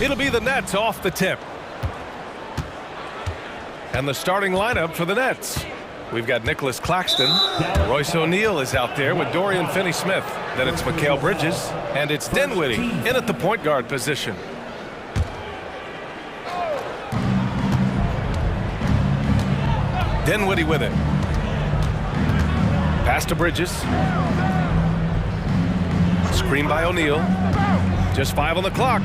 It'll be the Nets off the tip. And the starting lineup for the Nets. We've got Nicholas Claxton. Royce O'Neal is out there with Dorian Finney-Smith. Then it's Mikal Bridges. And it's Dinwiddie in at the point guard position. Dinwiddie with it. Pass to Bridges. Screen by O'Neal. Just 5 on the clock.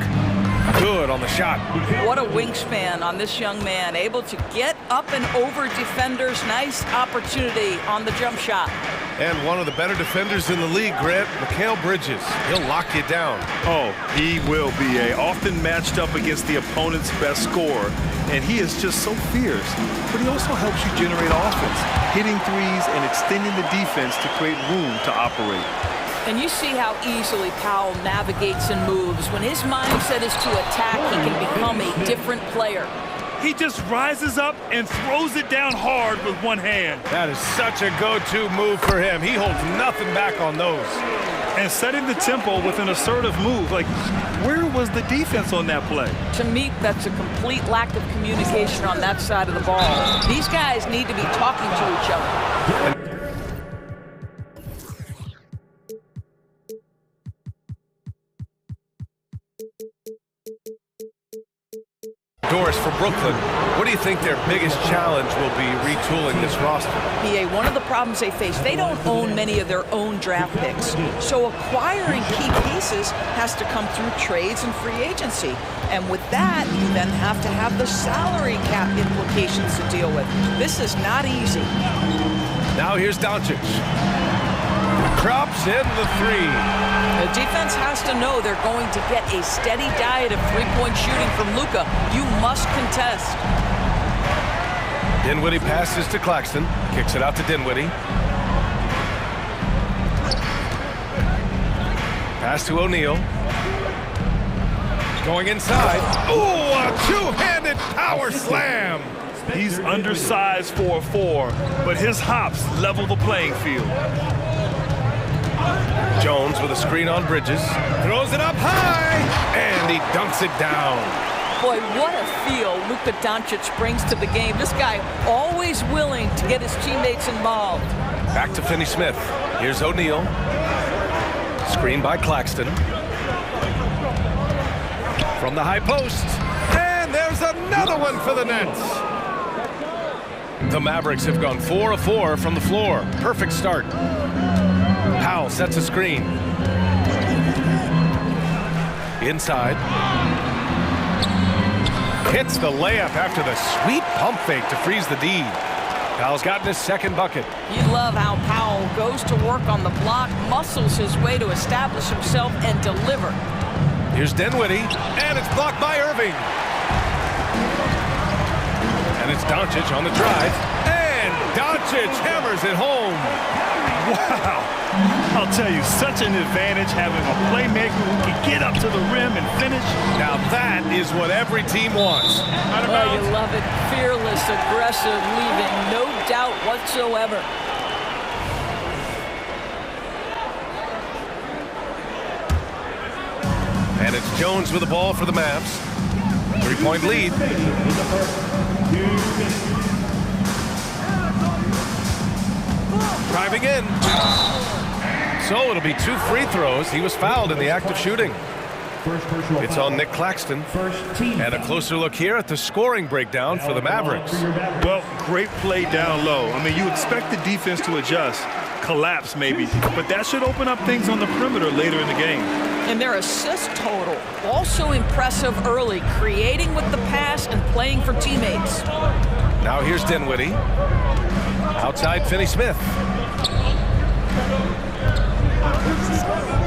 Good on the shot. What a wingspan on this young man. Able to get up and over defenders. Nice opportunity on the jump shot. And one of the better defenders in the league, Grant, Mikal Bridges. He'll lock you down. Oh, he will be often matched up against the opponent's best scorer. And he is just so fierce. But he also helps you generate offense, hitting threes and extending the defense to create room to operate. And you see how easily Powell navigates and moves. When his mindset is to attack, he can become a different player. He just rises up and throws it down hard with one hand. That is such a go-to move for him. He holds nothing back on those. And setting the tempo with an assertive move. Like, where was the defense on that play? To me, that's a complete lack of communication on that side of the ball. These guys need to be talking to each other. Doris for Brooklyn. What do you think their biggest challenge will be retooling this roster? PA, one of the problems they face, they don't own many of their own draft picks. So acquiring key pieces has to come through trades and free agency. And with that, you then have to have the salary cap implications to deal with. This is not easy. Now here's Doncic. Drops in the three. The defense has to know they're going to get a steady diet of three-point shooting from Luka. You must contest. Dinwiddie passes to Claxton. Kicks it out to Dinwiddie. Pass to O'Neal. Going inside. Ooh, a two-handed power slam. He's undersized for a 4, but his hops level the playing field. Jones with a screen on Bridges. Throws it up high, and he dunks it down. Boy, what a feel Luka Doncic brings to the game. This guy always willing to get his teammates involved. Back to Finney-Smith. Here's O'Neal. Screen by Claxton. From the high post. And there's another one for the Nets. The Mavericks have gone 4 of 4 from the floor. Perfect start. Powell sets a screen. Inside. Hits the layup after the sweet pump fake to freeze the D. Powell's gotten his second bucket. You love how Powell goes to work on the block, muscles his way to establish himself and deliver. Here's Dinwiddie, and it's blocked by Irving. And it's Doncic on the drive, and Doncic hammers it home. Wow. I'll tell you, such an advantage having a playmaker who can get up to the rim and finish. Now that is what every team wants. Oh, you love it. Fearless, aggressive, leaving no doubt whatsoever. And it's Jones with the ball for the Mavs. 3-point lead. Driving in. So it'll be 2 free throws. He was fouled in the act of shooting. It's on Nick Claxton. And a closer look here at the scoring breakdown for the Mavericks. Well, great play down low. I mean, you expect the defense to adjust, collapse maybe, but that should open up things on the perimeter later in the game. And their assist total, also impressive early, creating with the pass and playing for teammates. Now here's Dinwiddie. Outside Finney-Smith.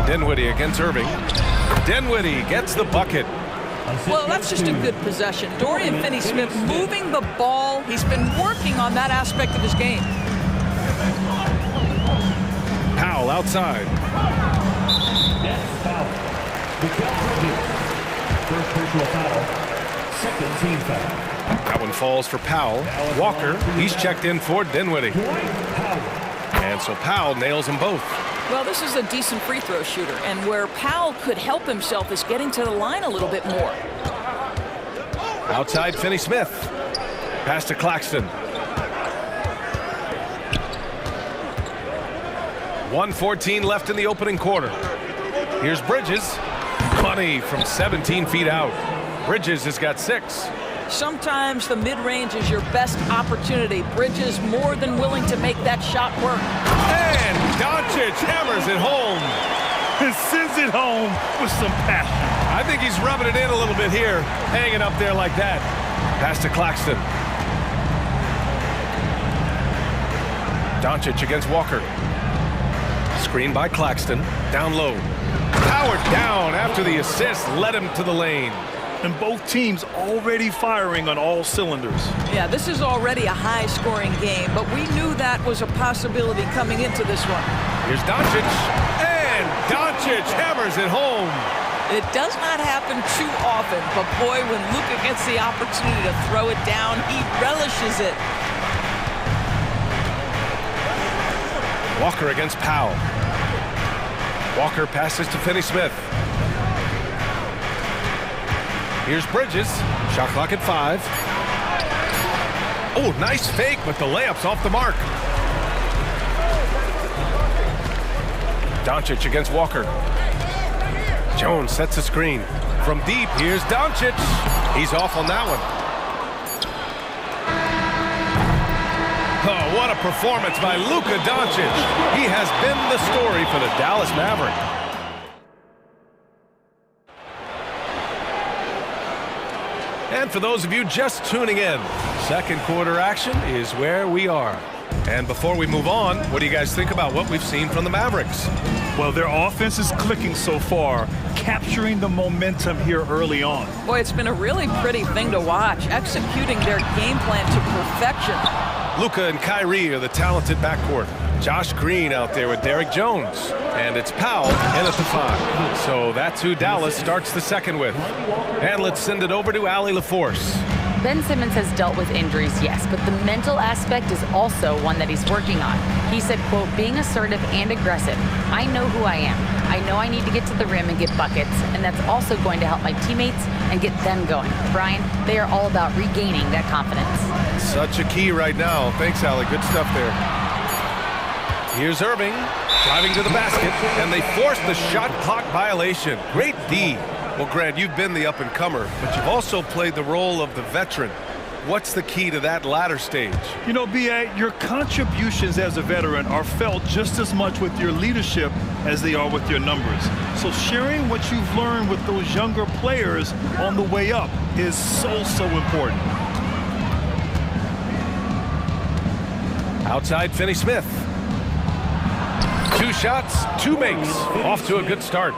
Dinwiddie against Irving. Dinwiddie gets the bucket. Well, that's just a good possession. Dorian Finney-Smith moving the ball. He's been working on that aspect of his game. Powell outside. First personal foul. Second team foul. That one falls for Powell. Walker, he's checked in for Dinwiddie. And so Powell nails them both. Well, this is a decent free throw shooter, and where Powell could help himself is getting to the line a little bit more. Outside, Finney-Smith. Pass to Claxton. 1:14 left in the opening quarter. Here's Bridges. Money from 17 feet out. Bridges has got 6. Sometimes the mid-range is your best opportunity. Bridges more than willing to make that shot work. And Doncic hammers it home. And sends it home with some passion. I think he's rubbing it in a little bit here, hanging up there like that. Pass to Claxton. Doncic against Walker. Screen by Claxton. Down low. Powered down after the assist led him to the lane. And both teams already firing on all cylinders. Yeah, this is already a high-scoring game, but we knew that was a possibility coming into this one. Here's Doncic. And Doncic hammers it home. It does not happen too often, but boy, when Luka gets the opportunity to throw it down, he relishes it. Walker against Powell. Walker passes to Finney-Smith. Here's Bridges. Shot clock at 5. Oh, nice fake, but the layup's off the mark. Doncic against Walker. Jones sets a screen. From deep, here's Doncic. He's off on that one. Oh, what a performance by Luka Doncic. He has been the story for the Dallas Mavericks. And for those of you just tuning in, second quarter action is where we are. And before we move on, what do you guys think about what we've seen from the Mavericks? Well, their offense is clicking so far, capturing the momentum here early on. Boy, it's been a really pretty thing to watch, executing their game plan to perfection. Luka and Kyrie are the talented backcourt. Josh Green out there with Derek Jones. And it's Powell in at the 5. So that's who Dallas starts the second with. And let's send it over to Allie LaForce. Ben Simmons has dealt with injuries, yes, but the mental aspect is also one that he's working on. He said, quote, being assertive and aggressive. I know who I am. I know I need to get to the rim and get buckets, and that's also going to help my teammates and get them going. Brian, they are all about regaining that confidence. Such a key right now. Thanks, Allie. Good stuff there. Here's Irving driving to the basket, and they force the shot clock violation. Great D. Well, Grant, you've been the up-and-comer, but you've also played the role of the veteran. What's the key to that latter stage? You know, B.A., your contributions as a veteran are felt just as much with your leadership as they are with your numbers. So sharing what you've learned with those younger players on the way up is so important. Outside, Finney-Smith. 2 shots, 2 makes. Off to a good start.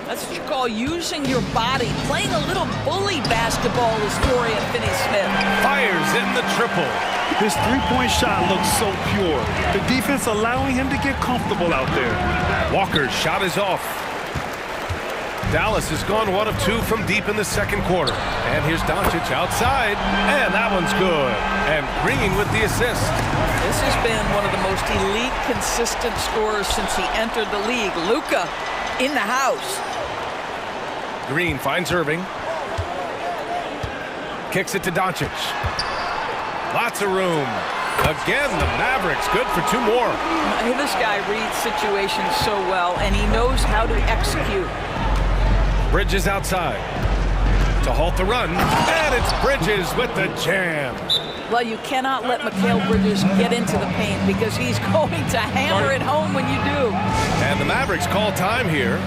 That's what you call using your body, playing a little bully basketball, as Dorian Finney-Smith. Fires in the triple. His three-point shot looks so pure. The defense allowing him to get comfortable out there. Walker's shot is off. Dallas has gone 1 of 2 from deep in the second quarter. And here's Doncic outside, and that one's good. And Green with the assist. This has been one of the most elite, consistent scorers since he entered the league. Luka in the house. Green finds Irving. Kicks it to Doncic. Lots of room. Again, the Mavericks good for 2 more. This guy reads situations so well, and he knows how to execute. Bridges outside to halt the run, and it's Bridges with the jam. Well, you cannot let Mikal Bridges get into the paint because he's going to hammer it home when you do. And the Mavericks call time here.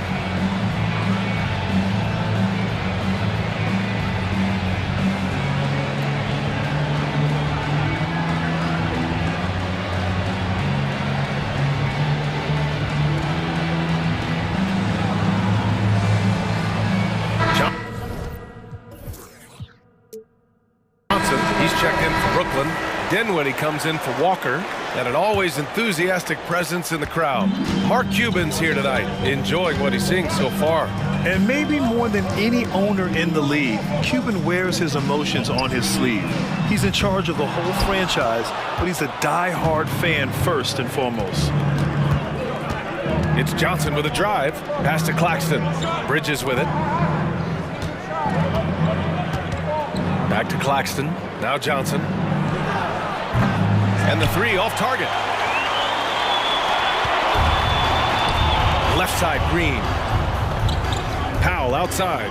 He's checked in for Brooklyn. Dinwiddie comes in for Walker, and an always enthusiastic presence in the crowd. Mark Cuban's here tonight, enjoying what he's seeing so far. And maybe more than any owner in the league, Cuban wears his emotions on his sleeve. He's in charge of the whole franchise, but he's a die-hard fan first and foremost. It's Johnson with a drive. Pass to Claxton. Bridges with it. Back to Claxton. Now Johnson. And the three off target. Left side, Green. Powell outside.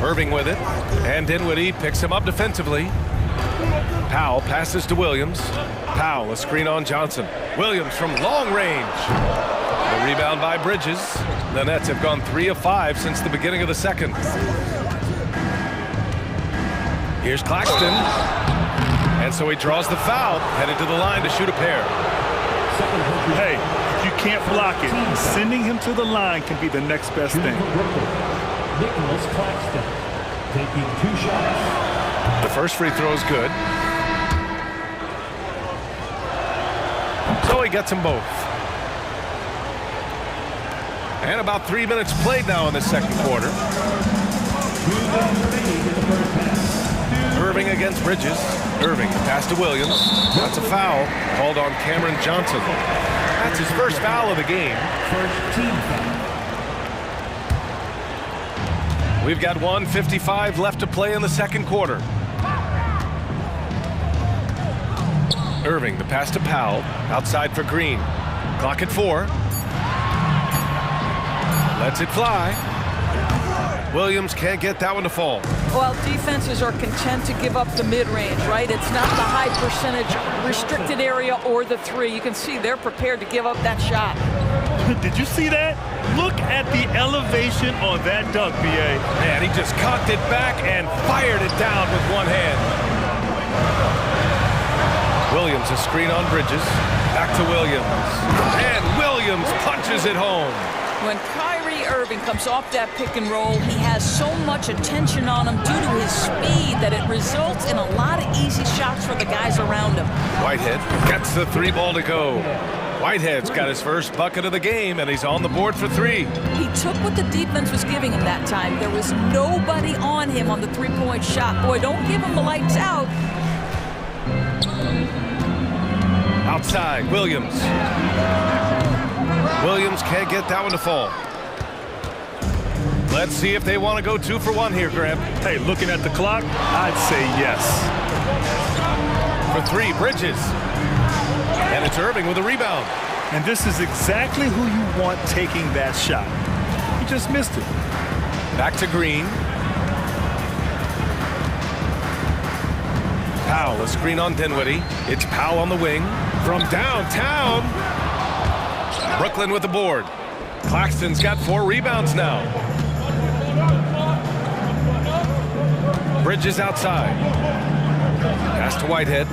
Irving with it. And Dinwiddie picks him up defensively. Powell passes to Williams. Powell, a screen on Johnson. Williams from long range. The rebound by Bridges. The Nets have gone 3 of 5 since the beginning of the second. Here's Claxton. And so he draws the foul, headed to the line to shoot a pair. Hey, if you can't block it, sending him to the line can be the next best thing. Nicholas Claxton taking 2 shots. The first free throw is good. So he gets them both. And about 3 minutes played now in the second quarter. Irving against Bridges. Irving, pass to Williams. That's a foul called on Cameron Johnson. That's his first foul of the game. First team foul. We've got 1:55 left to play in the second quarter. Irving, the pass to Powell. Outside for Green. Clock at 4. Lets it fly. Williams can't get that one to fall. Well, defenses are content to give up the mid-range, right? It's not the high percentage restricted area or the three. You can see they're prepared to give up that shot. Did you see that? Look at the elevation on that dunk, B.A. And he just cocked it back and fired it down with one hand. Williams, a screen on Bridges. Back to Williams. And Williams punches it home. When Kyrie Irving comes off that pick and roll, he has so much attention on him due to his speed that it results in a lot of easy shots for the guys around him. Whitehead gets the 3 ball to go. Whitehead's got his first bucket of the game, and he's on the board for 3. He took what the defense was giving him that time. There was nobody on him on the three-point shot. Boy, don't give him the lights out. Outside, Williams. Williams can't get that one to fall. Let's see if they want to go 2 for 1 here, Graham. Hey, looking at the clock, I'd say yes. For 3, Bridges. And it's Irving with a rebound. And this is exactly who you want taking that shot. He just missed it. Back to Green. Powell, a screen on Dinwiddie. It's Powell on the wing. From downtown. Brooklyn with the board. Claxton's got 4 rebounds now. Bridges outside. Pass to Whitehead.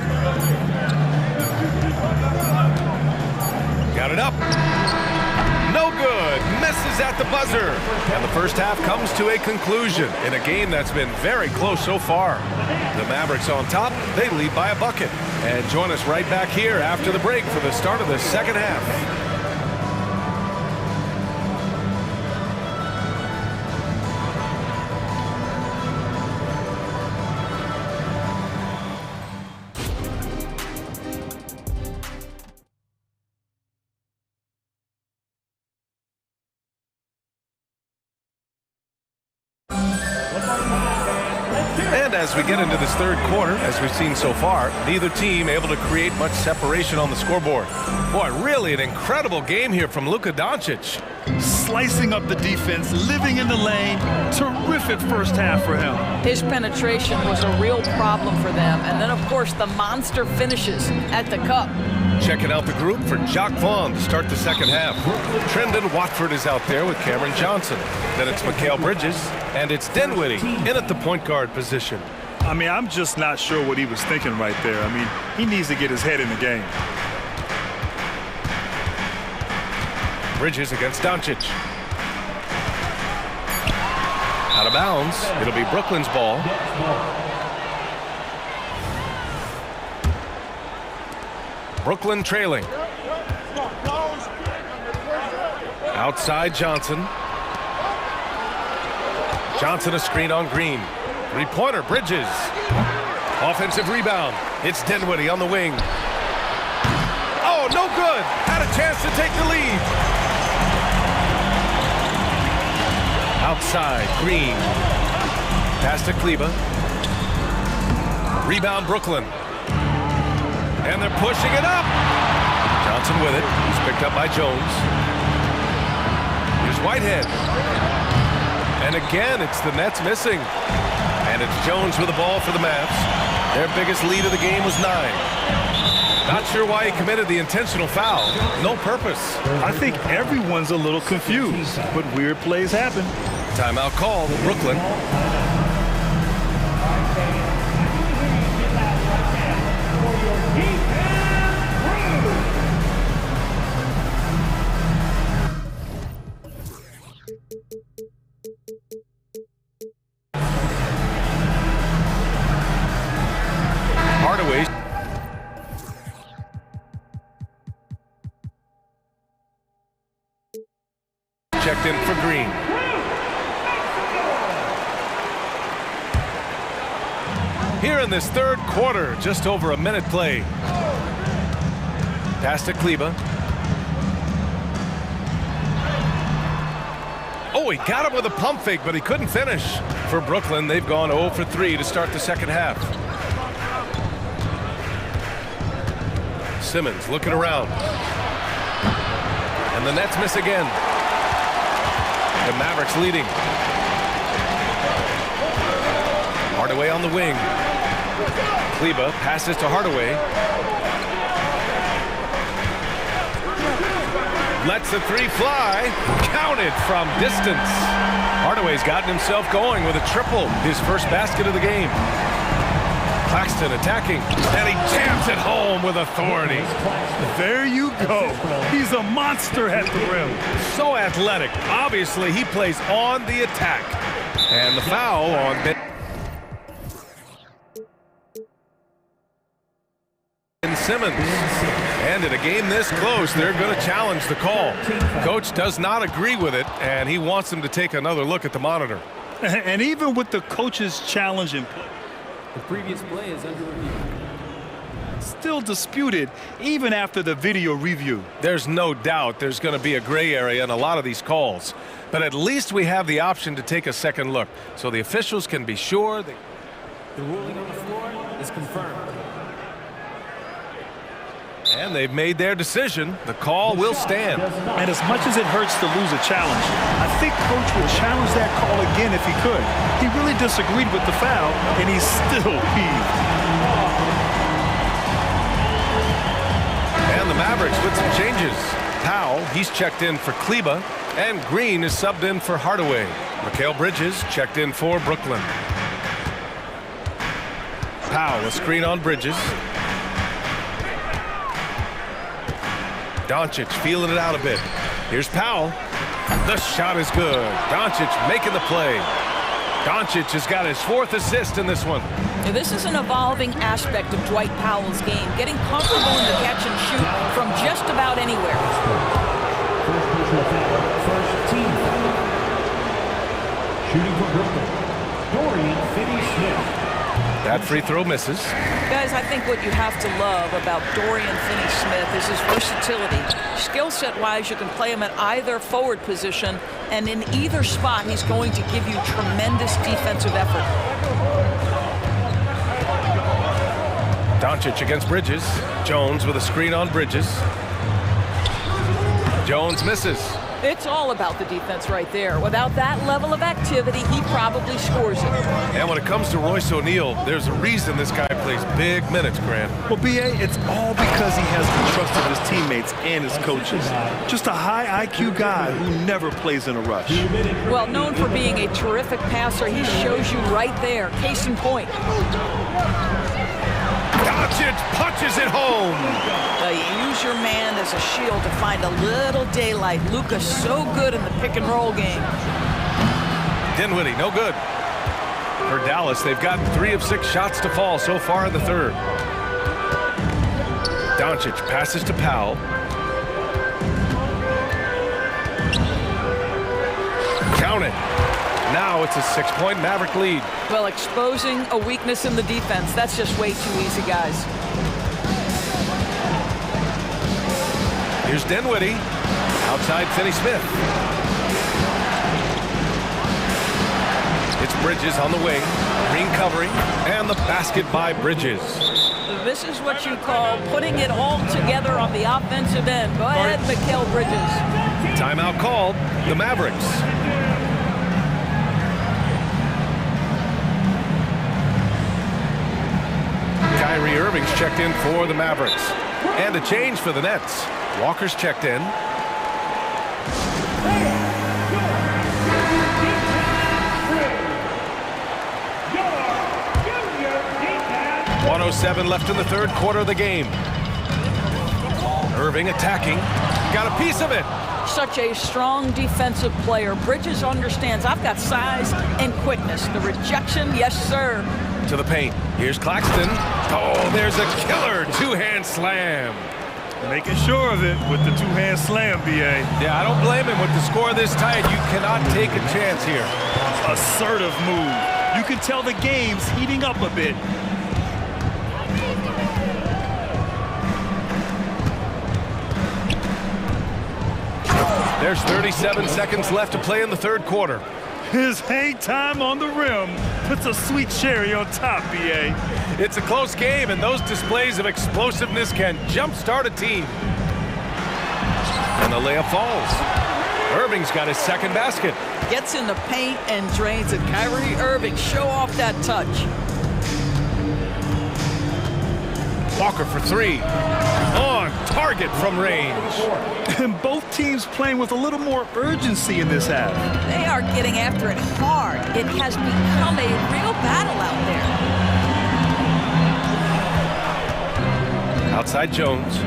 Got it up. No good. Misses at the buzzer. And the first half comes to a conclusion in a game that's been very close so far. The Mavericks on top. They lead by a bucket. And join us right back here after the break for the start of the second half. As we get into this third quarter, as we've seen so far, neither team able to create much separation on the scoreboard. Boy, really an incredible game here from Luka Doncic. Slicing up the defense, living in the lane. Terrific first half for him. His penetration was a real problem for them. And then, of course, the monster finishes at the cup. Checking out the group for Jock Vaughn to start the second half. Trendon Watford is out there with Cameron Johnson. Then it's Mikal Bridges, and it's Dinwiddie in at the point guard position. I mean, I'm just not sure what he was thinking right there. I mean, he needs to get his head in the game. Bridges against Doncic. Out of bounds. It'll be Brooklyn's ball. Brooklyn trailing. Outside Johnson. Johnson a screen on Green. Three-pointer, Bridges. Offensive rebound. It's Dinwiddie on the wing. Oh, no good. Had a chance to take the lead. Outside, Green. Pass to Kleba. Rebound Brooklyn. And they're pushing it up. Johnson with it. He's picked up by Jones. Here's Whitehead. And again, it's the Nets missing. And it's Jones with the ball for the Mavs. Their biggest lead of the game was 9. Not sure why he committed the intentional foul. No purpose. I think everyone's a little confused, but weird plays happen. Timeout call to Brooklyn. Hardaway. Checked in for Green. Here in this third quarter, just over a minute play. Pass to Kleba. Oh, he got him with a pump fake, but he couldn't finish. For Brooklyn, they've gone 0 for 3 to start the second half. Simmons looking around. And the Nets miss again. The Mavericks leading. Hardaway on the wing. Kleba passes to Hardaway. Lets the three fly. Counted from distance. Hardaway's gotten himself going with a triple. His first basket of the game. Claxton attacking. And he jams it home with authority. There you go. He's a monster at the rim. So athletic. Obviously, he plays on the attack. And the foul on Ben Simmons. And in a game this close, they're going to challenge the call. Coach does not agree with it, and he wants them to take another look at the monitor. And even with the coach's challenge in play, The previous play is under review. still disputed even after the video review. There's no doubt there's going to be a gray area in a lot of these calls. But at least we have the option to take a second look, so the officials can be sure that The ruling on the floor is confirmed. and they've made their decision. The call will stand. And as much as it hurts to lose a challenge, I think Coach would challenge that call again if he could. He really disagreed with the foul, and he's still peeved. And the Mavericks with some changes. Powell, he's checked in for Kleba, and Green is subbed in for Hardaway. Mikal Bridges checked in for Brooklyn. Powell, a screen on Bridges. Doncic feeling it out a bit. Here's Powell. The shot is good. Doncic making the play. Doncic has got his 4th assist in this one. Now, this is an evolving aspect of Dwight Powell's game, getting comfortable in the catch and shoot from just about anywhere. First personal foul, first team foul. Shooting for Brooklyn, Dorian Finney-Smith. That free throw misses. Guys, I think what you have to love about Dorian Finney-Smith is his versatility. Skill set-wise, you can play him at either forward position, and in either spot, he's going to give you tremendous defensive effort. Doncic against Bridges. Jones with a screen on Bridges. Jones misses. It's all about the defense right there. Without that level of activity, he probably scores it. And when it comes to Royce O'Neal, there's a reason this guy plays big minutes, Grant. Well, B.A., it's all because he has the trust of his teammates and his coaches. Just a high IQ guy who never plays in a rush. Well, known for being a terrific passer, he shows you right there. Case in point. Doncic punches it home. You use your man as a shield to find a little daylight. Luka's so good in the pick and roll game. Dinwiddie, no good. For Dallas, they've gotten 3 of 6 shots to fall so far in the third. Doncic passes to Powell. Count it. Now it's a 6-point Maverick lead. Well, exposing a weakness in the defense, that's just way too easy, guys. Here's Dinwiddie. Outside Finney-Smith. It's Bridges on the wing, green covering, and the basket by Bridges. This is what you call putting it all together on the offensive end. Go ahead, Mikal Bridges. Timeout called, the Mavericks. Kyrie Irving's checked in for the Mavericks. And a change for the Nets. Walker's checked in. .107 left in the third quarter of the game. Irving attacking. Got a piece of it. Such a strong defensive player. Bridges understands I've got size and quickness. The rejection, yes, sir. To the paint. Here's Claxton. Oh, there's a killer two-hand slam. Making sure of it with the two-hand slam, B.A. Yeah, I don't blame him. With the score this tight, you cannot take a chance here. Assertive move. You can tell the game's heating up a bit. There's 37 seconds left to play in the third quarter. His hang time on the rim puts a sweet cherry on top, B.A. It's a close game, and those displays of explosiveness can jumpstart a team. And the layup falls. Irving's got his second basket. Gets in the paint and drains it. Kyrie Irving, show off that touch. Walker for three. On target from range. And both teams playing with a little more urgency in this half. They are getting after it hard. It has become a real battle out there. Outside Jones.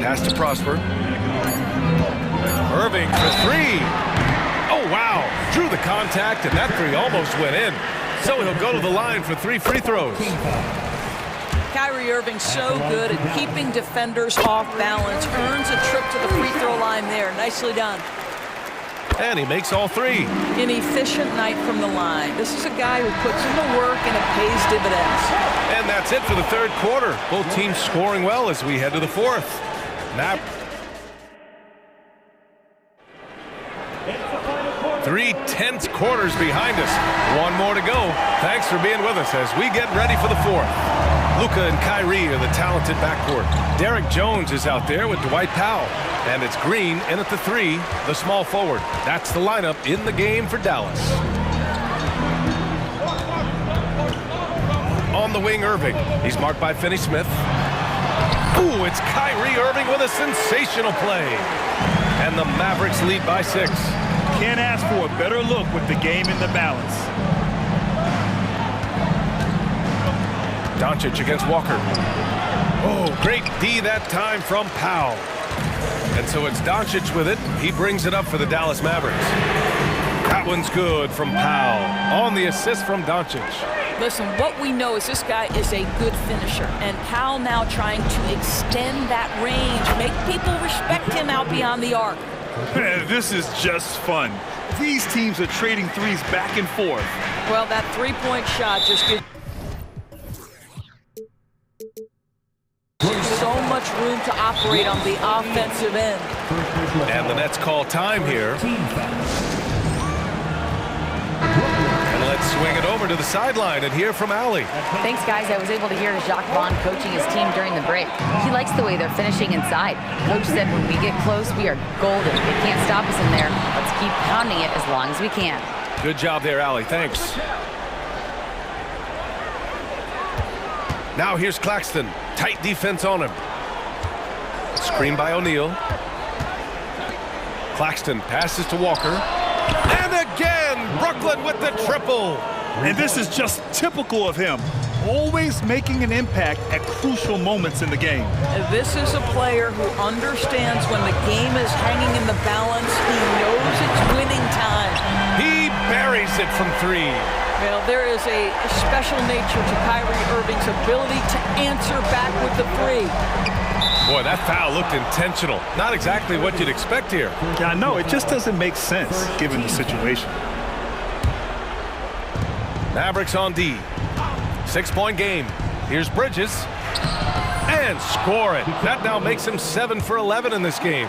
Pass to Prosper. Irving for three. Oh, wow. Drew the contact, and that three almost went in. So he'll go to the line for 3 free throws. Kyrie Irving so good at keeping defenders off balance. Earns a trip to the free throw line there. Nicely done. And he makes all 3. An efficient night from the line. This is a guy who puts in the work and it pays dividends. And that's it for the third quarter. Both teams scoring well as we head to the fourth. Now, 3 tense quarters behind us. One more to go. Thanks for being with us as we get ready for the fourth. Luka and Kyrie are the talented backcourt. Derek Jones is out there with Dwight Powell. And it's Green in at the 3, the small forward. That's the lineup in the game for Dallas. On the wing, Irving. He's marked by Finney-Smith. Ooh, it's Kyrie Irving with a sensational play. And the Mavericks lead by 6. Can't ask for a better look with the game in the balance. Doncic against Walker. Oh, great D that time from Powell. And so it's Doncic with it. He brings it up for the Dallas Mavericks. That one's good from Powell. On the assist from Doncic. Listen, what we know is this guy is a good finisher. And Powell now trying to extend that range, make people respect him out beyond the arc. This is just fun. These teams are trading threes back and forth. Well, that three-point shot just gives so much room to operate on the offensive end. And the Nets call time here. And let's swing it over to the sideline and hear from Allie. Thanks, guys. I was able to hear Jacques Vaughn coaching his team during the break. He likes the way they're finishing inside. Coach said when we get close, we are golden. They can't stop us in there. Let's keep pounding it as long as we can. Good job there, Allie. Thanks. Now here's Claxton. Tight defense on him. Screen by O'Neal. Claxton passes to Walker. And again, Brooklyn with the triple. And this is just typical of him. Always making an impact at crucial moments in the game. This is a player who understands when the game is hanging in the balance. He knows it's winning time. He buries it from 3. Well, there is a special nature to Kyrie Irving's ability to answer back with the 3. Boy, that foul looked intentional. Not exactly what you'd expect here. Yeah, I know. It just doesn't make sense given the situation. Mavericks on D. 6-point game. Here's Bridges. And score it. That now makes him 7 for 11 in this game.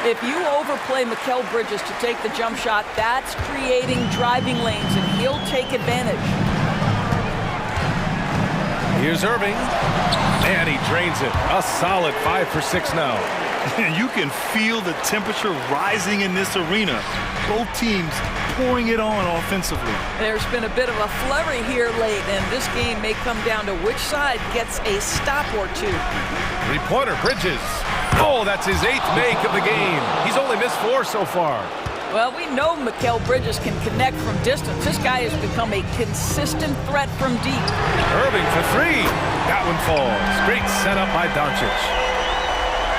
If you overplay Mikal Bridges to take the jump shot, that's creating driving lanes, and he'll take advantage. Here's Irving, and he drains it. A solid 5 for 6 now. You can feel the temperature rising in this arena. Both teams pouring it on offensively. There's been a bit of a flurry here late, and this game may come down to which side gets a stop or two. Three-pointer, Bridges. Oh, that's his 8th make of the game. He's only missed 4 so far. Well, we know Mikal Bridges can connect from distance. This guy has become a consistent threat from deep. Irving for 3. That one falls. Great setup by Doncic.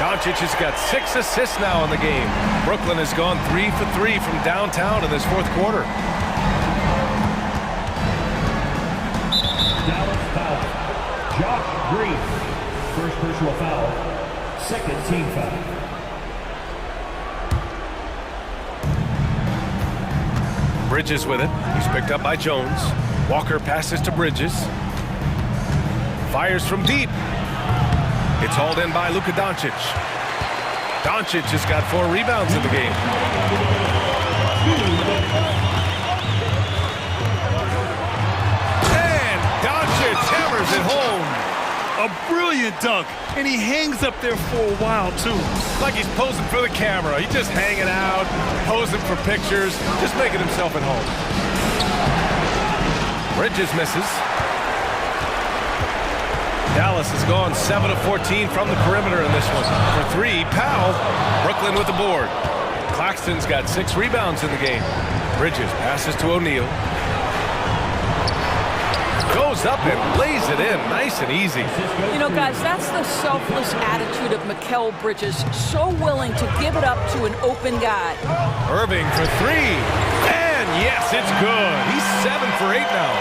Doncic has got 6 assists now in the game. Brooklyn has gone 3 for 3 from downtown in this fourth quarter. Dallas foul. Josh Green. First personal foul. Second team foul. Bridges with it. He's picked up by Jones. Walker passes to Bridges. Fires from deep. It's hauled in by Luka Doncic. Doncic has got 4 rebounds in the game. And Doncic hammers it home. A brilliant dunk, and he hangs up there for a while, too. Like he's posing for the camera. He's just hanging out, posing for pictures, just making himself at home. Bridges misses. Dallas has gone 7 of 14 from the perimeter in this one. For 3, Powell. Brooklyn with the board. Claxton's got 6 rebounds in the game. Bridges passes to O'Neal. Goes up and lays it in, nice and easy. You know, guys, that's the selfless attitude of Mikal Bridges. So willing to give it up to an open guy. Irving for 3. And yes, it's good. He's 7 for 8 now.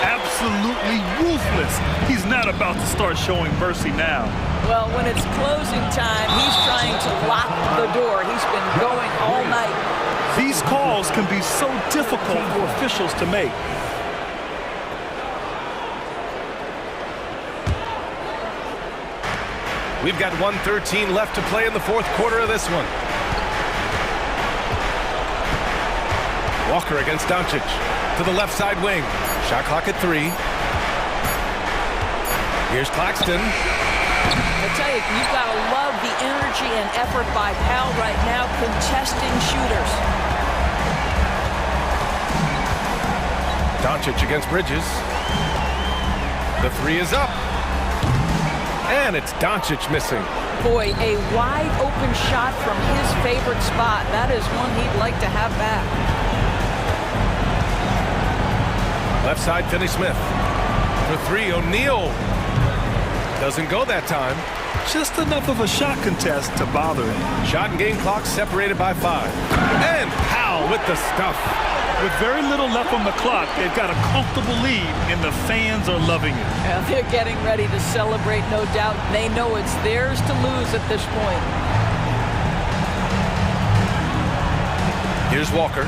Absolutely ruthless. He's not about to start showing mercy now. Well, when it's closing time, he's trying to lock the door. He's been going all night. These calls can be so difficult for officials to make. We've got 1:13 left to play in the fourth quarter of this one. Walker against Doncic. To the left side wing. Shot clock at 3. Here's Claxton. I tell you, you've got to love the energy and effort by Powell right now contesting shooters. Doncic against Bridges. The 3 is up. And it's Doncic missing. Boy, a wide open shot from his favorite spot. That is one he'd like to have back. Left side, Finney-Smith. For 3, O'Neal. Doesn't go that time. Just enough of a shot contest to bother him. Shot and game clock separated by 5. And Powell with the stuff. With very little left on the clock, they've got a comfortable lead, and the fans are loving it. Yeah, they're getting ready to celebrate, no doubt. They know it's theirs to lose at this point. Here's Walker.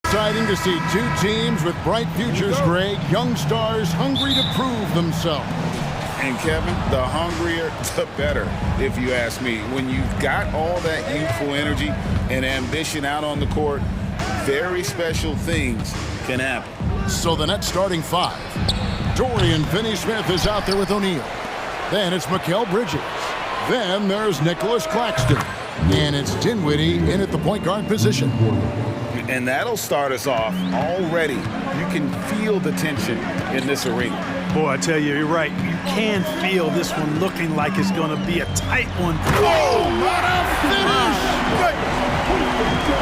Exciting to see two teams with bright futures, Greg. Young stars hungry to prove themselves. And Kevin, the hungrier, the better, if you ask me. When you've got all that youthful energy and ambition out on the court, very special things can happen. So the net starting five. Dorian Finney-Smith is out there with O'Neal. Then it's Mikal Bridges. Then there's Nicholas Claxton. And it's Dinwiddie in at the point guard position. And that'll start us off already. You can feel the tension in this arena. Boy, I tell you, you're right. You can feel this one looking like it's going to be a tight one. Whoa, what a finish!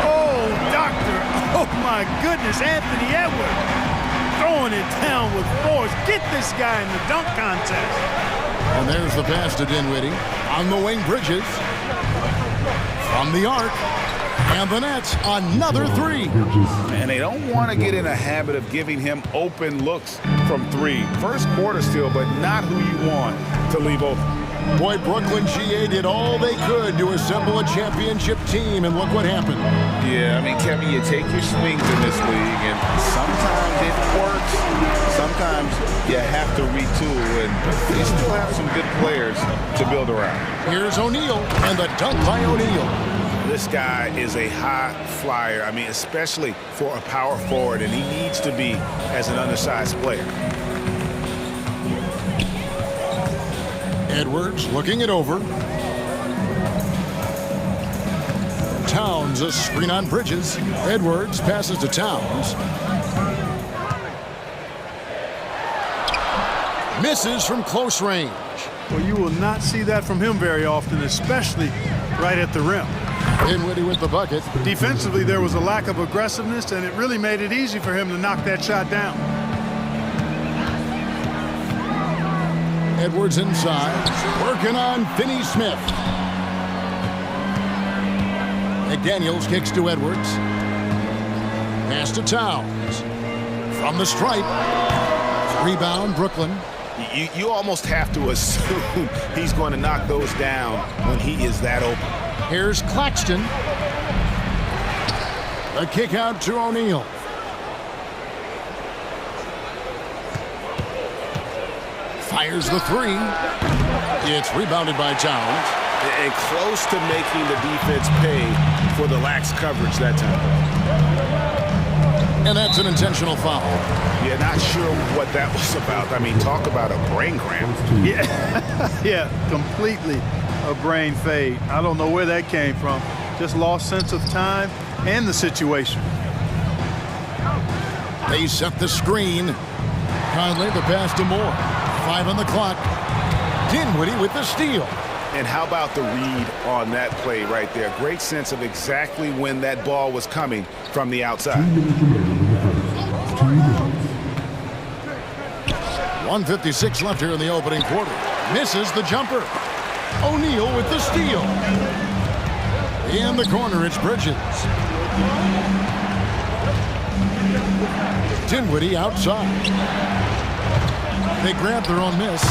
Oh, doctor. Oh, my goodness. Anthony Edwards throwing it down with force. Get this guy in the dunk contest. And there's the pass to Dinwiddie. On the wing, Bridges. From the arc. And the net's another three. And they don't want to get in a habit of giving him open looks from three. First quarter still, but not who you want to leave open. Boy, Brooklyn GA did all they could to assemble a championship team, and look what happened. Yeah, I mean, Kevin, you take your swings in this league, and sometimes it works. Sometimes you have to retool, and they still have some good players to build around. Here's O'Neal, and the dunk by O'Neal. This guy is a high flyer, I mean, especially for a power forward, and he needs to be as an undersized player. Edwards looking it over. Towns, a screen on Bridges. Edwards passes to Towns. Misses from close range. Well, you will not see that from him very often, especially right at the rim. Dinwiddie with the bucket. Defensively, there was a lack of aggressiveness, and it really made it easy for him to knock that shot down. Edwards inside, working on Finney-Smith. McDaniels kicks to Edwards. Pass to Towns. From the stripe. Rebound, Brooklyn. You almost have to assume he's going to knock those down when he is that open. Here's Claxton. A kick out to O'Neal. Fires the three. It's rebounded by Towns. And close to making the defense pay for the lax coverage that time. And that's an intentional foul. Yeah, not sure what that was about. I mean, talk about a brain cramp. Yeah, yeah, completely a brain fade. I don't know where that came from. Just lost sense of time and the situation. They set the screen. Conley the pass to Moore. 5 on the clock. Dinwiddie with the steal. And how about the read on that play right there? Great sense of exactly when that ball was coming from the outside. 1:56 left here in the opening quarter. Misses the jumper. O'Neal with the steal. In the corner, it's Bridges. Dinwiddie outside. They grab their own miss.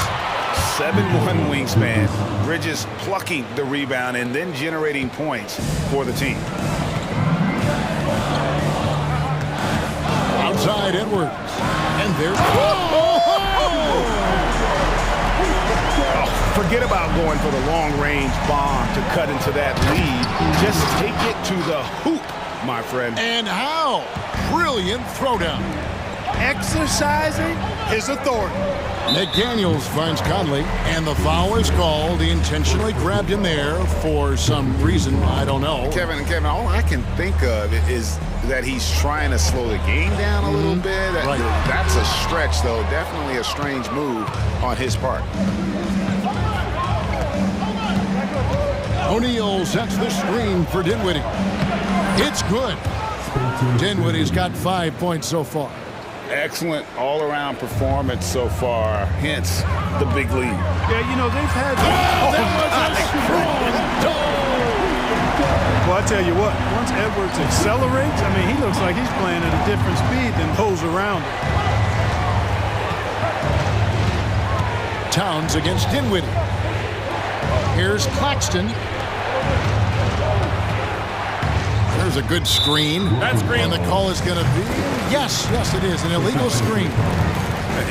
7-1 wingspan. Bridges plucking the rebound and then generating points for the team. Outside Edwards. And there's... Forget about going for the long-range bomb to cut into that lead. Just take it to the hoop, my friend. And how? Brilliant throwdown. Exercising his authority. McDaniels finds Conley, and the foul is called. He intentionally grabbed him there for some reason, I don't know. Kevin, all I can think of is that he's trying to slow the game down a little bit. Right. That's a stretch, though. Definitely a strange move on his part. O'Neal sets the screen for Dinwiddie. It's good. Dinwiddie's got 5 points so far. excellent all-around performance so far, hence the big lead. Yeah, you know, they've had... Well, I tell you what, once Edwards accelerates, I mean, he looks like he's playing at a different speed than those around him. Towns against Dinwiddie. Here's Claxton. There's a good screen. That's green. And the call is going to be... Yes, it is. An illegal screen.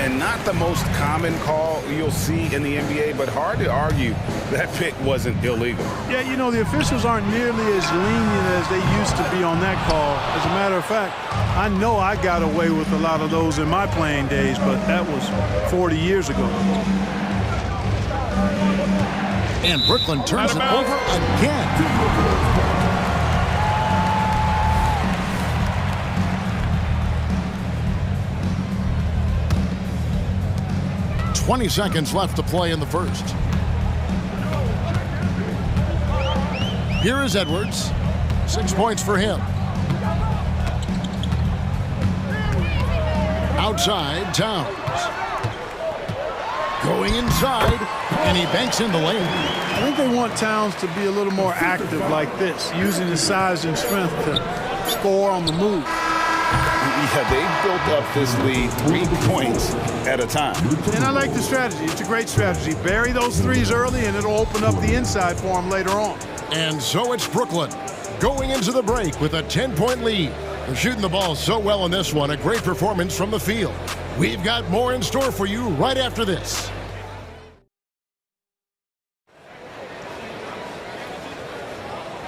And not the most common call you'll see in the NBA, but hard to argue that pick wasn't illegal. Yeah, you know, the officials aren't nearly as lenient as they used to be on that call. As a matter of fact, I know I got away with a lot of those in my playing days, but that was 40 years ago. And Brooklyn turns it over again. 20 seconds left to play in the first. Here is Edwards. 6 points for him. Outside, Towns. Going inside, and he banks in the lane. I think they want Towns to be a little more active like this, using his size and strength to score on the move. Yeah, they built up this lead 3 points at a time. And I like the strategy. It's a great strategy. Bury those threes early, and it'll open up the inside for him later on. And so it's Brooklyn going into the break with a 10-point lead. They're shooting the ball so well in this one. A great performance from the field. We've got more in store for you right after this.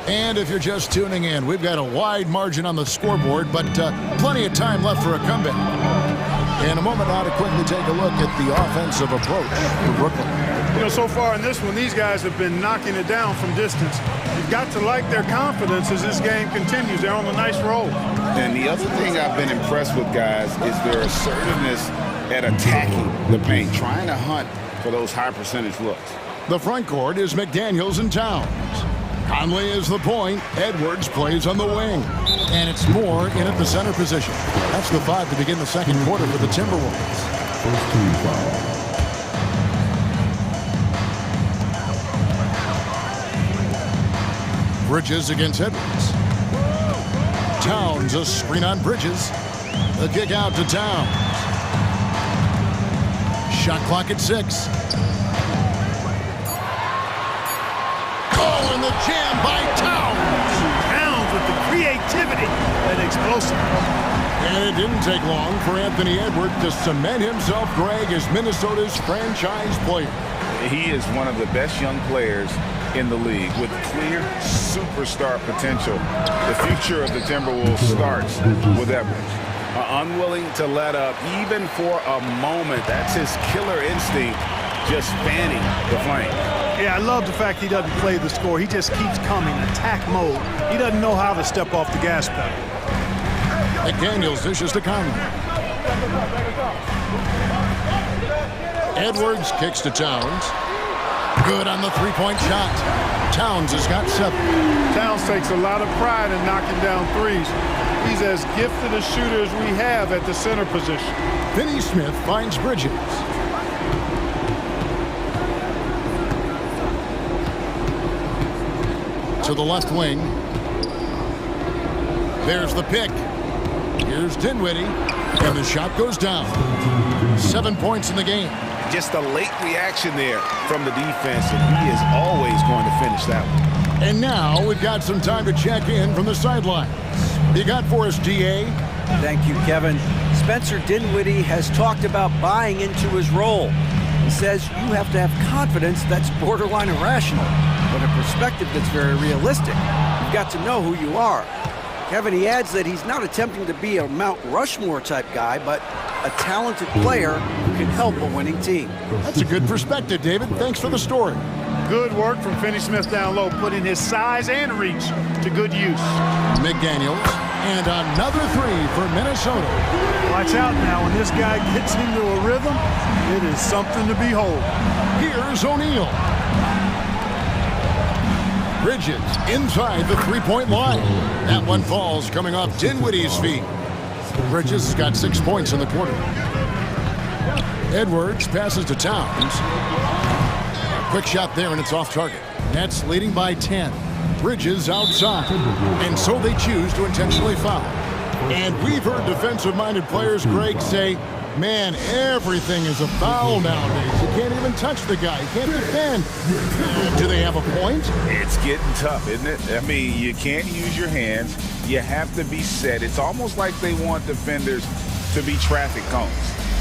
And if you're just tuning in, we've got a wide margin on the scoreboard, but plenty of time left for a comeback. In a moment now to quickly take a look at the offensive approach for Brooklyn. You know, so far in this one, these guys have been knocking it down from distance. You've got to like their confidence as this game continues. They're on a nice roll. And the other thing I've been impressed with, guys, is their assertiveness at attacking the paint, trying to hunt for those high percentage looks. The front court is McDaniels and Towns. Conley is the point. Edwards plays on the wing. And it's Moore in at the center position. That's the 5 to begin the second quarter for the Timberwolves. First team foul. Bridges against Edwards. Towns, a screen on Bridges. The kick out to Towns. Shot clock at 6. Oh, and the jam by Towns. Towns with the creativity and explosive. And it didn't take long for Anthony Edwards to cement himself, Greg, as Minnesota's franchise player. He is one of the best young players in the league with clear superstar potential. The future of the Timberwolves starts with Edwards. Unwilling to let up even for a moment. That's his killer instinct, just fanning the flame. Yeah, I love the fact he doesn't play the score. He just keeps coming, attack mode. He doesn't know how to step off the gas pedal. McDaniels dishes to Conley. Edwards kicks to Towns. Good on the three-point shot. Towns has got 7. Towns takes a lot of pride in knocking down threes. He's as gifted a shooter as we have at the center position. Finney Smith finds Bridges. To the left wing. There's the pick. Here's Dinwiddie. And the shot goes down. 7 points in the game. Just a late reaction there from the defense, and he is always going to finish that one. And now we've got some time to check in from the sidelines. You got for us, DA? Thank you, Kevin. Spencer Dinwiddie has talked about buying into his role. He says you have to have confidence that's borderline irrational, but a perspective that's very realistic. You've got to know who you are. Kevin, he adds that he's not attempting to be a Mount Rushmore type guy, but a talented player who can help a winning team. That's a good perspective, David. Thanks for the story. Good work from Finney Smith down low, putting his size and reach to good use. McDaniels, and another 3 for Minnesota. Watch out now, when this guy gets into a rhythm, it is something to behold. Here's O'Neal. Bridges inside the three-point line. That one falls coming off Dinwiddie's feet. Bridges has got 6 points in the quarter. Edwards passes to Towns. A quick shot there, and it's off target. Nets leading by 10. Bridges outside. And so they choose to intentionally foul. And we've heard defensive-minded players, Greg, say, man, everything is a foul nowadays. You can't even touch the guy. You can't defend. Do they have a point? It's getting tough, isn't it? I mean, you can't use your hands. You have to be set. It's almost like they want defenders to be traffic cones.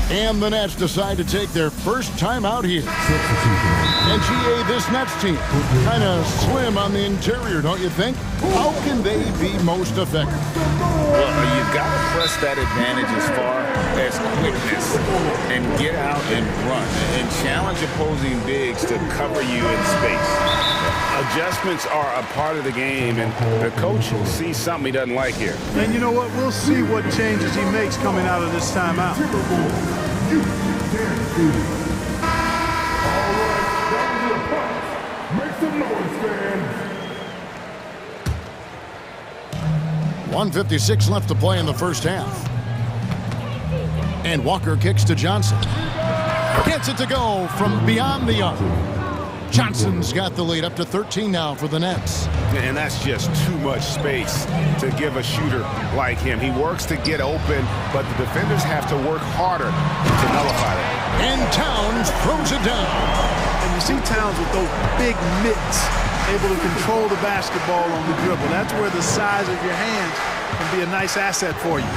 And the Nets decide to take their first time out here. And GA, this Nets team, kind of slim on the interior, don't you think? How can they be most effective? Well, you've got to press that advantage as far as quickness and get out and run and challenge opposing bigs to cover you in space. Adjustments are a part of the game, and the coach sees something he doesn't like here. And you know what? We'll see what changes he makes coming out of this timeout. You can't do it. All right, down to the punch. Make some noise, fans. 1:56 left to play in the first half. And Walker kicks to Johnson. Gets it to go from beyond the arc. Johnson's got the lead up to 13 now for the Nets. And that's just too much space to give a shooter like him. He works to get open, but the defenders have to work harder to nullify that. And Towns throws it down. And you see Towns with those big mitts, able to control the basketball on the dribble. That's where the size of your hands can be a nice asset for you.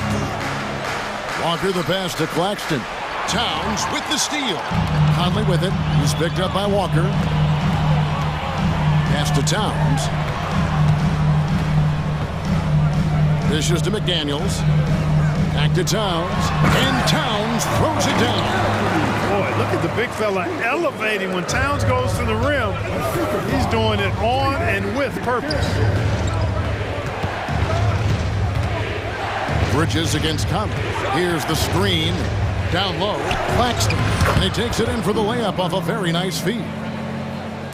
Walker the pass to Claxton. Towns with the steal. Conley with it. He's picked up by Walker. Pass to Towns. Dishes to McDaniels. Back to Towns. And Towns throws it down. Boy, look at the big fella elevating. When Towns goes to the rim, he's doing it on and with purpose. Bridges against Conley. Here's the screen. Down low, Claxton. And he takes it in for the layup off a very nice feed.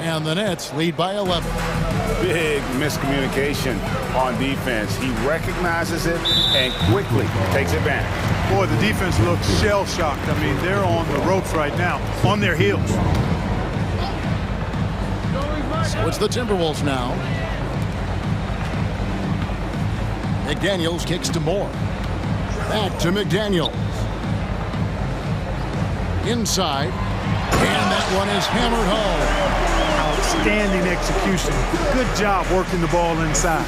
And the Nets lead by 11. Big miscommunication on defense. He recognizes it and quickly takes it back. Boy, the defense looks shell-shocked. I mean, they're on the ropes right now, on their heels. So it's the Timberwolves now. McDaniels kicks to Moore. Back to McDaniels. Inside. And that one is hammered home. Outstanding execution. Good job working the ball inside.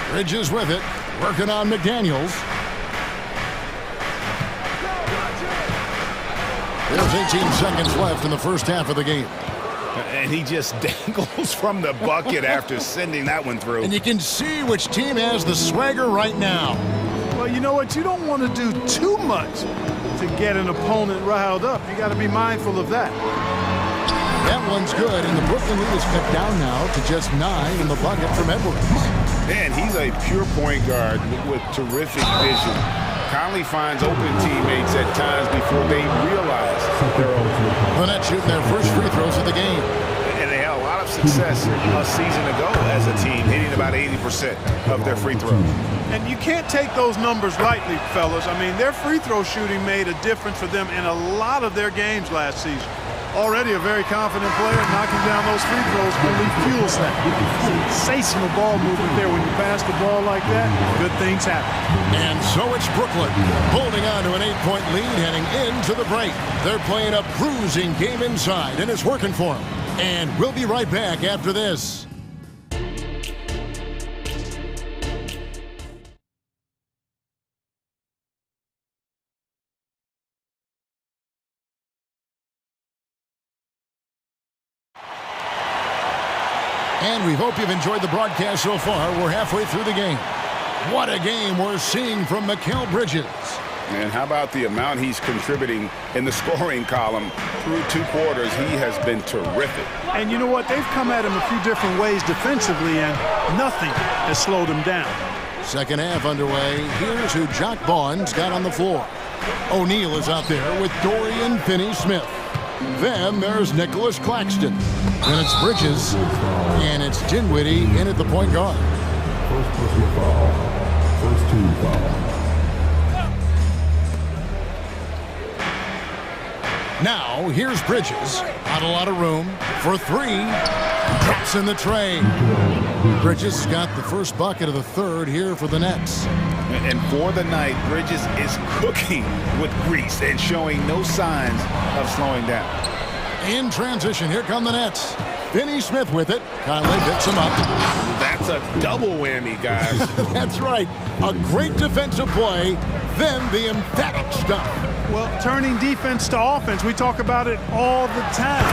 Bridges with it. Working on McDaniels. There's 18 seconds left in the first half of the game. And he just dangles from the bucket after sending that one through. And you can see which team has the swagger right now. Well, you know what? You don't want to do too much to get an opponent riled up. You got to be mindful of that. That one's good, and the Brooklyn lead is cut down now to just 9 in the bucket from Edwards. Man, he's a pure point guard with terrific vision. Conley finds open teammates at times before they realize they're open. The Nets shooting their first free throws of the game. And they had a lot of success a season ago as a team, hitting about 80% of their free throws. And you can't take those numbers lightly, fellas. I mean, their free throw shooting made a difference for them in a lot of their games last season. Already a very confident player, knocking down those free throws only fuels that. Sensational ball movement there. When you pass the ball like that, good things happen. And so it's Brooklyn holding on to an 8-point lead heading into the break. They're playing a bruising game inside, and it's working for them. And we'll be right back after this. And we hope you've enjoyed the broadcast so far. We're halfway through the game. What a game we're seeing from Mikal Bridges. And how about the amount he's contributing in the scoring column through 2 quarters? He has been terrific. And you know what? They've come at him a few different ways defensively, and nothing has slowed him down. Second half underway. Here's who Jock Vaughn's got on the floor. O'Neal is out there with Dorian Finney-Smith. Then there's Nicholas Claxton. Then it's Bridges. And it's Dinwiddie in at the point guard. First personal foul. First team foul. Now, here's Bridges. Not a lot of room for three. Drops in the tray. Bridges has got the first bucket of the third here for the Nets. And for the night, Bridges is cooking with grease and showing no signs of slowing down. In transition, here come the Nets. Finney Smith with it. Conley picks him up. That's a double whammy, guys. That's right. A great defensive play, then the emphatic stuff. Well, turning defense to offense, we talk about it all the time.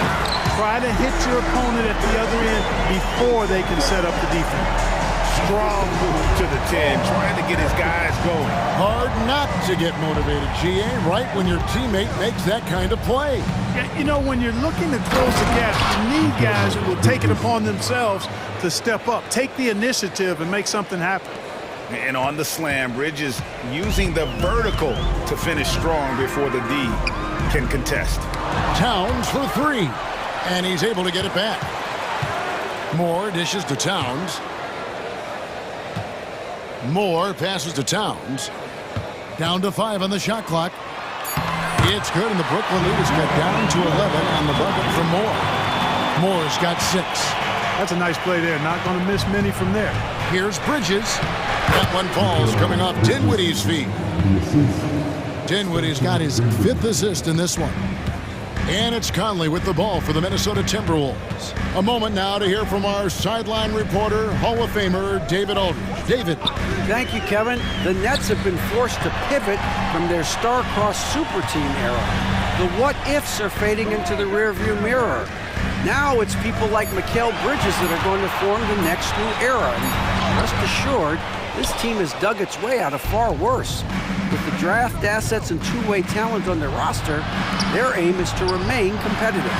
Try to hit your opponent at the other end before they can set up the defense. Strong move to the 10, trying to get his guys going. Hard not to get motivated, GA, right when your teammate makes that kind of play. Yeah, you know, when you're looking to close the gap, you need guys who will take it upon themselves to step up, take the initiative, and make something happen. And on the slam, Bridges using the vertical to finish strong before the D can contest. Towns for three, and he's able to get it back. Moore dishes to Towns. Moore passes to Towns. Down to 5 on the shot clock. It's good, and the Brooklyn lead is cut down to 11 on the bucket from Moore. Moore's got 6. That's a nice play there. Not going to miss many from there. Here's Bridges. That one falls coming off Dinwiddie's feet. Dinwiddie's got his 5th assist in this one. And it's Conley with the ball for the Minnesota Timberwolves. A moment now to hear from our sideline reporter, Hall of Famer David Aldridge. David. Thank you, Kevin. The Nets have been forced to pivot from their star-crossed super team era. The what-ifs are fading into the rearview mirror. Now it's people like Mikal Bridges that are going to form the next new era. And rest assured, this team has dug its way out of far worse. With the draft assets and two-way talent on their roster, their aim is to remain competitive.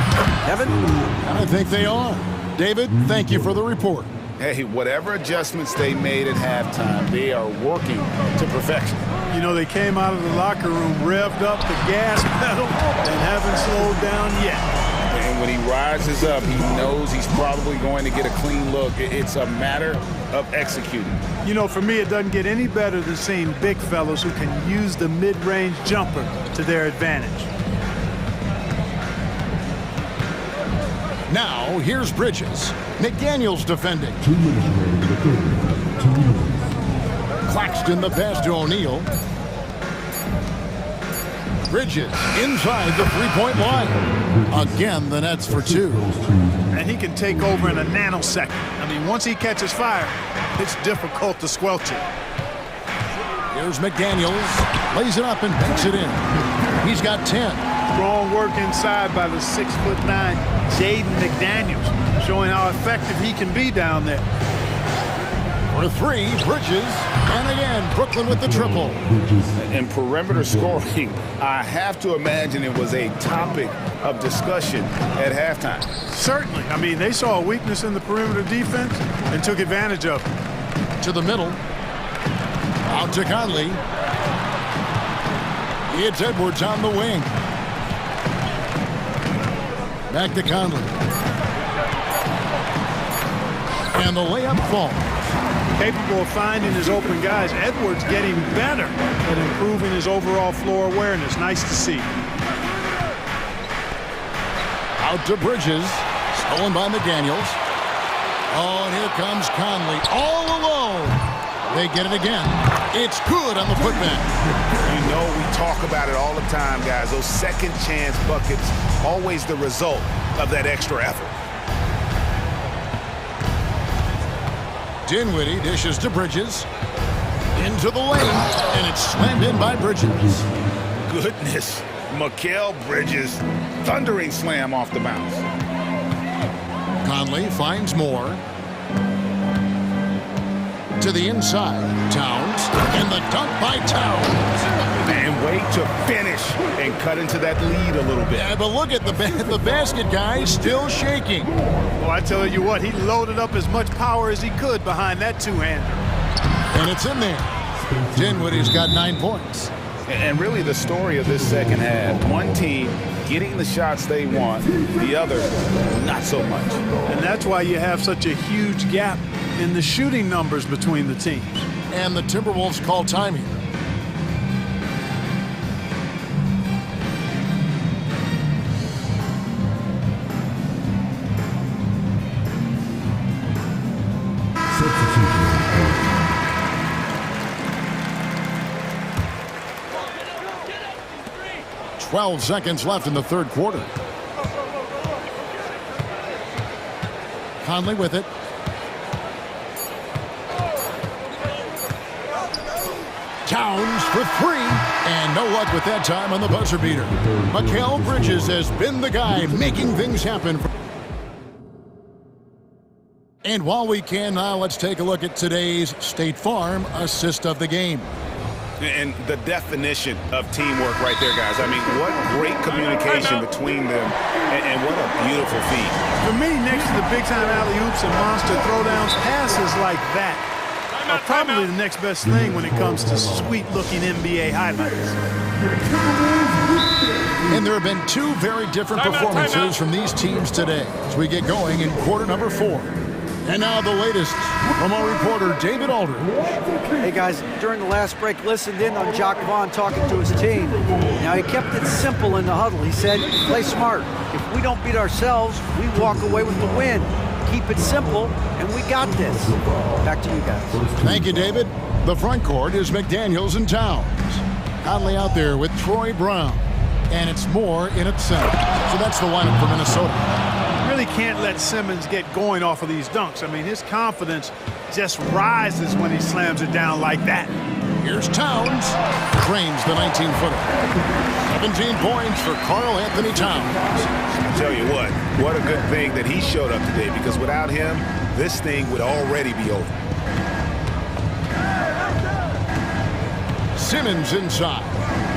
Kevin? I think they are. David, thank you for the report. Hey, whatever adjustments they made at halftime, they are working to perfection. You know, they came out of the locker room, revved up the gas pedal, and haven't slowed down yet. And when he rises up, he knows he's probably going to get a clean look. It's a matter of executing. You know, for me, it doesn't get any better than seeing big fellas who can use the mid-range jumper to their advantage. Now, here's Bridges. McDaniels defending. 2 minutes remaining in the third. 2 minutes. Claxton the pass to O'Neal. Bridges inside the three-point line. Again, the Nets for 2. And he can take over in a nanosecond. I mean, once he catches fire, it's difficult to squelch it. Here's McDaniels. Lays it up and banks it in. He's got 10. Strong work inside by the 6'9" Jaden McDaniels, showing how effective he can be down there. For 3, Bridges. And again, Brooklyn with the triple. In perimeter scoring, I have to imagine it was a topic of discussion at halftime. Certainly. I mean, they saw a weakness in the perimeter defense and took advantage of it. To the middle. Out to Conley. It's Edwards on the wing. Back to Conley. And the layup falls. Capable of finding his open guys. Edwards getting better at improving his overall floor awareness. Nice to see. Out to Bridges. Stolen by McDaniels. Oh, and here comes Conley all alone. They get it again. It's good on the putback. You know, we talk about it all the time, guys. Those second chance buckets, always the result of that extra effort. Dinwiddie dishes to Bridges. Into the lane, and it's slammed in by Bridges. Goodness. Mikal Bridges, thundering slam off the bounce. Conley finds Moore. To the inside, Towns, and the dunk by Towns. And wait to finish and cut into that lead a little bit. Yeah, but look at the basket guy still shaking. Well, I tell you what, he loaded up as much power as he could behind that two-hander. And it's in there. Dinwiddie's got 9 points. And really the story of this second half, one team getting the shots they want, the other not so much. And that's why you have such a huge gap in the shooting numbers between the teams. And the Timberwolves call time here. Substitution. 12 seconds left in the third quarter. Conley with it. Towns for three, and no luck with that time on the buzzer beater. Mikal Bridges has been the guy making things happen. And while we can now, let's take a look at today's State Farm assist of the game. And the definition of teamwork right there, guys. I mean, what great communication between them, and what a beautiful feed. For me, next to the big-time alley-oops and monster throwdowns, passes like that are probably the next best thing when it comes to sweet-looking NBA highlights. And there have been two very different performances from these teams today as we get going in quarter number 4. And now the latest from our reporter, David Aldridge. Hey guys, during the last break, listened in on Jock Vaughn talking to his team. Now he kept it simple in the huddle. He said, play smart. If we don't beat ourselves, we walk away with the win. Keep it simple, and we got this. Back to you guys. Thank you, David. The front court is McDaniels and Towns. Conley out there with Troy Brown. And it's Moore in at center. So that's the lineup for Minnesota. Really can't let Simmons get going off of these dunks. I mean, his confidence just rises when he slams it down like that. Here's Towns. Drains the 19-footer. 17 points for Karl Anthony Towns. I tell you what a good thing that he showed up today, because without him, this thing would already be over. Simmons inside.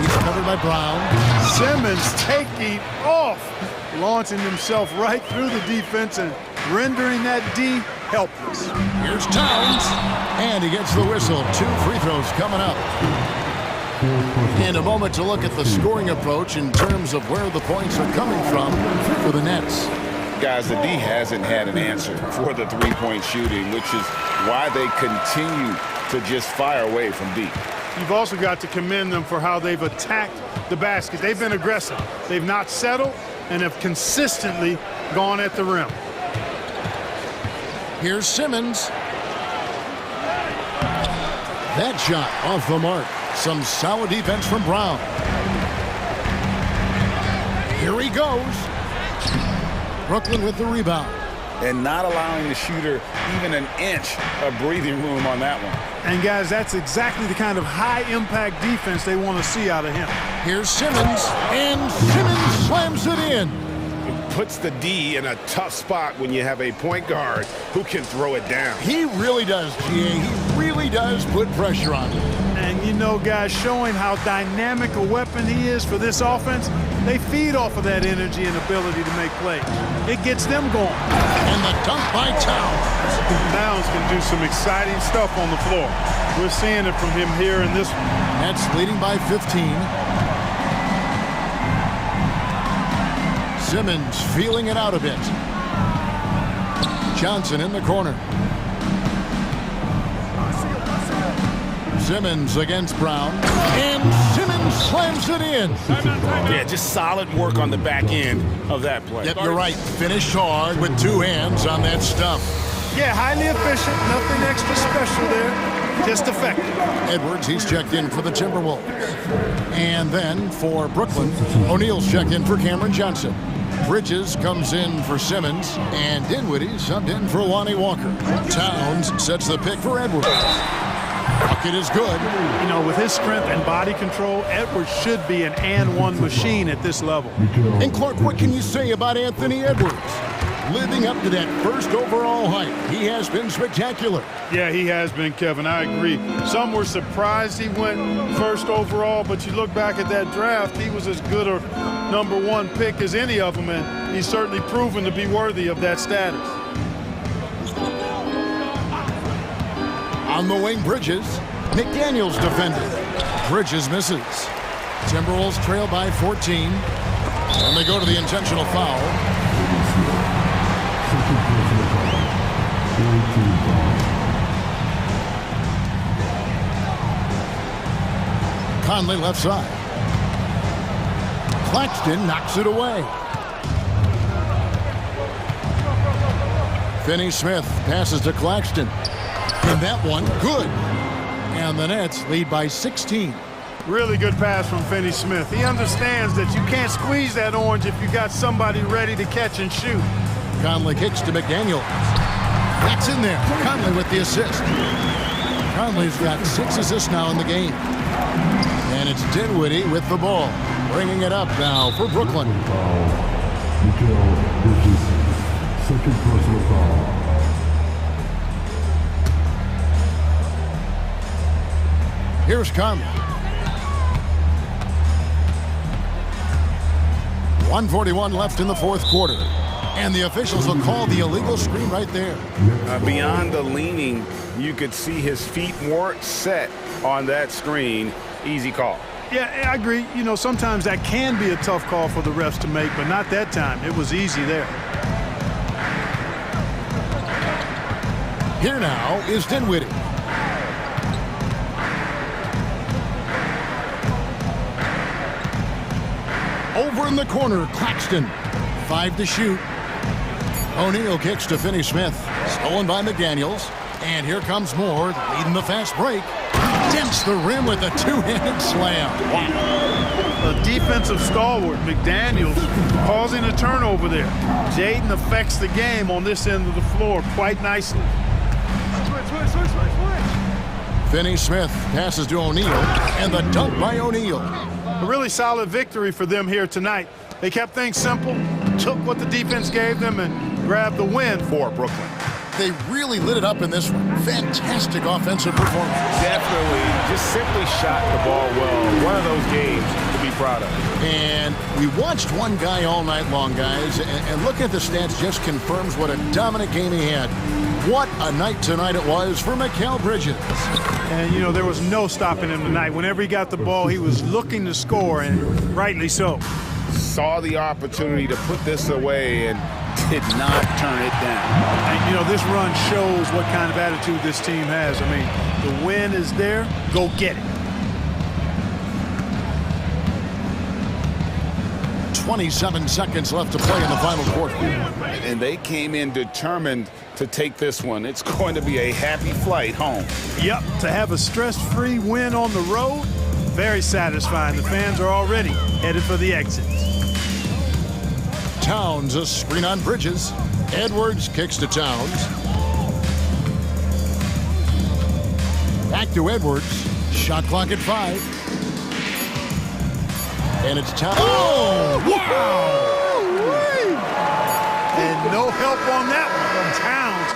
He's covered by Brown. Simmons taking off, launching himself right through the defense and rendering that D helpless. Here's Towns, and he gets the whistle. 2 free throws coming up. And a moment to look at the scoring approach in terms of where the points are coming from for the Nets. Guys, the D hasn't had an answer for the three-point shooting, which is why they continue to just fire away from deep. You've also got to commend them for how they've attacked the basket. They've been aggressive. They've not settled and have consistently gone at the rim. Here's Simmons. That shot off the mark. Some solid defense from Brown. Here he goes. Brooklyn with the rebound. And not allowing the shooter even an inch of breathing room on that one. And guys, that's exactly the kind of high-impact defense they want to see out of him. Here's Simmons, and Simmons slams it in. It puts the D in a tough spot when you have a point guard who can throw it down. He really does, GA. He really does put pressure on him. And you know, guys, showing how dynamic a weapon he is for this offense, they feed off of that energy and ability to make plays. It gets them going. And the dunk by Towns. Towns can do some exciting stuff on the floor. We're seeing it from him here in this one. Nets leading by 15. Simmons feeling it out a bit. Johnson in the corner. Simmons against Brown, and Simmons slams it in. Yeah, just solid work on the back end of that play. Yep, you're right. Finished hard with 2 hands on that stuff. Yeah, highly efficient. Nothing extra special there. Just effective. Edwards, he's checked in for the Timberwolves. And then for Brooklyn, O'Neal's checked in for Cameron Johnson. Bridges comes in for Simmons, and Dinwiddie subbed in for Lonnie Walker. Towns sets the pick for Edwards. Bucket is good. You know, with his strength and body control, Edwards should be an and-one machine at this level. And Clark, what can you say about Anthony Edwards? Living up to that first overall hype, he has been spectacular. Yeah, he has been, Kevin. I agree. Some were surprised he went first overall, but you look back at that draft, he was as good a #1 pick as any of them, and he's certainly proven to be worthy of that status. On the wing, Bridges. McDaniels defended. Bridges misses. Timberwolves trail by 14. And they go to the intentional foul. Conley left side. Claxton knocks it away. Finney-Smith passes to Claxton. And that one, good. And the Nets lead by 16. Really good pass from Finney-Smith. He understands that you can't squeeze that orange if you got somebody ready to catch and shoot. Conley kicks to McDaniel. That's in there. Conley with the assist. Conley's got 6 assists now in the game. And it's Dinwiddie with the ball. Bringing it up now for Brooklyn. Second personal foul. Here's Conley. 1:41 left in the fourth quarter. And the officials will call the illegal screen right there. Beyond the leaning, you could see his feet weren't set on that screen. Easy call. Yeah, I agree. You know, sometimes that can be a tough call for the refs to make, but not that time. It was easy there. Here now is Dinwiddie. Over in the corner, Claxton. 5 to shoot. O'Neal kicks to Finney-Smith. Stolen by McDaniels. And here comes Moore, leading the fast break. Dents the rim with a two-handed slam. Wow. A defensive stalwart, McDaniels, causing a turnover there. Jaden affects the game on this end of the floor quite nicely. Finney-Smith passes to O'Neal, and the dunk by O'Neal. A really solid victory for them here tonight. They kept things simple, took what the defense gave them, and grabbed the win for Brooklyn. They really lit it up in this one. Fantastic offensive performance. Definitely. Just simply shot the ball well. One of those games to be proud of. And we watched one guy all night long, guys, and looking at the stats just confirms what a dominant game he had. What a night tonight it was for Mikal Bridges. And, you know, there was no stopping him tonight. Whenever he got the ball, he was looking to score, and rightly so. Saw the opportunity to put this away and did not turn it down. And, you know, this run shows what kind of attitude this team has. I mean, the win is there. Go get it. 27 seconds left to play in the final quarter. And they came in determined to take this one. It's going to be a happy flight home. Yep, to have a stress-free win on the road, very satisfying. The fans are already headed for the exit. Towns, a screen on Bridges. Edwards kicks to Towns. Back to Edwards. Shot clock at 5. And it's Towns. Oh, wow! And no help on that one from Towns.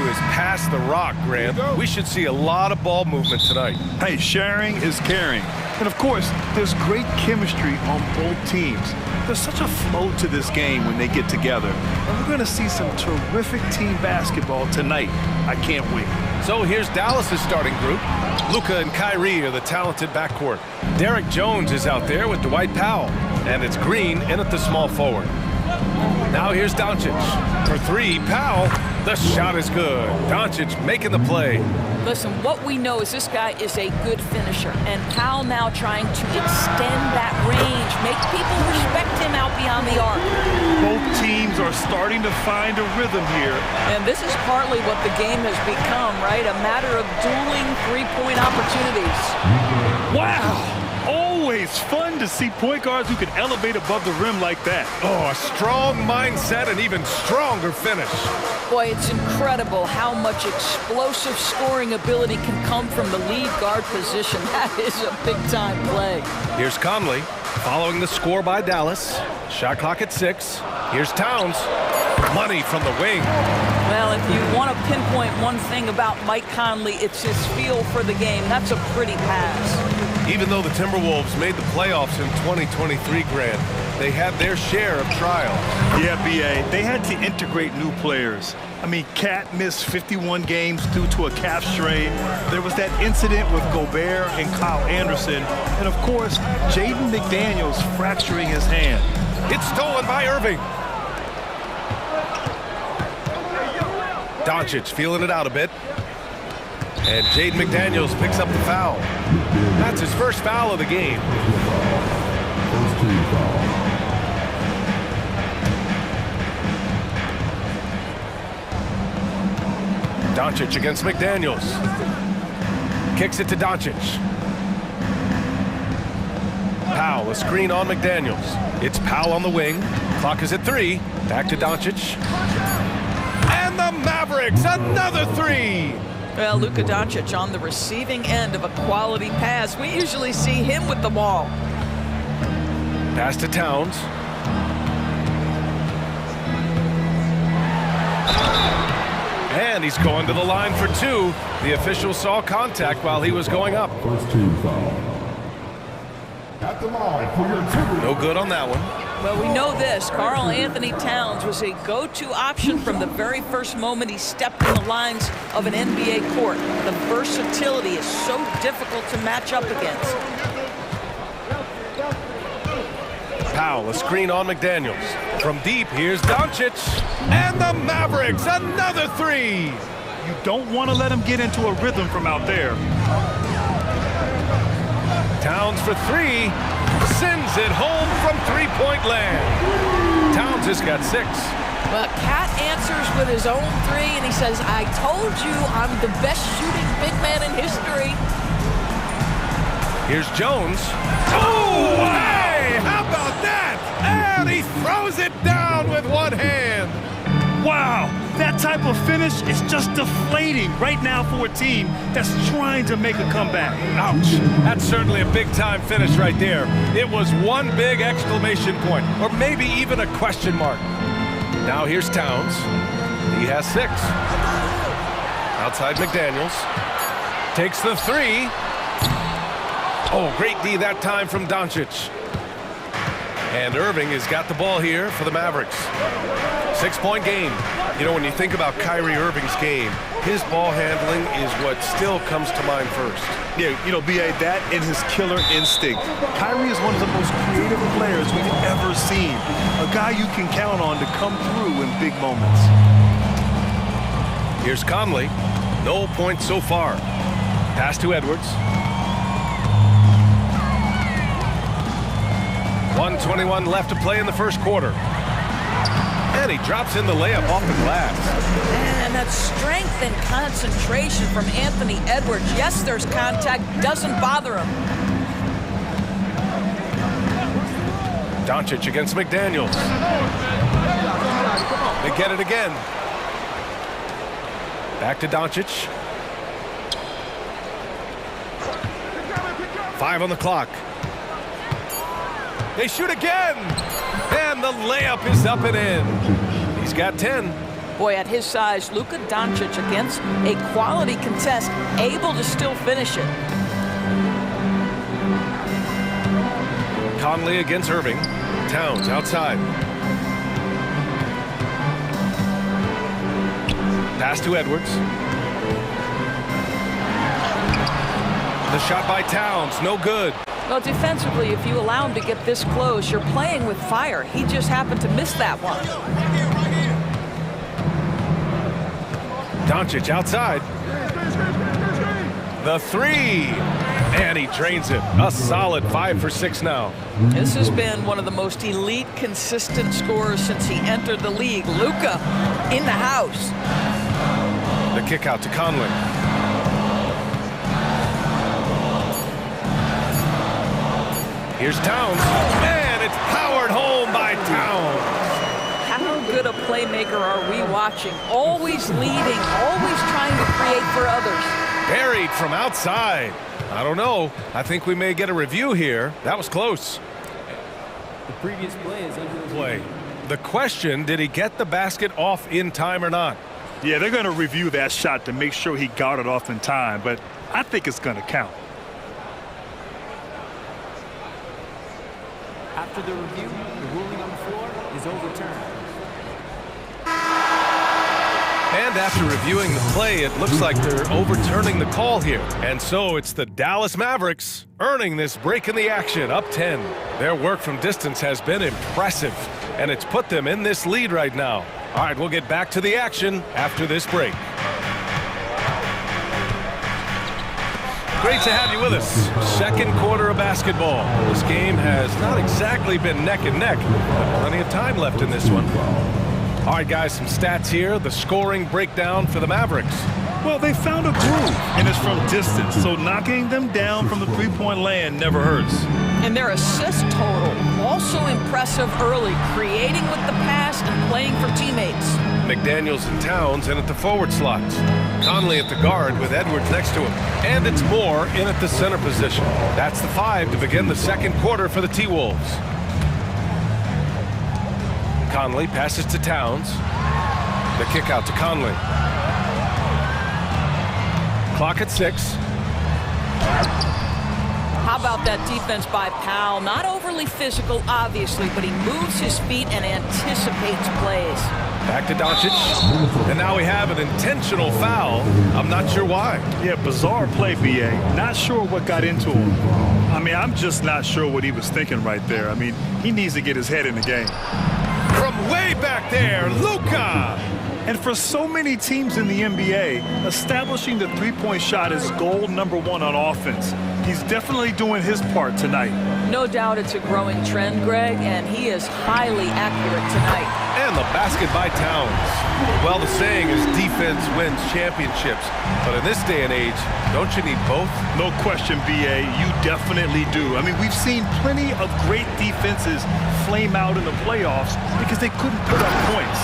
is pass the rock, Grant. We should see a lot of ball movement tonight. Hey, sharing is caring. And of course, there's great chemistry on both teams. There's such a flow to this game when they get together. And we're going to see some terrific team basketball tonight. I can't wait. So here's Dallas's starting group. Luka and Kyrie are the talented backcourt. Derek Jones is out there with Dwight Powell. And it's Green in at the small forward. Now here's Doncic. For three, Powell. The shot is good. Doncic making the play. Listen, what we know is this guy is a good finisher, and Powell now trying to extend that range, make people respect him out beyond the arc. Both teams are starting to find a rhythm here. And this is partly what the game has become, right? A matter of dueling three-point opportunities. Wow! Always fun to see point guards who can elevate above the rim like that. Oh, a strong mindset and even stronger finish. Boy, it's incredible how much explosive scoring ability can come from the lead guard position. That is a big-time play. Here's Conley following the score by Dallas. Shot clock at 6. Here's Towns. Money from the wing. Well, if you want to pinpoint one thing about Mike Conley, it's his feel for the game. That's a pretty pass. Even though the Timberwolves made the playoffs in 2023, Grant, they had their share of trials. Yeah, B.A., they had to integrate new players. I mean, Cat missed 51 games due to a calf strain. There was that incident with Gobert and Kyle Anderson. And, of course, Jaden McDaniels fracturing his hand. It's stolen by Irving. Doncic feeling it out a bit. And Jaden McDaniels picks up the foul. That's his first foul of the game. First team foul. Doncic against McDaniels. Kicks it to Doncic. Powell, a screen on McDaniels. It's Powell on the wing. Clock is at 3. Back to Doncic. And the Mavericks, another 3. Well, Luka Doncic on the receiving end of a quality pass. We usually see him with the ball. Pass to Towns. And he's going to the line for 2. The official saw contact while he was going up. First team foul. At the line for your Timberwolves. No good on that one. Well, we know this. Karl Anthony Towns was a go-to option from the very first moment he stepped in the lines of an NBA court. The versatility is so difficult to match up against. Powell, a screen on McDaniels. From deep, here's Doncic. And the Mavericks, another 3. You don't want to let him get into a rhythm from out there. Towns for 3. Sends it home from three-point land. Towns has got 6. Well, Cat answers with his own 3, and he says, I told you I'm the best shooting big man in history. Here's Jones. Oh, hey! How about that? And he throws it down with one hand. Wow, that type of finish is just deflating right now for a team that's trying to make a comeback. Ouch. That's certainly a big-time finish right there. It was one big exclamation point, or maybe even a question mark. Now here's Towns. He has 6. Outside McDaniels. Takes the 3. Oh, great D that time from Doncic. And Irving has got the ball here for the Mavericks. 6-point game. You know, when you think about Kyrie Irving's game, his ball handling is what still comes to mind first. Yeah, you know, B.A., that and his killer instinct. Kyrie is one of the most creative players we've ever seen. A guy you can count on to come through in big moments. Here's Conley. No points so far. Pass to Edwards. 1:21 left to play in the first quarter. And he drops in the layup off the glass. And that strength and concentration from Anthony Edwards. Yes, there's contact. Doesn't bother him. Doncic against McDaniels. They get it again. Back to Doncic. 5 on the clock. They shoot again. And the layup is up and in. He's got 10. Boy, at his size, Luka Doncic against a quality contest, able to still finish it. Conley against Irving. Towns outside. Pass to Edwards. The shot by Towns, no good. Well, defensively, if you allow him to get this close, you're playing with fire. He just happened to miss that one. Doncic outside. The three. And he drains it. A solid 5 for 6 now. This has been one of the most elite, consistent scorers since he entered the league. Luka in the house. The kick out to Conley. Here's Towns. And it's powered home by Towns. How good a playmaker are we watching? Always leading, always trying to create for others. Buried from outside. I don't know. I think we may get a review here. That was close. The previous play is under the play. The question, did he get the basket off in time or not? Yeah, they're going to review that shot to make sure he got it off in time, but I think it's going to count. After the review, the ruling on the floor is overturned. And after reviewing the play, it looks like they're overturning the call here. And so it's the Dallas Mavericks earning this break in the action, up 10. Their work from distance has been impressive, and it's put them in this lead right now. All right, we'll get back to the action after this break. Great to have you with us. Second quarter of basketball. This game has not exactly been neck and neck, but plenty of time left in this one. All right, guys, some stats here. The scoring breakdown for the Mavericks. Well, they found a groove, and it's from distance, so knocking them down from the three-point land never hurts. And their assist total, also impressive early, creating with the pass and playing for teammates. McDaniels and Towns in at the forward slots. Conley at the guard with Edwards next to him. And it's Moore in at the center position. That's the 5 to begin the second quarter for the T-Wolves. Conley passes to Towns. The kick out to Conley. Clock at 6. How about that defense by Powell? Not overly physical, obviously, but he moves his feet and anticipates plays. Back to Doncic. And now we have an intentional foul. I'm not sure why. Yeah, bizarre play, B.A. Not sure what got into him. I mean, I'm just not sure what he was thinking right there. I mean, he needs to get his head in the game. From way back there, Luka! And for so many teams in the NBA, establishing the three-point shot is goal number 1 on offense. He's definitely doing his part tonight. No doubt it's a growing trend, Greg, and he is highly accurate tonight. And the basket by Towns. Well, the saying is defense wins championships. But in this day and age, don't you need both? No question, B.A. You definitely do. I mean, we've seen plenty of great defenses flame out in the playoffs because they couldn't put up points.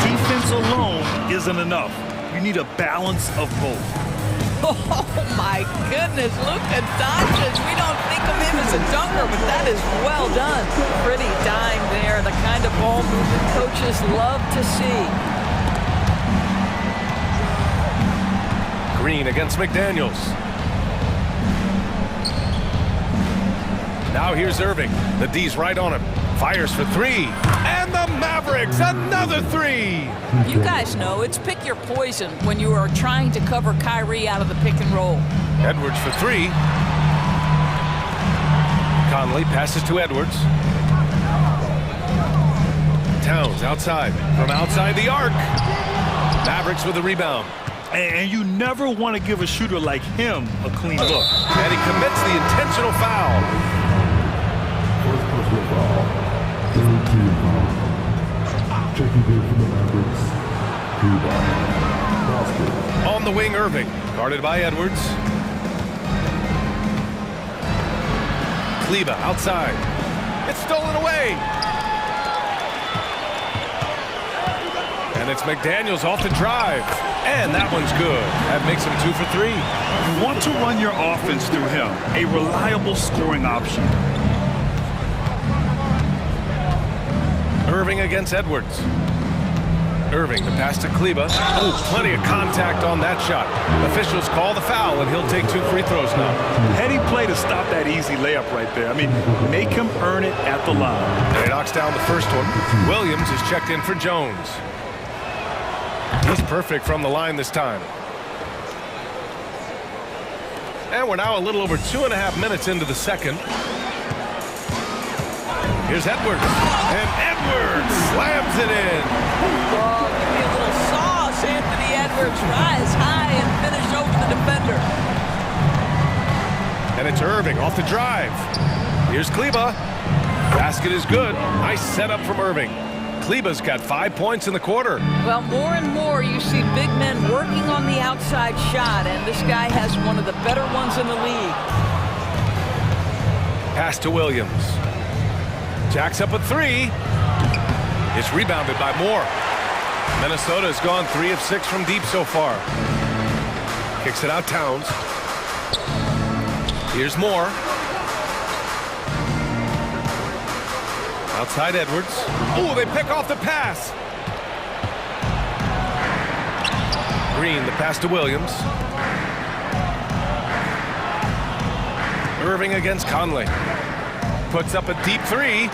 Defense alone isn't enough. You need a balance of both. Oh, my goodness. Luka Doncic. We don't think of him as a dunker, but that is well done. Pretty dime there. The kind of ball movement coaches love to see. Green against McDaniels. Now here's Irving. The D's right on him. Fires for 3. And the Mavericks, another 3. You guys know it's pick your poison when you are trying to cover Kyrie out of the pick and roll. Edwards for 3. Conley passes to Edwards. Towns outside. From outside the arc. Mavericks with the rebound. And you never want to give a shooter like him a clean look. And he commits the intentional foul. First personal foul. Third team foul. Checking in from the Mavericks. Basket. On the wing, Irving. Guarded by Edwards. Kleba outside. It's stolen away. And it's McDaniels off the drive. And that one's good. That makes him 2 for 3. You want to run your offense through him. A reliable scoring option. Irving against Edwards. Irving, the pass to Kleba. Oh, plenty of contact on that shot. Officials call the foul, and he'll take 2 free throws now. Heady play to stop that easy layup right there. I mean, make him earn it at the line. And he knocks down the first one. Williams is checked in for Jones. He's perfect from the line this time. And we're now a little over 2.5 minutes into the second. Here's Edwards. And Edwards slams it in. Oh, give me a little sauce, Anthony Edwards. Rise high and finish over the defender. And it's Irving off the drive. Here's Kleba. Basket is good. Nice setup from Irving. Kleba's got 5 points in the quarter. Well, more and more you see big men working on the outside shot, and this guy has one of the better ones in the league. Pass to Williams. Jacks up a 3. It's rebounded by Moore. Minnesota has gone 3 of 6 from deep so far. Kicks it out Towns. Here's Moore. Outside Edwards. Oh, they pick off the pass. Green, the pass to Williams. Irving against Conley. Puts up a deep 3.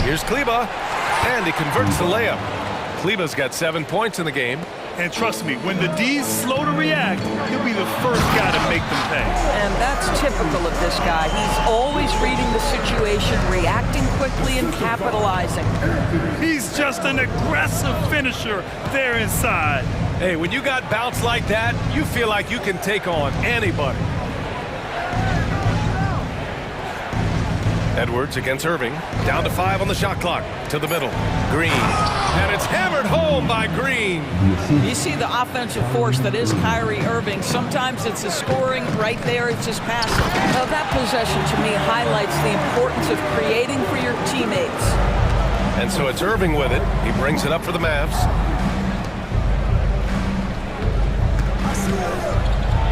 Here's Kleba. And he converts the layup. Kleba's got 7 points in the game. And trust me, when the D's slow to react, he'll be the first guy to make them pay. And that's typical of this guy. He's always reading the situation, reacting quickly and capitalizing. He's just an aggressive finisher there inside. Hey, when you got bounce like that, you feel like you can take on anybody. Edwards against Irving. Down to 5 on the shot clock. To the middle. Green. And it's hammered home by Green. You see the offensive force that is Kyrie Irving. Sometimes it's the scoring. Right there, it's his passing. Now, that possession, to me, highlights the importance of creating for your teammates. And so it's Irving with it. He brings it up for the Mavs.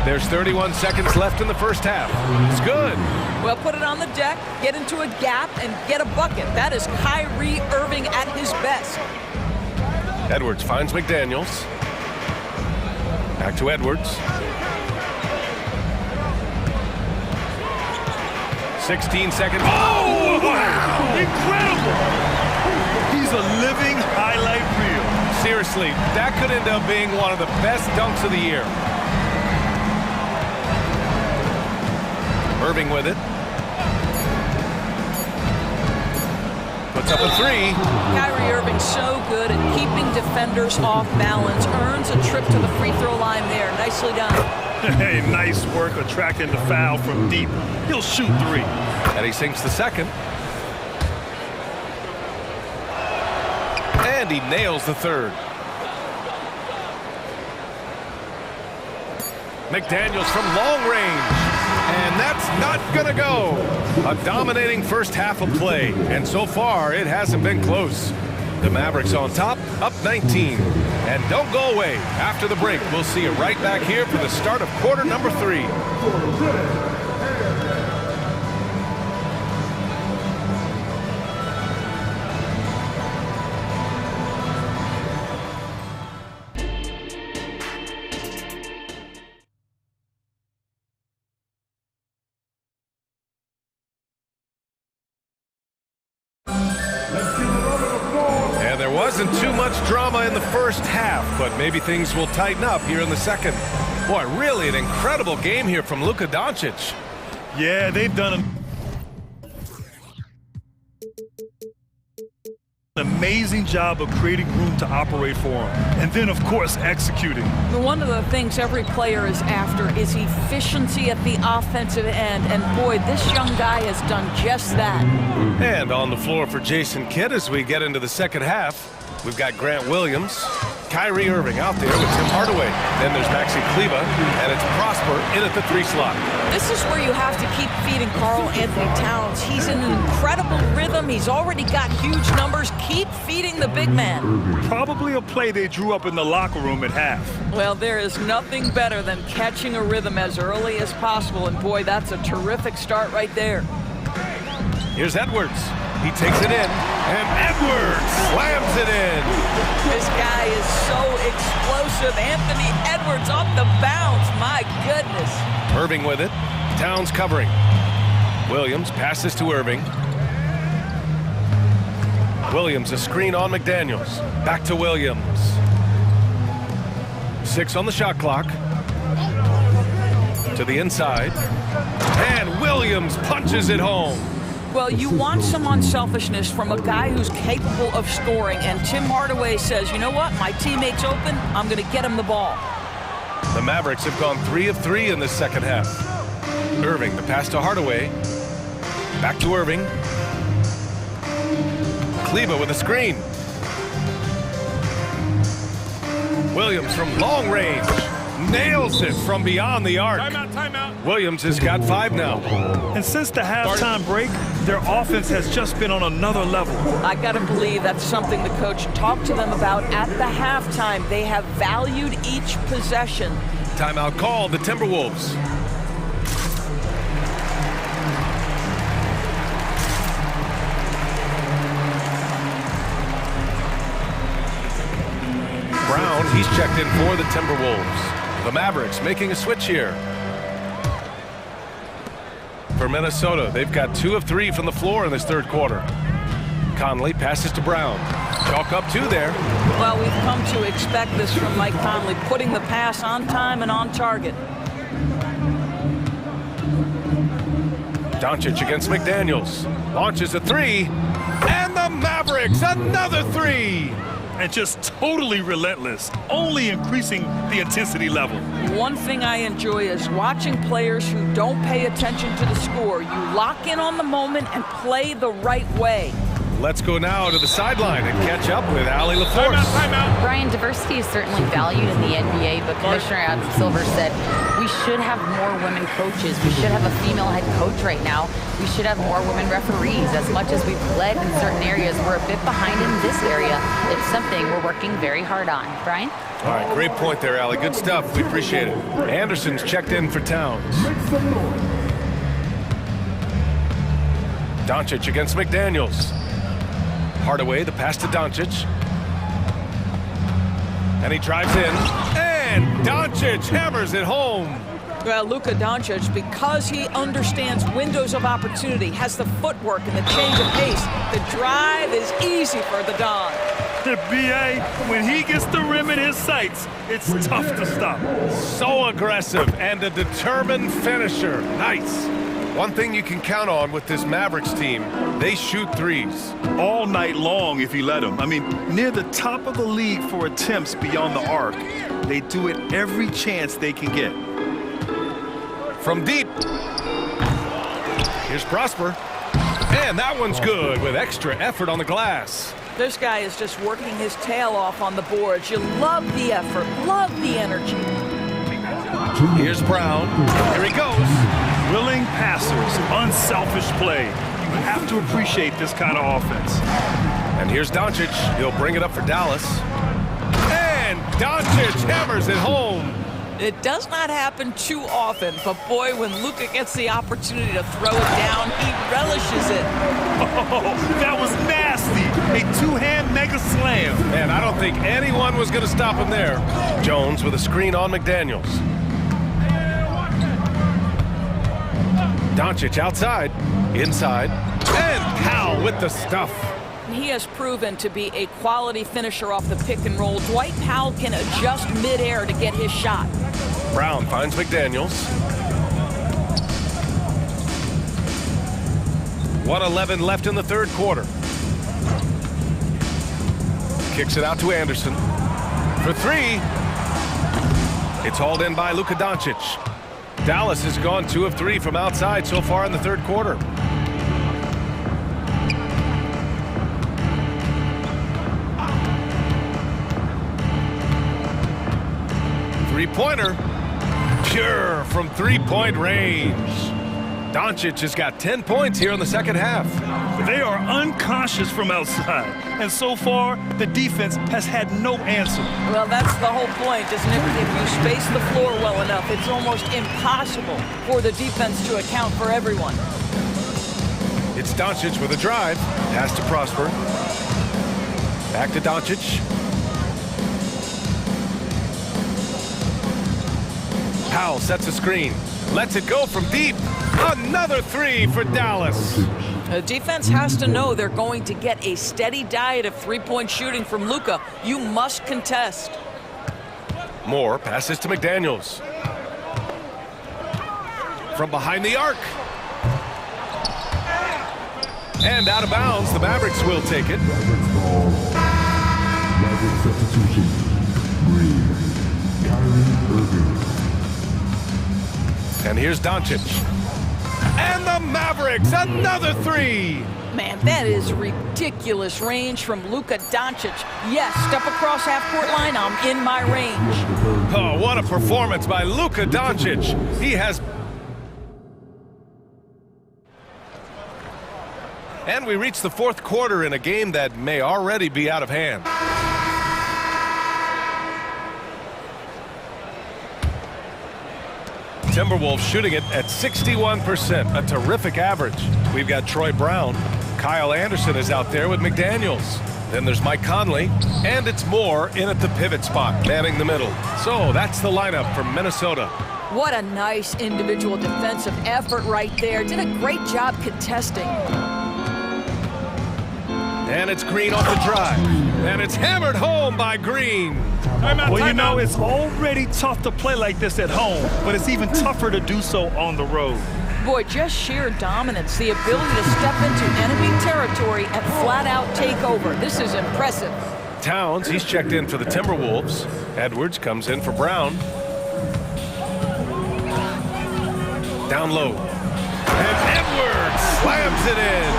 There's 31 seconds left in the first half. It's good. Well, put it on the deck, get into a gap, and get a bucket. That is Kyrie Irving at his best. Edwards finds McDaniels. Back to Edwards. 16 seconds. Oh, wow! Incredible! He's a living highlight reel. Seriously, that could end up being one of the best dunks of the year. Irving with it. Puts up a 3. Kyrie Irving so good at keeping defenders off balance. Earns a trip to the free throw line there. Nicely done. Hey, nice work attracting the foul from deep. He'll shoot 3. And he sinks the second. And he nails the third. McDaniels from long range. And that's not gonna go. A dominating first half of play, and so far it hasn't been close. The Mavericks on top, up 19. And don't go away. After the break, we'll see you right back here for the start of quarter number 3. Wasn't too much drama in the first half, but maybe things will tighten up here in the second. Boy, really an incredible game here from Luka Doncic. Yeah, they've done an amazing job of creating room to operate for him. And then, of course, executing. One of the things every player is after is efficiency at the offensive end. And boy, this young guy has done just that. And on the floor for Jason Kidd as we get into the second half, we've got Grant Williams, Kyrie Irving out there with Tim Hardaway. Then there's Maxi Kleba, and it's Prosper in at the 3 slot. This is where you have to keep feeding Karl Anthony Towns. He's in an incredible rhythm. He's already got huge numbers. Keep feeding the big man. Probably a play they drew up in the locker room at half. Well, there is nothing better than catching a rhythm as early as possible. And boy, that's a terrific start right there. Here's Edwards. He takes it in, and Edwards slams it in. This guy is so explosive. Anthony Edwards off the bounce. My goodness. Irving with it. Towns covering. Williams passes to Irving. Williams, a screen on McDaniels. Back to Williams. 6 on the shot clock. To the inside. And Williams punches it home. Well, you want some unselfishness from a guy who's capable of scoring, and Tim Hardaway says, you know what, my teammate's open, I'm going to get him the ball. The Mavericks have gone 3 of 3 in this second half. Irving, the pass to Hardaway. Back to Irving. Kleba with a screen. Williams from long range. Nails it from beyond the arc. Timeout. Williams has got 5 now. And since the halftime break, their offense has just been on another level. I got to believe that's something the coach talked to them about at the halftime. They have valued each possession. Timeout called, the Timberwolves. Brown, he's checked in for the Timberwolves. The Mavericks making a switch here. For Minnesota, they've got 2 of 3 from the floor in this third quarter. Conley passes to Brown. Chalk up 2 there. Well, we've come to expect this from Mike Conley, putting the pass on time and on target. Doncic against McDaniels. Launches a 3. And the Mavericks, another 3. And just totally relentless, only increasing the intensity level. One thing I enjoy is watching players who don't pay attention to the score. You lock in on the moment and play the right way. Let's go now to the sideline and catch up with Allie LaForce. Timeout. Brian, diversity is certainly valued in the NBA, but Commissioner Adam Silver said we should have more women coaches. We should have a female head coach right now. We should have more women referees. As much as we've led in certain areas, we're a bit behind in this area. It's something we're working very hard on. Brian? All right, great point there, Allie. Good stuff. We appreciate it. Anderson's checked in for Towns. Doncic against McDaniels. Hardaway, the pass to Doncic. And he drives in. And Doncic hammers it home. Well, Luka Doncic, because he understands windows of opportunity, has the footwork and the change of pace, the drive is easy for the Don. The BA, when he gets the rim in his sights, it's tough to stop. So aggressive and a determined finisher. Nice. One thing you can count on with this Mavericks team, they shoot threes. All night long if you let them. I mean, near the top of the league for attempts beyond the arc. They do it every chance they can get. From deep. Here's Prosper. And that one's good with extra effort on the glass. This guy is just working his tail off on the boards. You love the effort, love the energy. Here's Brown. Here he goes. Willing passers, unselfish play. You have to appreciate this kind of offense. And here's Doncic. He'll bring it up for Dallas. And Doncic hammers it home. It does not happen too often, but boy, when Luka gets the opportunity to throw it down, he relishes it. Oh, that was nasty. A two-hand mega slam. And I don't think anyone was going to stop him there. Jones with a screen on McDaniels. Doncic outside, inside, and Powell with the stuff. He has proven to be a quality finisher off the pick and roll. Dwight Powell can adjust midair to get his shot. Brown finds McDaniels. 1:11 left in the third quarter. Kicks it out to Anderson. For 3. It's hauled in by Luka Doncic. Dallas has gone 2 of 3 from outside so far in the third quarter. Three-pointer. Pure from three-point range. Doncic has got 10 points here in the second half. They are unconscious from outside. And so far, the defense has had no answer. Well, that's the whole point, isn't it? If you space the floor well enough, it's almost impossible for the defense to account for everyone. It's Doncic with a drive. Pass to Prosper. Back to Doncic. Powell sets a screen. Lets it go from deep. Another three for Dallas. The defense has to know they're going to get a steady diet of three-point shooting from Luka. You must contest. Moore passes to McDaniels. From behind the arc. And out of bounds, the Mavericks will take it. Ball. Maverick substitution. Green. Kyrie Irving. And here's Doncic. And the Mavericks, another three! Man, that is ridiculous range from Luka Doncic. Yes, step across half-court line, I'm in my range. Oh, what a performance by Luka Doncic. He has... And we reach the fourth quarter in a game that may already be out of hand. Timberwolves shooting it at 61%, a terrific average. We've got Troy Brown. Kyle Anderson is out there with McDaniels. Then there's Mike Conley, and it's Moore in at the pivot spot, manning the middle. So that's the lineup from Minnesota. What a nice individual defensive effort right there. Did a great job contesting. And it's Green off the drive. And it's hammered home by Green. Well, you know, it's already tough to play like this at home, but it's even tougher to do so on the road. Boy, just sheer dominance, the ability to step into enemy territory and flat-out take over. This is impressive. Towns, he's checked in for the Timberwolves. Edwards comes in for Brown. Down low. And Edwards slams it in.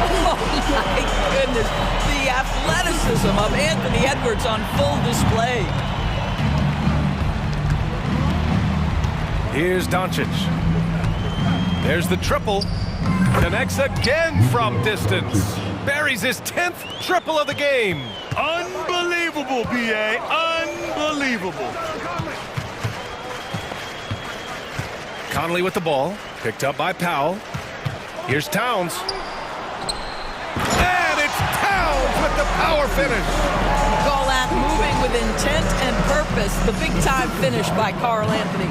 Oh, my goodness. The athleticism of Anthony Edwards on full display. Here's Doncic. There's the triple. Connects again from distance. Buries his 10th triple of the game. Unbelievable, B.A. Unbelievable. Conley with the ball. Picked up by Powell. Here's Towns. And it's Towns with the power finish. Call that moving with intent and purpose. The big-time finish by Karl Anthony.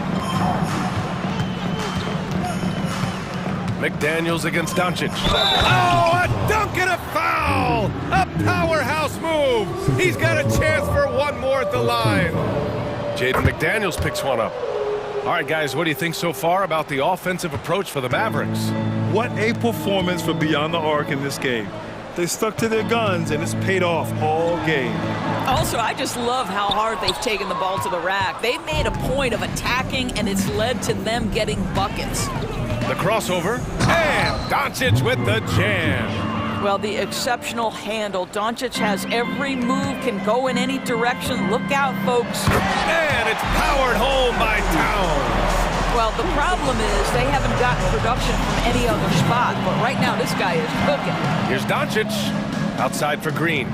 McDaniels against Doncic. Oh, a dunk and a foul! A powerhouse move. He's got a chance for one more at the line. Jaden McDaniels picks one up. All right, guys, what do you think so far about the offensive approach for the Mavericks? What a performance for Beyond the Arc in this game. They stuck to their guns, and it's paid off all game. Also, I just love how hard they've taken the ball to the rack. They've made a point of attacking, and it's led to them getting buckets. The crossover, and Doncic with the jam. Well, the exceptional handle. Doncic has every move, can go in any direction. Look out, folks. And it's powered home by Towns. Well, the problem is they haven't gotten production from any other spot, but right now this guy is cooking. Here's Doncic, outside for Green.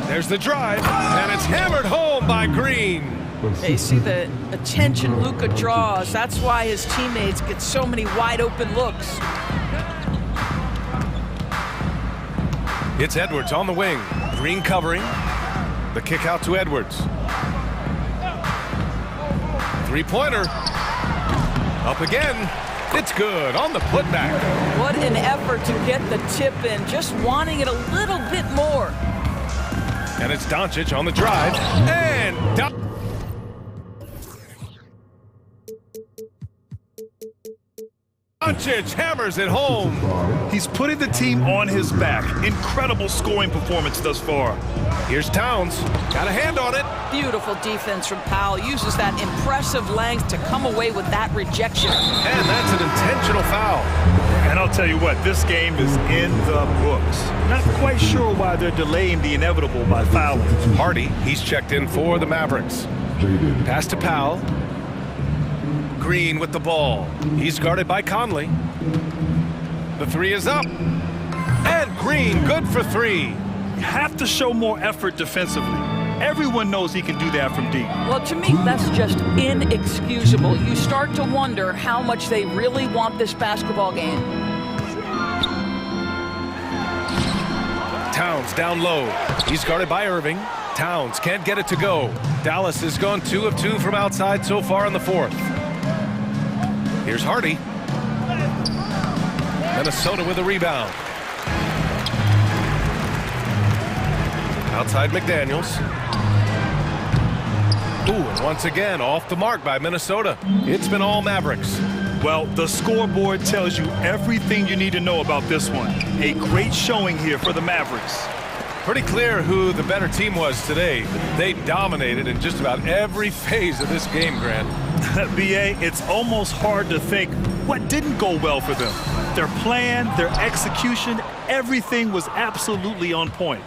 There's the drive, and it's hammered home by Green. They see the attention Luka draws. That's why his teammates get so many wide open looks. It's Edwards on the wing. Green covering. The kick out to Edwards. Three-pointer. Up again. It's good on the putback. What an effort to get the tip in. Just wanting it a little bit more. And it's Doncic on the drive. And Doncic hammers it home. He's putting the team on his back. Incredible scoring performance thus far. Here's Towns. Got a hand on it. Beautiful defense from Powell. Uses that impressive length to come away with that rejection. And that's an intentional foul. And I'll tell you what, this game is in the books. Not quite sure why they're delaying the inevitable by fouling. Hardy, he's checked in for the Mavericks. Pass to Powell. Green with the ball. He's guarded by Conley. The three is up. And Green good for three. You have to show more effort defensively. Everyone knows he can do that from deep. Well, to me, that's just inexcusable. You start to wonder how much they really want this basketball game. down low. He's guarded by Irving. Towns can't get it to go. Dallas has gone 2 of 2 from outside so far in the fourth. Here's Hardy. Minnesota with a rebound. Outside McDaniels. Ooh, and once again off the mark by Minnesota. It's been all Mavericks. Well, the scoreboard tells you everything you need to know about this one. A great showing here for the Mavericks. Pretty clear who the better team was today. They dominated in just about every phase of this game, Grant. BA, it's almost hard to think what didn't go well for them. Their plan, their execution, everything was absolutely on point.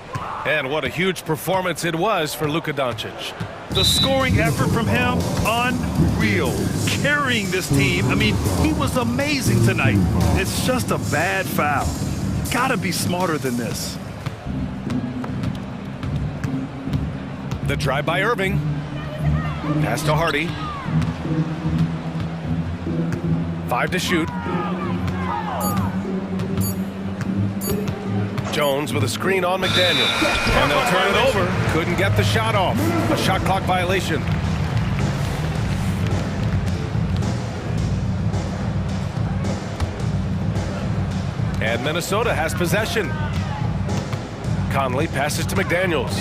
And what a huge performance it was for Luka Doncic. The scoring effort from him, unreal. Carrying this team, I mean, he was amazing tonight. It's just a bad foul. Gotta be smarter than this. The drive by Irving. Pass to Hardy. 5 to shoot. Jones with a screen on McDaniel. And they'll turn it over. Couldn't get the shot off. A shot clock violation. And Minnesota has possession. Conley passes to McDaniels.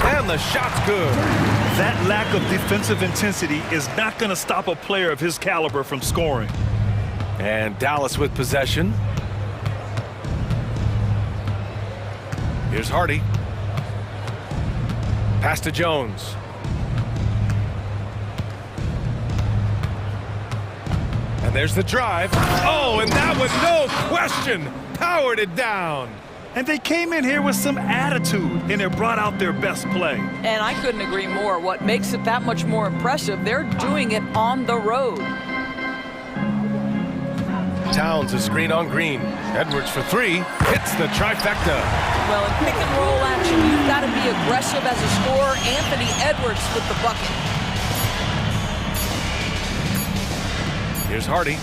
And the shot's good. That lack of defensive intensity is not going to stop a player of his caliber from scoring. And Dallas with possession. Here's Hardy. Pass to Jones. And there's the drive. Oh, and that was no question. Powered it down. And they came in here with some attitude, and it brought out their best play. And I couldn't agree more. What makes it that much more impressive, they're doing it on the road. Towns a screen on Green. Edwards for 3. Hits the trifecta. Well, in pick and roll action, you've got to be aggressive as a scorer. Anthony Edwards with the bucket. Here's Hardy.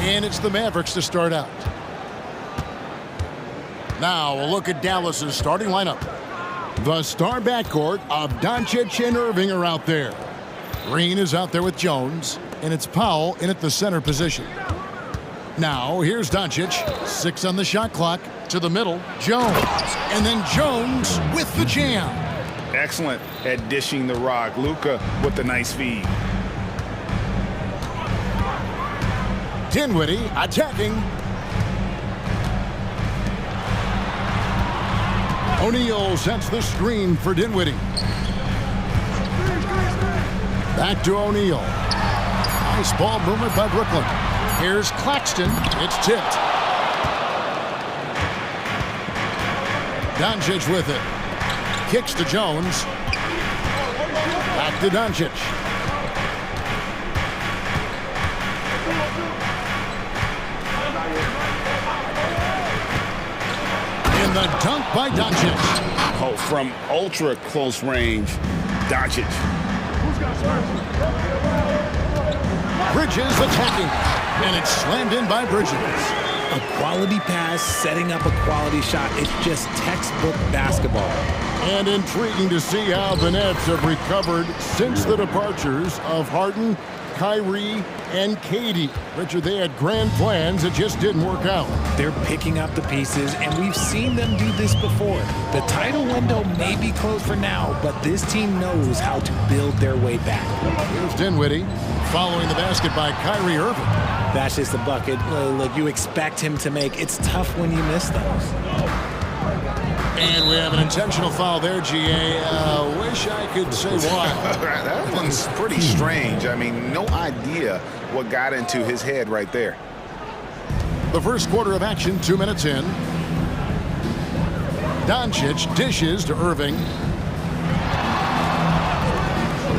And it's the Mavericks to start out. Now we'll look at Dallas's starting lineup. The star backcourt of Doncic and Irving are out there. Green is out there with Jones, and it's Powell in at the center position. Now here's Doncic, 6 on the shot clock, to the middle, Jones, and then Jones with the jam. Excellent at dishing the rock. Luka with the nice feed. Dinwiddie attacking. O'Neal sets the screen for Dinwiddie. Back to O'Neal. Nice ball movement by Brooklyn. Here's Claxton. It's tipped. Doncic with it. Kicks to Jones. Back to Doncic. And the dunk by Doncic. Oh, from ultra close range, Doncic. Bridges attacking. And it's slammed in by Bridges. A quality pass, setting up a quality shot. It's just textbook basketball. And intriguing to see how the Nets have recovered since the departures of Harden, Kyrie, and KD. Richard, they had grand plans that just didn't work out. They're picking up the pieces, and we've seen them do this before. The title window may be closed for now, but this team knows how to build their way back. Here's Dinwiddie following the basket by Kyrie Irving. That's just a bucket like you expect him to make. It's tough when you miss those. And we have an intentional foul there, GA. Wish I could say why. That one's pretty strange. I mean, no idea what got into his head right there. The first quarter of action, 2 minutes in. Doncic dishes to Irving.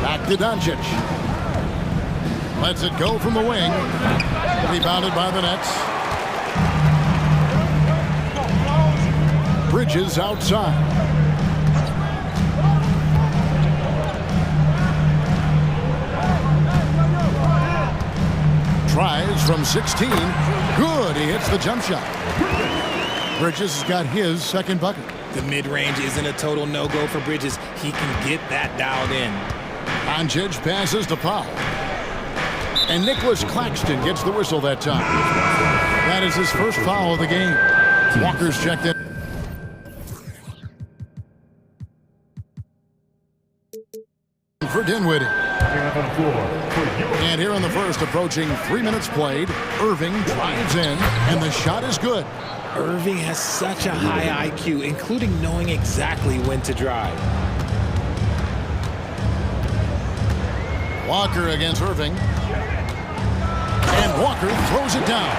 Back to Doncic. Lets it go from the wing. Rebounded by the Nets. Bridges outside. Tries from 16. Good. He hits the jump shot. Bridges has got his second bucket. The mid-range isn't a total no-go for Bridges. He can get that dialed in. Doncic passes to Powell. And Nicholas Claxton gets the whistle that time. That is his first foul of the game. Walker's checked in. For Dinwiddie. And here in the first, approaching 3 minutes played, Irving drives in, and the shot is good. Irving has such a high IQ, including knowing exactly when to drive. Walker against Irving. And Walker throws it down.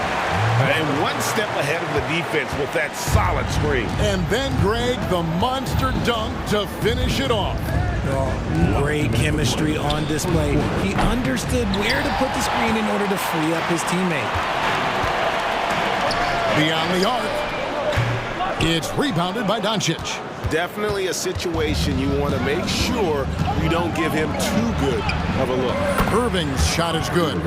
And one step ahead of the defense with that solid screen. And then, Greg, the monster dunk to finish it off. Oh, great chemistry on display. He understood where to put the screen in order to free up his teammate. Beyond the arc. It's rebounded by Doncic. Definitely a situation you want to make sure you don't give him too good of a look. Irving's shot is good.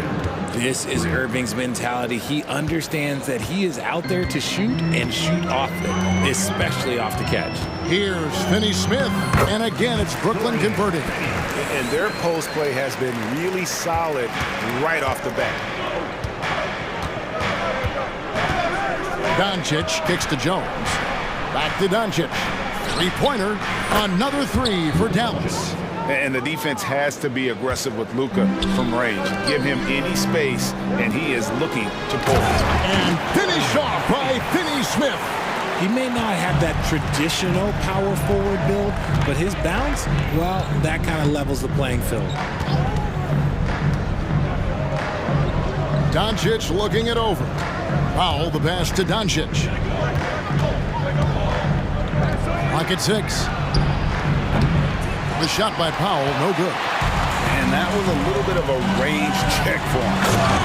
This is Irving's mentality. He understands that he is out there to shoot and shoot often, especially off the catch. Here's Finney-Smith, and again it's Brooklyn converting. And their post play has been really solid right off the bat. Doncic kicks to Jones. Back to Doncic. Three-pointer, another three for Dallas. And the defense has to be aggressive with Luka from range. Give him any space, and he is looking to pull. And finish off by Finney-Smith. He may not have that traditional power forward build, but his bounce, well, that kind of levels the playing field. Doncic looking it over. Powell, the pass to Doncic. Clock at 6. The shot by Powell, no good. And that was a little bit of a range check for him.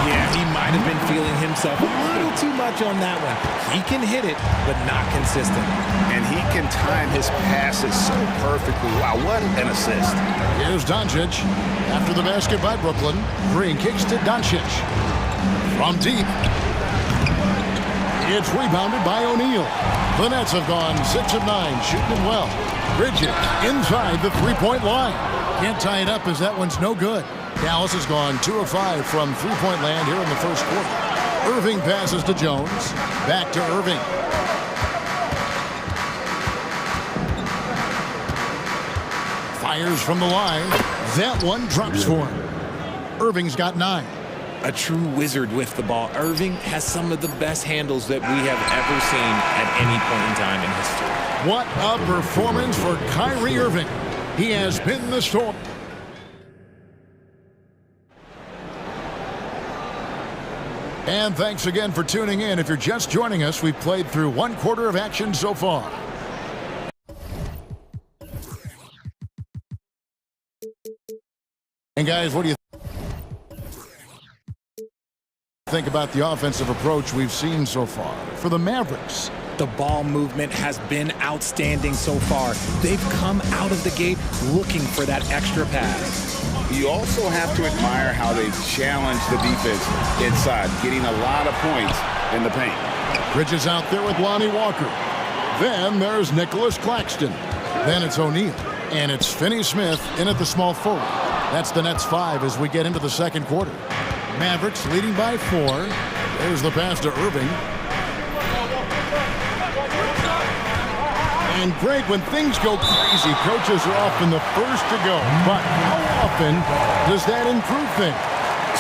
Yeah, he might have been feeling himself a little too much on that one. He can hit it, but not consistent. And he can time his passes so perfectly. Wow, what an assist. Here's Doncic. After the basket by Brooklyn, Green kicks to Doncic. From deep. It's rebounded by O'Neal. The Nets have gone 6 of 9, shooting it well. Bridges inside the three-point line. Can't tie it up as that one's no good. Dallas has gone 2 of 5 from three-point land here in the first quarter. Irving passes to Jones. Back to Irving. Fires from the line. That one drops for him. Irving's got 9. A true wizard with the ball. Irving has some of the best handles that we have ever seen at any point in time in history. What a performance for Kyrie Irving. He has been the story. And thanks again for tuning in. If you're just joining us, we've played through 1 quarter of action so far. And guys, what do you think about the offensive approach we've seen so far for the Mavericks? The ball movement has been outstanding so far. They've come out of the gate looking for that extra pass. You also have to admire how they challenge the defense inside, getting a lot of points in the paint. Bridges out there with Lonnie Walker. Then there's Nicholas Claxton. Then it's O'Neal. And it's Finney-Smith in at the small forward. That's the Nets 5 as we get into the second quarter. Mavericks leading by 4. There's the pass to Irving. And Greg, when things go crazy, coaches are often the first to go. But how often does that improve things?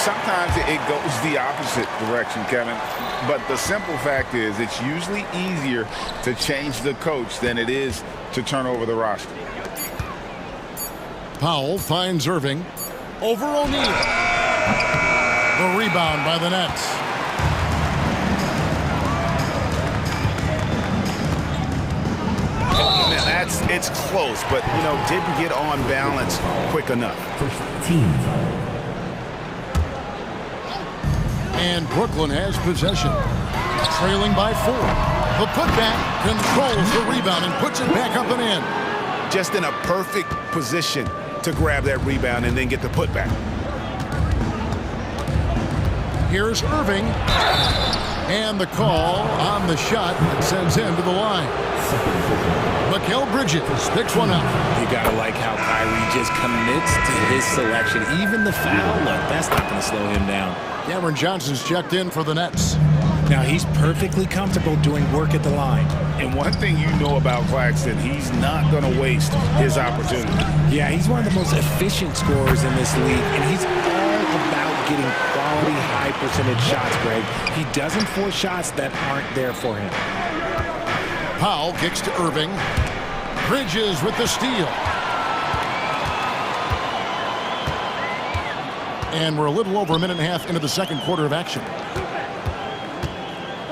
Sometimes it goes the opposite direction, Kevin. But the simple fact is it's usually easier to change the coach than it is to turn over the roster. Powell finds Irving. Over O'Neal. The rebound by the Nets. It's close, but, you know, didn't get on balance quick enough. And Brooklyn has possession. Trailing by 4. The putback controls the rebound and puts it back up and in. Just in a perfect position to grab that rebound and then get the putback. Here's Irving. And the call on the shot that sends him to the line. Mikal Bridges picks one up. You gotta like how Kyrie just commits to his selection. Even the foul, look, that's not gonna slow him down. Cameron Johnson's checked in for the Nets. Now he's perfectly comfortable doing work at the line. And one thing you know about Claxton, he's not gonna waste his opportunity. Yeah, he's one of the most efficient scorers in this league, and he's all about getting quality high percentage shots, Greg. He doesn't force shots that aren't there for him. Powell kicks to Irving. Bridges with the steal. And we're a little over a minute and a half into the second quarter of action.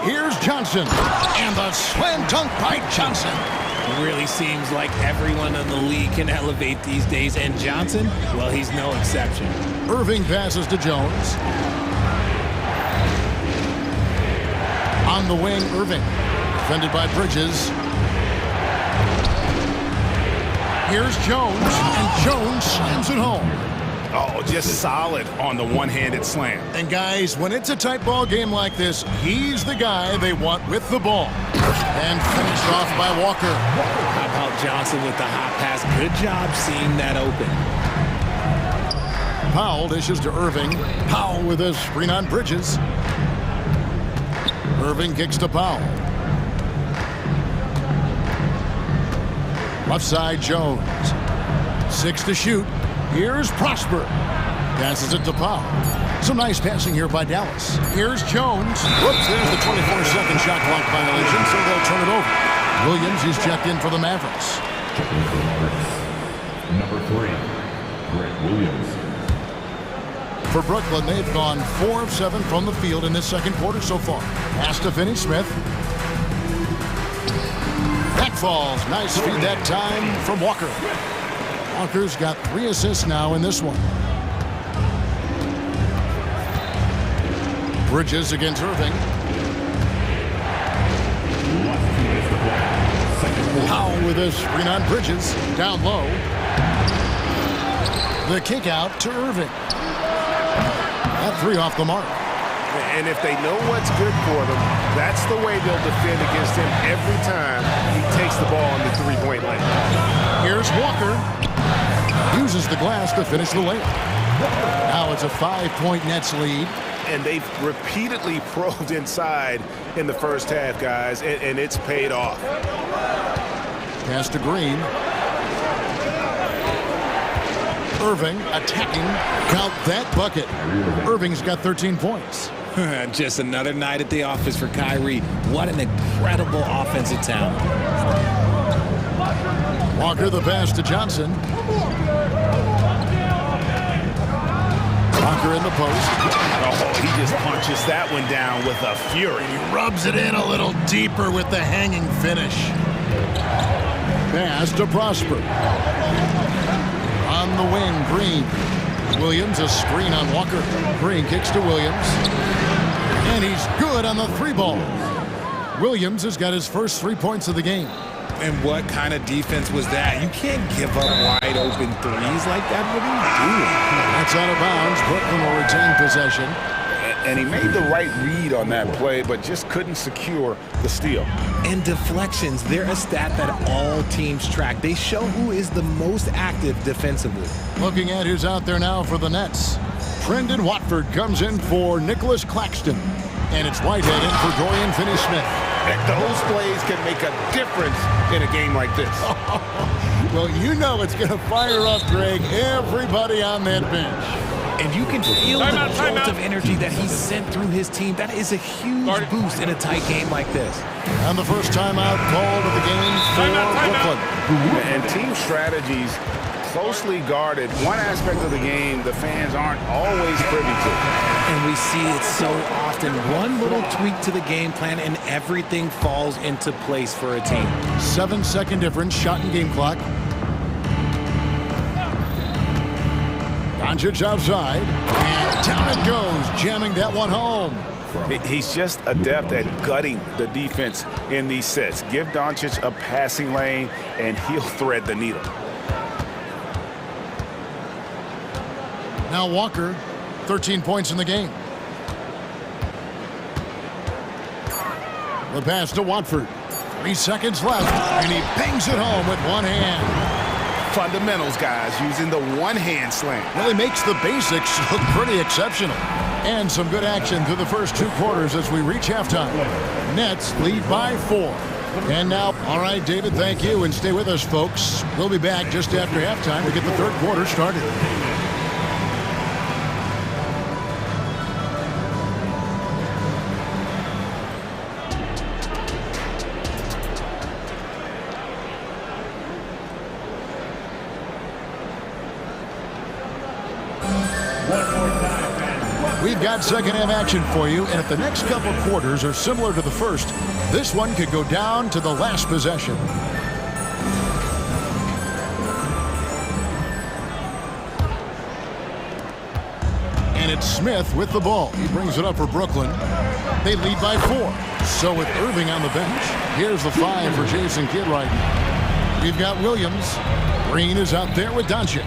Here's Johnson. And the slam dunk by Johnson. It really seems like everyone in the league can elevate these days. And Johnson, well, he's no exception. Irving passes to Jones. On the wing, Irving. Defended by Bridges. Here's Jones, and Jones slams it home. Oh, just solid on the one-handed slam. And guys, when it's a tight ball game like this, he's the guy they want with the ball. And finished off by Walker. How about Johnson with the hot pass? Good job seeing that open. Powell dishes to Irving. Powell with a screen on Bridges. Irving kicks to Powell. Left side, Jones. 6 to shoot. Here's Prosper. Passes it to Powell. Some nice passing here by Dallas. Here's Jones. Whoops, there's the 24-second shot clock violation, so they'll turn it over. Williams is checked in for the Mavericks. Number 3, Grant Williams. For Brooklyn, they've gone 4 of 7 from the field in this second quarter so far. Pass to Finney-Smith. That falls. Nice feed that time from Walker. Walker's got 3 assists now in this one. Bridges against Irving. Powell with a screen on Bridges. Down low. The kick out to Irving. That 3 off the mark. And if they know what's good for them, that's the way they'll defend against him every time he takes the ball on the three-point line. Here's Walker. Uses the glass to finish the layup. Now it's a 5-point Nets lead. And they've repeatedly probed inside in the first half, guys, and it's paid off. Pass to Green. Irving attacking. Count that bucket. Irving's got 13 points. Just another night at the office for Kyrie. What an incredible offensive talent. Walker the pass to Johnson. Walker in the post. Oh, he just punches that one down with a fury. He rubs it in a little deeper with the hanging finish. Pass to Prosper. On the wing, Green. Williams, a screen on Walker. Green kicks to Williams. And he's good on the 3 ball. Williams has got his first 3 points of the game. And what kind of defense was that? You can't give up wide open threes like that. What are you doing? That's out of bounds. Brooklyn will retain possession. And he made the right read on that play, but just couldn't secure the steal. And deflections, they're a stat that all teams track. They show who is the most active defensively. Looking at who's out there now for the Nets. Trendon Watford comes in for Nicholas Claxton. And it's Whitehead in for Dorian Finney-Smith. Those plays can make a difference in a game like this. Well, you know it's going to fire up, Greg, everybody on that bench. And you can feel the jolt of energy that he sent through his team. That is a huge boost in a tight game like this. And the first timeout called of the game for Brooklyn. And team strategies closely guarded. One aspect of the game the fans aren't always privy to. And we see it so often. One little tweak to the game plan and everything falls into place for a team. 7-second difference, shot and game clock. Doncic outside, and down it goes, jamming that one home. He's just adept at gutting the defense in these sets. Give Doncic a passing lane, and he'll thread the needle. Now Walker, 13 points in the game. The pass to Watford. 3 seconds left, and he bangs it home with one hand. Fundamentals, guys, using the one-hand slam. Really makes the basics look pretty exceptional. And some good action through the first 2 quarters as we reach halftime. Nets lead by 4. And now, all right, David, thank you, and stay with us, folks. We'll be back just after halftime to get the 3rd quarter started. We've got second half action for you, and if the next couple quarters are similar to the first, this one could go down to the last possession. And it's Smith with the ball. He brings it up for Brooklyn. They lead by 4. So with Irving on the bench, here's the 5 for Jason Kidd right now. We've got Williams. Green is out there with Doncic.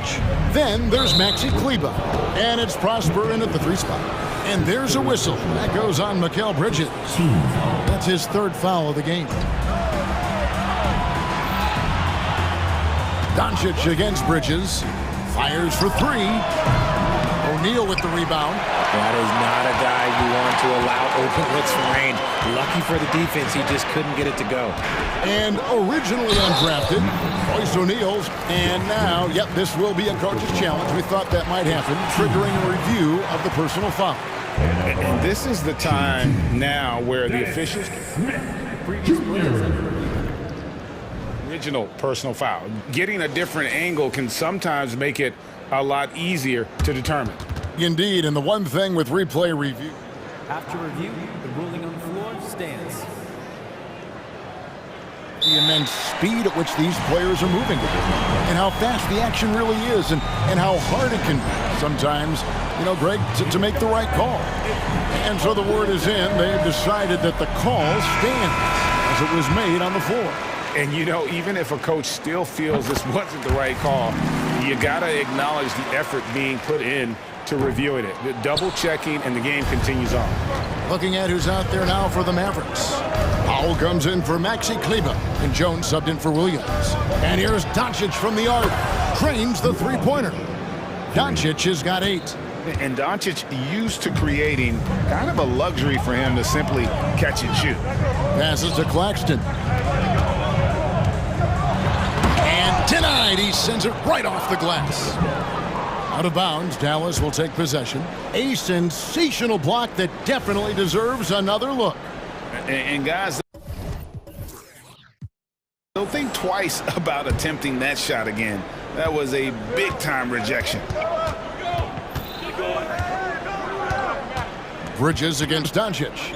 Then there's Maxi Kleber. And it's Prosper in at the 3 spot. And there's a whistle. That goes on Mikal Bridges. That's his 3rd foul of the game. Doncic against Bridges. Fires for 3. O'Neal with the rebound. That is not a guy you want to allow open looks for range. Lucky for the defense, he just couldn't get it to go. And originally undrafted, Royce O'Neal's. And now, yep, this will be a coach's challenge. We thought that might happen, triggering a review of the personal foul. And this is the time now where the officials original personal foul. Getting a different angle can sometimes make it a lot easier to determine. Indeed, and the one thing with replay review. After review, the ruling on the floor stands. The immense speed at which these players are moving and how fast the action really is and how hard it can be sometimes, you know, Greg, to make the right call. And so the word is in. They've decided that the call stands as it was made on the floor. And, you know, even if a coach still feels this wasn't the right call, you got to acknowledge the effort being put in to reviewing it. The double-checking, and the game continues on. Looking at who's out there now for the Mavericks. Powell comes in for Maxi Kleber, and Jones subbed in for Williams. And here's Doncic from the arc. Trains the three-pointer. Doncic has got 8. And Doncic used to creating kind of a luxury for him to simply catch and shoot. Passes to Claxton. And denied. He sends it right off the glass. Out of bounds, Dallas will take possession. A sensational block that definitely deserves another look. And guys, they'll think twice about attempting that shot again. That was a big-time rejection. Bridges against Doncic.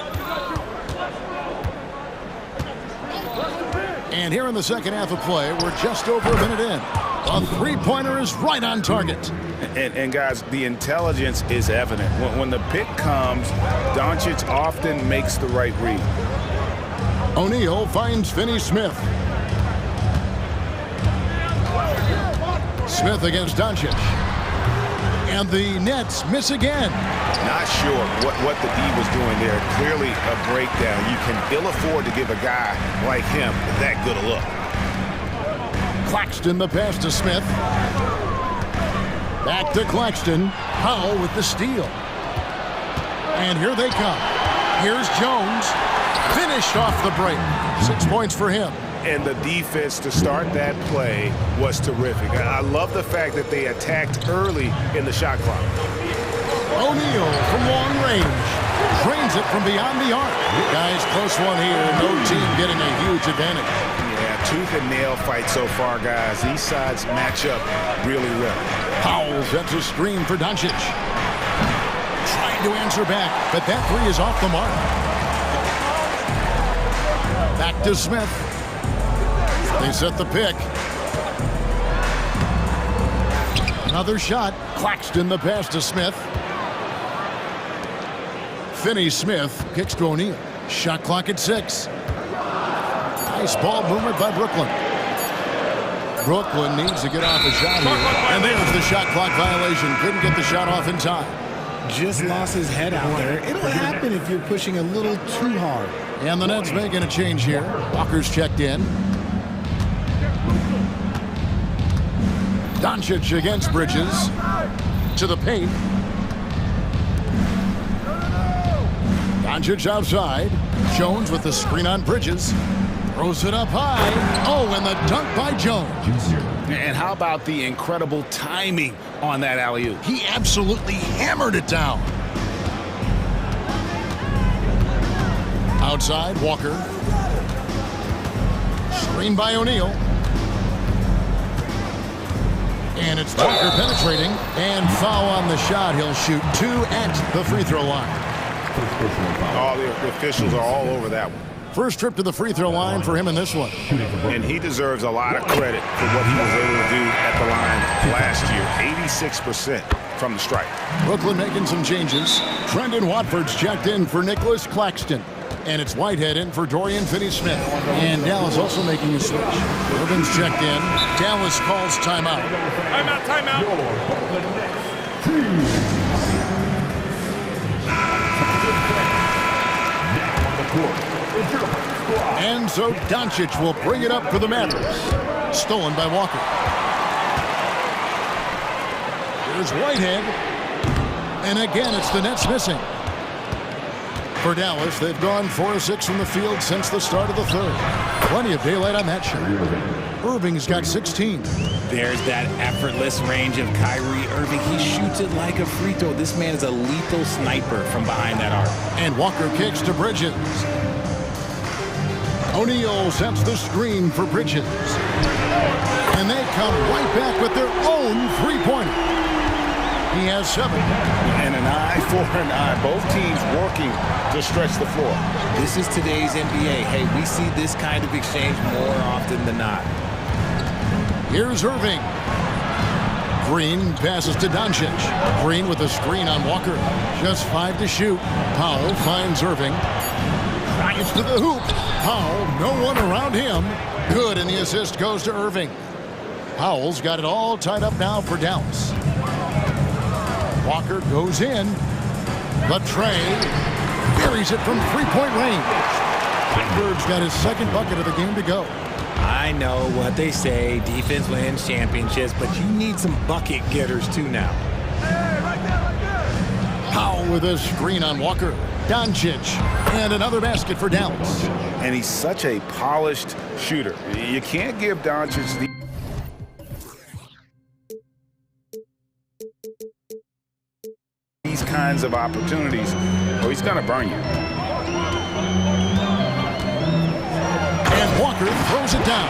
And here in the second half of play, we're just over a minute in. A three-pointer is right on target. And guys, the intelligence is evident. When the pick comes, Doncic often makes the right read. O'Neal finds Finney Smith. Smith against Doncic. And the Nets miss again. Not sure what the D was doing there. Clearly a breakdown. You can ill afford to give a guy like him that good a look. Claxton the pass to Smith. Back to Claxton. Powell with the steal. And here they come. Here's Jones. Finished off the break. 6 points for him. And the defense to start that play was terrific. I love the fact that they attacked early in the shot clock. O'Neal from long range. Trains it from beyond the arc. Guys, close one here. No team getting a huge advantage. Yeah, tooth and nail fight so far, guys. These sides match up really well. Powell sets a screen for Doncic. Trying to answer back, but that three is off the mark. Back to Smith. They set the pick. Another shot. Claxton the pass to Smith. Finney Smith kicks to O'Neal. Shot clock at 6. Nice ball movement by Brooklyn. Brooklyn needs to get off a shot here. And there's the shot clock violation. Couldn't get the shot off in time. Just lost his head out there. It'll happen if you're pushing a little too hard. And the Nets making a change here. Walker's checked in. Doncic against Bridges. To the paint. Doncic outside. Jones with the screen on Bridges. Throws it up high. Oh, and the dunk by Jones. And how about the incredible timing on that alley-oop? He absolutely hammered it down. Outside, Walker. Screen by O'Neal. And it's Walker penetrating. And foul on the shot. He'll shoot 2 at the free throw line. All the officials are all over that one. First trip to the free throw line for him in this one. And he deserves a lot of credit for what he was able to do at the line last year. 86% from the stripe. Brooklyn making some changes. Trendon Watford's checked in for Nicholas Claxton. And it's Whitehead in for Dorian Finney-Smith. And Dallas also making a switch. Irvin's checked in. Dallas calls timeout. Timeout. And so Doncic will bring it up for the Mavericks. Stolen by Walker. Here's Whitehead. And again, it's the Nets missing. For Dallas, they've gone 4 of 6 from the field since the start of the third. Plenty of daylight on that shot. Irving's got 16. There's that effortless range of Kyrie Irving. He shoots it like a free throw. This man is a lethal sniper from behind that arc. And Walker kicks to Bridges. O'Neal sets the screen for Bridges. And they come right back with their own three-pointer. He has 7. And an eye for an eye. Both teams working to stretch the floor. This is today's NBA. Hey, we see this kind of exchange more often than not. Here's Irving. Green passes to Doncic. Green with a screen on Walker. Just 5 to shoot. Powell finds Irving. Drives to the hoop. Powell, no one around him. Good, and the assist goes to Irving. Powell's got it all tied up now for Dallas. Walker goes in. The tray buries it from three-point range. Bird's got his second bucket of the game to go. I know what they say, defense wins championships, but you need some bucket getters too now. Powell with a screen on Walker. Doncic, and another basket for Dallas. And he's such a polished shooter. You can't give Doncic these kinds of opportunities, or he's going to burn you. And Walker throws it down.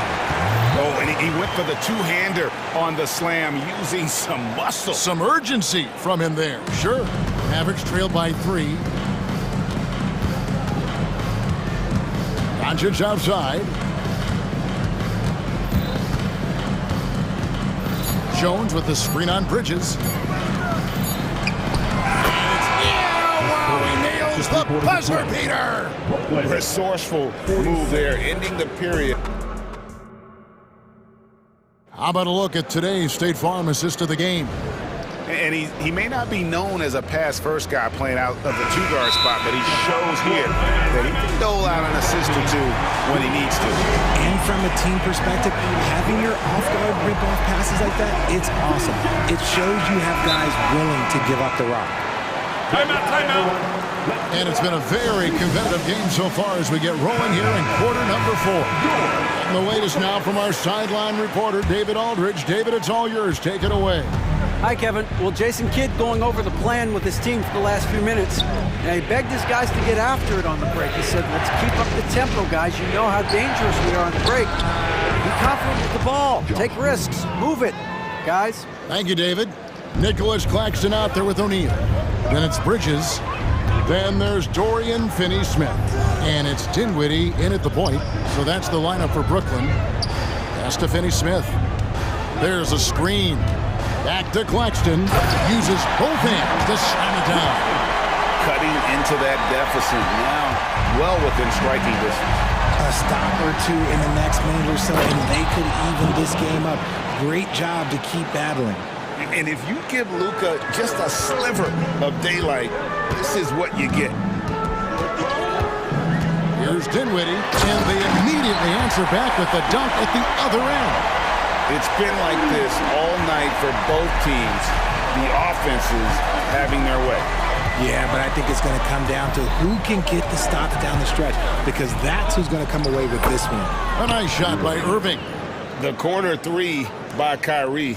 Oh, and he went for the two-hander on the slam, using some muscle. Some urgency from him there. Sure. Mavericks trail by 3. Doncic outside. Jones with the screen on Bridges. He nails the buzzer beater. Resourceful move there, ending the period. How about a look at today's State Farm assist of the game? And he may not be known as a pass-first guy playing out of the two-guard spot, but he shows here that he can dole out an assist or two when he needs to. And from a team perspective, having your off-guard rip-off passes like that, it's awesome. It shows you have guys willing to give up the rock. Timeout, timeout. And it's been a very competitive game so far as we get rolling here in quarter number 4. And the latest now from our sideline reporter, David Aldridge. David, it's all yours. Take it away. Hi, Kevin. Well, Jason Kidd going over the plan with his team for the last few minutes. And he begged his guys to get after it on the break. He said, let's keep up the tempo, guys. You know how dangerous we are on the break. Be confident with the ball. Take risks. Move it, guys. Thank you, David. Nicholas Claxton out there with O'Neal. Then it's Bridges. Then there's Dorian Finney-Smith. And it's Dinwiddie in at the point. So that's the lineup for Brooklyn. Pass to Finney-Smith. There's a screen. Back to Claxton. Uses both hands to slam it down. Cutting into that deficit now, well within striking distance. A stop or two in the next minute or so, and they could even this game up. Great job to keep battling. And if you give Luka just a sliver of daylight, this is what you get. Here's Dinwiddie, and they immediately answer back with the dunk at the other end. It's been like this all night for both teams. The offenses having their way. Yeah, but I think it's going to come down to who can get the stops down the stretch, because that's who's going to come away with this one. A nice shot by Irving. The corner 3 by Kyrie.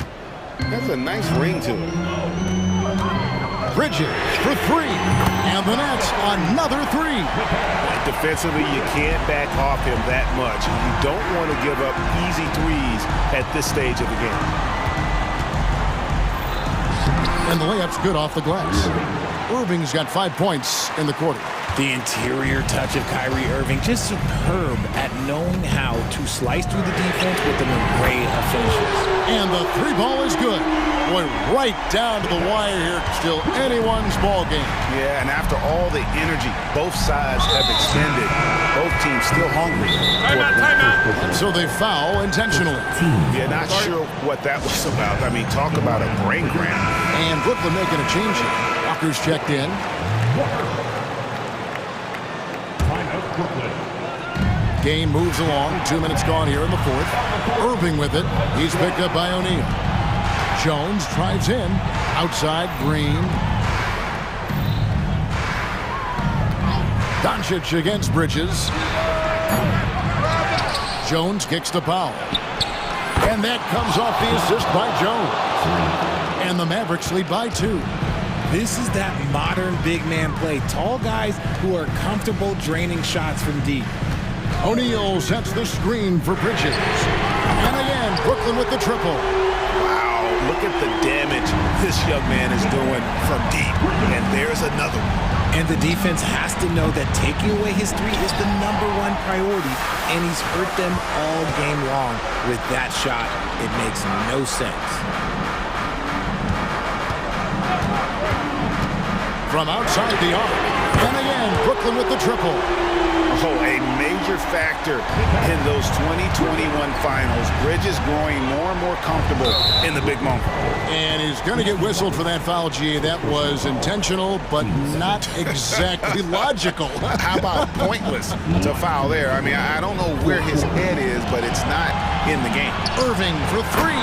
That's a nice ring to it. Bridges for 3. And the Nets, another 3. Defensively, you can't back off him that much. You don't want to give up easy threes at this stage of the game. And the layup's good off the glass. Irving's got 5 points in the quarter. The interior touch of Kyrie Irving, just superb at knowing how to slice through the defense with an array of finishes. And the 3 ball is good. Boy, right down to the wire here. Still anyone's ball game. Yeah, and after all the energy both sides have expended, both teams still hungry. Timeout. So they foul intentionally. Yeah, not sure what that was about. I mean, talk about a brain cramp. And Brooklyn making a change here. Walker's checked in. Game moves along. 2 minutes gone here in the 4th. Irving with it. He's picked up by O'Neal. Jones drives in. Outside, Green. Doncic against Bridges. Jones kicks to Powell. And that comes off the assist by Jones. And the Mavericks lead by 2. This is that modern big man play. Tall guys who are comfortable draining shots from deep. O'Neal sets the screen for Bridges. And again, Brooklyn with the triple. Wow, look at the damage this young man is doing from deep. And there's another one. And the defense has to know that taking away his three is the #1 priority, and he's hurt them all game long with that shot. It makes no sense. From outside the arc. And again, Brooklyn with the triple. Oh, a major factor in those 2021 finals. Bridges growing more and more comfortable in the big moment. And he's going to get whistled for that foul, G. That was intentional, but not exactly logical. How about pointless to foul there? I mean, I don't know where his head is, but it's not in the game. Irving for three.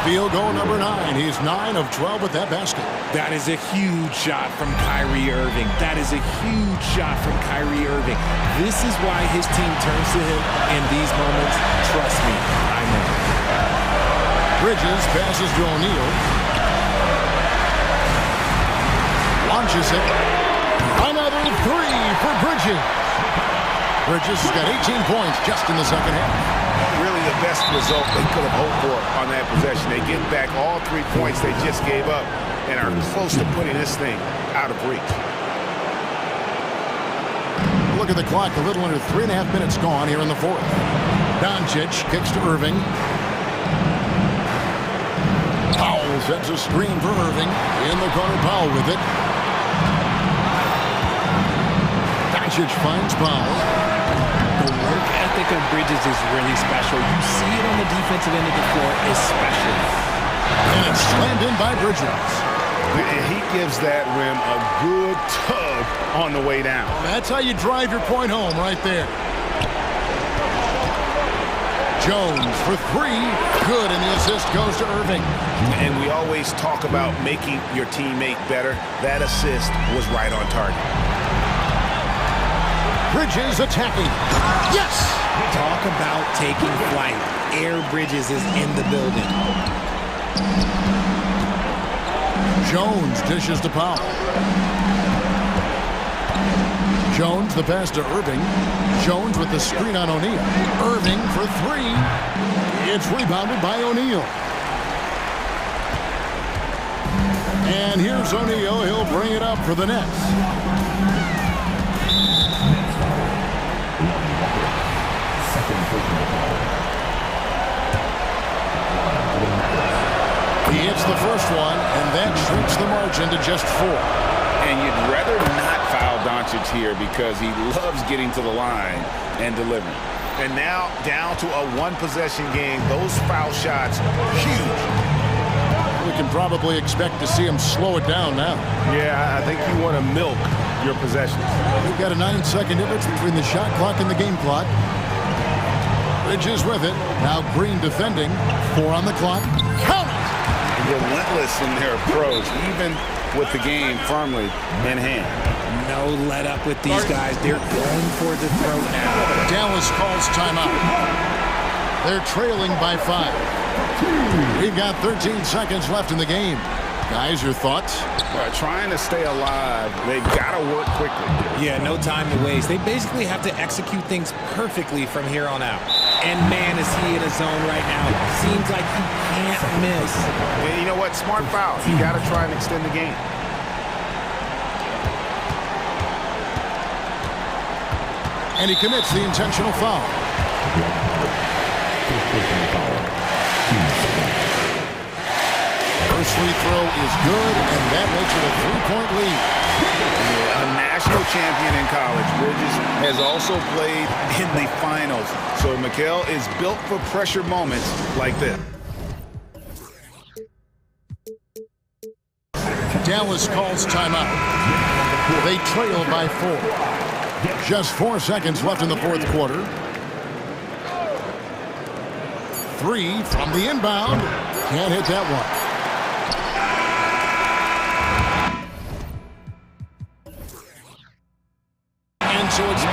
Field goal number 9. He's 9 of 12 with that basket. That is a huge shot from Kyrie Irving. That is a huge shot from Kyrie Irving. This is why his team turns to him in these moments. Trust me, I know. Bridges passes to O'Neal. Launches it. Another three for Bridges. Bridges has got 18 points just in the second half. Really the best result they could have hoped for on that possession. They get back all 3 points they just gave up and are close to putting this thing out of reach. Look at the clock, a little under 3.5 minutes gone here in the fourth. Doncic kicks to Irving. Powell sets a screen for Irving. In the corner, Powell with it. Doncic finds Powell. The work ethic of Bridges is really special. You see it on the defensive end of the floor especially. And it's slammed in by Bridges. And he gives that rim a good tug on the way down. That's how you drive your point home right there. Jones for three. Good, and the assist goes to Irving. And we always talk about making your teammate better. That assist was right on target. Bridges attacking. Yes! Talk about taking flight. Air Bridges is in the building. Jones dishes to Powell. Jones the pass to Irving. Jones with the screen on O'Neal. Irving for three. It's rebounded by O'Neal. And here's O'Neal. He'll bring it up for the Nets. He hits the first one, and that shrinks the margin to just 4. And you'd rather not foul Doncic here because he loves getting to the line and delivering. And now down to a one-possession game. Those foul shots, huge. We can probably expect to see him slow it down now. Yeah, I think you want to milk your possessions. We've got a 9-second difference between the shot clock and the game clock. Bridges with it. Now Green defending. 4 on the clock. Count it! Relentless in their approach, even with the game firmly in hand. No let up with these guys. They're going for the throat now. Dallas calls timeout. They're trailing by 5. We've got 13 seconds left in the game. Guys, your thoughts? Trying to stay alive, they've got to work quickly. Yeah, no time to waste. They basically have to execute things perfectly from here on out. And man, is he in a zone right now. Seems like he can't miss. And you know what? Smart foul. You got to try and extend the game. And he commits the intentional foul. First free throw is good, and that makes it a 3-point lead. A national champion in college, Bridges has also played in the finals. So Mikal is built for pressure moments like this. Dallas calls timeout. They trail by 4. Just 4 seconds left in the fourth quarter. 3 from the inbound. Can't hit that one. So it's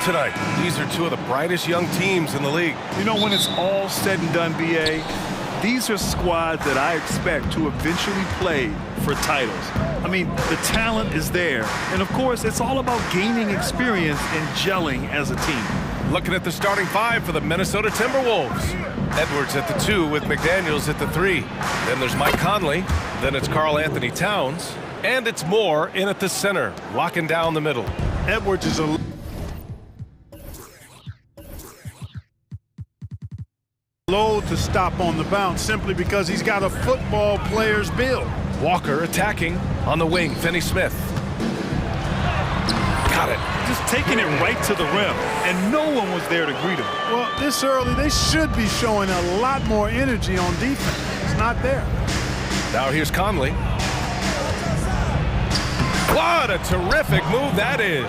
Tonight, these are two of the brightest young teams in the league. You know, when it's all said and done, BA, these are squads that I expect to eventually play for titles. I mean, the talent is there. And of course, it's all about gaining experience and gelling as a team. Looking at the starting five for the Minnesota Timberwolves. Edwards at the 2 with McDaniels at the 3. Then there's Mike Conley. Then it's Karl Anthony Towns. And it's Moore in at the center, locking down the middle. Edwards is a load to stop on the bounce simply because he's got a football player's build. Walker attacking on the wing, Finney-Smith. Got it. Just taking it right to the rim, and no one was there to greet him. Well, this early, they should be showing a lot more energy on defense. It's not there. Now here's Conley. What a terrific move that is.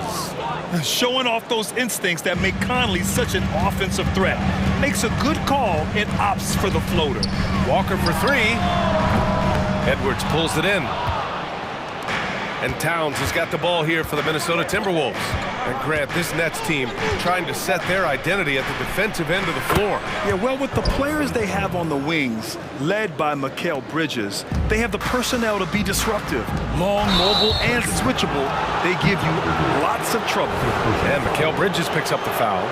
Showing off those instincts that make Conley such an offensive threat. Makes a good call and opts for the floater. Walker for 3. Edwards pulls it in. And Towns has got the ball here for the Minnesota Timberwolves. And Grant, this Nets team trying to set their identity at the defensive end of the floor. Yeah, well, with the players they have on the wings, led by Mikal Bridges, they have the personnel to be disruptive. Long, mobile, and switchable. They give you lots of trouble. And Mikal Bridges picks up the foul.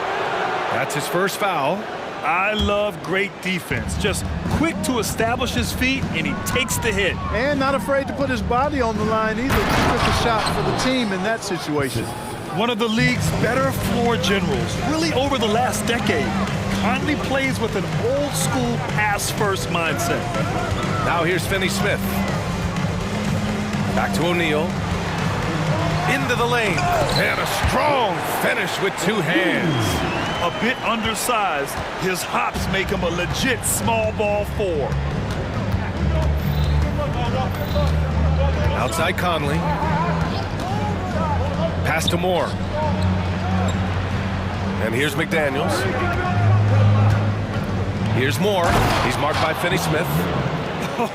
That's his first foul. I love great defense. Just quick to establish his feet, and he takes the hit. And not afraid to put his body on the line either. Took a shot for the team in that situation. One of the league's better floor generals, really over the last decade. Conley plays with an old-school pass-first mindset. Now here's Finney-Smith. Back to O'Neal. Into the lane. And a strong finish with 2 hands. A bit undersized, his hops make him a legit small ball 4. Outside Conley. Pass to Moore. And here's McDaniels. Here's Moore. He's marked by Finney-Smith.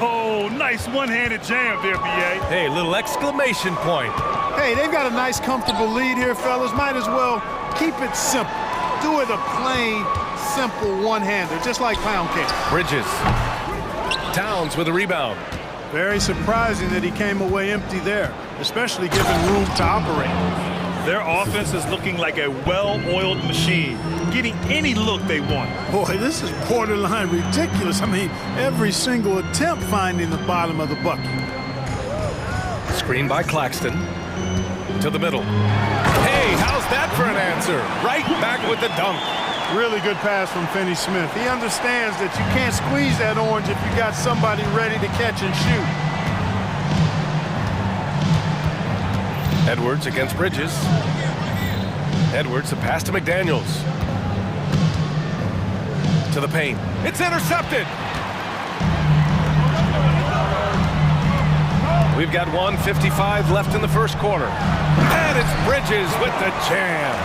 Oh, nice one-handed jam there, B.A. Hey, little exclamation point. Hey, they've got a nice, comfortable lead here, fellas. Might as well keep it simple. Do it a plain, simple one-hander, just like pound cake. Bridges. Towns with a rebound. Very surprising that he came away empty there, especially given room to operate. Their offense is looking like a well-oiled machine, getting any look they want. Boy, this is borderline ridiculous. I mean, every single attempt finding the bottom of the bucket. Screen by Claxton. To the middle. Hey, how's that for an answer? Right back with the dunk. Really good pass from Finney-Smith. He understands that you can't squeeze that orange if you got somebody ready to catch and shoot. Edwards against Bridges. Edwards, a pass to McDaniels. To the paint. It's intercepted. We've got 1:55 left in the first quarter. And it's Bridges with the jam.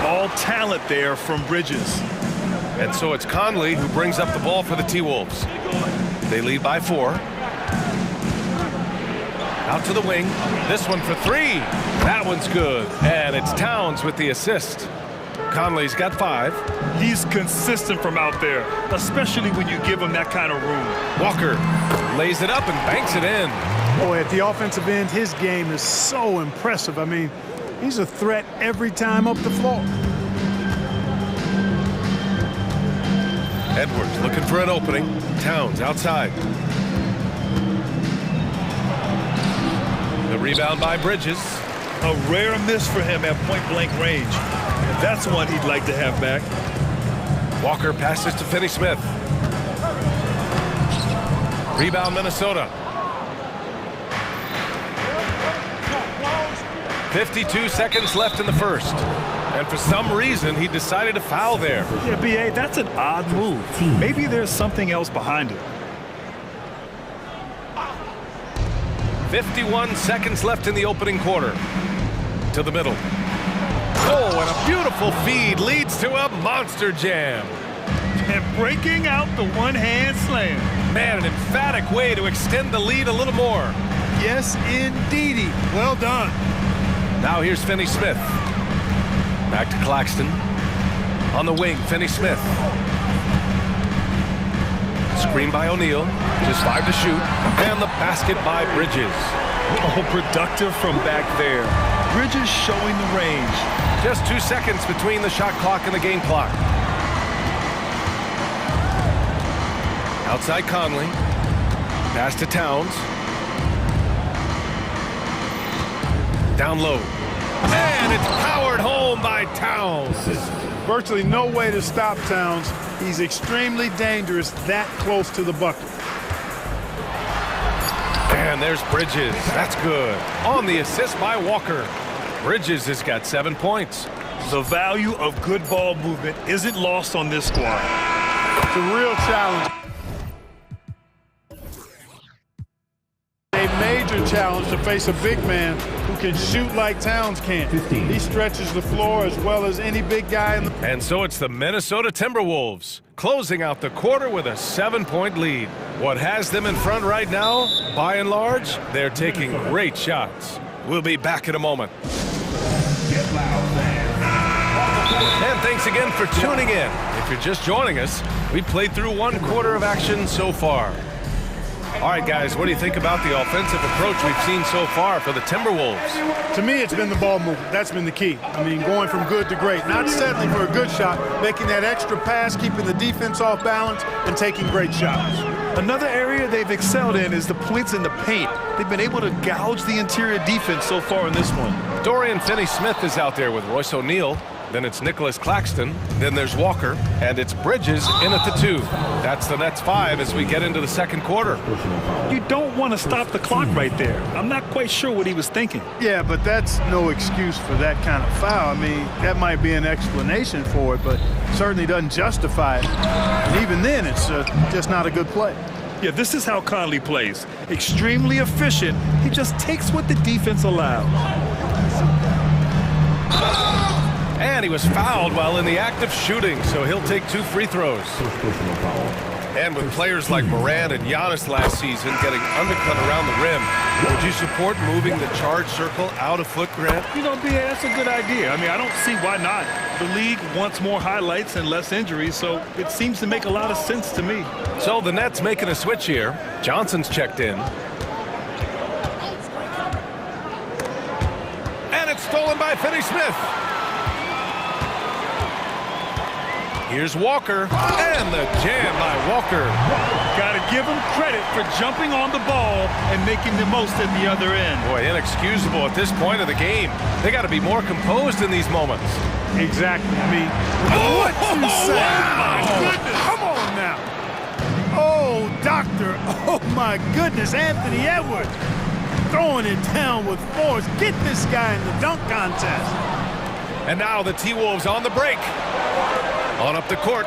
All talent there from Bridges. And so it's Conley who brings up the ball for the T-Wolves. They lead by 4. Out to the wing. This one for 3. That one's good. And it's Towns with the assist. Conley's got 5. He's consistent from out there, especially when you give him that kind of room. Walker lays it up and banks it in. Boy, at the offensive end, his game is so impressive. I mean, he's a threat every time up the floor. Edwards looking for an opening. Towns outside. The rebound by Bridges. A rare miss for him at point-blank range. That's one he'd like to have back. Walker passes to Finney-Smith. Rebound Minnesota. 52 seconds left in the first. And for some reason, he decided to foul there. Yeah, B.A., that's an odd move. Maybe there's something else behind it. 51 seconds left in the opening quarter. To the middle. Oh, and a beautiful feed leads to a monster jam. And breaking out the one-hand slam. Man, an emphatic way to extend the lead a little more. Yes, indeedy. Well done. Now here's Finney Smith. Back to Claxton. On the wing, Finney Smith. Screen by O'Neal. Just 5 to shoot. And the basket by Bridges. Oh, productive from back there. Bridges showing the range. Just 2 seconds between the shot clock and the game clock. Outside Conley. Pass to Towns. Down low. And it's powered home by Towns. Virtually no way to stop Towns. He's extremely dangerous that close to the bucket. And there's Bridges. That's good. On the assist by Walker. Bridges has got 7 points. The value of good ball movement isn't lost on this squad. It's a real challenge. A major challenge to face a big man who can shoot like Towns can. He stretches the floor as well as any big guy in the... And so it's the Minnesota Timberwolves closing out the quarter with a 7-point lead. What has them in front right now, by and large, they're taking great shots. We'll be back in a moment. And thanks again for tuning in. If you're just joining us, we've played through 1 quarter of action so far. All right, guys, what do you think about the offensive approach we've seen so far for the Timberwolves? To me, it's been the ball movement. That's been the key. I mean, going from good to great. Not settling for a good shot, making that extra pass, keeping the defense off balance, and taking great shots. Another area they've excelled in is the points in the paint. They've been able to gouge the interior defense so far in this one. Dorian Finney-Smith is out there with Royce O'Neal. Then it's Nicholas Claxton. Then there's Walker. And it's Bridges in at the 2. That's the Nets 5 as we get into the second quarter. You don't want to stop the clock right there. I'm not quite sure what he was thinking. Yeah, but that's no excuse for that kind of foul. I mean, that might be an explanation for it, but certainly doesn't justify it. And even then, it's just not a good play. Yeah, this is how Conley plays. Extremely efficient. He just takes what the defense allows. And he was fouled while in the act of shooting, so he'll take 2 free throws. And with players like Morant and Giannis last season getting undercut around the rim, would you support moving the charge circle out of foot, Grant? You know, BA, that's a good idea. I mean, I don't see why not. The league wants more highlights and less injuries, so it seems to make a lot of sense to me. So the Nets making a switch here. Johnson's checked in. And it's stolen by Finney-Smith. Here's Walker, and the jam by Walker. Got to give him credit for jumping on the ball and making the most at the other end. Boy, inexcusable at this point of the game. They got to be more composed in these moments. Exactly. I mean, what you say? Wow. My goodness. Come on now. Oh, doctor. Oh, my goodness. Anthony Edwards throwing it down with force. Get this guy in the dunk contest. And now the T-Wolves on the break. On up the court.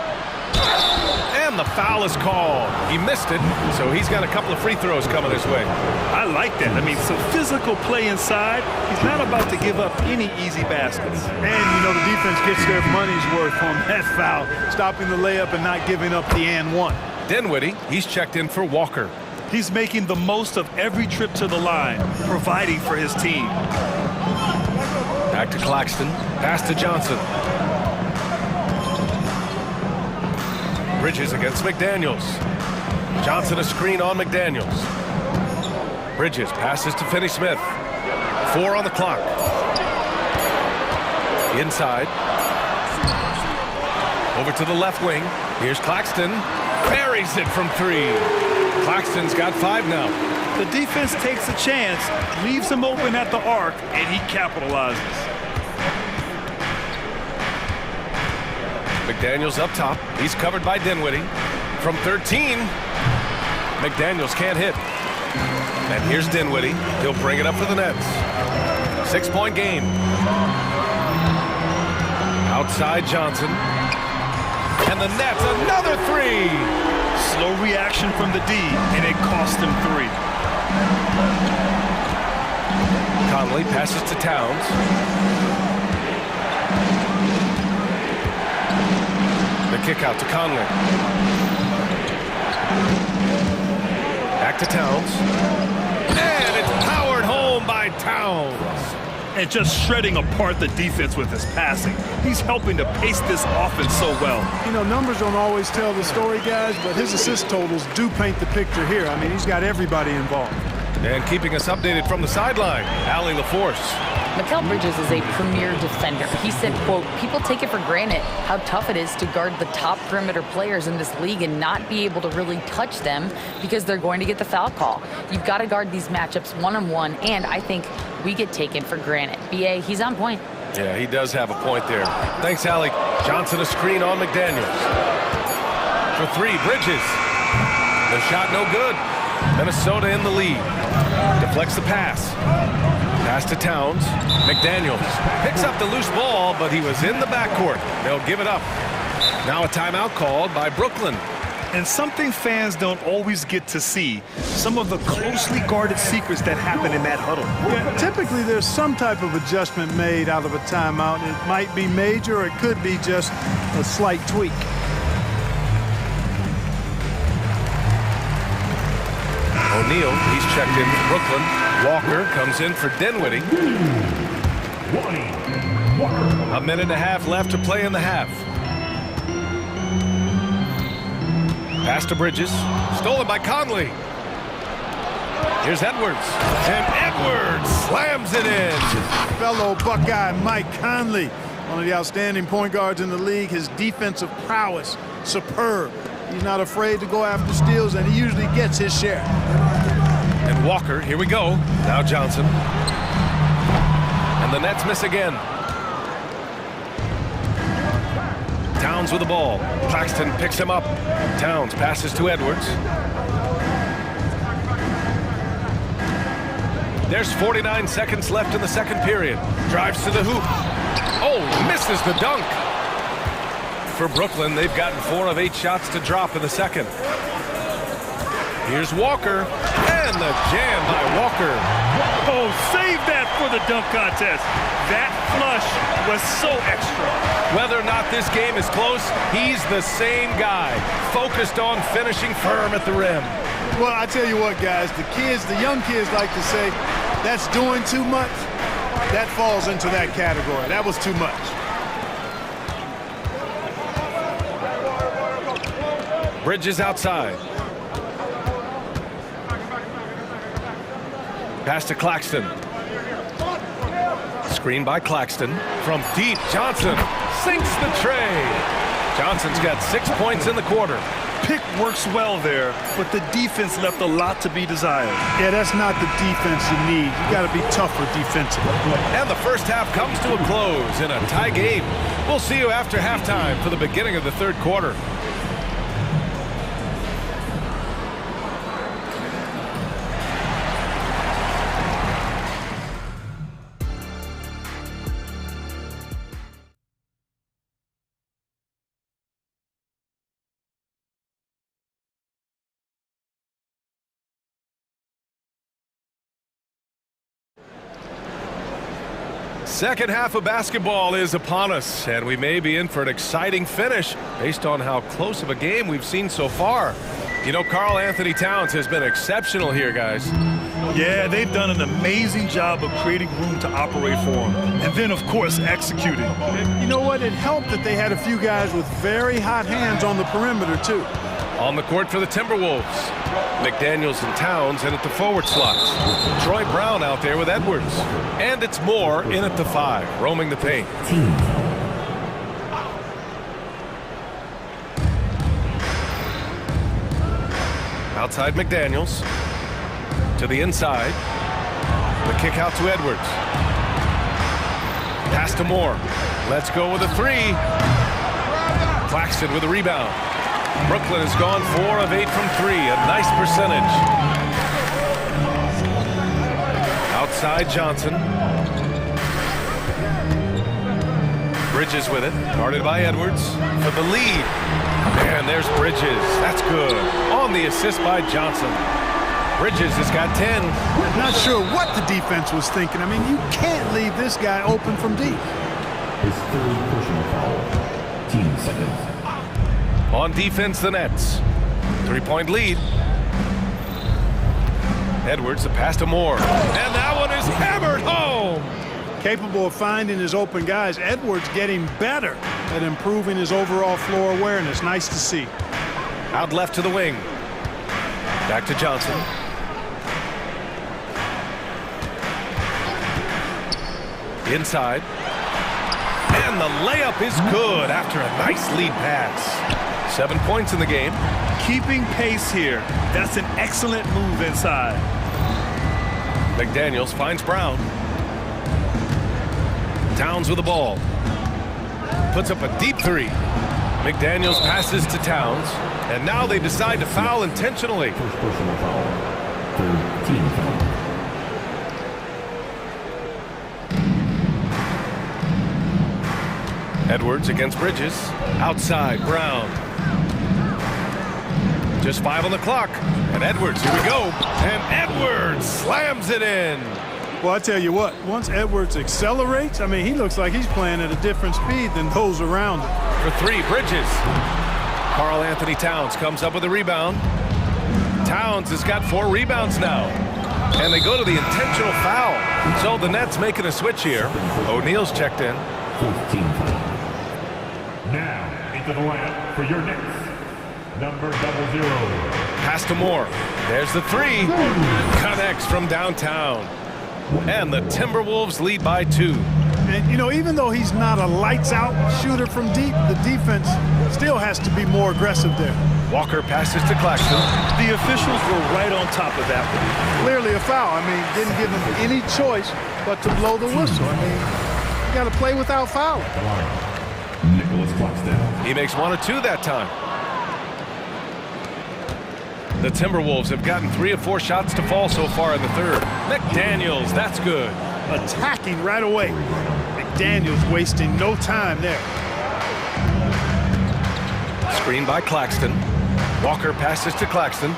And the foul is called. He missed it, so he's got a couple of free throws coming his way. I like that. I mean, some physical play inside. He's not about to give up any easy baskets. And, you know, the defense gets their money's worth on that foul, stopping the layup and not giving up the and one. Dinwiddie, he's checked in for Walker. He's making the most of every trip to the line, providing for his team. Back to Claxton. Pass to Johnson. Bridges against McDaniels. Johnson a screen on McDaniels. Bridges passes to Finney-Smith. 4 on the clock. Inside. Over to the left wing. Here's Claxton. Buries it from 3. Claxton's got 5 now. The defense takes a chance, leaves him open at the arc, and he capitalizes. McDaniels up top. He's covered by Dinwiddie. From 13, McDaniels can't hit. And here's Dinwiddie. He'll bring it up for the Nets. 6-point game. Outside Johnson. And the Nets, another 3. Slow reaction from the D, and it cost him 3. Conley passes to Towns. The kick out to Conley. Back to Towns. And it's by Towns. And just shredding apart the defense with his passing. He's helping to pace this offense so well. You know, numbers don't always tell the story, guys, but his assist totals do paint the picture here. I mean, he's got everybody involved. And keeping us updated from the sideline, Allie LaForce. Mikal Bridges is a premier defender. He said, quote, people take it for granted how tough it is to guard the top perimeter players in this league and not be able to really touch them because they're going to get the foul call. You've got to guard these matchups one-on-one, and I think we get taken for granted. BA, he's on point. Yeah, he does have a point there. Thanks, Allie. Johnson a screen on McDaniels. For three, Bridges. The shot no good. Minnesota in the lead. Deflects the pass. Pass to Towns. McDaniels picks up the loose ball, but he was in the backcourt. They'll give it up. Now a timeout called by Brooklyn. And something fans don't always get to see, some of the closely guarded secrets that happen in that huddle. Yeah, typically there's some type of adjustment made out of a timeout. It might be major, or it could be just a slight tweak. O'Neal, he's checked in with Brooklyn. Walker comes in for Dinwiddie. A minute and a half left to play in the half. Pass to Bridges. Stolen by Conley. Here's Edwards. And Edwards slams it in. Fellow Buckeye Mike Conley, one of the outstanding point guards in the league. His defensive prowess, superb. He's not afraid to go after steals, and he usually gets his share. And Walker, here we go. Now Johnson. And the Nets miss again. Towns with the ball. Claxton picks him up. Towns passes to Edwards. There's 49 seconds left in the second period. Drives to the hoop. Oh, misses the dunk. For Brooklyn, they've gotten 4 of 8 shots to drop in the second. Here's Walker, and the jam by Walker. Oh, save that for the dunk contest. That flush was so extra. Whether or not this game is close, he's the same guy, focused on finishing firm at the rim. Well, I tell you what, guys, the young kids like to say, that's doing too much. That falls into that category. That was too much. Bridges outside. Pass to Claxton. Screen by Claxton. From deep, Johnson sinks the tray. Johnson's got 6 points in the quarter. Pick works well there, but the defense left a lot to be desired. Yeah, that's not the defense you need. You got to be tougher defensively. And the first half comes to a close in a tie game. We'll see you after halftime for the beginning of the third quarter. Second half of basketball is upon us, and we may be in for an exciting finish based on how close of a game we've seen so far. You know, Karl Anthony Towns has been exceptional here, guys. Yeah, they've done an amazing job of creating room to operate for him. And then, of course, executing. And you know what? It helped that they had a few guys with very hot hands on the perimeter, too. On the court for the Timberwolves, McDaniels and Towns in at the forward slots. Troy Brown out there with Edwards. And it's Moore in at the 5, roaming the paint. Outside McDaniels. To the inside. The kick out to Edwards. Pass to Moore. Let's go with a 3. Claxton with a rebound. Brooklyn has gone 4 of 8 from 3, a nice percentage. Outside Johnson. Bridges with it, guarded by Edwards for the lead. And there's Bridges, that's good. On the assist by Johnson. Bridges has got 10. Not sure what the defense was thinking. I mean, you can't leave this guy open from deep. His third personal foul. Team seconds. On defense, the Nets. 3-point lead. Edwards, the pass to Moore. And that one is Hammered home. Capable of finding his open guys. Edwards getting better at improving his overall floor awareness. Nice to see. Out left to the wing. Back to Johnson. Inside. And the layup is good after a nice lead pass. 7 points in the game. Keeping pace here. That's an excellent move inside. McDaniels finds Brown. Towns with the ball. Puts up a deep three. McDaniels passes to Towns. And now they decide to foul intentionally. First personal foul. Third team foul. Edwards against Bridges. Outside, Brown. Just 5 on the clock. And Edwards, here we go. And Edwards slams it in. Well, I tell you what, once Edwards accelerates, I mean, he looks like he's playing at a different speed than those around him. For 3, Bridges. Karl Anthony Towns comes up with a rebound. Towns has got 4 rebounds now. And they go to the intentional foul. So the Nets making a switch here. O'Neal's checked in. 14 foul. Now into the lineup for your Nets. Number 00. Pass to Moore. There's the 3. Connects from downtown. And the Timberwolves lead by 2. And, you know, even though he's not a lights-out shooter from deep, the defense still has to be more aggressive there. Walker passes to Claxton. The officials were right on top of that one. Clearly a foul. I mean, didn't give him any choice but to blow the whistle. I mean, you got to play without fouling. Nicholas Claxton. He makes 1 or 2 that time. The Timberwolves have gotten 3 of 4 shots to fall so far in the third. McDaniels, that's good. Attacking right away. McDaniels wasting no time there. Screen by Claxton. Walker passes to Claxton.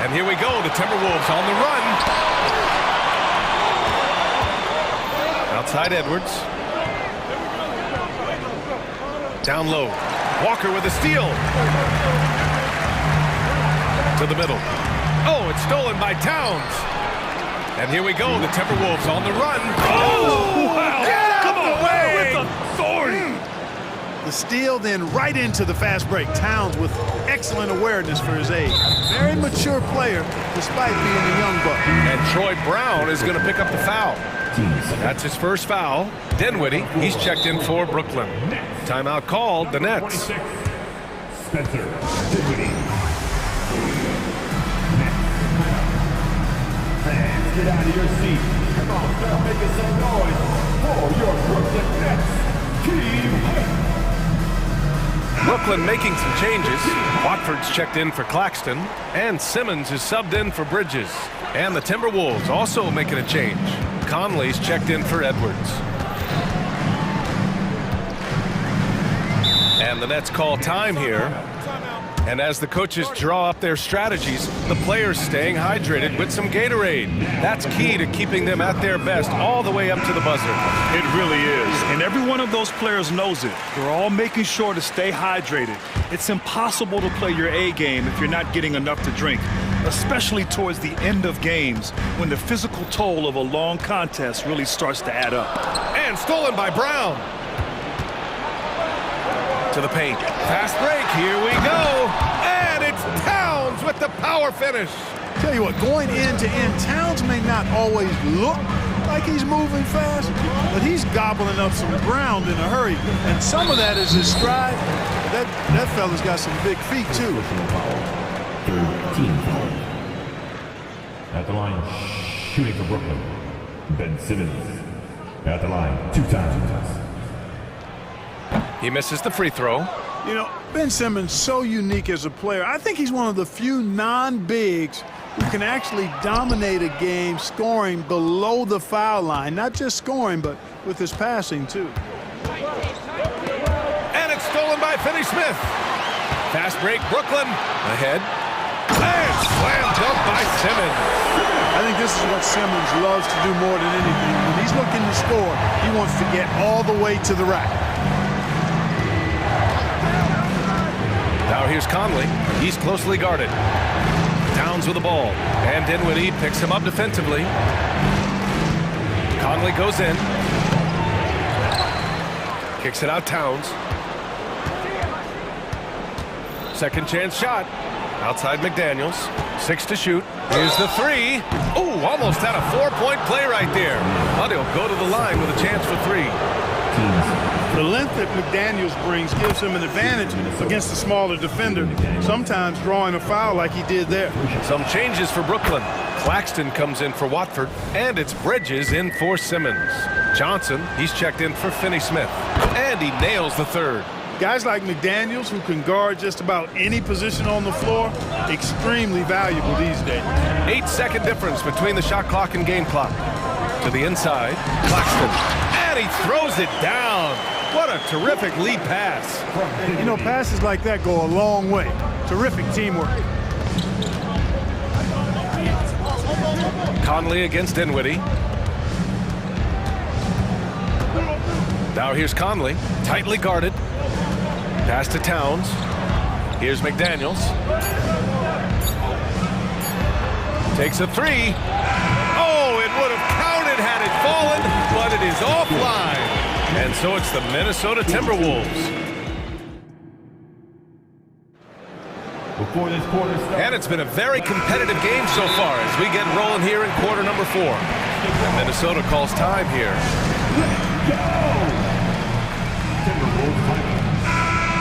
And here we go, the Timberwolves on the run. Outside Edwards. Down low. Walker with a steal. To the middle. Oh, it's stolen by Towns. And here we go, the Timberwolves on the run. Oh, wow. Get out the way! With authority. The steal, then right into the fast break. Towns with excellent awareness for his age. Very mature player, despite being a young buck. And Troy Brown is going to pick up the foul. That's his first foul. Dinwiddie, he's checked in for Brooklyn. Timeout called, the Nets. 26. Spencer Dinwiddie. Fans, get out of your seat. Come on, start making some noise for your Brooklyn Nets. Team hype. Brooklyn making some changes. Watford's checked in for Claxton. And Simmons is subbed in for Bridges. And the Timberwolves also making a change. Conley's checked in for Edwards. And the Nets call time here. And as the coaches draw up their strategies, the players staying hydrated with some Gatorade. That's key to keeping them at their best all the way up to the buzzer. It really is. And every one of those players knows it. They're all making sure to stay hydrated. It's impossible to play your A game if you're not getting enough to drink, especially towards the end of games when the physical toll of a long contest really starts to add up. And stolen by Brown. To the paint. Fast break. Here we go. And it's Towns with the power finish. Tell you what, going end to end, Towns may not always look like he's moving fast, but he's gobbling up some ground in a hurry. And some of that is his stride. That fella's got some big feet, too. Third team foul. At the line, shooting for Brooklyn, Ben Simmons. At the line, 2 times. He misses the free throw. You know, Ben Simmons, so unique as a player. I think he's one of the few non-bigs who can actually dominate a game scoring below the foul line. Not just scoring, but with his passing, too. And it's stolen by Finney-Smith. Fast break, Brooklyn. Ahead. And slam dunk by Simmons. I think this is what Simmons loves to do more than anything. When he's looking to score, he wants to get all the way to the rack. Now here's Conley. He's closely guarded. Towns with the ball. And Dinwiddie picks him up defensively. Conley goes in. Kicks it out Towns. Second chance shot. Outside McDaniels. 6 to shoot. Here's the three. Ooh, almost had a 4-point play right there. But he'll go to the line with a chance for 3. The length that McDaniels brings gives him an advantage against the smaller defender, sometimes drawing a foul like he did there. Some changes for Brooklyn. Claxton comes in for Watford, and it's Bridges in for Simmons. Johnson, he's checked in for Finney-Smith, and he nails the third. Guys like McDaniels, who can guard just about any position on the floor, extremely valuable these days. 8-second difference between the shot clock and game clock. To the inside, Claxton, and he throws it down. What a terrific lead pass. You know, passes like that go a long way. Terrific teamwork. Conley against Dinwiddie. Now here's Conley, tightly guarded. Pass to Towns. Here's McDaniels. Takes a three. Oh, it would have counted had it fallen, but it is offline. And so it's the Minnesota Timberwolves. And it's been a very competitive game so far as we get rolling here in quarter number 4. And Minnesota calls time here.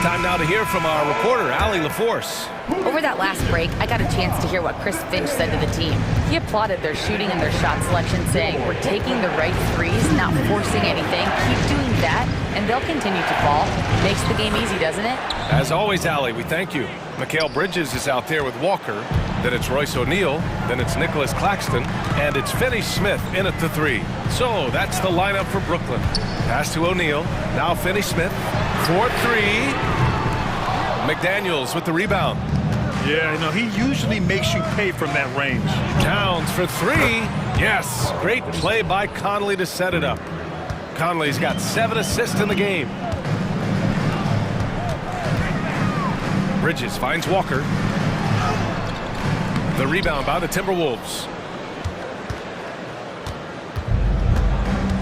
Time now to hear from our reporter, Allie LaForce. Over that last break, I got a chance to hear what Chris Finch said to the team. He applauded their shooting and their shot selection, saying, "We're taking the right threes, not forcing anything. Keep doing that, and they'll continue to fall." Makes the game easy, doesn't it? As always, Allie, we thank you. Mikal Bridges is out there with Walker. Then it's Royce O'Neal. Then it's Nicholas Claxton. And it's Finney-Smith in at the 3. So that's the lineup for Brooklyn. Pass to O'Neal. Now Finney-Smith. 4-3. McDaniels with the rebound. Yeah, you know, he usually makes you pay from that range. Towns for 3. Yes, great play by Conley to set it up. Conley's got 7 assists in the game. Bridges finds Walker. The rebound by the Timberwolves.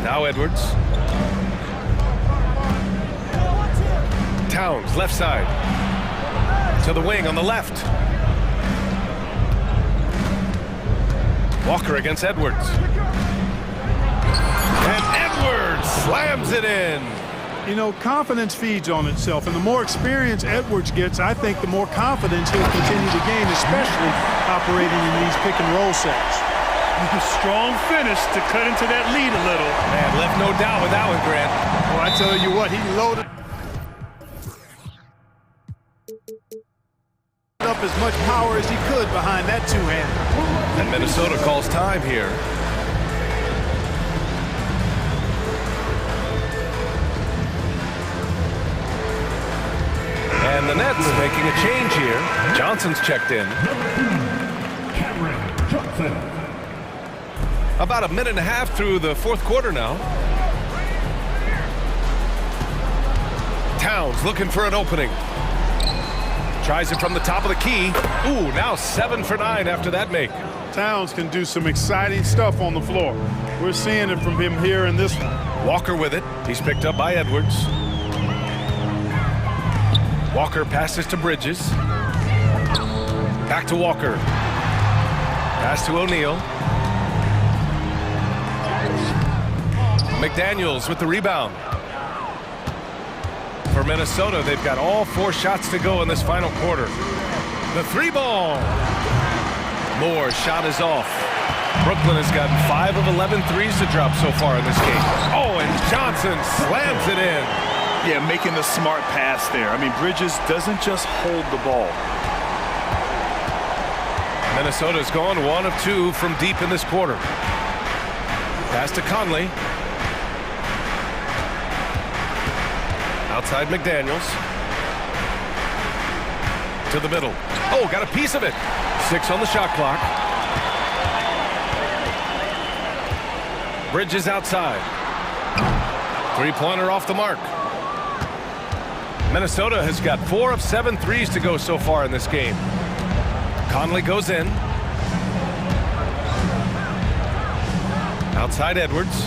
Now Edwards. Towns, left side. To the wing on the left. Walker against Edwards. And Edwards slams it in. You know, confidence feeds on itself, and the more experience Edwards gets, I think the more confidence he'll continue to gain, especially operating in these pick-and-roll sets. Strong finish to cut into that lead a little. Man, left no doubt with that one, Grant. Well, I tell you what, he loaded up as much power as he could behind that two-hander. And Minnesota calls time here. And the Nets making a change here. Johnson's checked in. About a minute and a half through the 4th quarter now. Towns looking for an opening. Tries it from the top of the key. Ooh, now 7 for 9 after that make. Towns can do some exciting stuff on the floor. We're seeing it from him here in this one. Walker with it. He's picked up by Edwards. Walker passes to Bridges. Back to Walker. Pass to O'Neal. McDaniels with the rebound. For Minnesota, they've got all 4 shots to go in this final quarter. The 3 ball. Moore's shot is off. Brooklyn has gotten 5 of 11 threes to drop so far in this game. Oh, and Johnson slams it in. Yeah, making the smart pass there. I mean, Bridges doesn't just hold the ball. Minnesota's gone 1 of 2 from deep in this quarter. Pass to Conley. Outside McDaniels. To the middle. Oh, got a piece of it. 6 on the shot clock. Bridges outside. 3-pointer off the mark. Minnesota has got 4 of 7 threes to go so far in this game. Conley goes in. Outside Edwards.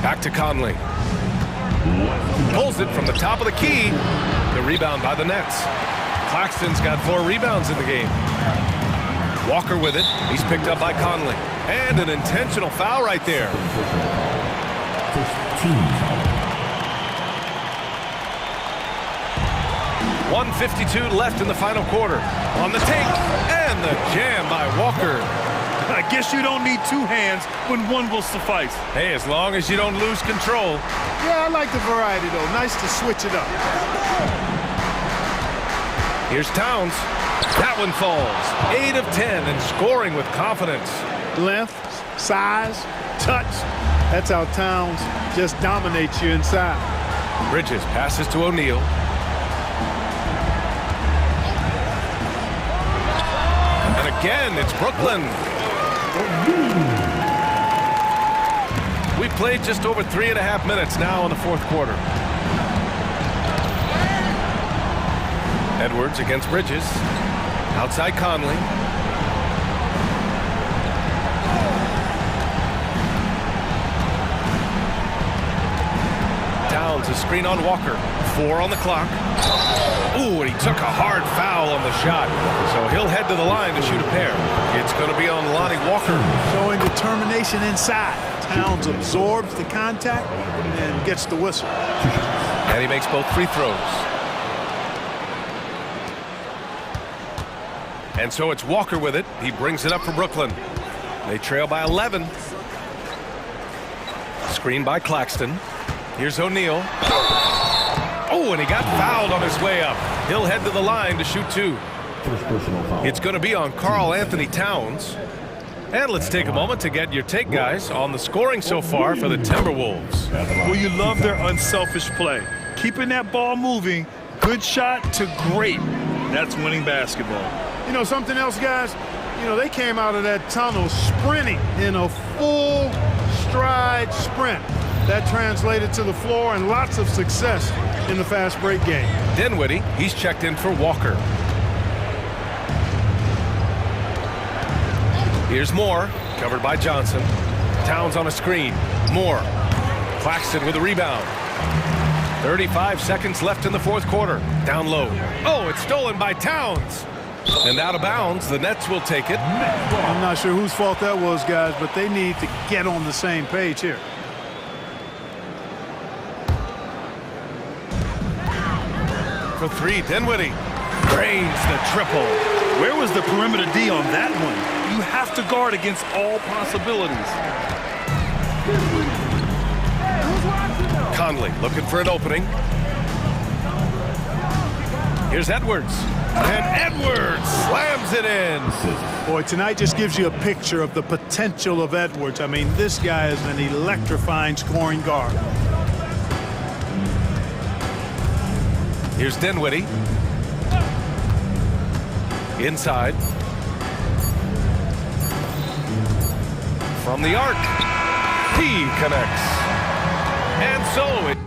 Back to Conley. Pulls it from the top of the key. The rebound by the Nets. Claxton's got 4 rebounds in the game. Walker with it. He's picked up by Conley. And an intentional foul right there. 1:52 left in the final quarter. On the take, and the jam by Walker. I guess you don't need 2 hands when 1 will suffice. Hey, as long as you don't lose control. Yeah, I like the variety, though. Nice to switch it up. Here's Towns. That one falls. 8 of 10 and scoring with confidence. Length, size, touch. That's how Towns just dominates you inside. Bridges passes to O'Neal. And again, it's Brooklyn. We played just over 3.5 minutes now in the fourth quarter. Edwards against Bridges. Outside Conley. Towns a screen on Walker. 4 on the clock. Ooh, and he took a hard foul on the shot. So he'll head to the line to shoot a pair. It's going to be on Lonnie Walker. Showing determination inside. Towns absorbs the contact and gets the whistle. And he makes both free throws. And so it's Walker with it. He brings it up for Brooklyn. They trail by 11. Screen by Claxton. Here's O'Neal. Oh, and he got fouled on his way up. He'll head to the line to shoot 2. It's going to be on Karl Anthony Towns. And let's take a moment to get your take, guys, on the scoring so far for the Timberwolves. Well, you love their unselfish play. Keeping that ball moving, good shot to great. That's winning basketball. You know, something else, guys? You know, they came out of that tunnel sprinting in a full stride sprint. That translated to the floor and lots of success in the fast break game. Dinwiddie, he's checked in for Walker. Here's Moore, covered by Johnson. Towns on a screen. Moore. Claxton with a rebound. 35 seconds left in the fourth quarter. Down low. Oh, it's stolen by Towns. And out of bounds, the Nets will take it. I'm not sure whose fault that was, guys, but they need to get on the same page here. For 3, Dinwiddie drains the triple. Where was the perimeter D on that one? You have to guard against all possibilities. Conley looking for an opening. Here's Edwards. And Edwards slams it in. Boy, tonight just gives you a picture of the potential of Edwards. I mean, this guy is an electrifying scoring guard. Here's Dinwiddie. Inside. From the arc. He connects. And so it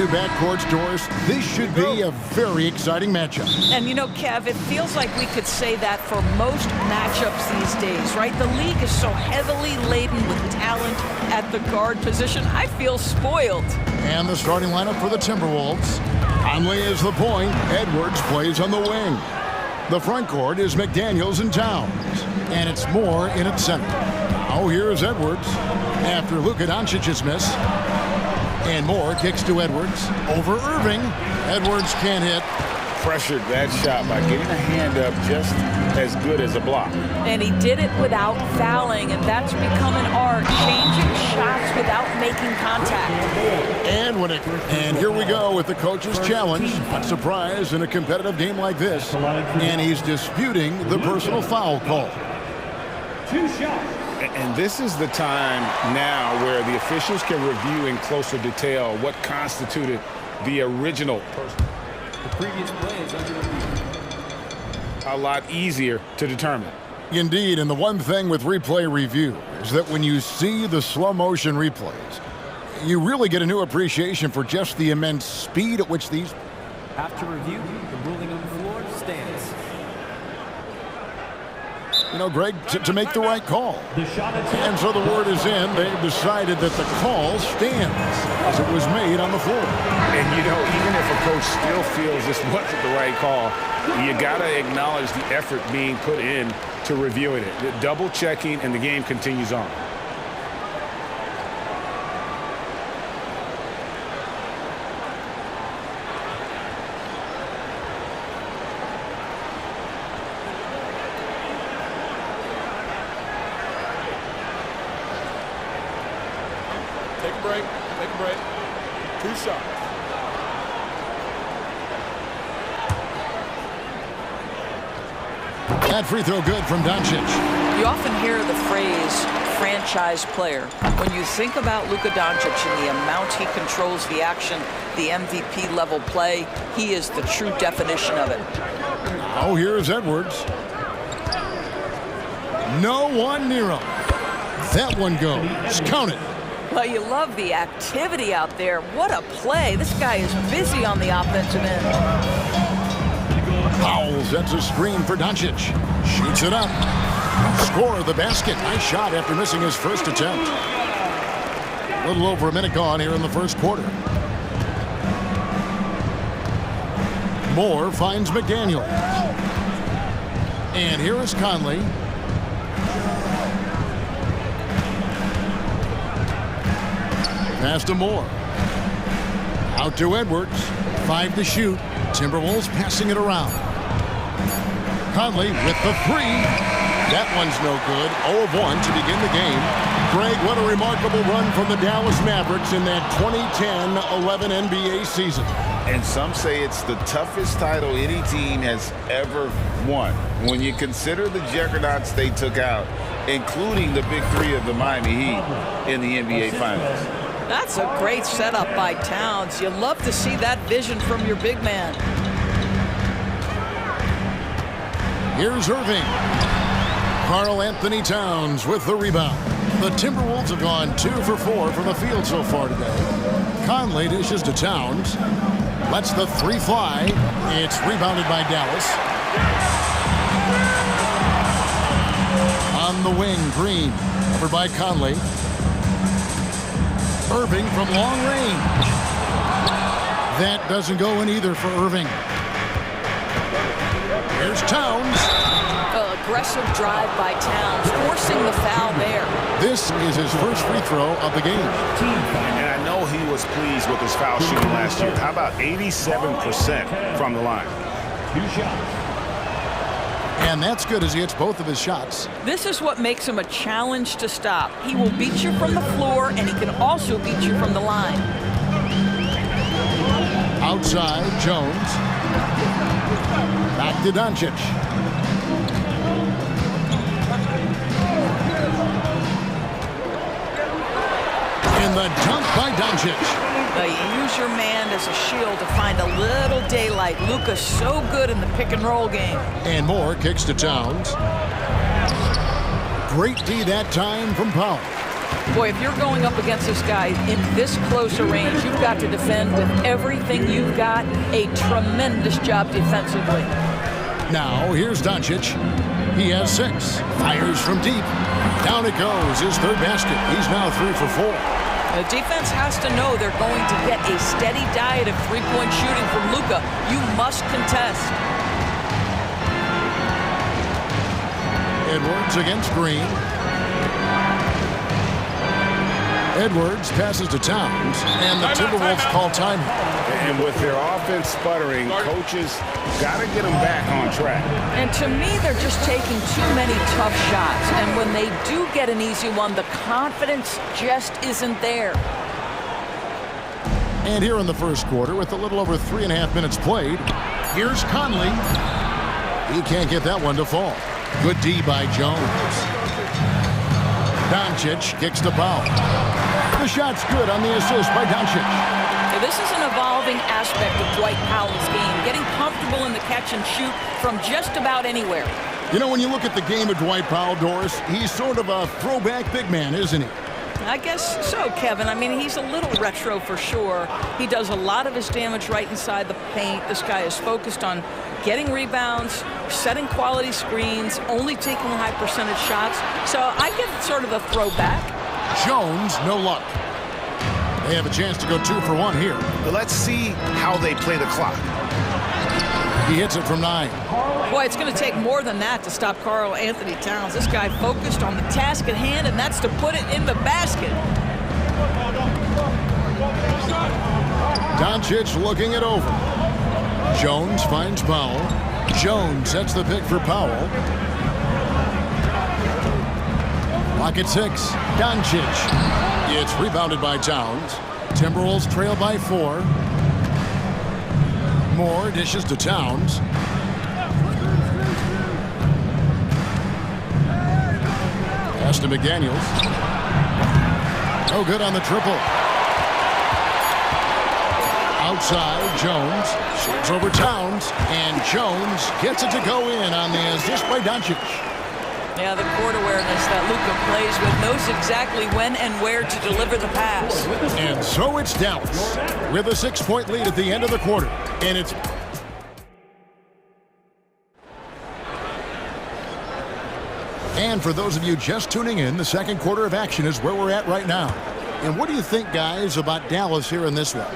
two backcourts, Doris. This should be a very exciting matchup. And you know, Kev, it feels like we could say that for most matchups these days, right? The league is so heavily laden with talent at the guard position. I feel spoiled. And the starting lineup for the Timberwolves. Conley is the point. Edwards plays on the wing. The front court is McDaniels and Towns. And it's Moore in at center. Now here's Edwards after Luka Doncic's miss. And Moore kicks to Edwards. Over Irving. Edwards can't hit. Pressured that shot by getting a hand up just as good as a block. And he did it without fouling, and that's become an art, changing shots without making contact. And here we go with the coach's challenge. Not surprised in a competitive game like this. And he's disputing the personal foul call. 2 shots. And this is the time now where the officials can review in closer detail what constituted the original person. The previous play is under review. A lot easier to determine. Indeed, and the one thing with replay review is that when you see the slow motion replays, you really get a new appreciation for just the immense speed at which these... After review, the ruling on the floor stands. You know, Greg, to make the right call. And so the word is in. They've decided that the call stands as it was made on the floor. And, you know, even if a coach still feels this wasn't the right call, you got to acknowledge the effort being put in to reviewing it. Double checking, and the game continues on. Take a break. 2 shots. That free throw good from Doncic. You often hear the phrase franchise player. When you think about Luka Doncic and the amount he controls the action, the MVP level play, he is the true definition of it. Oh, here's Edwards. No one near him. That one goes. Count it. Well, you love the activity out there. What a play. This guy is busy on the offensive end. Powell sets a screen for Doncic. Shoots it up. Score the basket. Nice shot after missing his first attempt. A little over a minute gone here in the first quarter. Moore finds McDaniels. And here is Conley. Pass to Moore. Out to Edwards. 5 to shoot. Timberwolves passing it around. Conley with the 3. That one's no good. 0 of 1 to begin the game. Greg, what a remarkable run from the Dallas Mavericks in that 2010-11 NBA season. And some say it's the toughest title any team has ever won. When you consider the juggernauts they took out, including the big 3 of the Miami Heat in the NBA Finals. That's a great setup by Towns. You love to see that vision from your big man. Here's Irving. Karl Anthony Towns with the rebound. The Timberwolves have gone 2 for 4 from the field so far today. Conley dishes to Towns. Lets the 3 fly. It's rebounded by Dallas. On the wing, Green. Covered by Conley. Irving from long range. That doesn't go in either for Irving. Here's Towns. Aggressive drive by Towns, forcing the foul there. This is his first free throw of the game. And I know he was pleased with his foul shooting last year. How about 87% from the line? 2 shots. And that's good as he hits both of his shots. This is what makes him a challenge to stop. He will beat you from the floor, and he can also beat you from the line. Outside, Jones. Back to Doncic. And the dunk by Doncic. Now you use your man as a shield to find a little daylight. Luka's so good in the pick and roll game. And Moore kicks to Towns. Great D that time from Powell. Boy, if you're going up against this guy in this close a range, you've got to defend with everything you've got. A tremendous job defensively. Now, here's Doncic. He has 6. Fires from deep. Down it goes. His third basket. He's now 3 for 4. The defense has to know they're going to get a steady diet of three-point shooting from Luka. You must contest. Edwards against Green. Edwards passes to Towns, and the Timberwolves call time. And with their offense sputtering, coaches got to get them back on track. And to me, they're just taking too many tough shots. And when they do get an easy one, the confidence just isn't there. And here in the first quarter, with a little over 3.5 minutes played, here's Conley. He can't get that one to fall. Good D by Jones. Doncic kicks to Powell. The shot's good on the assist by Doncic. This is an evolving aspect of Dwight Powell's game, getting comfortable in the catch and shoot from just about anywhere. You know, when you look at the game of Dwight Powell, Doris, he's sort of a throwback big man, isn't he? I guess so, Kevin. I mean, he's a little retro for sure. He does a lot of his damage right inside the paint. This guy is focused on getting rebounds, setting quality screens, only taking high percentage shots. So I get sort of a throwback. Jones, no luck. They have a chance to go 2 for 1 here. But let's see how they play the clock. He hits it from 9. Boy, it's going to take more than that to stop Karl Anthony Towns. This guy focused on the task at hand, and that's to put it in the basket. Doncic looking it over. Jones finds Powell. Jones sets the pick for Powell. Pocket 6. Doncic. It's rebounded by Towns. Timberwolves trail by 4. Moore dishes to Towns. Pass to McDaniels. No good on the triple. Outside, Jones shoots over Towns, and Jones gets it to go in on the assist by Doncic. Yeah, the court awareness that Luka plays with, knows exactly when and where to deliver the pass. And so it's Dallas with a 6-point lead at the end of the quarter. And it's... And for those of you just tuning in, the second quarter of action is where we're at right now. And what do you think, guys, about Dallas here in this one?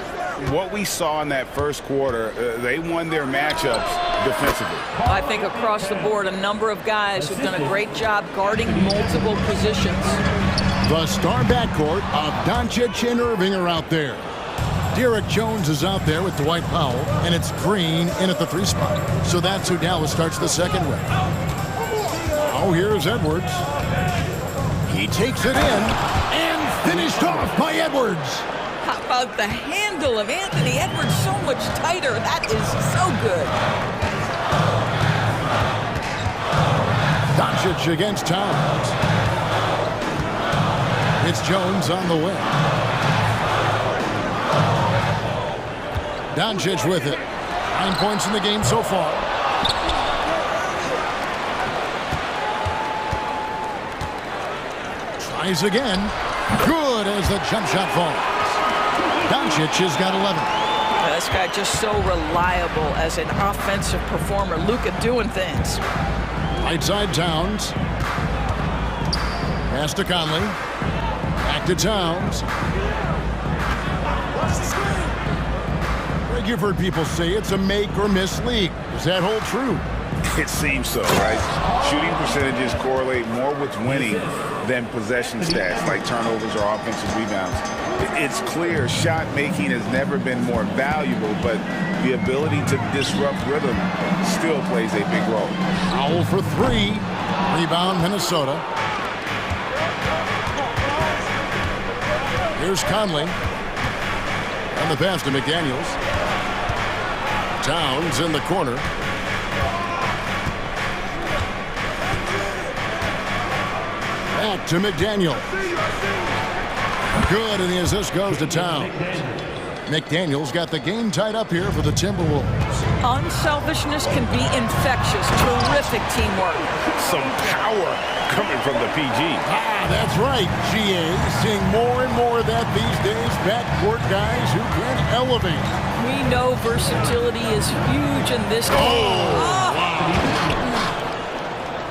What we saw in that first quarter, they won their matchups defensively. I think across the board, a number of guys who've done a great job guarding multiple positions. The star backcourt of Doncic and Irving are out there. Derek Jones is out there with Dwight Powell, and it's Green in at the 3 spot. So that's who Dallas starts the second with. Now here's Edwards. He takes it in, and finished off by Edwards. How about the handle of Anthony Edwards? So much tighter. That is so good. Doncic against Towns. It's Jones on the wing. Doncic with it. 9 points in the game so far. Tries again. Good as the jump shot falls. Doncic has got 11. This guy just so reliable as an offensive performer. Luka doing things. Right side Towns. Pass to Conley. Back to Towns. Greg, you've heard people say it's a make or miss league. Does that hold true? It seems so, right? Shooting percentages correlate more with winning than possession stats like turnovers or offensive rebounds. It's clear shot making has never been more valuable, but the ability to disrupt rhythm still plays a big role. Foul for 3. Rebound Minnesota. Here's Conley. And the pass to McDaniels. Towns in the corner. Back to McDaniel. Good, and the assist goes to Towns. McDaniel's got the game tied up here for the Timberwolves. Unselfishness can be infectious. Terrific teamwork. Some power coming from the PG. That's right, GA. Seeing more and more of that these days. Backcourt guys who can elevate. We know versatility is huge in this game.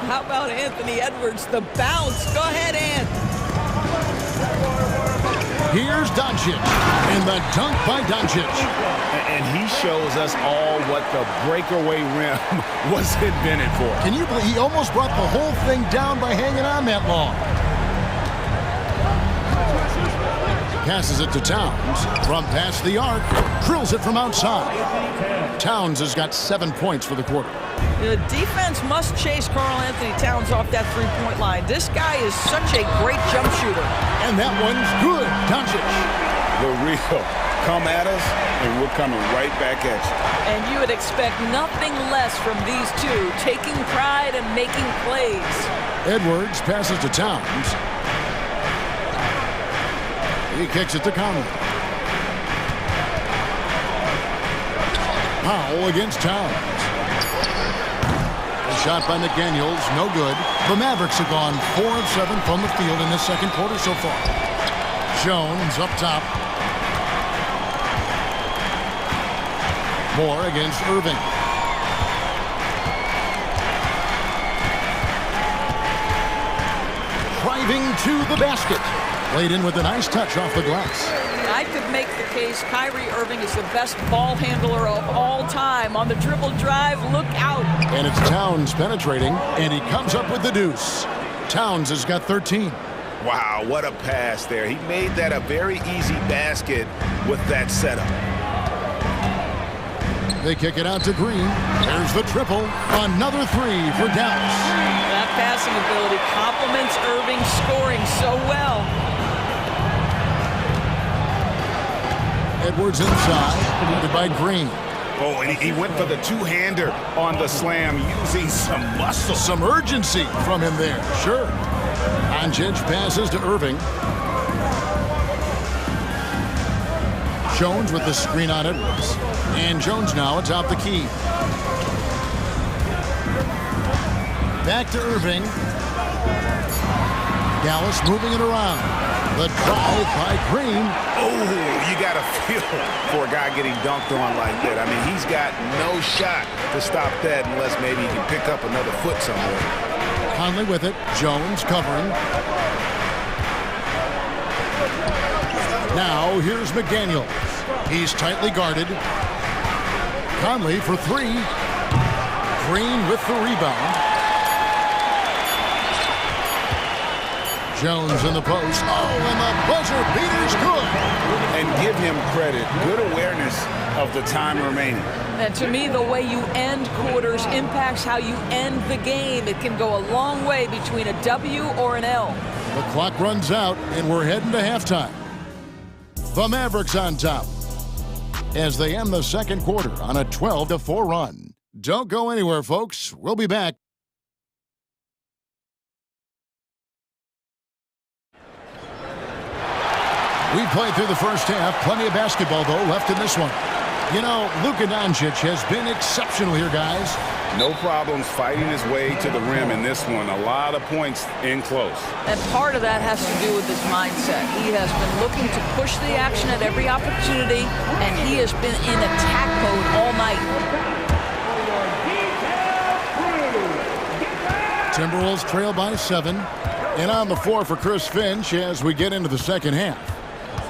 How about Anthony Edwards, the bounce? Go ahead, Ant. Here's Doncic, and the dunk by Doncic. And he shows us all what the breakaway rim was invented for. Can you believe he almost brought the whole thing down by hanging on that long? Passes it to Towns. From past the arc, drills it from outside. Towns has got 7 points for the quarter. The defense must chase Karl Anthony Towns off that three-point line. This guy is such a great jump shooter. And that one's good. Doncic. The real. Come at us, and we're coming right back at you. And you would expect nothing less from these two, taking pride and making plays. Edwards passes to Towns. He kicks it to Conley. Powell against Towns. A shot by McDaniels, no good. The Mavericks have gone 4 of 7 from the field in this second quarter so far. Jones up top. Moore against Irving. Driving to the basket. Laid in with a nice touch off the glass. I could make the case Kyrie Irving is the best ball handler of all time. On the dribble drive, look out. And it's Towns penetrating, and he comes up with the deuce. Towns has got 13. Wow, what a pass there. He made that a very easy basket with that setup. They kick it out to Green. There's the triple. Another three for Dallas. That passing ability complements Irving's scoring so well. Edwards inside, guarded by Green. Oh, and he went for the two-hander on the slam, using some muscle. Some urgency from him there, sure. Doncic passes to Irving. Jones with the screen on Edwards. And Jones now atop the key. Back to Irving. Dallas moving it around. The drive by Green. Oh, you got to feel for a guy getting dunked on like that. I mean, he's got no shot to stop that unless maybe he can pick up another foot somewhere. Conley with it. Jones covering. Now here's McDaniels. He's tightly guarded. Conley for three. Green with the rebound. Jones in the post. Oh, and the buzzer beater's good. And give him credit. Good awareness of the time remaining. And to me, the way you end quarters impacts how you end the game. It can go a long way between a W or an L. The clock runs out, and we're heading to halftime. The Mavericks on top as they end the second quarter on a 12-4 run. Don't go anywhere, folks. We'll be back. We played through the first half. Plenty of basketball, though, left in this one. You know, Luka Doncic has been exceptional here, guys. No problems fighting his way to the rim in this one. A lot of points in close. And part of that has to do with his mindset. He has been looking to push the action at every opportunity, and he has been in attack mode all night. Timberwolves trail by 7. And on the floor for Chris Finch as we get into the second half.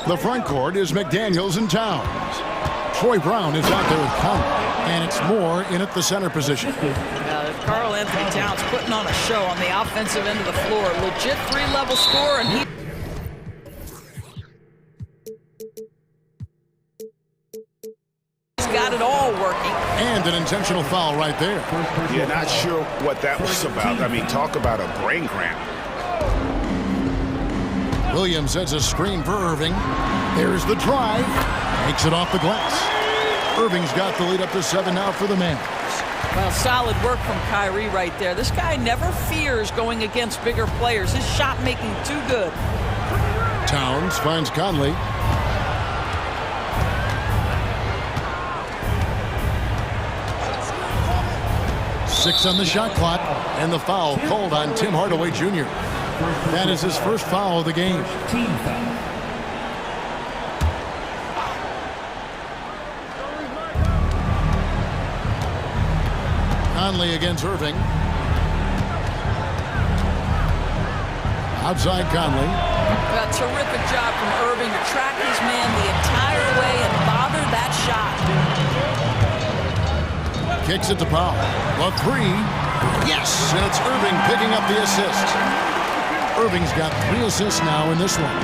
The front court is McDaniels and Towns. Troy Brown is out there with Conley, and it's Moore in at the center position. Karl Anthony Towns putting on a show on the offensive end of the floor. Legit three-level score, and he's got it all working. And an intentional foul right there. Yeah, not sure what that was about. I mean, talk about a brain cramp. Williams sets a screen for Irving. There's the drive. Makes it off the glass. Irving's got the lead up to 7 now for the Mavs. Well, solid work from Kyrie right there. This guy never fears going against bigger players. His shot making too good. Towns finds Conley. 6 on the shot clock, and the foul called on Tim Hardaway Jr. That is his first foul of the game. Team foul. Conley against Irving. Outside Conley. A terrific job from Irving to track his man the entire way and bother that shot. Kicks it to Powell. A 3. Yes, and it's Irving picking up the assist. Irving's got 3 assists now in this one.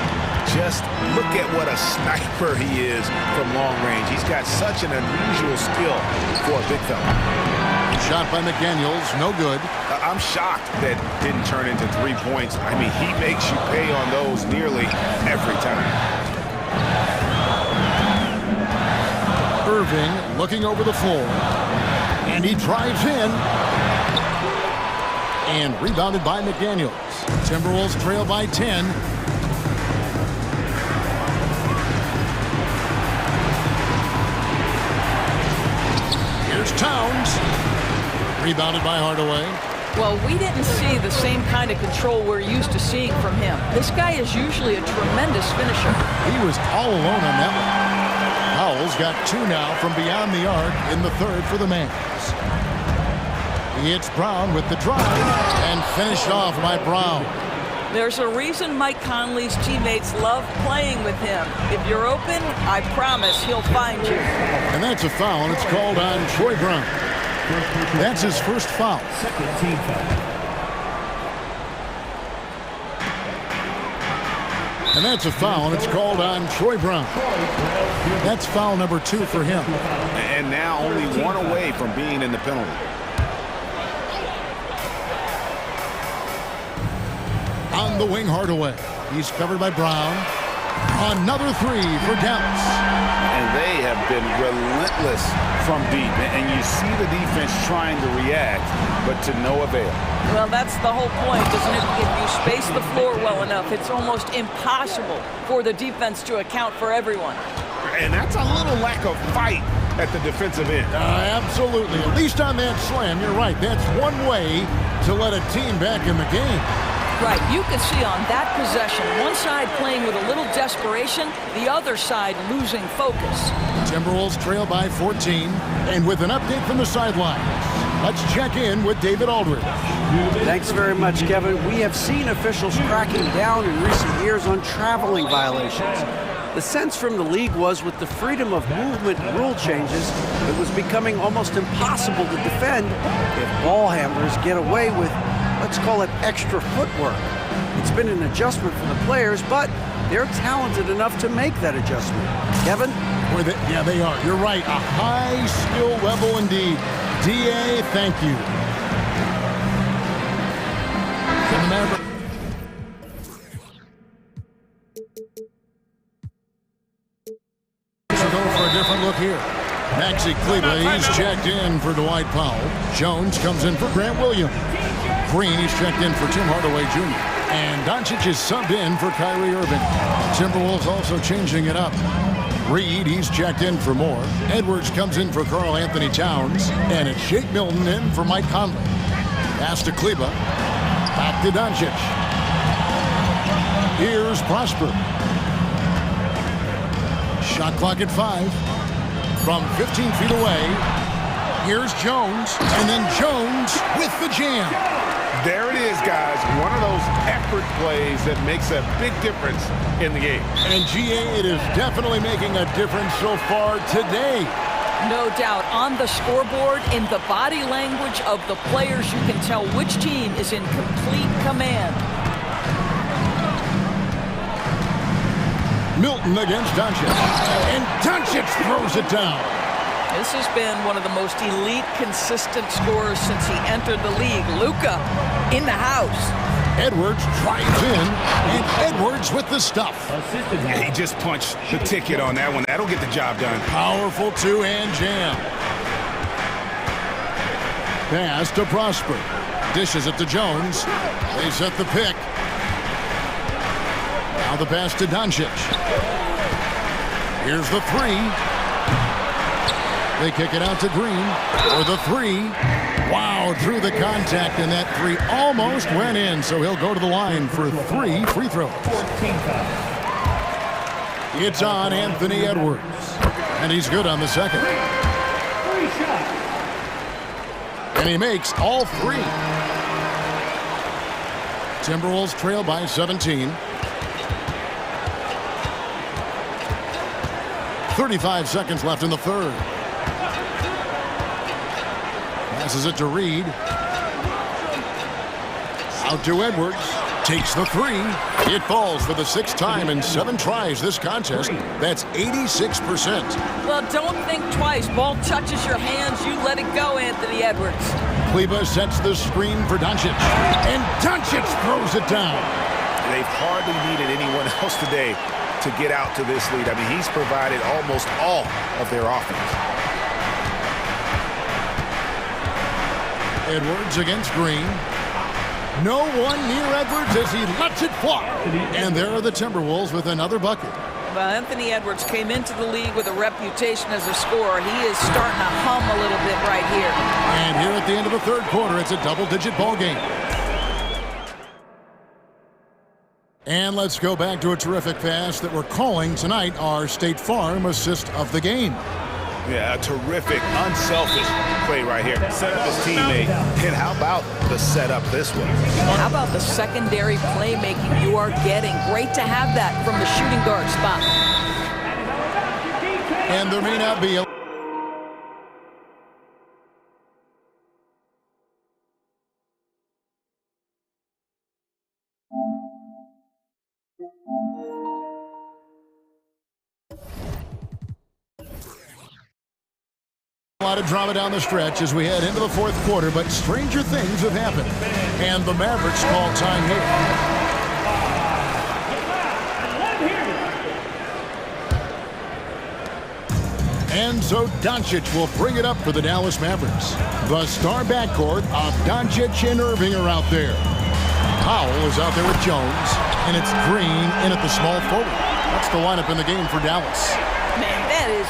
Just look at what a sniper he is from long range. He's got such an unusual skill for a big fella. Shot by McDaniels, no good. I'm shocked that didn't turn into 3 points. I mean, he makes you pay on those nearly every time. Irving looking over the floor. And he drives in. And rebounded by McDaniels. Timberwolves trail by 10. Here's Towns. Rebounded by Hardaway. Well, we didn't see the same kind of control we're used to seeing from him. This guy is usually a tremendous finisher. He was all alone on that one. Powell's got 2 now from beyond the arc in the third for the Mavs. He hits Brown with the drive and finished off by Brown. There's a reason Mike Conley's teammates love playing with him. If you're open, I promise he'll find you. And that's a foul, and it's called on Troy Brown. That's his first foul. Second team foul. And that's a foul, and it's called on Troy Brown. That's foul number 2 for him. And now only 1 away from being in the penalty. On the wing, Hardaway. He's covered by Brown. Another 3 for Dallas. And they have been relentless from deep. And you see the defense trying to react, but to no avail. Well, that's the whole point, isn't it? If you space the floor well enough, it's almost impossible for the defense to account for everyone. And that's a little lack of fight at the defensive end. Absolutely. At least on that slam, you're right. That's one way to let a team back in the game. Right, you can see on that possession, one side playing with a little desperation, the other side losing focus. Timberwolves trail by 14, and with an update from the sidelines, let's check in with David Aldridge. Thanks very much, Kevin. We have seen officials cracking down in recent years on traveling violations. The sense from the league was with the freedom of movement rule changes, it was becoming almost impossible to defend if ball handlers get away with, let's call it, extra footwork. It's been an adjustment for the players, but they're talented enough to make that adjustment. Kevin? Yeah, they are. You're right. A high skill level indeed. DA, thank you. From the Mavericks. So go for a different look here. Maxi Kleber, he's checked in for Dwight Powell. Jones comes in for Grant Williams. Green, he's checked in for Tim Hardaway Jr. And Doncic is subbed in for Kyrie Irving. Timberwolves also changing it up. Reed, he's checked in for Moore. Edwards comes in for Karl Anthony Towns. And it's Shake Milton in for Mike Conley. Pass to Kleber. Back to Doncic. Here's Prosper. Shot clock at 5. From 15 feet away. Here's Jones. And then Jones with the jam. There it is, guys. One of those effort plays that makes a big difference in the game. And GA, it is definitely making a difference so far today. No doubt. On the scoreboard, in the body language of the players, you can tell which team is in complete command. Milton against Doncic. And Doncic throws it down. This has been one of the most elite, consistent scorers since he entered the league. Luka in the house. Edwards drives in, and Edwards with the stuff. Yeah, he just punched the ticket on that one. That'll get the job done. Powerful two-hand jam. Pass to Prosper. Dishes it to Jones. They set the pick. Now the pass to Doncic. Here's the 3. They kick it out to Green for the 3. Wow, through the contact, and that three almost went in, so he'll go to the line for 3 free throws. It's on Anthony Edwards, and he's good on the second. And he makes all 3. Timberwolves trail by 17. 35 seconds left in the third. Passes it to Reed. Out to Edwards. Takes the 3. It falls for the 6th time in 7 tries this contest. That's 86%. Well, don't think twice. Ball touches your hands, you let it go, Anthony Edwards. Kleba sets the screen for Doncic. And Doncic throws it down. They've hardly needed anyone else today to get out to this lead. I mean, he's provided almost all of their offense. Edwards against Green. No one near Edwards as he lets it fly. And there are the Timberwolves with another bucket. Well, Anthony Edwards came into the league with a reputation as a scorer. He is starting to hum a little bit right here. And here at the end of the third quarter, it's a double-digit ball game. And let's go back to a terrific pass that we're calling tonight our State Farm assist of the game. Yeah, a terrific, unselfish play right here. Set up his teammate. And how about the setup this way? How about the secondary playmaking you are getting? Great to have that from the shooting guard spot. And there may not be a A lot of drama down the stretch as we head into the fourth quarter, but stranger things have happened. And the Mavericks call time here. And so Doncic will bring it up for the Dallas Mavericks. The star backcourt of Doncic and Irving are out there. Powell is out there with Jones, and it's Green in at the small forward. That's the lineup in the game for Dallas. Man, that is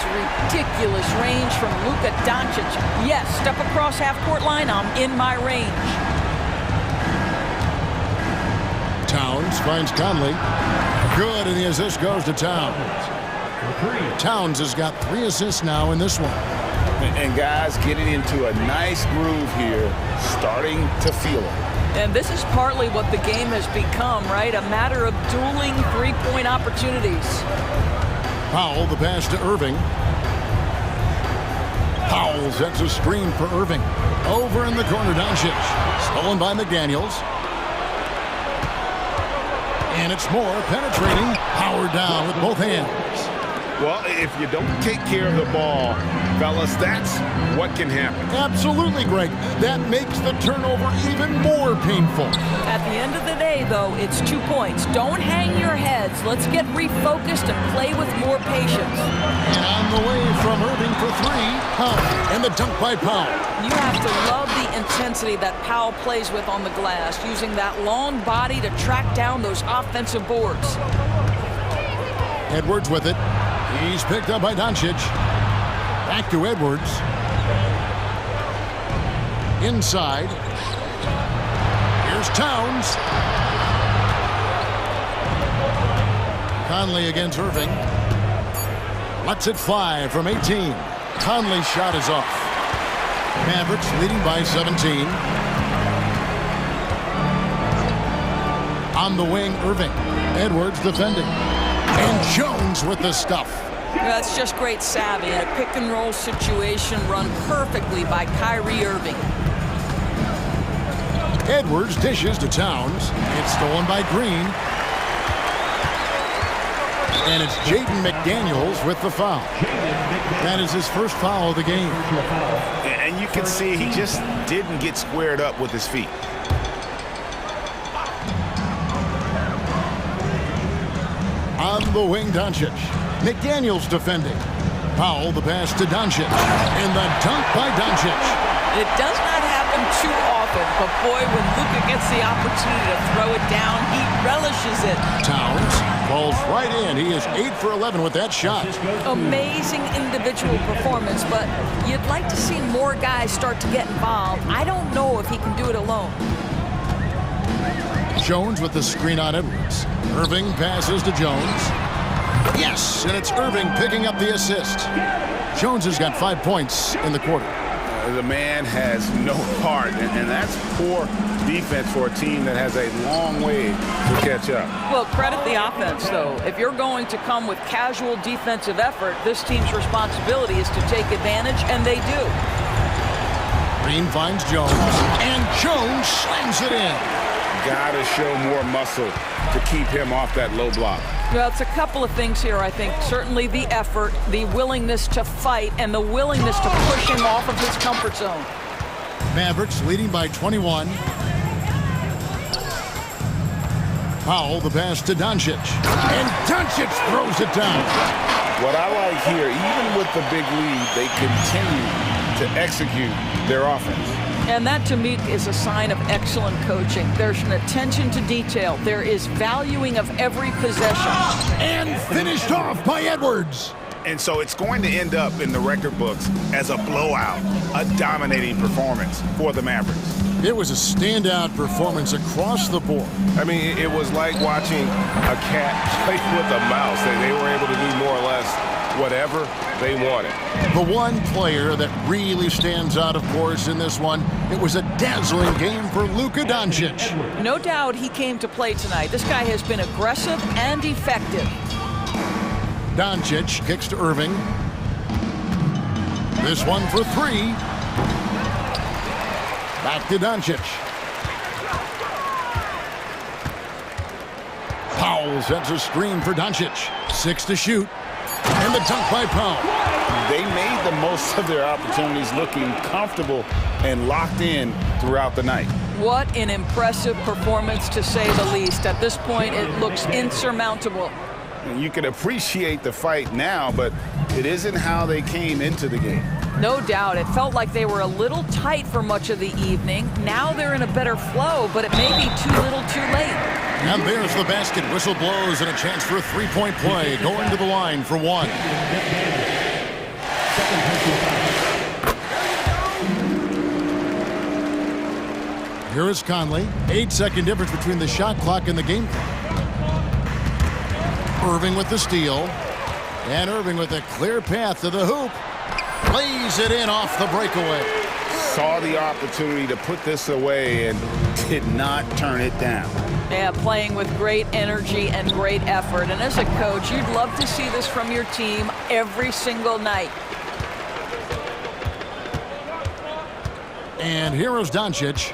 ridiculous range from Luka Doncic. Yes, step across half-court line, I'm in my range. Towns finds Conley. Good, and the assist goes to Towns. Towns has got 3 assists now in this one. And guys getting into a nice groove here, starting to feel it. And this is partly what the game has become, right? A matter of dueling three-point opportunities. Powell, the pass to Irving. Powell sets a screen for Irving. Over in the corner, Doncic. Stolen by McDaniels. And it's more penetrating. Power down with both hands. Well, if you don't take care of the ball, fellas, that's what can happen. Absolutely, Greg. That makes the turnover even more painful. At the end of the day, though, it's 2 points. Don't hang your heads. Let's get refocused and play with more patience. And on the way from Irving for 3. And the dunk by Powell. You have to love the intensity that Powell plays with on the glass, using that long body to track down those offensive boards. Edwards with it. He's picked up by Doncic. Back to Edwards. Inside. Here's Towns. Conley against Irving. Lets it fly from 18. Conley's shot is off. Mavericks leading by 17. On the wing, Irving. Edwards defending. And Jones with the stuff. That's just great savvy. In a pick-and-roll situation run perfectly by Kyrie Irving. Edwards dishes to Towns. It's stolen by Green. And it's Jaden McDaniels with the foul. That is his first foul of the game. And you can see he just didn't get squared up with his feet. On the wing, Doncic. McDaniels defending. Powell, the pass to Doncic. And the dunk by Doncic. It does not happen too often, but boy, when Luka gets the opportunity to throw it down, he relishes it. Towns Falls right in. He is 8 for 11 with that shot. Amazing individual performance, but you'd like to see more guys start to get involved. I don't know if he can do it alone. Jones with the screen on Edwards. Irving passes to Jones. Yes, and it's Irving picking up the assist. Jones has got 5 points in the quarter. The man has no heart, and that's poor defense for a team that has a long way to catch up. Well, credit the offense, though. If you're going to come with casual defensive effort, this team's responsibility is to take advantage, and they do. Green finds Jones, and Jones slams it in. Gotta show more muscle to keep him off that low block. Well, it's a couple of things here, I think. Certainly the effort, the willingness to fight, and the willingness to push him off of his comfort zone. Mavericks leading by 21. Powell, the pass to Doncic. And Doncic throws it down. What I like here, even with the big lead, they continue to execute their offense. And that, to me, is a sign of excellent coaching. There's an attention to detail. There is valuing of every possession. And finished off by Edwards. And so it's going to end up in the record books as a blowout, a dominating performance for the Mavericks. It was a standout performance across the board. I mean, it was like watching a cat play with a mouse. They were able to do more or less whatever they wanted. The one player that really stands out, of course, in this one, it was a dazzling game for Luka Doncic. No doubt he came to play tonight. This guy has been aggressive and effective. Doncic kicks to Irving. This one for 3. Back to Doncic. Powell sets a screen for Doncic. 6 to shoot. And the dunk by Powell. They made the most of their opportunities, looking comfortable and locked in throughout the night. What an impressive performance, to say the least. At this point, it looks insurmountable. And you can appreciate the fight now, but it isn't how they came into the game. No doubt. It felt like they were a little tight for much of the evening. Now they're in a better flow, but it may be too little too late. And there's the basket. Whistle blows and a chance for a three-point play. Going to the line for 1. Here is Conley. 8-second difference between the shot clock and the game clock. Irving with the steal. And Irving with a clear path to the hoop. Lays it in off the breakaway. Saw the opportunity to put this away and did not turn it down. Yeah, playing with great energy and great effort. And as a coach, you'd love to see this from your team every single night. And here is Doncic.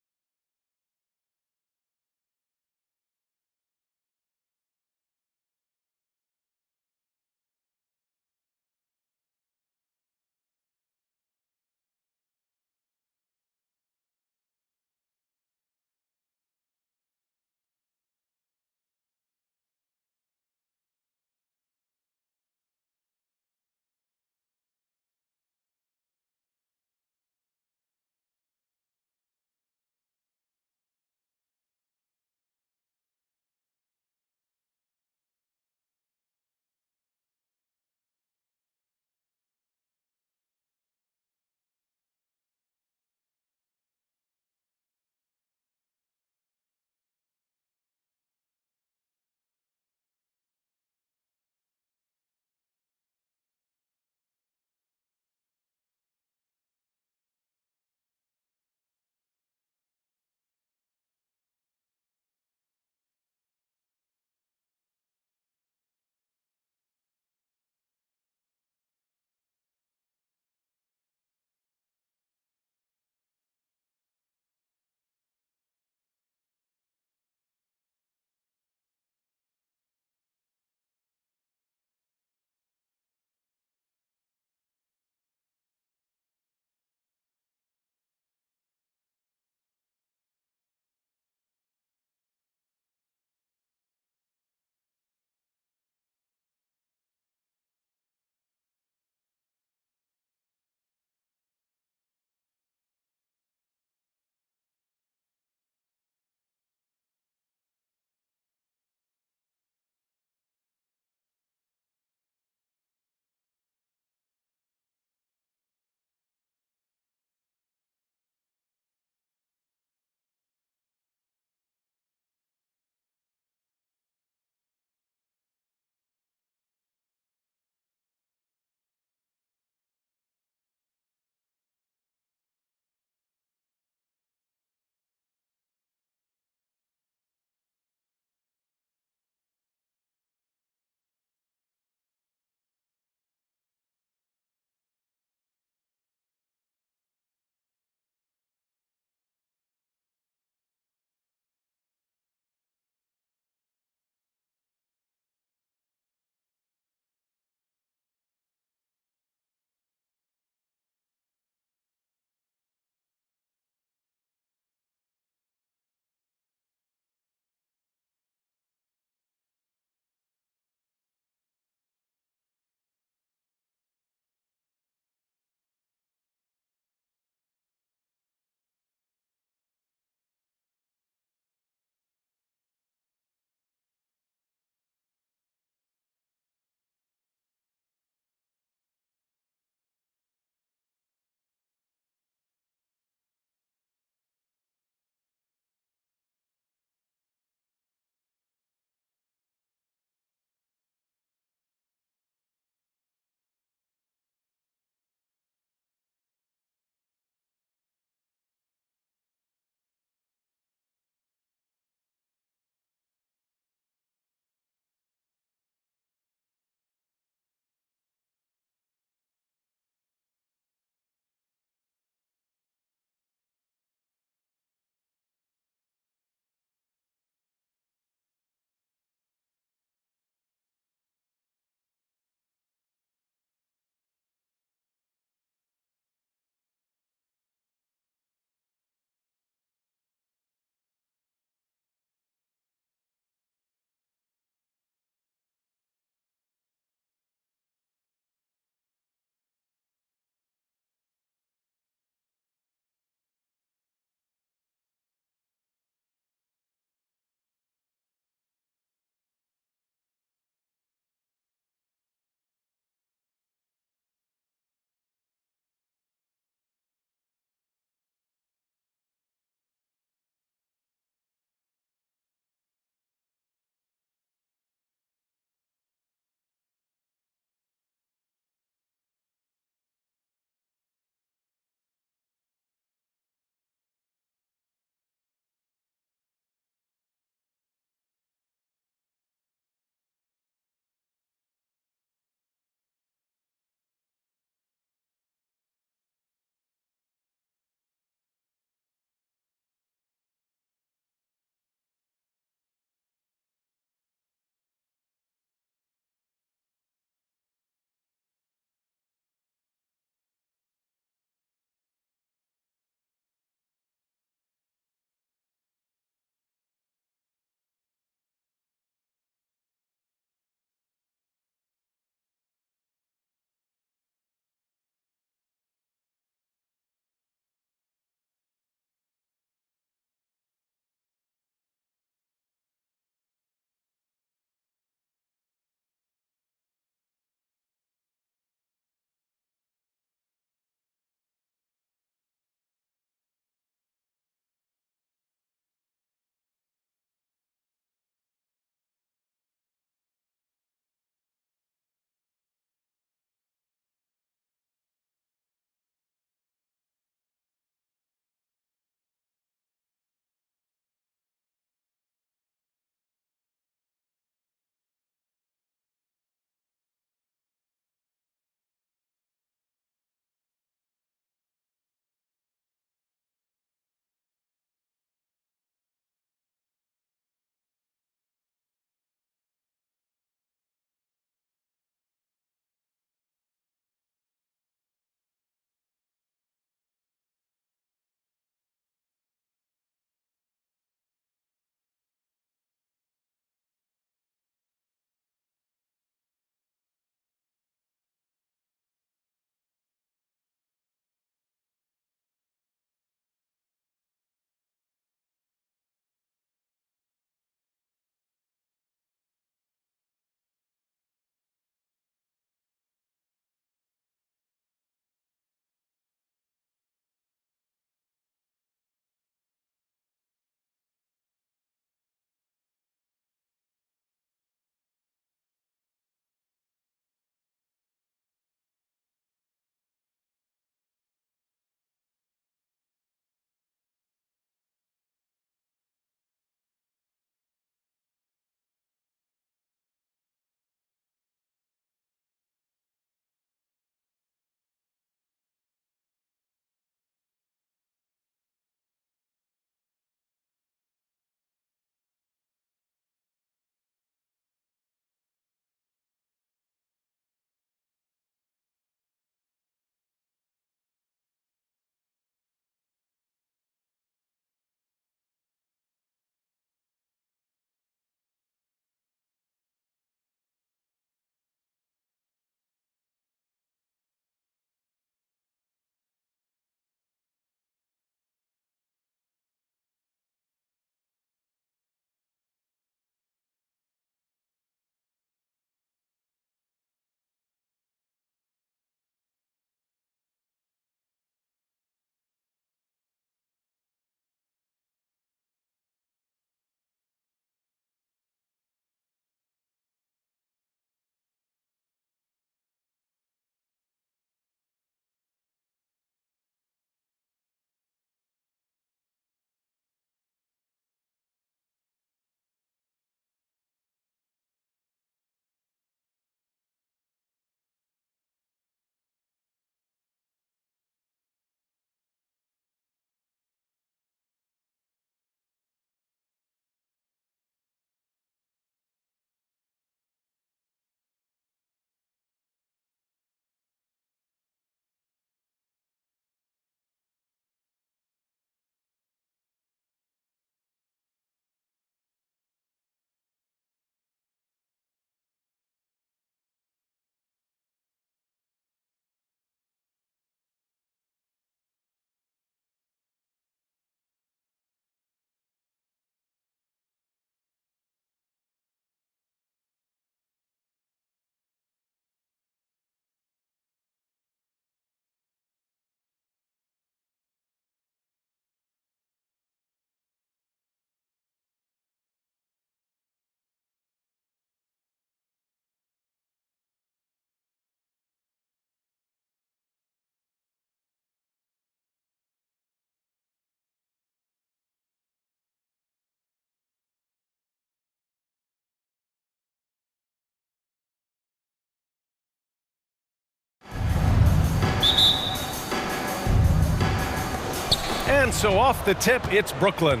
And so off the tip, it's Brooklyn.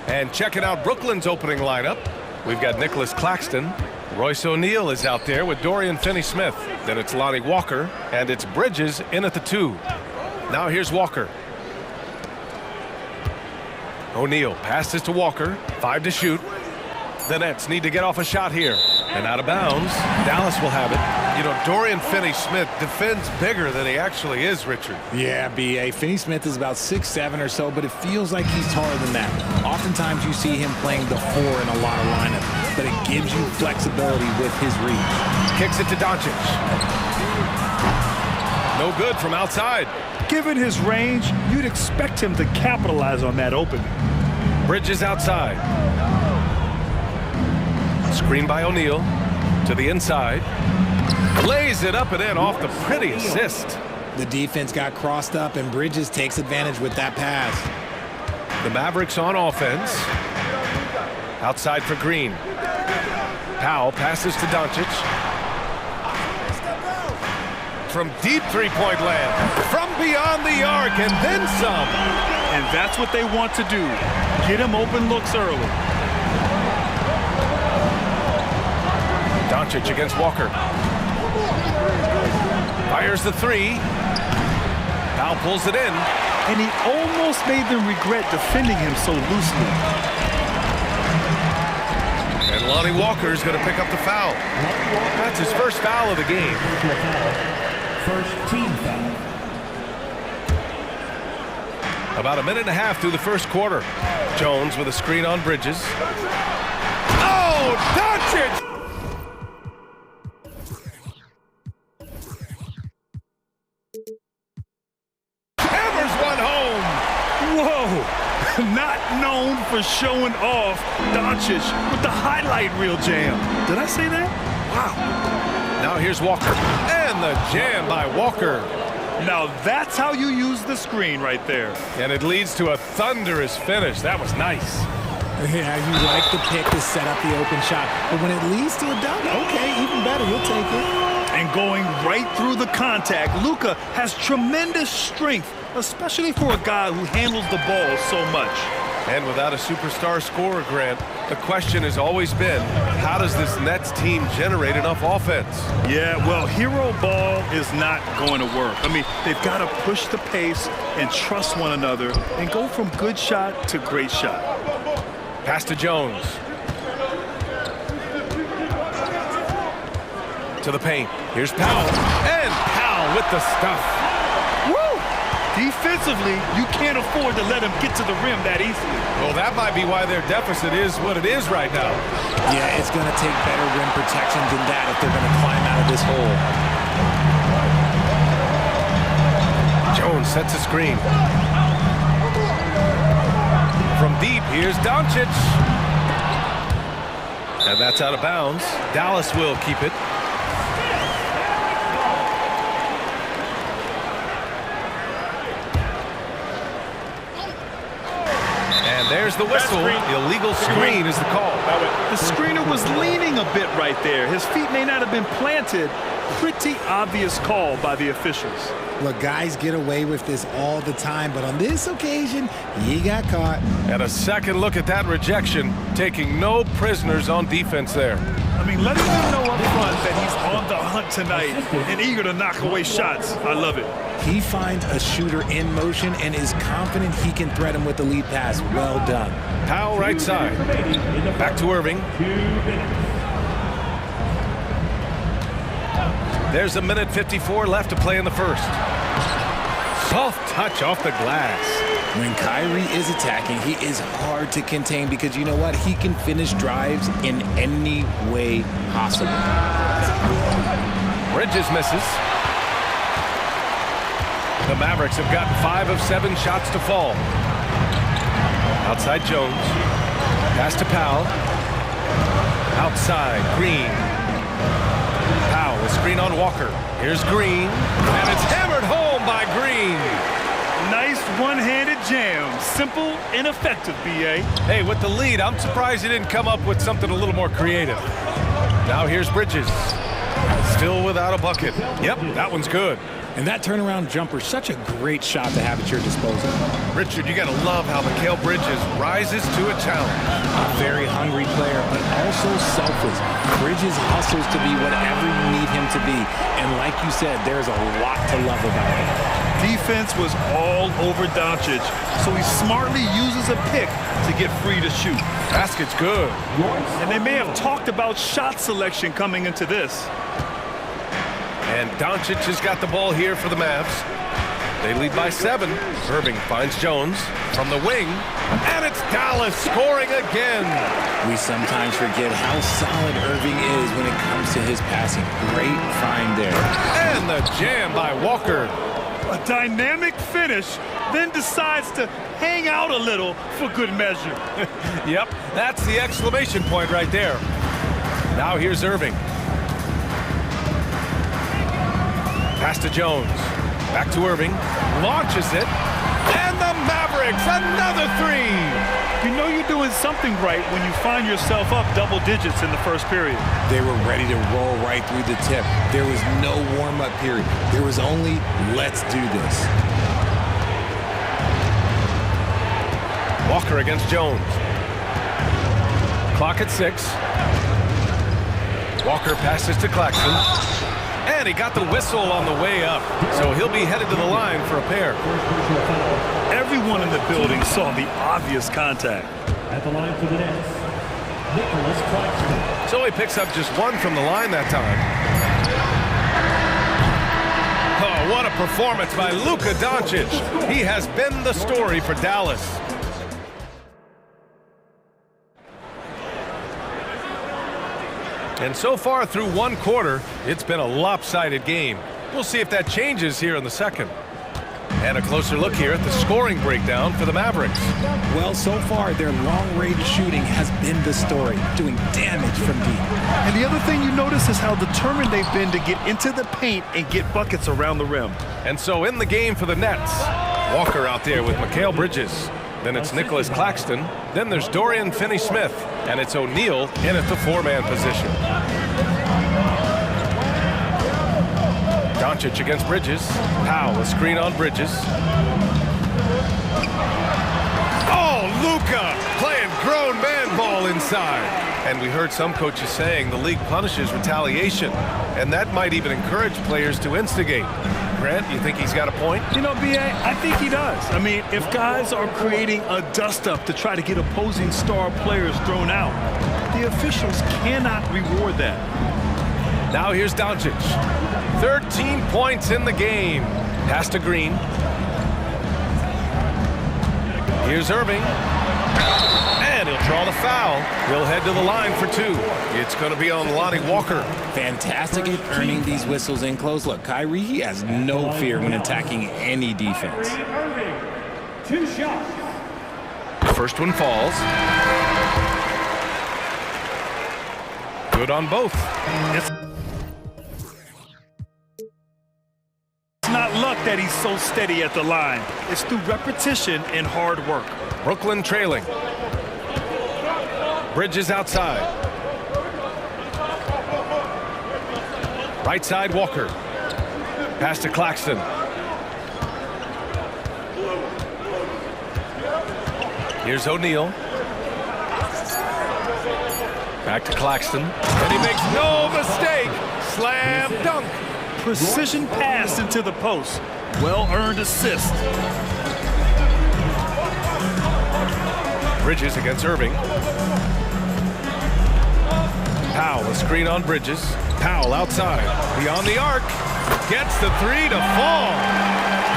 And checking out Brooklyn's opening lineup, we've got Nicholas Claxton. Royce O'Neal is out there with Dorian Finney-Smith. Then it's Lonnie Walker, and it's Bridges in at the 2. Now here's Walker. O'Neal passes to Walker, 5 to shoot. The Nets need to get off a shot here. And out of bounds, Dallas will have it. You know, Dorian Finney-Smith defends bigger than he actually is, Richard. Yeah, B.A. Finney-Smith is about 6'7" or so, but it feels like he's taller than that. Oftentimes you see him playing the 4 in a lot of lineups, but it gives you flexibility with his reach. Kicks it to Doncic. No good from outside. Given his range, you'd expect him to capitalize on that opening. Bridges outside. Screen by O'Neal to the inside. Lays it up and in off the pretty assist. The defense got crossed up, and Bridges takes advantage with that pass. The Mavericks on offense. Outside for Green. Powell passes to Doncic. From deep three-point land. From beyond the arc and then some. And that's what they want to do. Get him open looks early. Doncic against Walker. Fires the 3. Powell pulls it in. And he almost made them regret defending him so loosely. And Lonnie Walker is going to pick up the foul. That's his first foul of the game. First team foul. About a minute and a half through the first quarter. Jones with a screen on Bridges. Oh, Doncic! Not known for showing off. Doncic with the highlight reel jam. Did I say that? Wow. Now here's Walker. And the jam by Walker. Now that's how you use the screen right there. And it leads to a thunderous finish. That was nice. Yeah, you like the pick to set up the open shot. But when it leads to a dunk, okay, even better, you'll take it. And going right through the contact, Luka has tremendous strength, especially for a guy who handles the ball so much. And without a superstar scorer, Grant, the question has always been, how does this Nets team generate enough offense? Yeah, well, hero ball is not going to work. I mean, they've got to push the pace and trust one another and go from good shot to great shot. Pass to Jones. To the paint. Here's Powell. And Powell with the stuff. Woo! Defensively, you can't afford to let him get to the rim that easily. Well, that might be why their deficit is what it is right now. Yeah, it's going to take better rim protection than that if they're going to climb out of this hole. Jones sets a screen. From deep, here's Doncic. And that's out of bounds. Dallas will keep it. And there's the whistle. Illegal screen is the call. The screener was leaning a bit right there. His feet may not have been planted. Pretty obvious call by the officials. Look, guys get away with this all the time, but on this occasion, he got caught. And a second look at that rejection, taking no prisoners on defense there. I mean, letting him know up front that he's on the hunt tonight and eager to knock away shots. I love it. He finds a shooter in motion and is confident he can threat him with the lead pass. Well done. Powell right side. Back to Irving. There's a minute 54 left to play in the first. Soft touch off the glass. When Kyrie is attacking, he is hard to contain because you know what? He can finish drives in any way possible. Bridges misses. The Mavericks have gotten 5 of 7 shots to fall. Outside Jones. Pass to Powell. Outside Green. Powell, a screen on Walker. Here's Green. And it's hammered home by Green. Nice one-handed jam. Simple and effective, B.A. Hey, with the lead, I'm surprised he didn't come up with something a little more creative. Now here's Bridges. Still without a bucket. Yep, that one's good. And that turnaround jumper, such a great shot to have at your disposal. Richard, you got to love how Mikal Bridges rises to a challenge. A very hungry player, but also selfless. Bridges hustles to be whatever you need him to be. And like you said, there's a lot to love about him. Defense was all over Doncic, so he smartly uses a pick to get free to shoot. Basket's good. And they may have talked about shot selection coming into this. And Doncic has got the ball here for the Mavs. They lead by 7. Irving finds Jones from the wing. And it's Dallas scoring again. We sometimes forget how solid Irving is when it comes to his passing. Great find there. And the jam by Walker. A dynamic finish, then decides to hang out a little for good measure. Yep, that's the exclamation point right there. Now here's Irving. Pass to Jones. Back to Irving. Launches it. And the Mavericks, another 3. You know you're doing something right when you find yourself up double digits in the first period. They were ready to roll right through the tip. There was no warm-up period. There was only, let's do this. Walker against Jones. Clock at 6. Walker passes to Claxton. And he got the whistle on the way up. So he'll be headed to the line for a pair. Everyone in the building saw the obvious contact. At the line for the Nets, Nicholas Claxton. So he picks up just 1 from the line that time. Oh, what a performance by Luka Doncic. He has been the story for Dallas. And so far through 1 quarter, it's been a lopsided game. We'll see if that changes here in the second. And a closer look here at the scoring breakdown for the Mavericks. Well, so far, their long-range shooting has been the story, doing damage from deep. And the other thing you notice is how determined they've been to get into the paint and get buckets around the rim. And so in the game for the Nets, Walker out there with Mikal Bridges. Then it's Nicholas Claxton. Then there's Dorian Finney-Smith. And it's O'Neal in at the 4-man position. Doncic against Bridges. Powell, a screen on Bridges. Oh, Luka playing grown man ball inside. And we heard some coaches saying the league punishes retaliation. And that might even encourage players to instigate. Grant, you think he's got a point? You know, B.A., I think he does. I mean, if guys are creating a dust-up to try to get opposing star players thrown out, the officials cannot reward that. Now here's Doncic. 13 points in the game. Pass to Green. Here's Irving. And he'll draw the foul. He'll head to the line for 2. It's going to be on Lonnie Walker. Fantastic at earning these whistles in close. Look, Kyrie, he has no fear when attacking any defense. 2 shots. First one falls. Good on both. It's not luck that he's so steady at the line. It's through repetition and hard work. Brooklyn trailing. Bridges outside. Right side, Walker. Pass to Claxton. Here's O'Neal. Back to Claxton. And he makes no mistake. Slam dunk. Precision pass into the post. Well-earned assist. Bridges against Irving. Powell, a screen on Bridges. Powell outside. Beyond the arc. Gets the 3 to fall.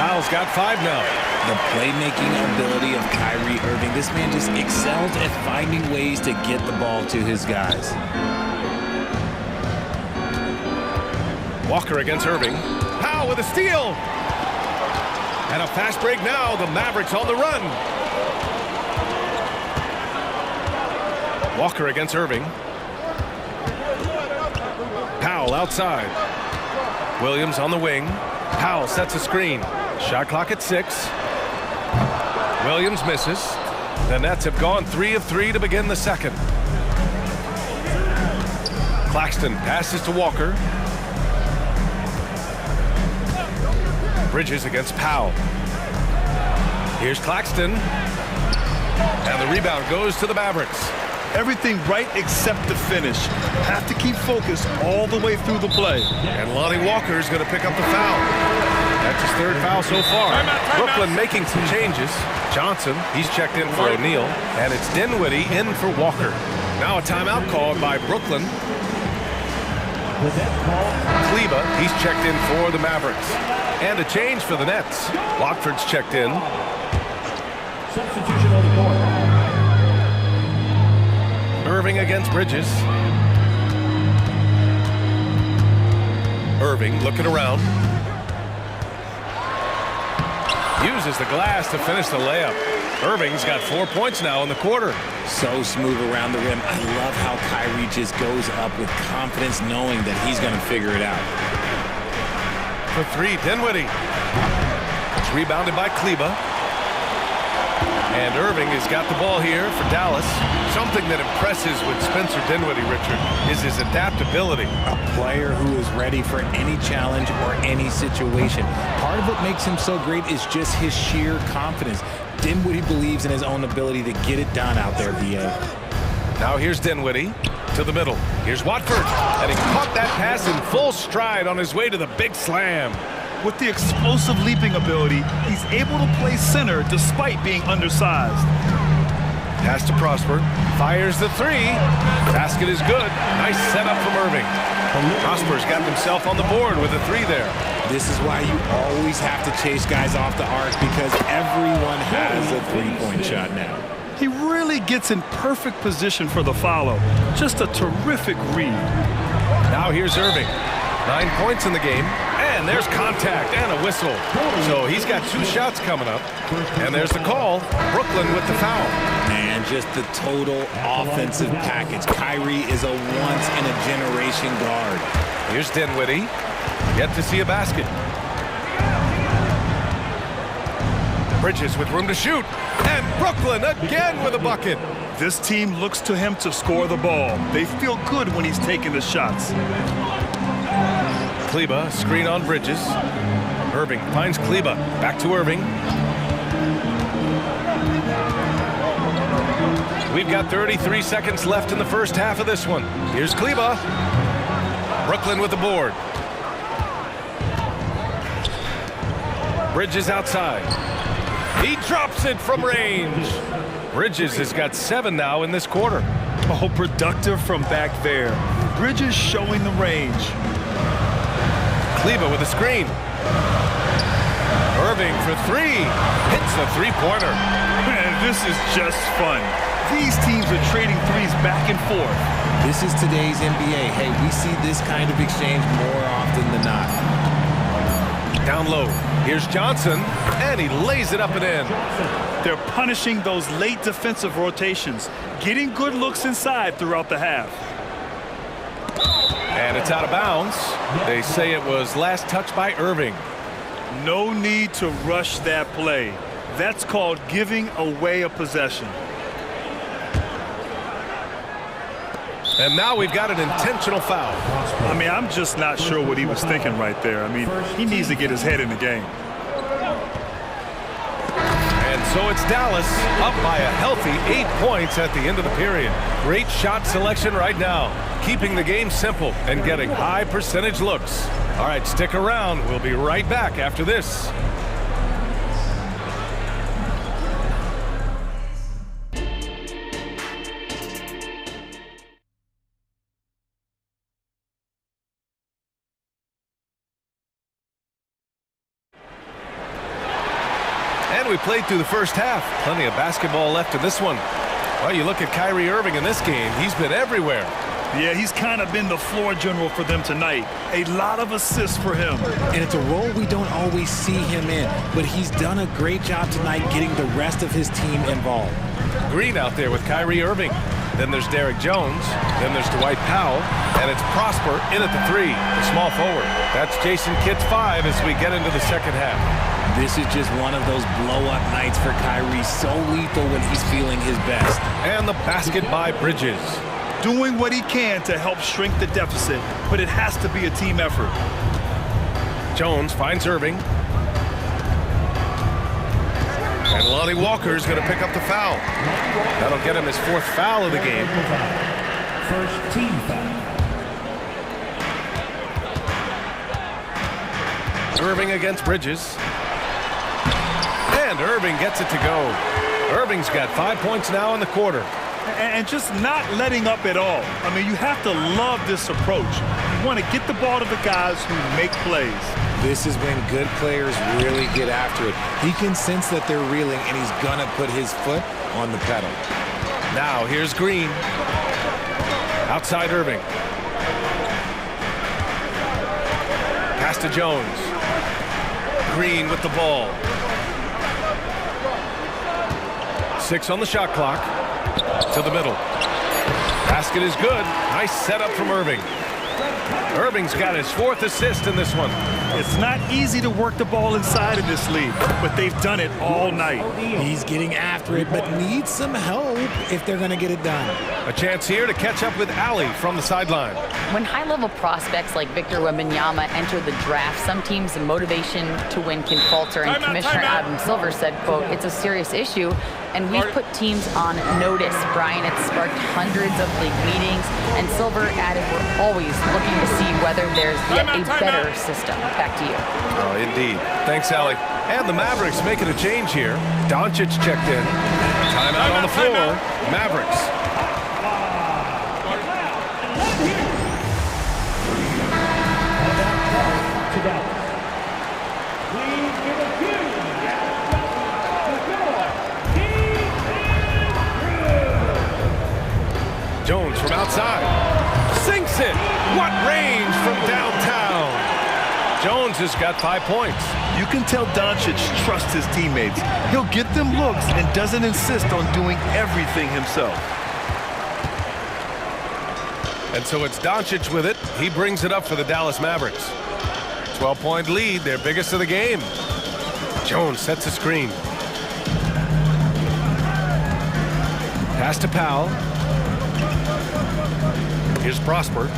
Powell's got 5 now. The playmaking ability of Kyrie Irving. This man just excels at finding ways to get the ball to his guys. Walker against Irving. Powell with a steal. And a fast break now. The Mavericks on the run. Walker against Irving. Powell outside. Williams on the wing. Powell sets a screen. Shot clock at 6. Williams misses. The Nets have gone 3 of 3 to begin the second. Claxton passes to Walker. Bridges against Powell. Here's Claxton. And the rebound goes to the Mavericks. Everything right except the finish. Have to keep focused all the way through the play. And Lonnie Walker's going to pick up the foul. That's his third foul so far. Brooklyn making some changes. Johnson, he's checked in for O'Neal. And it's Dinwiddie in for Walker. Now a timeout called by Brooklyn. Kleba, he's checked in for the Mavericks. And a change for the Nets. Watford's checked in. Substitution on the court. Irving against Bridges. Irving looking around. Uses the glass to finish the layup. Irving's got 4 points now in the quarter. So smooth around the rim. I love how Kyrie just goes up with confidence, knowing that he's going to figure it out. For three, Dinwiddie. It's rebounded by Kleba. And Irving has got the ball here for Dallas. Something that impresses with Spencer Dinwiddie, Richard, is his adaptability. A player who is ready for any challenge or any situation. Part of what makes him so great is just his sheer confidence. Dinwiddie believes in his own ability to get it done out there, VA. Now here's Dinwiddie to the middle. Here's Watford. And he caught that pass in full stride on his way to the big slam. With the explosive leaping ability, he's able to play center despite being undersized. Pass to Prosper. Fires the three. Basket is good. Nice setup from Irving. Prosper's got himself on the board with a three there. This is why you always have to chase guys off the arc, because everyone has a three-point shot now. He really gets in perfect position for the follow. Just a terrific read. Now here's Irving. 9 points in the game. And there's contact and a whistle. So he's got 2 shots coming up. And there's the call. Brooklyn with the foul. Man, just the total offensive package. Kyrie is a once-in-a-generation guard. Here's Dinwiddie. Yet to see a basket. Bridges with room to shoot. And Brooklyn again with a bucket. This team looks to him to score the ball. They feel good when he's taking the shots. Kleba, screen on Bridges. Irving finds Kleba. Back to Irving. We've got 33 seconds left in the first half of this one. Here's Kleba. Brooklyn with the board. Bridges outside. He drops it from range. Bridges has got 7 now in this quarter. Oh, productive from back there. Bridges showing the range. Kleba with a screen. Irving for 3. Hits the three-pointer. Man, this is just fun. These teams are trading threes back and forth. This is today's NBA. Hey, we see this kind of exchange more often than not. Down low. Here's Johnson, and he lays it up and in. They're punishing those late defensive rotations, getting good looks inside throughout the half. And it's out of bounds. They say it was last touched by Irving. No need to rush that play. That's called giving away a possession. And now we've got an intentional foul. I mean, I'm just not sure what he was thinking right there. I mean, he needs to get his head in the game. And so it's Dallas up by a healthy 8 points at the end of the period. Great shot selection right now, keeping the game simple and getting high percentage looks. All right, stick around. We'll be right back after this. And we played through the first half. Plenty of basketball left in this one. Well, you look at Kyrie Irving in this game. He's been everywhere. Yeah, he's kind of been the floor general for them tonight. A lot of assists for him. And it's a role we don't always see him in, but he's done a great job tonight getting the rest of his team involved. Green out there with Kyrie Irving. Then there's Derek Jones. Then there's Dwight Powell. And it's Prosper in at the 3, the small forward. That's Jason Kidd's 5 as we get into the second half. This is just one of those blow-up nights for Kyrie, so lethal when he's feeling his best. And the basket by Bridges. Doing what he can to help shrink the deficit, but it has to be a team effort. Jones finds Irving. Lonnie Walker's going to pick up the foul. That'll get him his 4th foul of the game. First team foul. Irving against Bridges. And Irving gets it to go. Irving's got 5 points now in the quarter. And just not letting up at all. I mean, you have to love this approach. You want to get the ball to the guys who make plays. This is when good players really get after it. He can sense that they're reeling, and he's going to put his foot on the pedal. Now, here's Green. Outside Irving. Pass to Jones. Green with the ball. 6 on the shot clock. To the middle. Basket is good. Nice setup from Irving. Irving's got his 4th assist in this one. It's not easy to work the ball inside in this league, but they've done it all night. He's getting after it, but needs some help if they're going to get it done. A chance here to catch up with Ali from the sideline. When high-level prospects like Victor Wembanyama enter the draft, some teams' motivation to win can falter, and Commissioner Adam Silver said, quote, "It's a serious issue, and we've put teams on notice." Brian, it's sparked hundreds of league meetings, and Silver added, "We're always looking to see whether there's yet a better system." Back to you. Oh, indeed. Thanks, Allie. And the Mavericks making a change here. Doncic checked in. Timeout on the floor. Mavericks. Jones from outside. Sinks it. What range from downtown. Jones has got 5 points. You can tell Doncic trusts his teammates. He'll get them looks and doesn't insist on doing everything himself. And so it's Doncic with it. He brings it up for the Dallas Mavericks. 12-point lead, their biggest of the game. Jones sets a screen. Pass to Powell. Here's Prosper.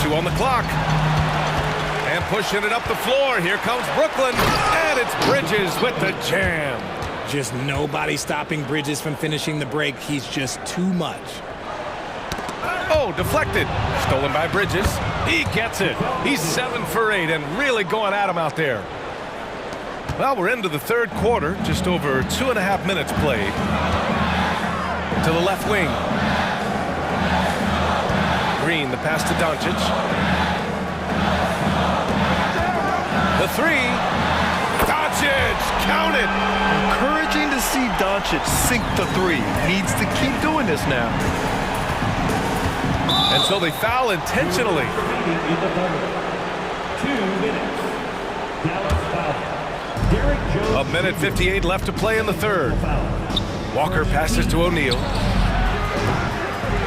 2 on the clock. And pushing it up the floor. Here comes Brooklyn. And it's Bridges with the jam. Just nobody stopping Bridges from finishing the break. He's just too much. Oh, deflected. Stolen by Bridges. He gets it. He's 7 for 8 and really going at him out there. Well, we're into the 3rd quarter. Just over 2.5 minutes played. To the left wing. Green, the pass to Doncic. The 3. Doncic, count it. Encouraging to see Doncic sink the 3. Needs to keep doing this now. And so they foul intentionally. 2 minutes. Dallas foul. Derek Jones. 1:58 left to play in the 3rd. Walker passes to O'Neal.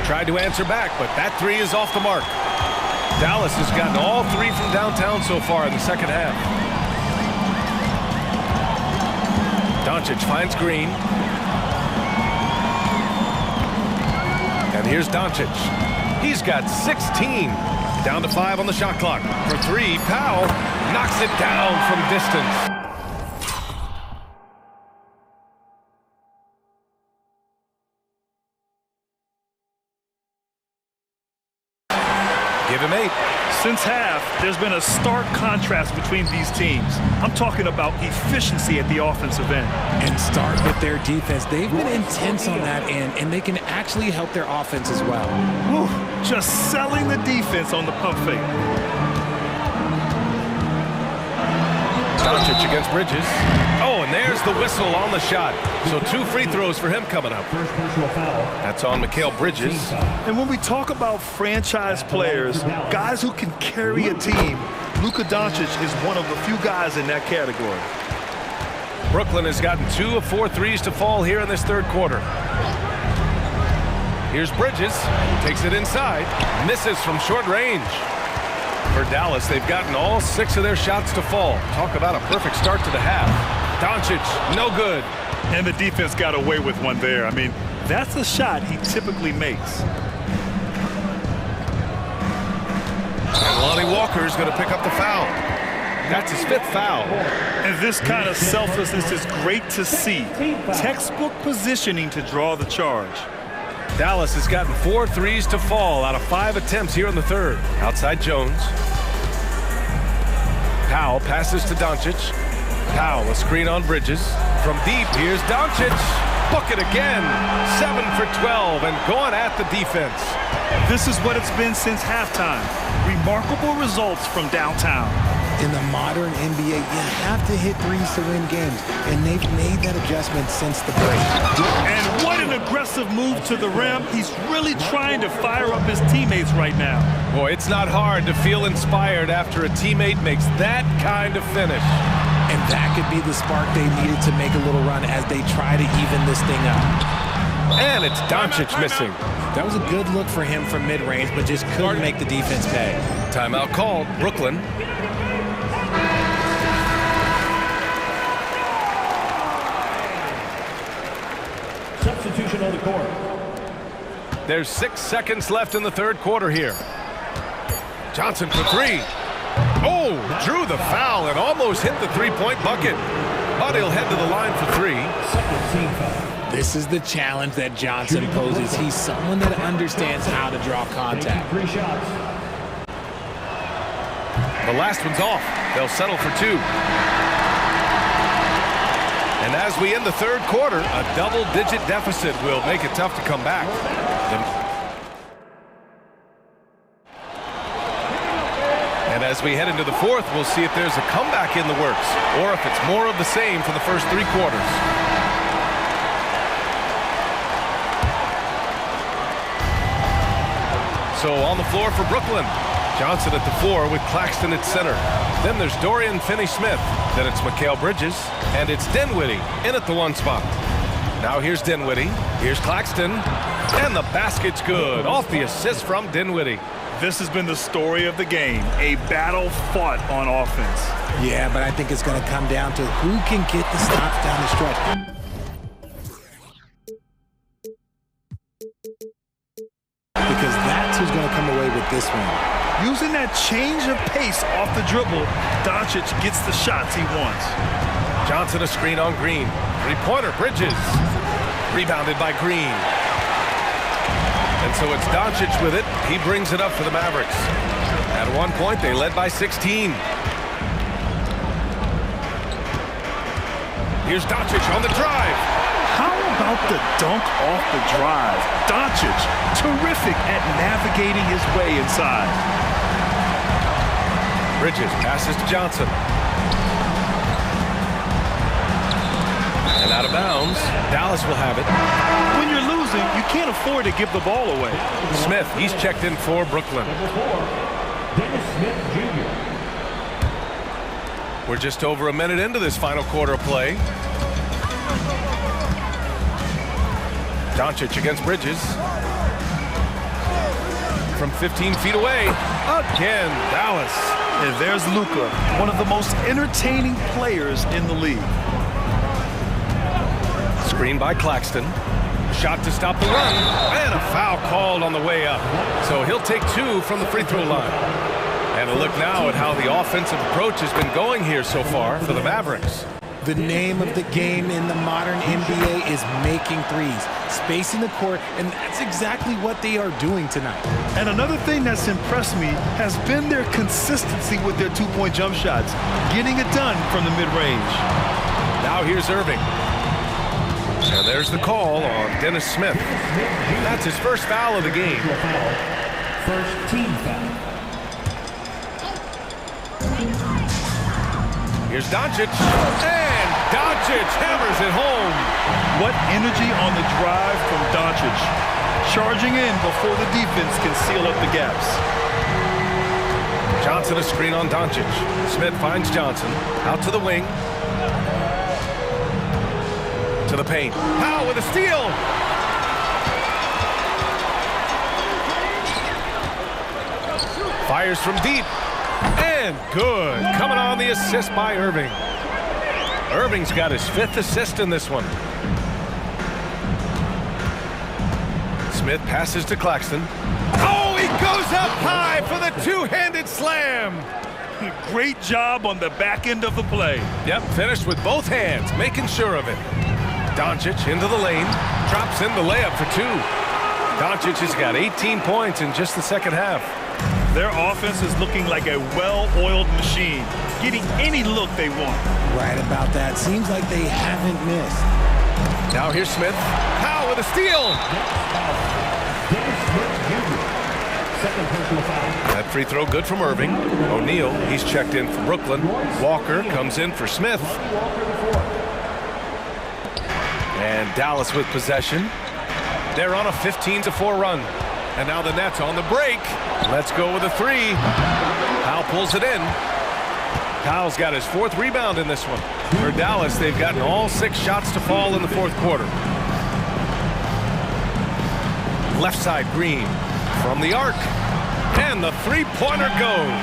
Tried to answer back, but that 3 is off the mark. Dallas has gotten all 3 from downtown so far in the 2nd half. Doncic finds Green. And here's Doncic. He's got 16. Down to 5 on the shot clock. For 3, Powell knocks it down from distance. Give him 8. Since half, there's been a stark contrast between these teams. I'm talking about efficiency at the offensive end. And start with their defense. They've been intense on that end, and they can actually help their offense as well. Whew, just selling the defense on the pump fake. Doncic against Bridges. Oh, and there's the whistle on the shot. So 2 free throws for him coming up. First personal foul. That's on Mikal Bridges. And when we talk about franchise players, guys who can carry a team, Luka Doncic is one of the few guys in that category. Brooklyn has gotten 2 of 4 threes to fall here in this 3rd quarter. Here's Bridges. Takes it inside. Misses from short range. For Dallas, they've gotten all 6 of their shots to fall. Talk about a perfect start to the half. Doncic, no good. And the defense got away with one there. I mean, that's a shot he typically makes. And Lonnie Walker is going to pick up the foul. That's his 5th foul. And this kind of selflessness is great to see. Textbook positioning to draw the charge. Dallas has gotten 4 threes to fall out of 5 attempts here in the 3rd. Outside Jones. Powell passes to Doncic. Powell, a screen on Bridges. From deep, here's Doncic. Book it again. 7 for 12 and going at the defense. This is what it's been since halftime. Remarkable results from downtown. In the modern NBA, you have to hit threes to win games, and they've made that adjustment since the break. And what an aggressive move to the rim. He's really trying to fire up his teammates right now. Boy, it's not hard to feel inspired after a teammate makes that kind of finish. And that could be the spark they needed to make a little run as they try to even this thing up. And it's Doncic missing. That was a good look for him from mid-range, but just couldn't make the defense pay. Timeout called. Brooklyn. Substitution on the court. There's 6 seconds left in the 3rd quarter here. Johnson for 3. Oh, drew the foul and almost hit the 3-point bucket. But he'll head to the line for 3. This is the challenge that Johnson poses. He's someone that understands how to draw contact. 3 shots. The last one's off. They'll settle for 2. And as we end the 3rd quarter, a double-digit deficit will make it tough to come back. And as we head into the 4th, we'll see if there's a comeback in the works or if it's more of the same for the first 3 quarters. So on the floor for Brooklyn. Johnson at the 4 with Claxton at center. Then there's Dorian Finney-Smith. Then it's Mikal Bridges. And it's Dinwiddie in at the 1 spot. Now here's Dinwiddie. Here's Claxton. And the basket's good. Off the assist from Dinwiddie. This has been the story of the game. A battle fought on offense. Yeah, but I think it's going to come down to who can get the stops down the stretch. Because that's who's going to come away with this one. Using that change of pace off the dribble, Doncic gets the shots he wants. Johnson a screen on Green. 3-pointer, Bridges. Rebounded by Green. And so it's Doncic with it. He brings it up for the Mavericks. At one point, they led by 16. Here's Doncic on the drive. How about the dunk off the drive? Doncic, terrific at navigating his way inside. Bridges passes to Johnson. And out of bounds, Dallas will have it. When you're losing, you can't afford to give the ball away. Smith, he's checked in for Brooklyn. Dennis Smith Jr. We're just over a minute into this final quarter of play. Doncic against Bridges. From 15 feet away, again, Dallas. And there's Luka, one of the most entertaining players in the league. Screen by Claxton. Shot to stop the run. And a foul called on the way up. So he'll take 2 from the free throw line. And a look now at how the offensive approach has been going here so far for the Mavericks. The name of the game in the modern NBA is making threes, spacing the court, and that's exactly what they are doing tonight. And another thing that's impressed me has been their consistency with their 2-point jump shots, getting it done from the mid-range. Now here's Irving. And there's the call on Dennis Smith. That's his first foul of the game. First team foul. Here's Doncic. And Doncic hammers it home. What energy on the drive from Doncic. Charging in before the defense can seal up the gaps. Johnson a screen on Doncic. Smith finds Johnson. Out to the wing. To the paint. Powell with a steal. Fires from deep. And good. Coming on the assist by Irving. Irving's got his 5th assist in this one. Smith passes to Claxton. Oh, he goes up high for the 2-handed slam. Great job on the back end of the play. Yep, finished with both hands, making sure of it. Doncic into the lane, drops in the layup for two. Doncic has got 18 points in just the second half. Their offense is looking like a well-oiled machine, getting any look they want. Right about that. Seems like they haven't missed. Now here's Smith. Powell with a steal. That free throw good from Irving. O'Neal, he's checked in for Brooklyn. Walker comes in for Smith. And Dallas with possession. They're on a 15-4 run. And now the Nets on the break. Let's go with a three. Powell pulls it in. Powell's got his fourth rebound in this one. For Dallas, they've gotten all 6 shots to fall in the fourth quarter. Left side, Green from the arc. And the three-pointer goes.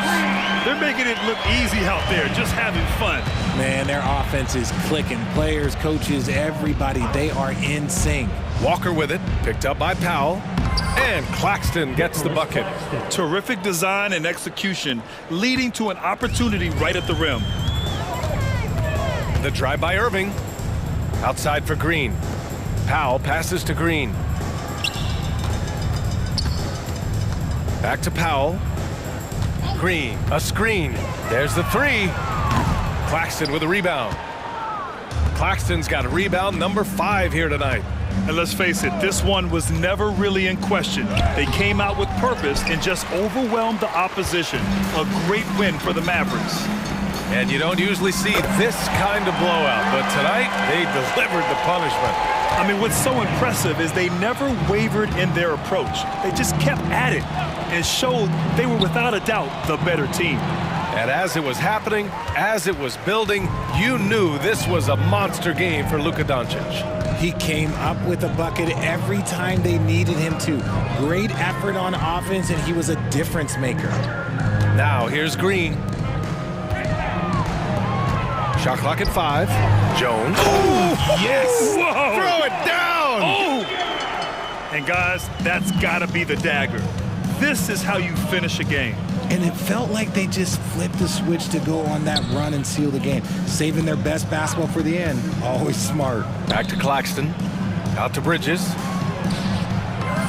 They're making it look easy out there, just having fun. Man, their offense is clicking. Players, coaches, everybody, they are in sync. Walker with it, picked up by Powell. And Claxton gets the bucket. Terrific design and execution, leading to an opportunity right at the rim. The drive by Irving. Outside for Green. Powell passes to Green. Back to Powell. Green, a screen. There's the three. Claxton with a rebound. Claxton's got a rebound number 5 here tonight. And let's face it, this one was never really in question. They came out with purpose and just overwhelmed the opposition. A great win for the Mavericks. And you don't usually see this kind of blowout, but tonight they delivered the punishment. I mean, what's so impressive is they never wavered in their approach. They just kept at it and showed they were without a doubt the better team. And as it was happening, as it was building, you knew this was a monster game for Luka Doncic. He came up with a bucket every time they needed him to. Great effort on offense, and he was a difference maker. Now here's Green. Shot clock at 5. Jones. Oh, yes! Whoa. Throw it down! Oh! And guys, that's gotta be the dagger. This is how you finish a game. And it felt like they just flipped the switch to go on that run and seal the game. Saving their best basketball for the end. Always smart. Back to Claxton. Out to Bridges.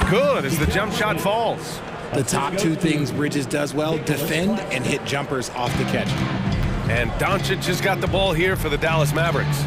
Good as the jump shot falls. The top 2 things Bridges does well, defend and hit jumpers off the catch. And Doncic has got the ball here for the Dallas Mavericks.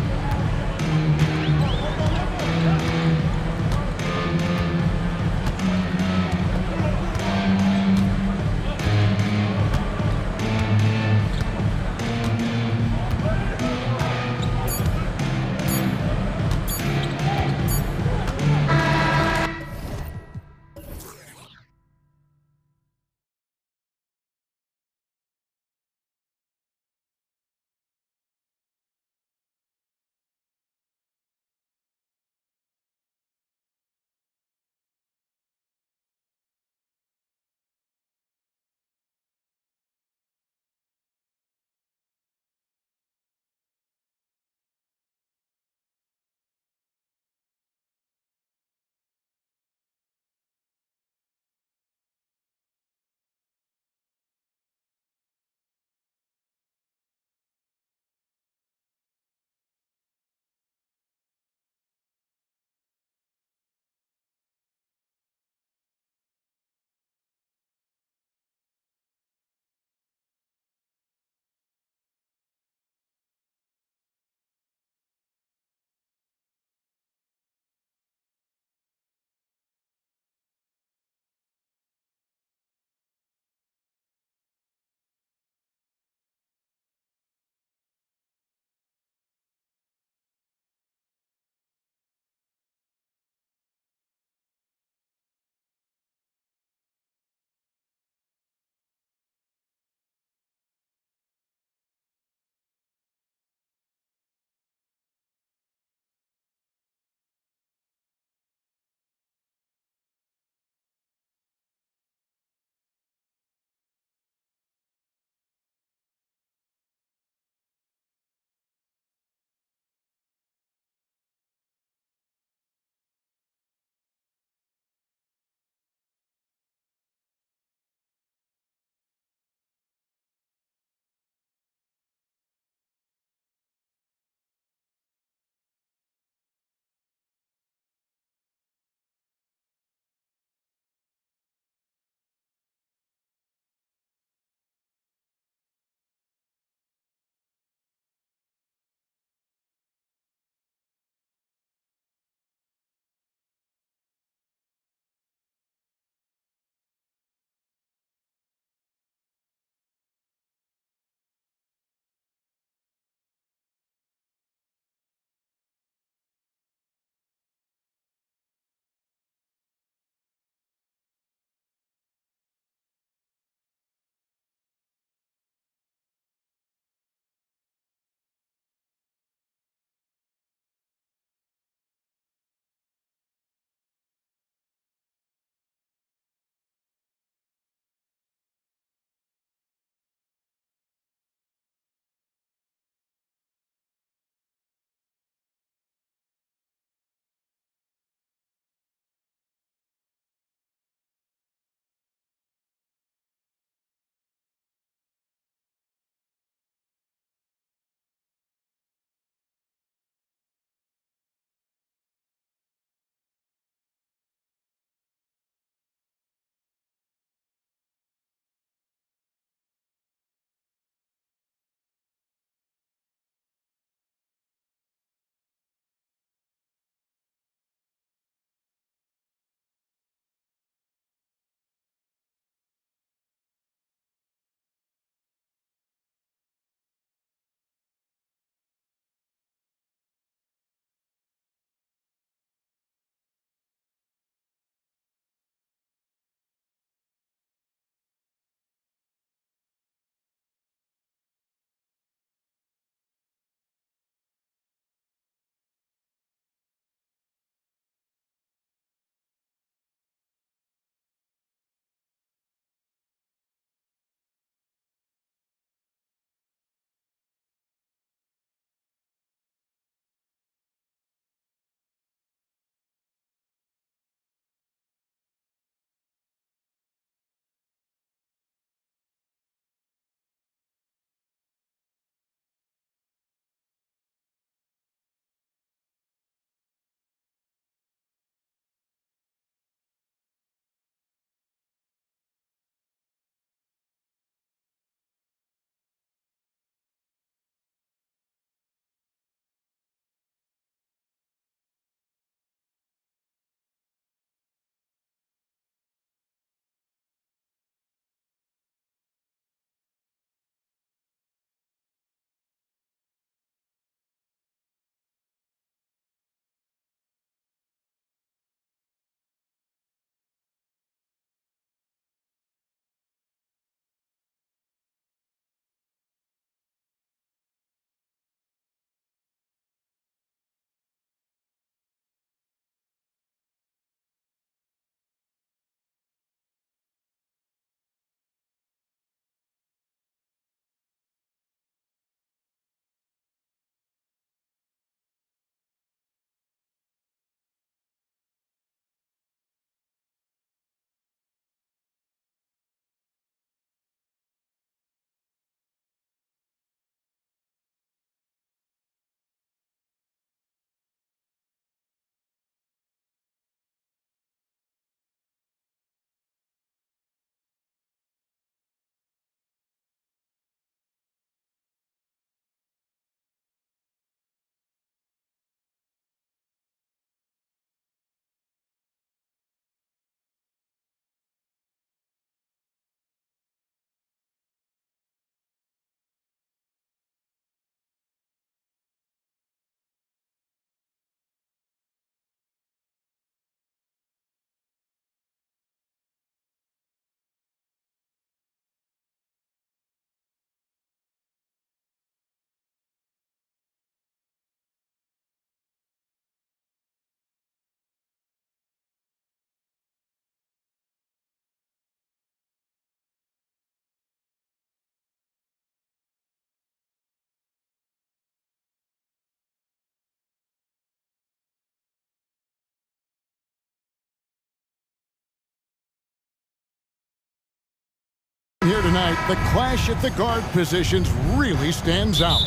tonight, the clash at the guard positions really stands out.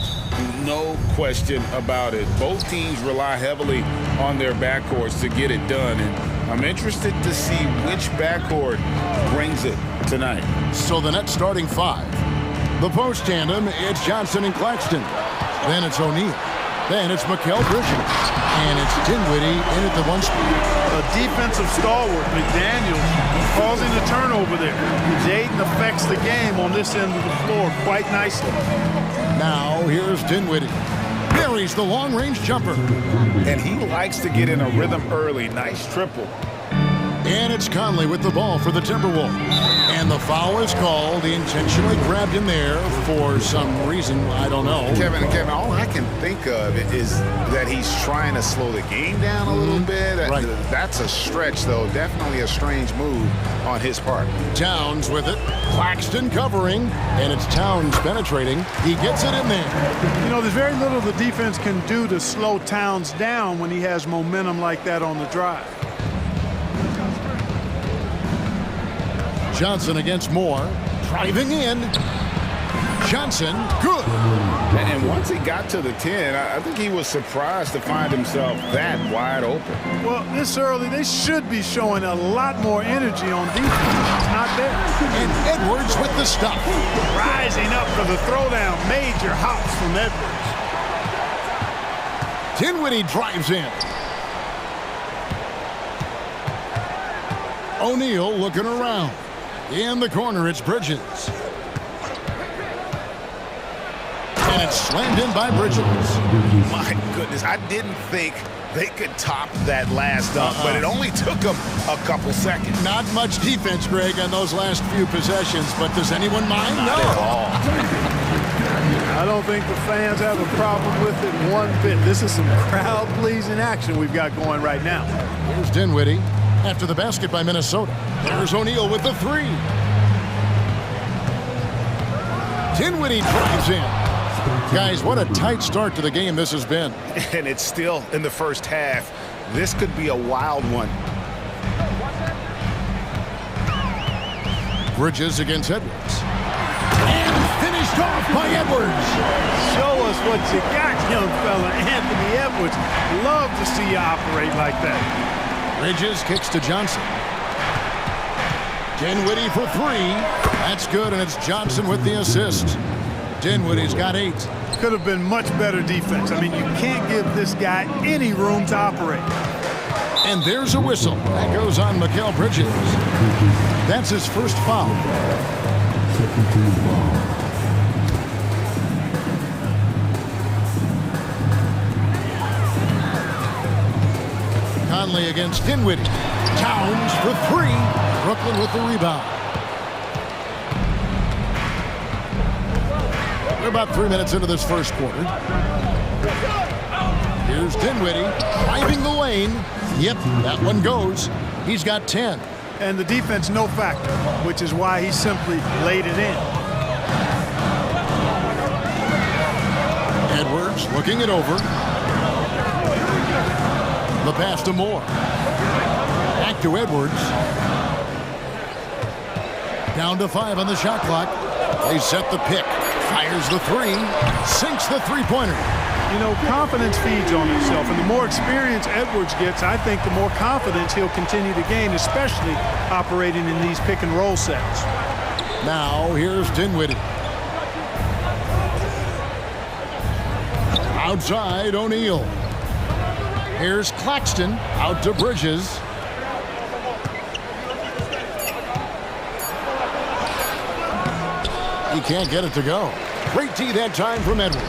No question about it. Both teams rely heavily on their backcourts to get it done, and I'm interested to see which backcourt brings it tonight. So the net starting five. The post tandem, it's Johnson and Claxton. Then it's O'Neal. Then it's Bridges. And it's Dinwiddie in at the one spot. A defensive stalwart, McDaniels, causing a turnover there. Jaden affects the game on this end of the floor quite nicely. Now here's Dinwiddie. Buries the long-range jumper. And he likes to get in a rhythm early. Nice triple. And it's Conley with the ball for the Timberwolves. And the foul is called. He intentionally grabbed him there for some reason, I don't know. Kevin, all I can think of is that he's trying to slow the game down a little bit. Right. That's a stretch, though. Definitely a strange move on his part. Towns with it. Claxton covering. And it's Towns penetrating. He gets it in there. You know, there's very little the defense can do to slow Towns down when he has momentum like that on the drive. Johnson against Moore, driving in. Johnson, good. And once he got to the 10, I think he was surprised to find himself that wide open. Well, this early, they should be showing a lot more energy on defense. It's not there. And Edwards with the stop. Rising up for the throwdown. Major hops from Edwards. Dinwiddie drives in. O'Neal looking around. In the corner, it's Bridges. And it's slammed in by Bridges. My goodness, I didn't think they could top that last dunk, but it only took them a couple seconds. Not much defense, Greg, on those last few possessions, but does anyone mind? Not at all. I don't think the fans have a problem with it one bit. This is some crowd-pleasing action we've got going right now. Here's Dinwiddie. After the basket by Minnesota. There's O'Neal with the three. Dinwiddie drives in. Guys, what a tight start to the game this has been. And it's still in the first half. This could be a wild one. Bridges against Edwards. And finished off by Edwards. Show us what you got, young fella. Anthony Edwards. Love to see you operate like that. Bridges kicks to Johnson. Dinwiddie for three. That's good, and it's Johnson with the assist. Dinwiddie's got 8. Could have been much better defense. I mean, you can't give this guy any room to operate. And there's a whistle. That goes on Mikal Bridges. That's his first foul. Conley against Dinwiddie. Towns for 3. Brooklyn with the rebound. We're about 3 minutes into this first quarter. Here's Dinwiddie driving the lane. Yep, that one goes. He's got 10. And the defense no factor, which is why he simply laid it in. Edwards looking it over. The pass to Moore. Back to Edwards. Down to 5 on the shot clock. They set the pick. Fires the 3. Sinks the three-pointer. You know, confidence feeds on itself, and the more experience Edwards gets, I think the more confidence he'll continue to gain, especially operating in these pick-and-roll sets. Now, here's Dinwiddie. Outside, O'Neal. Here's Claxton out to Bridges. He can't get it to go. Great D that time from Edwards.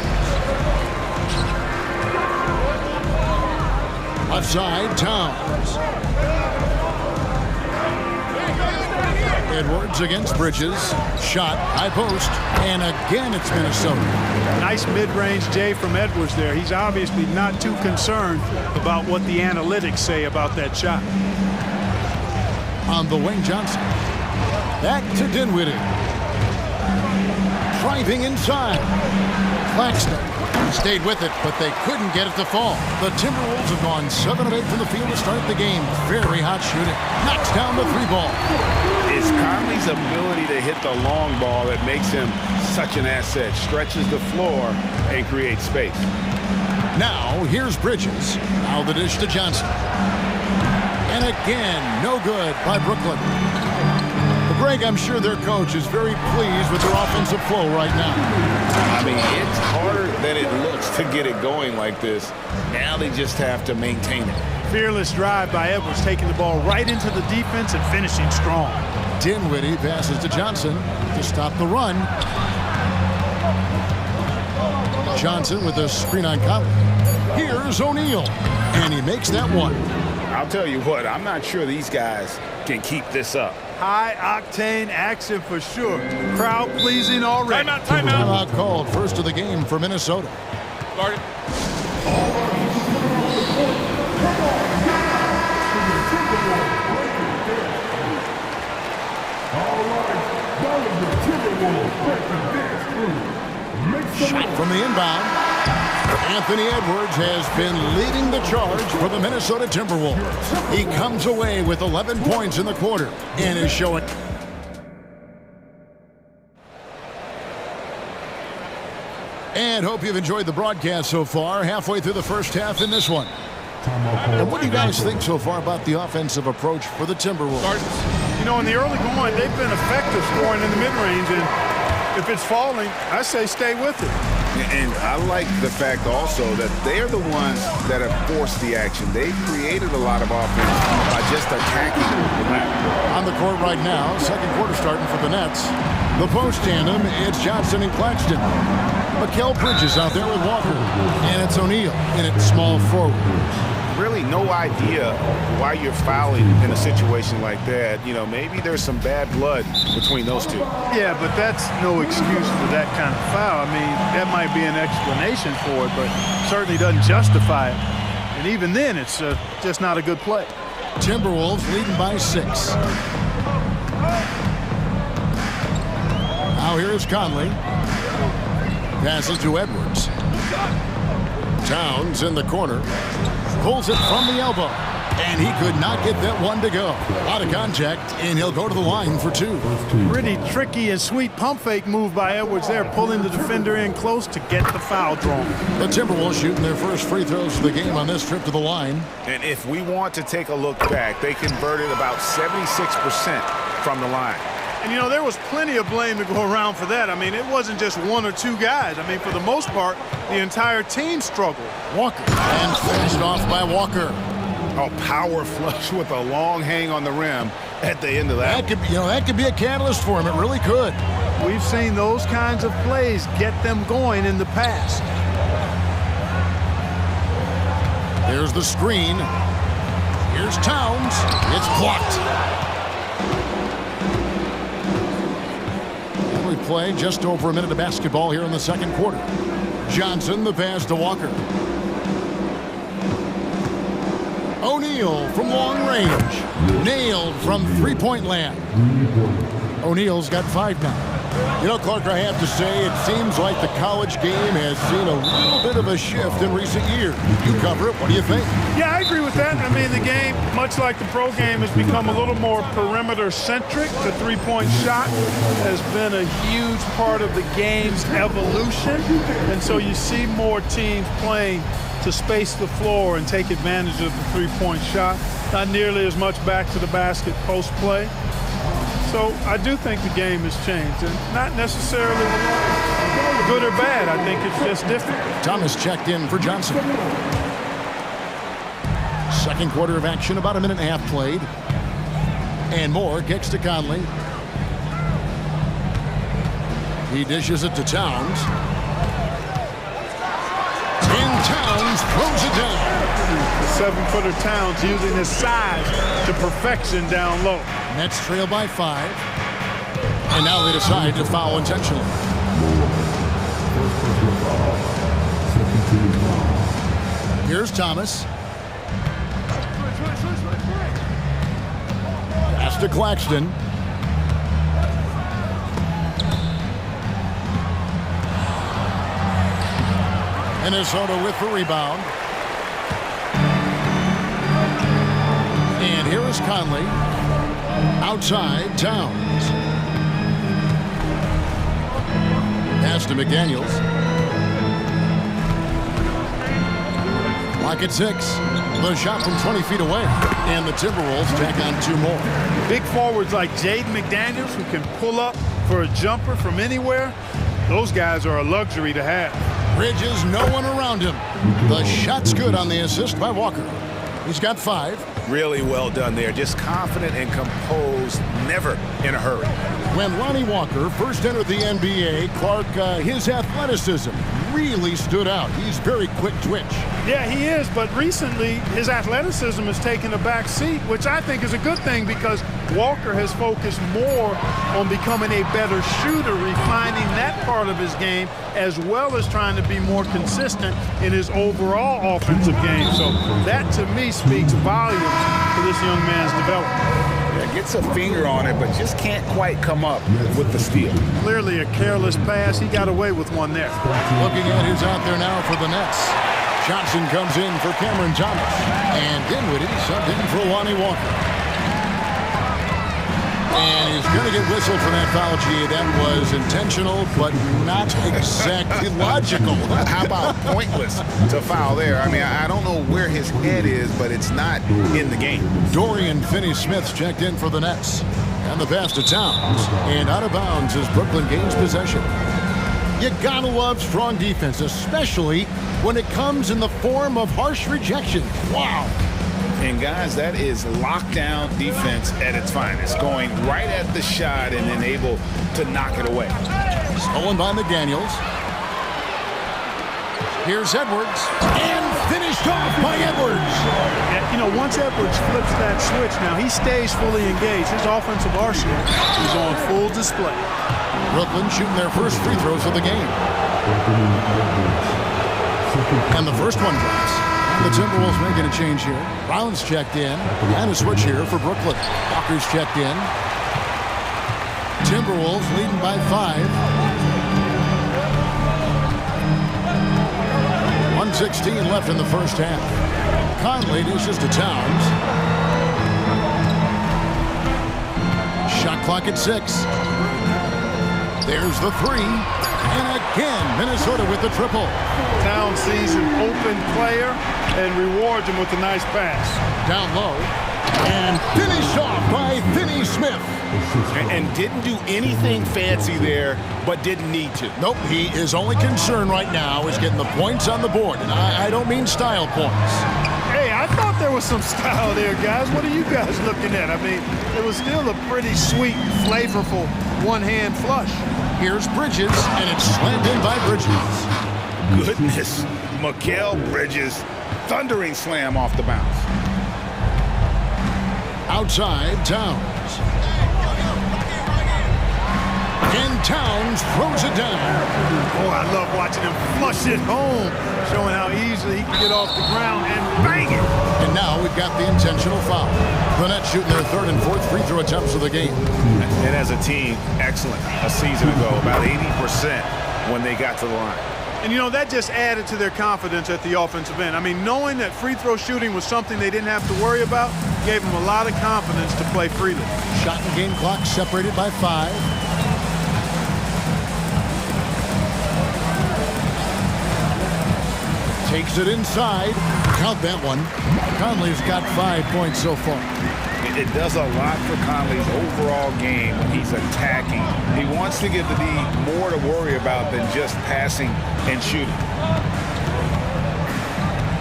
Left side, Towns. Edwards against Bridges. Shot, high post, and again it's Minnesota. Nice mid-range J from Edwards there. He's obviously not too concerned about what the analytics say about that shot. On the wing, Johnson. Back to Dinwiddie. Driving inside. Claxton stayed with it, but they couldn't get it to fall. The Timberwolves have gone 7 of 8 from the field to start the game. Very hot shooting. Knocks down the 3 ball. It's Conley's ability to hit the long ball that makes him such an asset. Stretches the floor and creates space. Now, here's Bridges. Now the dish to Johnson. And again, no good by Brooklyn. But Greg, I'm sure their coach is very pleased with their offensive flow right now. I mean, it's harder than it looks to get it going like this. Now they just have to maintain it. Fearless drive by Edwards, taking the ball right into the defense and finishing strong. Dinwiddie passes to Johnson to stop the run. Johnson with a screen on Conley. Here's O'Neal, and he makes that one. I'll tell you what, I'm not sure these guys can keep this up. High-octane action for sure. Crowd pleasing already. Timeout called, first of the game for Minnesota. Guarded. Shot from the inbound. Anthony Edwards has been leading the charge for the Minnesota Timberwolves. He comes away with 11 points in the quarter and is showing. And hope you've enjoyed the broadcast so far. Halfway through the first half in this one. And what do you guys think so far about the offensive approach for the Timberwolves? You know, in the early going, they've been effective scoring in the mid-range, and if it's falling, I say stay with it. And I like the fact also that they're the ones that have forced the action. They've created a lot of offense by just attacking the rim. On the court right now, second quarter starting for the Nets. The post tandem, it's Johnson and Claxton. Mikal Bridges out there with Walker. And it's O'Neal in at small forward. Really no idea why you're fouling in a situation like that. You know, maybe there's some bad blood between those two. Yeah, but that's no excuse for that kind of foul. I mean, that might be an explanation for it, but certainly doesn't justify it. And even then, it's just not a good play. Timberwolves leading by 6. Now here's Conley. Passes to Edwards. Towns in the corner. Pulls it from the elbow. And he could not get that one to go. A lot of contact, and he'll go to the line for 2. Pretty tricky and sweet pump fake move by Edwards there, pulling the defender in close to get the foul drawn. The Timberwolves shooting their first free throws of the game on this trip to the line. And if we want to take a look back, they converted about 76% from the line. And, you know, there was plenty of blame to go around for that. I mean, it wasn't just 1 or 2 guys. I mean, for the most part, the entire team struggled. Walker, and finished off by Walker. A power flush with a long hang on the rim at the end of that. That could be a catalyst for him. It really could. We've seen those kinds of plays get them going in the past. There's the screen. Here's Towns. It's blocked. We play just over a minute of basketball here in the second quarter. Johnson, the pass to Walker. O'Neal from long range. Nailed from three-point land. O'Neal's got 5 now. You know, Clark, I have to say, it seems like the college game has seen a little bit of a shift in recent years. You cover it. What do you think? Yeah, I agree with that. I mean, the game, much like the pro game, has become a little more perimeter-centric. The three-point shot has been a huge part of the game's evolution. And so you see more teams playing to space the floor and take advantage of the three-point shot. Not nearly as much back to the basket post play. So I do think the game has changed, and not necessarily good or bad. I think it's just different. Thomas checked in for Johnson. Second quarter of action, about a minute and a half played. And Moore kicks to Conley. He dishes it to Towns. And Towns throws it down. The 7-footer Towns using his size to perfection down low. Nets trail by 5. And now they decide to foul intentionally. Here's Thomas. Pass to Claxton. Minnesota with the rebound. And here is Conley. Outside, Towns. Pass to McDaniels. Lock at 6. The shot from 20 feet away. And the Timberwolves tack on 2 more. Big forwards like Jaden McDaniels, who can pull up for a jumper from anywhere. Those guys are a luxury to have. Bridges, no one around him. The shot's good on the assist by Walker. He's got 5. Really well done there. Just confident and composed, never in a hurry. When Lonnie Walker first entered the NBA, Clark, his athleticism really stood out. He's very quick twitch. Yeah, he is, but recently his athleticism has taken a back seat, which I think is a good thing because Walker has focused more on becoming a better shooter, refining that part of his game, as well as trying to be more consistent in his overall offensive game. So that, to me, speaks volumes to this young man's development. Yeah, gets a finger on it, but just can't quite come up with the steal. Clearly a careless pass. He got away with one there. Looking at who's out there now for the Nets. Johnson comes in for Cameron Thomas. And Dinwiddie subbed in for Lonnie Walker. And he's going to get whistled for that foul, G. That was intentional, but not exactly logical. How about pointless to foul there? I mean, I don't know where his head is, but it's not in the game. Dorian Finney-Smith's checked in for the Nets. And the pass to Towns. And out of bounds as Brooklyn gains possession. You gotta love strong defense, especially when it comes in the form of harsh rejection. Wow. And guys, that is lockdown defense at its finest. Going right at the shot and then able to knock it away. Stolen by McDaniels. Here's Edwards. And finished off by Edwards. And, you know, once Edwards flips that switch, now he stays fully engaged. His offensive arsenal is on full display. Brooklyn shooting their first free throws of the game. And the first one drops. The Timberwolves making a change here. Brown's checked in. And a switch here for Brooklyn. Walker's checked in. Timberwolves leading by 5. 1:16 left in the first half. Conley dishes to Towns. Shot clock at 6. There's the 3. And again, Minnesota with the triple. Towns sees an open player and rewards him with a nice pass. Down low. And finished off by Finney-Smith. And didn't do anything fancy there, but didn't need to. Nope, his only concern right now is getting the points on the board. And I don't mean style points. Hey, I thought there was some style there, guys. What are you guys looking at? I mean, it was still a pretty sweet, flavorful one-hand flush. Here's Bridges, and it's slammed in by Bridges. Goodness, Mikal Bridges, thundering slam off the bounce. Outside, Towns. And Towns throws it down. Oh, I love watching him flush it home, showing how easily he can get off the ground and bang it. And now we've got the intentional foul. The Nets shooting their 3rd and 4th free throw attempts of the game. And as a team, excellent. A season ago, about 80% when they got to the line. And, you know, that just added to their confidence at the offensive end. I mean, knowing that free throw shooting was something they didn't have to worry about gave them a lot of confidence to play freely. Shot and game clock separated by 5. Takes it inside. Count that one. Conley's got 5 points so far. It does a lot for Conley's overall game when he's attacking. He wants to give the D more to worry about than just passing and shooting.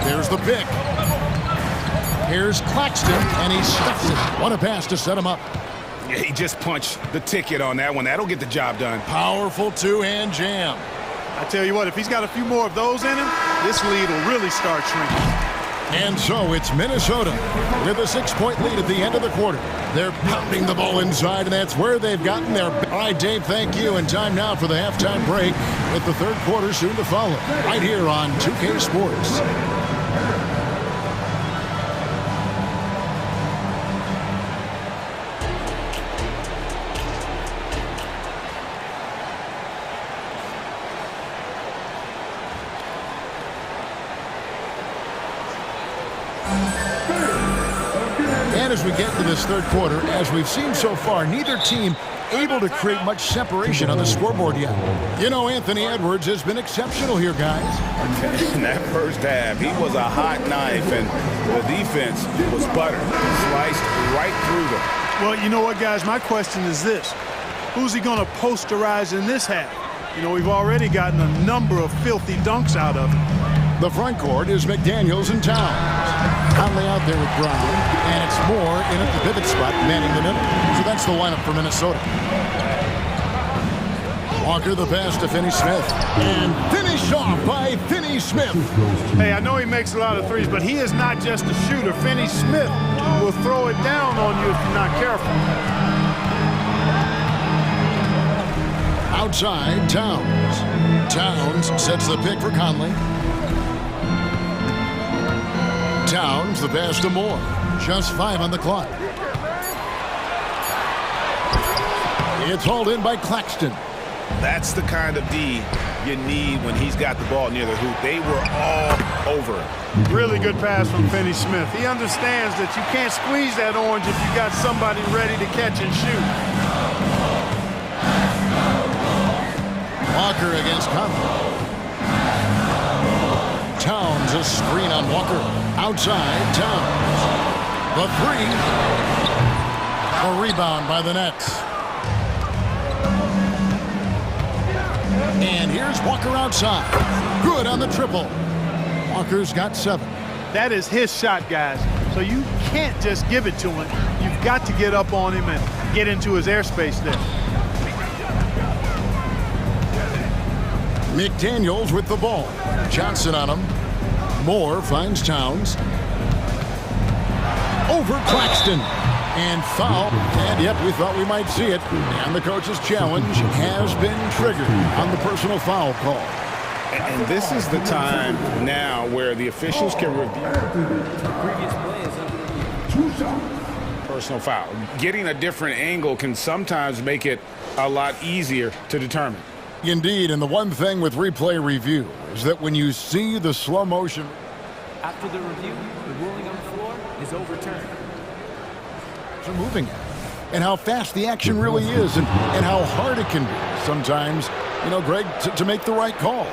There's the pick. Here's Claxton, and he stuffs it. What a pass to set him up. Yeah, he just punched the ticket on that one. That'll get the job done. Powerful two-hand jam. I tell you what, if he's got a few more of those in him, this lead will really start shrinking. And so it's Minnesota with a 6-point lead at the end of the quarter. They're pounding the ball inside, and that's where they've gotten their... All right, Dave, thank you. And time now for the halftime break with the 3rd quarter soon to follow. Right here on 2K Sports. And as we get to this third quarter, as we've seen so far, neither team able to create much separation on the scoreboard yet. You know, Anthony Edwards has been exceptional here, guys. In that first half, he was a hot knife, and the defense was butter. Sliced right through them. Well, you know what, guys? My question is this. Who's he going to posterize in this half? You know, we've already gotten a number of filthy dunks out of it. The front court is McDaniels and Towns. Conley out there with Brown, and it's Moore in at the pivot spot, manning the middle. So that's the lineup for Minnesota. Walker the pass to Finney-Smith, and finished off by Finney-Smith. Hey, I know he makes a lot of threes, but he is not just a shooter. Finney-Smith will throw it down on you if you're not careful. Outside, Towns. Towns sets the pick for Conley. Towns, the pass to Moore. Just 5 on the clock. It's hauled in by Claxton. That's the kind of D you need when he's got the ball near the hoop. They were all over it. Really good pass from Finney-Smith. He understands that you can't squeeze that orange if you got somebody ready to catch and shoot. Walker against Conley. Towns, a screen on Walker. Outside, Towns. The three. A rebound by the Nets. And here's Walker outside. Good on the triple. Walker's got 7. That is his shot, guys. So you can't just give it to him. You've got to get up on him and get into his airspace there. McDaniels with the ball. Johnson on him. Moore finds Towns. Over Claxton. And foul. And yep, we thought we might see it. And the coach's challenge has been triggered on the personal foul call. And this is the time now where the officials can review. Personal foul. Getting a different angle can sometimes make it a lot easier to determine. Indeed, and the one thing with replay review is that when you see the slow motion. After the review, the ruling on the floor is overturned. So moving it, and how fast the action really is, and how hard it can be sometimes, you know, Greg, to make the right call.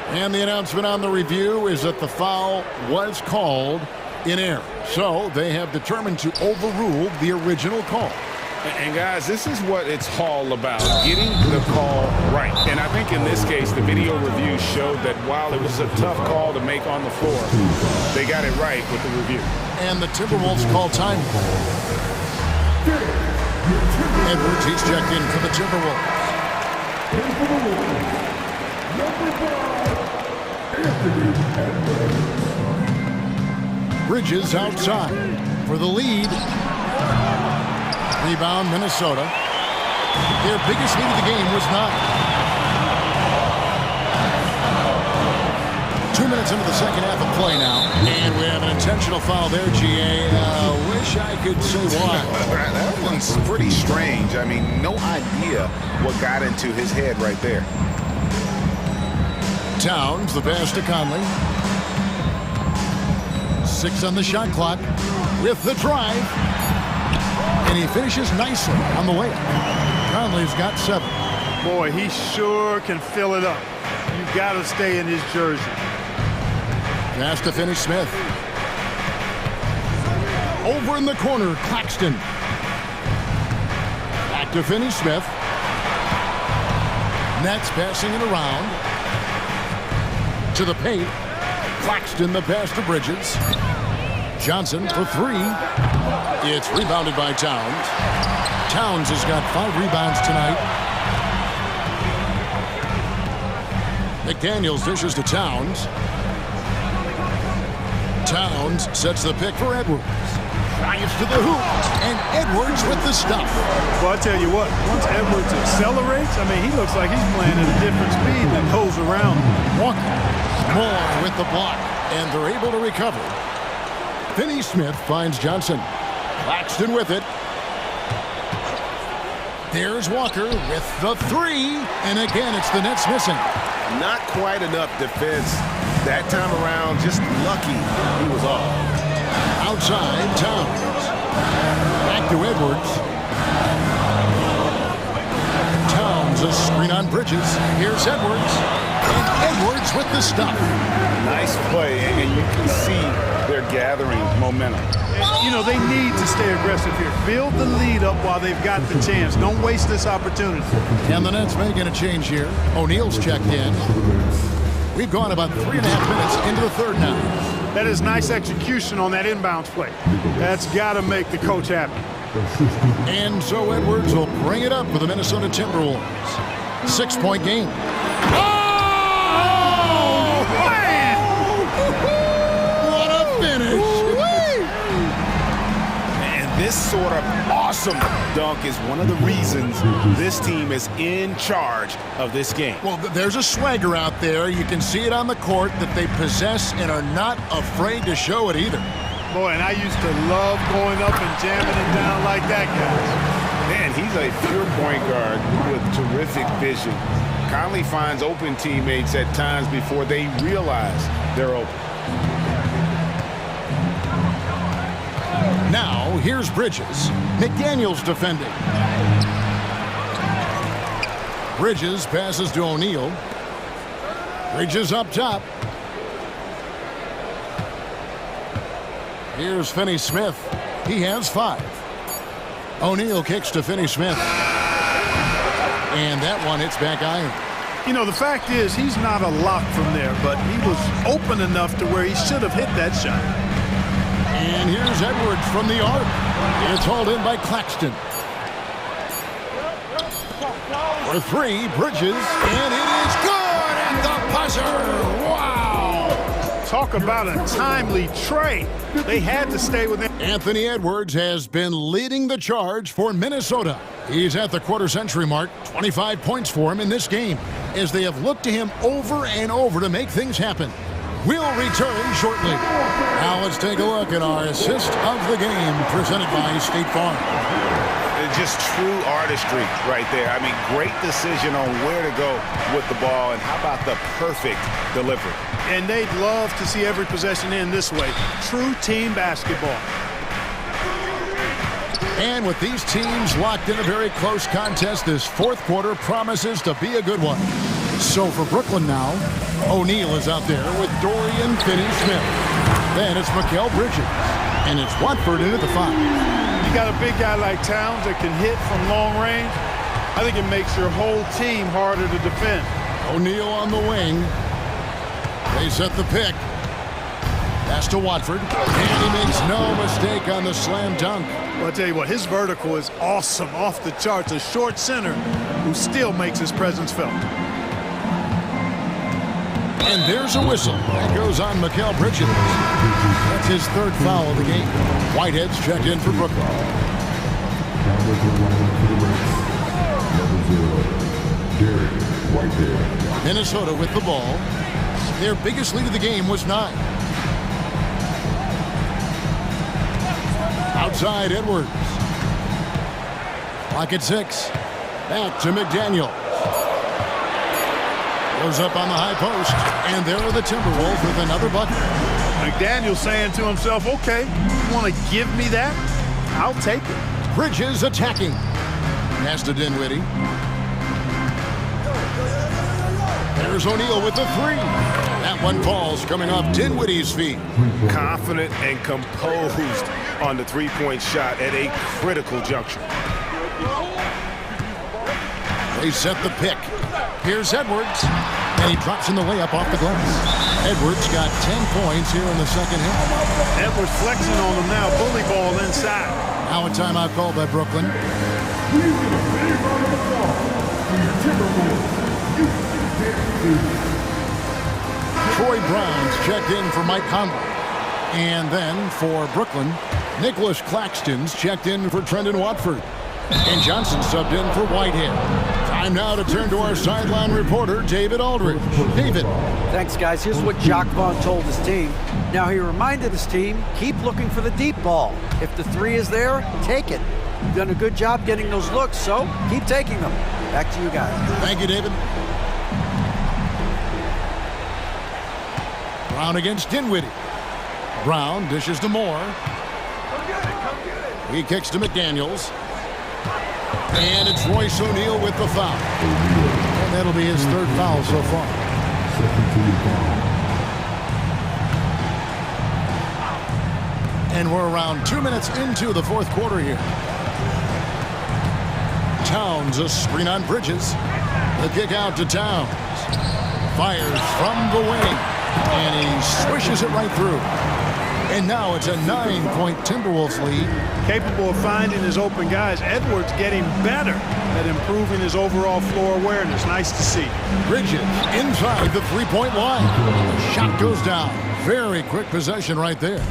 And the announcement on the review is that the foul was called in error. So they have determined to overrule the original call. And guys, this is what it's all about, getting the call right. And I think in this case, the video review showed that while it was a tough call to make on the floor, they got it right with the review. And the Timberwolves call time. Edwards, he's checked in for the Timberwolves. Bridges outside for the lead. Rebound, Minnesota. Their biggest lead of the game was 9. 2 minutes into the second half of play now. And we have an intentional foul there, GA. Wish I could say why. That one's pretty strange. I mean, no idea what got into his head right there. Towns, the pass to Conley. 6 on the shot clock with the drive. And he finishes nicely on the layup. Conley's got 7. Boy, he sure can fill it up. You've got to stay in his jersey. Pass to Finney-Smith. Over in the corner, Claxton. Back to Finney-Smith. Nets passing it around. To the paint. Claxton, the pass to Bridges. Johnson for 3. It's rebounded by Towns. Towns has got 5 rebounds tonight. McDaniels dishes to Towns. Towns sets the pick for Edwards. Drives to the hoop. And Edwards with the stuff. Well, I tell you what, once Edwards accelerates, I mean, he looks like he's playing at a different speed than goes around. Walker. Moore with the block. And they're able to recover. Finney-Smith finds Johnson. Claxton with it. There's Walker with the 3. And again, it's the Nets missing. Not quite enough defense that time around. Just lucky he was off. Outside, Towns. Back to Edwards. Towns, a screen on Bridges. Here's Edwards. And Edwards with the stop. Nice play, and you can see they're gathering momentum. You know, they need to stay aggressive here. Build the lead up while they've got the chance. Don't waste this opportunity. And the Nets making a change here. O'Neal's checked in. We've gone about 3.5 minutes into the third now. That is nice execution on that inbounds play. That's got to make the coach happy. And so Edwards will bring it up for the Minnesota Timberwolves. 6-point game. Oh, man! What a finish! This sort of awesome dunk is one of the reasons this team is in charge of this game. Well, there's a swagger out there. You can see it on the court that they possess and are not afraid to show it either. Boy, and I used to love going up and jamming it down like that, guys. Man, he's a pure point guard with terrific vision. Conley finds open teammates at times before they realize they're open. Now, here's Bridges. McDaniel's defending. Bridges passes to O'Neal. Bridges up top. Here's Finney-Smith. He has 5. O'Neal kicks to Finney-Smith. And that one hits back iron. You know, the fact is he's not a lock from there, but he was open enough to where he should have hit that shot. And here's Edwards from the arc. It's hauled in by Claxton. For 3, Bridges, and it is good at the buzzer. Wow! Talk about a timely trade. They had to stay with him. Anthony Edwards has been leading the charge for Minnesota. He's at the quarter-century mark. 25 points for him in this game, as they have looked to him over and over to make things happen. We'll return shortly. Now let's take a look at our assist of the game presented by State Farm. Just true artistry right there. I mean, great decision on where to go with the ball, and how about the perfect delivery. And they'd love to see every possession end this way. True team basketball. And with these teams locked in a very close contest, this fourth quarter promises to be a good one. So for Brooklyn now, O'Neal is out there with Dorian Finney-Smith. Then it's Mikal Bridges. And it's Watford in at the 5. You got a big guy like Towns that can hit from long range. I think it makes your whole team harder to defend. O'Neal on the wing. They set the pick. Pass to Watford. And he makes no mistake on the slam dunk. Well, I'll tell you what, his vertical is awesome, off the charts. A short center who still makes his presence felt. And there's a whistle. That goes on Mikal Bridges. That's his 3rd foul of the game. Whitehead's checked in for Brooklyn. Minnesota with the ball. Their biggest lead of the game was 9. Outside Edwards. Clock at 6. Back to McDaniel. Goes up on the high post, and there are the Timberwolves with another bucket. McDaniel saying to himself, okay, you want to give me that? I'll take it. Bridges attacking. Pass to Dinwiddie. There's O'Neal with the 3. That one falls coming off Dinwiddie's feet. Confident and composed on the three-point shot at a critical juncture. They set the pick. Here's Edwards, and he drops in the layup off the glass. Edwards got 10 points here in the second half. Edwards flexing on him now, bully ball inside. Now a timeout called by Brooklyn. Troy Brown's checked in for Mike Conley. And then for Brooklyn, Nicholas Claxton's checked in for Trendon Watford. And Johnson subbed in for Whitehead. Time now to turn to our sideline reporter, David Aldridge. David. Thanks, guys. Here's what Jacques Vaughn told his team. Now, he reminded his team, keep looking for the deep ball. If the 3 is there, take it. You've done a good job getting those looks, so keep taking them. Back to you guys. Thank you, David. Brown against Dinwiddie. Brown dishes to Moore. He kicks to McDaniels. And it's Royce O'Neal with the foul. And that'll be his third foul so far. And we're around 2 minutes into the fourth quarter here. Towns, a screen on Bridges. The kick out to Towns. Fires from the wing. And he swishes it right through. And now it's a 9-point Timberwolves lead. Capable of finding his open guys. Edwards getting better at improving his overall floor awareness. Nice to see. Bridges inside the three-point line. The shot goes down. Very quick possession right there.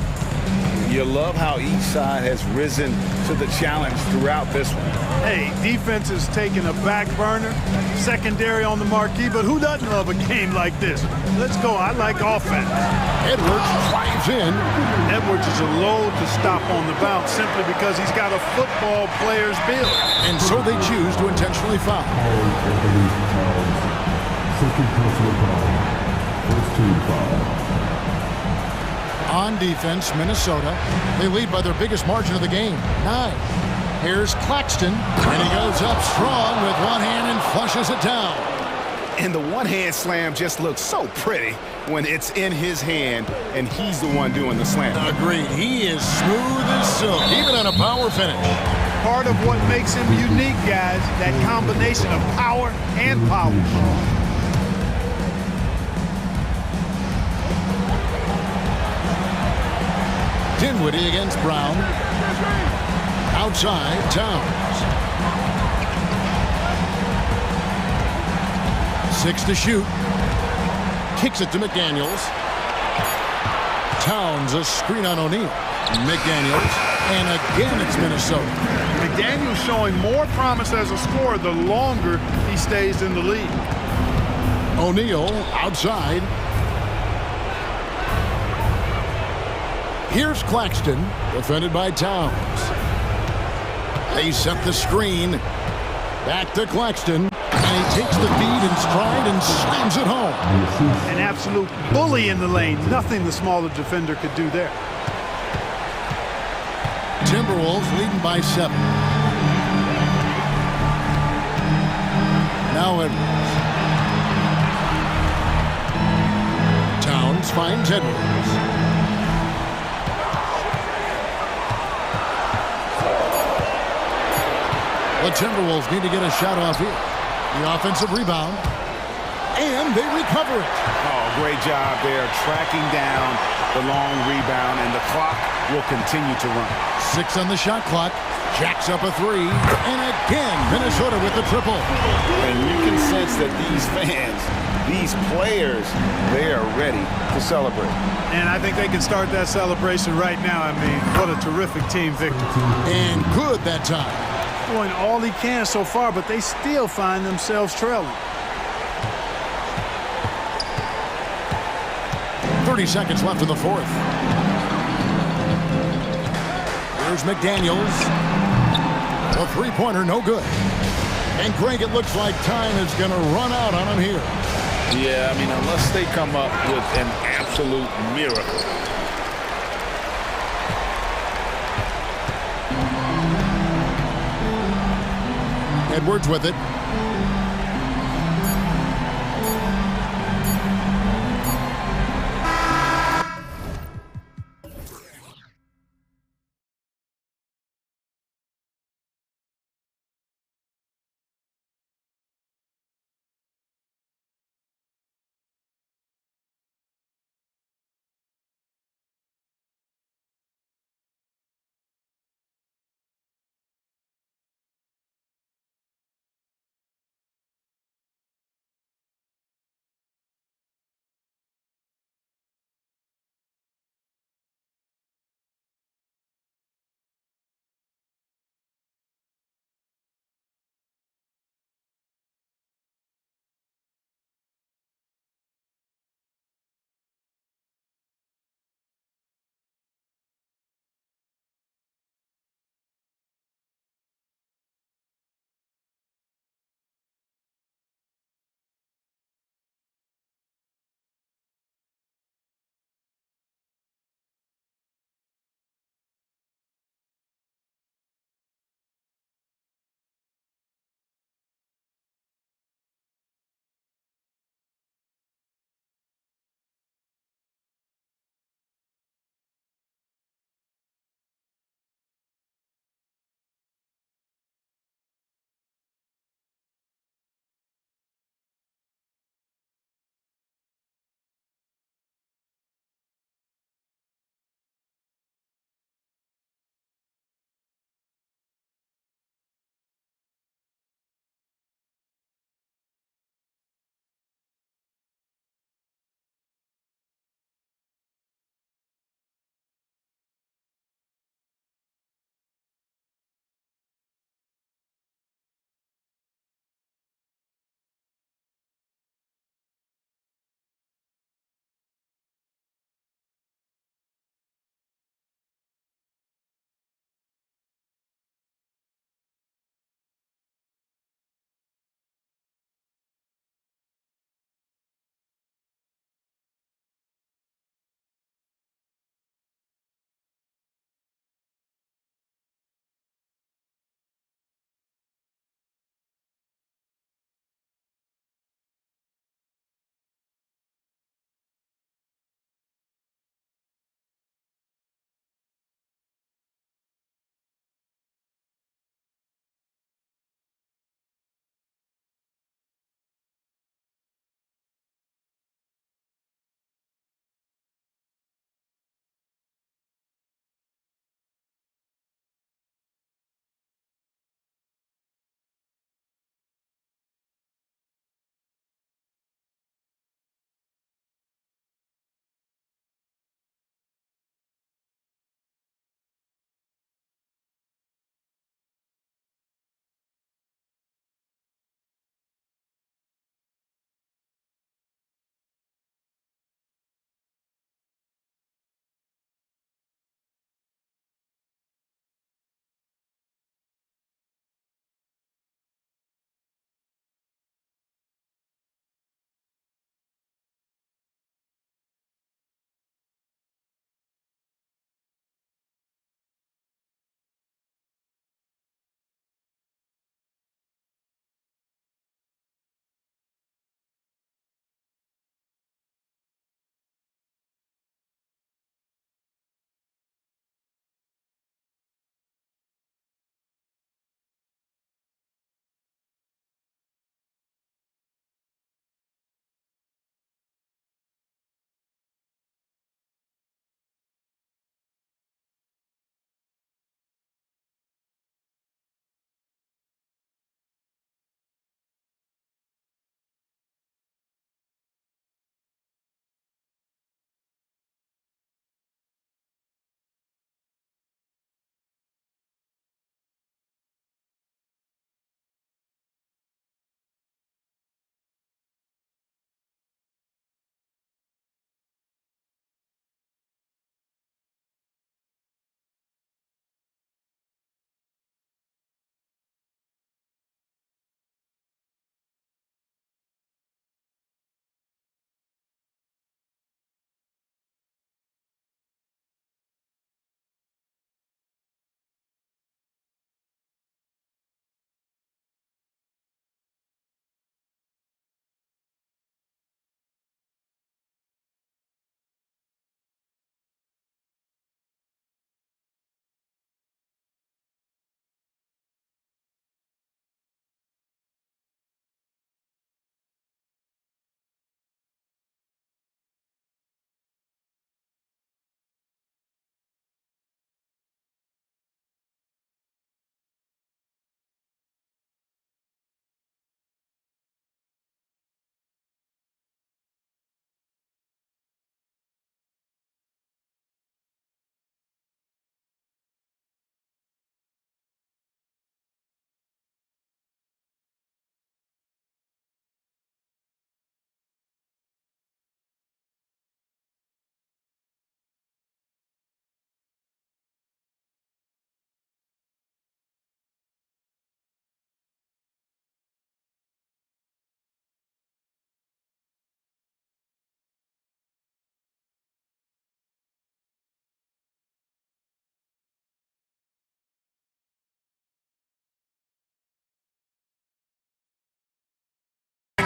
You love how each side has risen to the challenge throughout this one. Hey, defense is taking a back burner, secondary on the marquee, but who doesn't love a game like this? Let's go. I like offense. Edwards drives in. Edwards is a load to stop on the bounce simply because he's got a football player's build. And so they choose to intentionally foul. On defense, Minnesota, they lead by their biggest margin of the game, 9. Here's Claxton, and he goes up strong with one hand and flushes it down. And the one-hand slam just looks so pretty when it's in his hand and he's the one doing the slam. Agreed. He is smooth as silk, even on a power finish. Part of what makes him unique, guys, that combination of power and polish. Dinwiddie against Brown. Outside, Towns. 6 to shoot. Kicks it to McDaniels. Towns, a screen on O'Neal. McDaniels, and again it's Minnesota. McDaniels showing more promise as a scorer the longer he stays in the league. O'Neal outside. Here's Claxton, defended by Towns. They set the screen. Back to Claxton. And he takes the feed in stride and slams it home. An absolute bully in the lane. Nothing the smaller defender could do there. Timberwolves leading by 7. Now Edwards. Towns finds Edwards. The Timberwolves need to get a shot off here. The offensive rebound. And they recover it. Oh, great job there, tracking down the long rebound, and the clock will continue to run. 6 on the shot clock. Jacks up a 3. And again, Minnesota with the triple. And you can sense that these fans, these players, they are ready to celebrate. And I think they can start that celebration right now. I mean, what a terrific team victory. And good that time. Doing all he can so far, but they still find themselves trailing. 30 seconds left in the fourth. Here's McDaniels. The three-pointer, no good. And Greg, it looks like time is going to run out on him here. Yeah, I mean, unless they come up with an absolute miracle. Edwards with it.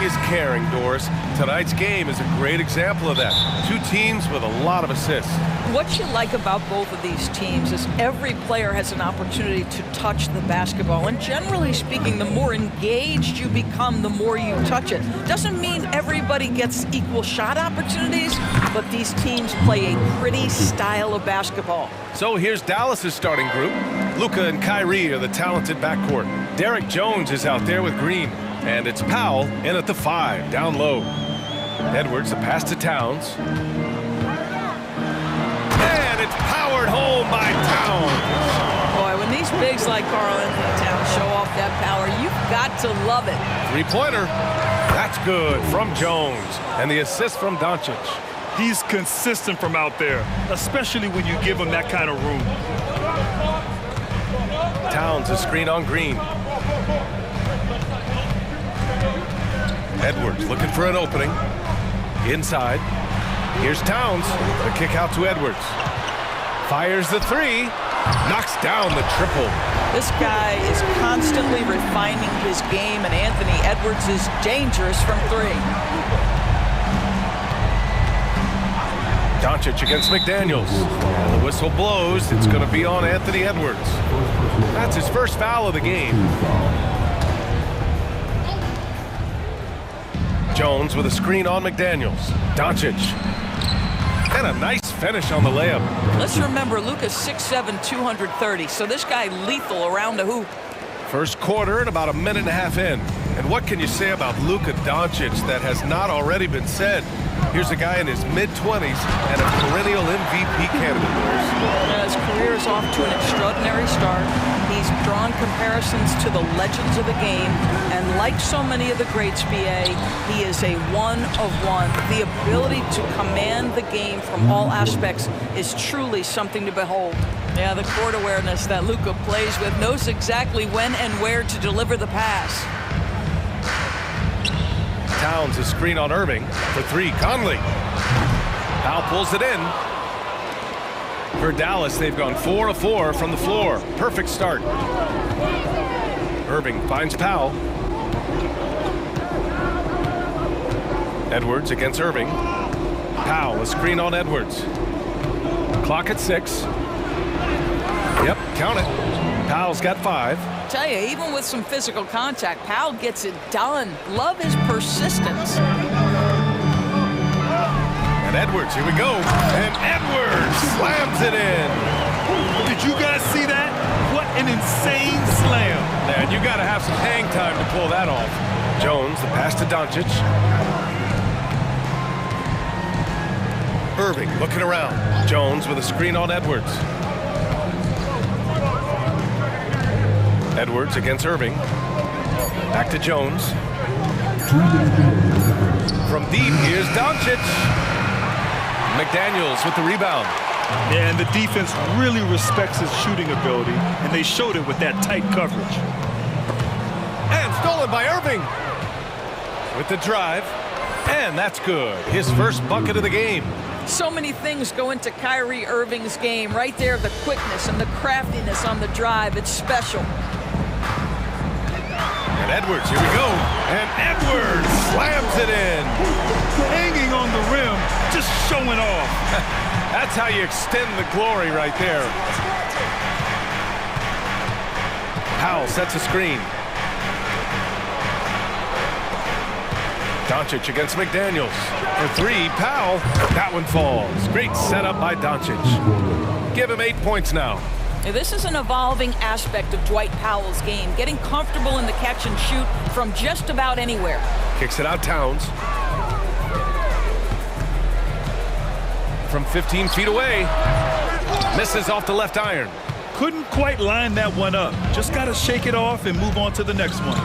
is caring, Doris. Tonight's game is a great example of that. Two teams with a lot of assists. What you like about both of these teams is every player has an opportunity to touch the basketball. And generally speaking, the more engaged you become, the more you touch it. Doesn't mean everybody gets equal shot opportunities, but these teams play a pretty style of basketball. So here's Dallas's starting group. Luka and Kyrie are the talented backcourt. Derek Jones is out there with Green. And it's Powell in at the 5, down low. Edwards, the pass to Towns. And it's powered home by Towns. Boy, when these bigs like Karl Anthony Towns show off that power, you've got to love it. Three-pointer. That's good from Jones. And the assist from Doncic. He's consistent from out there, especially when you give him that kind of room. Towns, a screen on Green. Edwards looking for an opening. Inside. Here's Towns. The kick out to Edwards. Fires the 3. Knocks down the triple. This guy is constantly refining his game, and Anthony Edwards is dangerous from 3. Doncic against McDaniels. And the whistle blows. It's going to be on Anthony Edwards. That's his first foul of the game. Jones with a screen on McDaniels. Doncic. And a nice finish on the layup. Let's remember, Luka's 6'7", 230, so this guy lethal around the hoop. First quarter and about a minute and a half in. And what can you say about Luka Doncic that has not already been said? Here's a guy in his mid-20s and a perennial MVP candidate. His career is off to an extraordinary start. He's drawn comparisons to the legends of the game, and like so many of the greats, BA, he is a one-of-one. The ability to command the game from all aspects is truly something to behold. Yeah, the court awareness that Luka plays with, knows exactly when and where to deliver the pass. Towns, a screen on Irving. For 3, Conley. Powell pulls it in. For Dallas, they've gone 4 of 4 from the floor. Perfect start. Irving finds Powell. Edwards against Irving. Powell, a screen on Edwards. Clock at 6. Yep, count it. Powell's got 5. Tell you, even with some physical contact, Powell gets it done. Love his persistence. And Edwards, here we go. And Edwards slams it in. Did you guys see that? What an insane slam. Man, you got to have some hang time to pull that off. Jones, the pass to Doncic. Irving looking around. Jones with a screen on Edwards. Edwards against Irving. Back to Jones. From deep, here's Doncic. McDaniels with the rebound. Yeah, and the defense really respects his shooting ability, and they showed it with that tight coverage. And stolen by Irving. With the drive. And that's good. His first bucket of the game. So many things go into Kyrie Irving's game. Right there, the quickness and the craftiness on the drive. It's special. And Edwards, here we go. And Edwards slams it in. Hanging on the rim, just showing off. That's how you extend the glory right there. Powell sets a screen. Doncic against McDaniels. For 3, Powell. That one falls. Great setup by Doncic. Give him 8 points now. This is an evolving aspect of Dwight Powell's game, getting comfortable in the catch and shoot from just about anywhere. Kicks it out Towns. From 15 feet away. Misses off the left iron. Couldn't quite line that one up. Just got to shake it off and move on to the next one.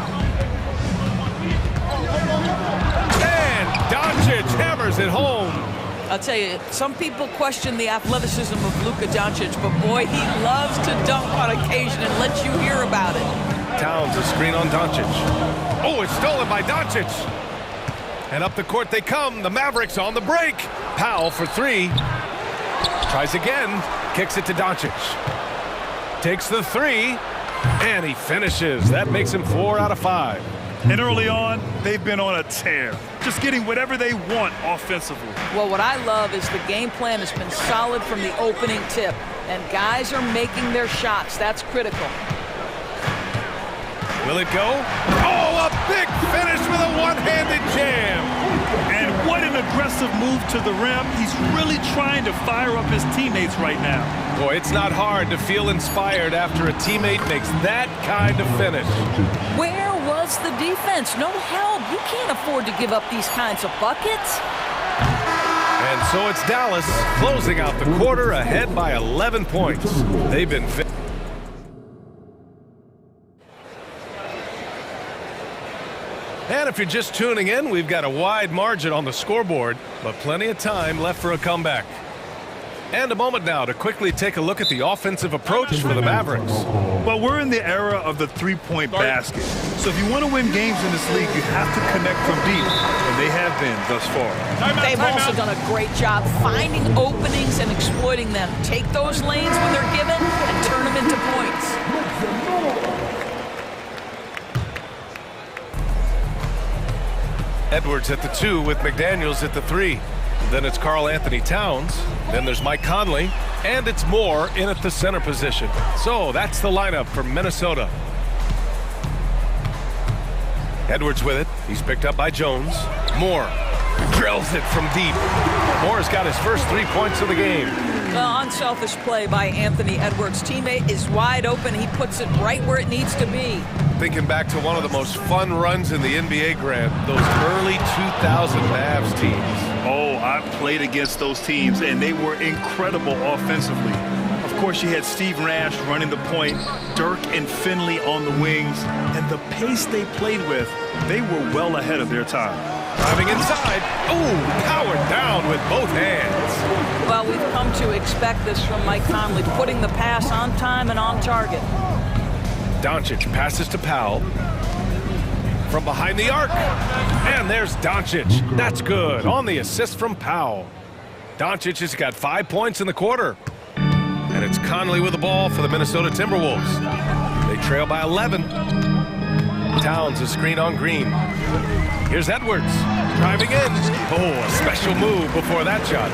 And Doncic hammers it home. I'll tell you, some people question the athleticism of Luka Doncic, but boy, he loves to dunk on occasion and let you hear about it. Towns, a screen on Doncic. Oh, it's stolen by Doncic. And up the court they come. The Mavericks on the break. Powell for 3. Tries again. Kicks it to Doncic. Takes the 3. And he finishes. That makes him 4 out of 5. And early on, they've been on a tear, just getting whatever they want offensively. Well, what I love is the game plan has been solid from the opening tip, and guys are making their shots. That's critical. Will it go? Oh, a big finish with a one-handed jam. And what an aggressive move to the rim. He's really trying to fire up his teammates right now. Boy, it's not hard to feel inspired after a teammate makes that kind of finish. Where was the defense? No help. You can't afford to give up these kinds of buckets. And so it's Dallas closing out the quarter ahead by 11 points. They've been And if you're just tuning in, we've got a wide margin on the scoreboard, but plenty of time left for a comeback. And a moment now to quickly take a look at the offensive approach for the Mavericks. Well, we're in the era of the three-point basket. So if you want to win games in this league, you have to connect from deep, and they have been thus far. They've also done a great job finding openings and exploiting them. Take those lanes when they're given and turn them into points. Edwards at the 2 with McDaniels at the 3. Then it's Karl Anthony Towns. Then there's Mike Conley. And it's Moore in at the center position. So that's the lineup for Minnesota. Edwards with it. He's picked up by Jones. Moore drills it from deep. Moore's got his first 3 points of the game. Unselfish play by Anthony Edwards. Teammate is wide open. He puts it right where it needs to be. Thinking back to one of the most fun runs in the NBA, Grant, those early 2000 Mavs teams. Oh, I played against those teams, and they were incredible offensively. Of course, you had Steve Nash running the point, Dirk and Finley on the wings, and the pace they played with, they were well ahead of their time. Driving inside. Oh, powered down with both hands. Well, we've come to expect this from Mike Conley, putting the pass on time and on target. Doncic passes to Powell. From behind the arc. And there's Doncic. That's good. On the assist from Powell. Doncic has got 5 points in the quarter. And it's Conley with the ball for the Minnesota Timberwolves. They trail by 11. Towns a screen on Green. Here's Edwards. Driving in. Oh, a special move before that shot.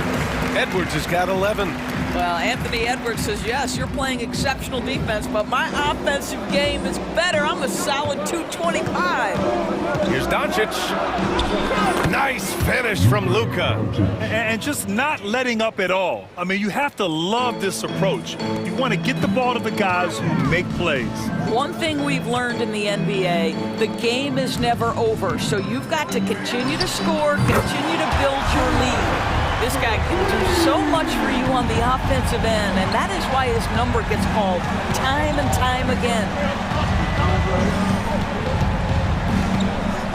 Edwards has got 11. Well, Anthony Edwards says, yes, you're playing exceptional defense, but my offensive game is better. I'm a solid 225. Here's Doncic. Nice finish from Luka. And just not letting up at all. I mean, you have to love this approach. You want to get the ball to the guys who make plays. One thing we've learned in the NBA, the game is never over. So you've got to continue to score, continue to build your lead. This guy can do so much for you on the offensive end, and that is why his number gets called time and time again.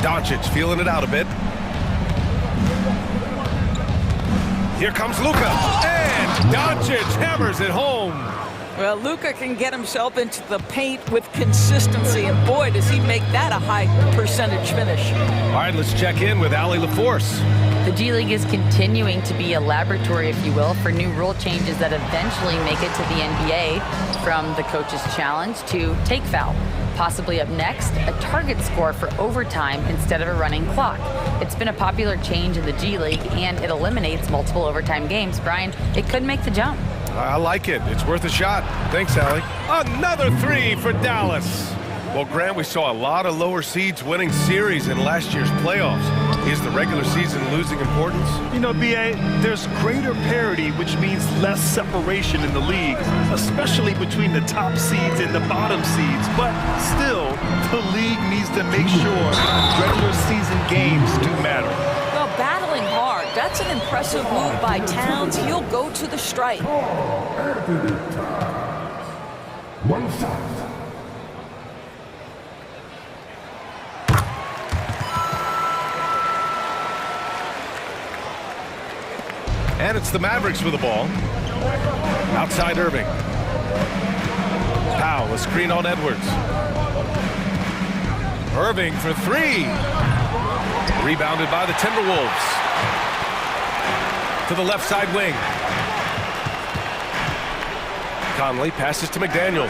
Doncic feeling it out a bit. Here comes Luka, and Doncic hammers it home. Well, Luka can get himself into the paint with consistency, and boy, does he make that a high percentage finish. All right, let's check in with Allie LaForce. The G League is continuing to be a laboratory, if you will, for new rule changes that eventually make it to the NBA, from the coach's challenge to take foul. Possibly up next, a target score for overtime instead of a running clock. It's been a popular change in the G League, and it eliminates multiple overtime games. Brian, it could make the jump. I like it. It's worth a shot. Thanks, Allie. Another 3 for Dallas. Well, Grant, we saw a lot of lower seeds winning series in last year's playoffs. Is the regular season losing importance? You know, B.A., there's greater parity, which means less separation in the league, especially between the top seeds and the bottom seeds. But still, the league needs to make sure regular season games do matter. Well, battling hard. That's an impressive move by Towns. He'll go to the stripe. One shot. And it's the Mavericks with the ball. Outside Irving. Powell, a screen on Edwards. Irving for 3. Rebounded by the Timberwolves. To the left side wing. Conley passes to McDaniels.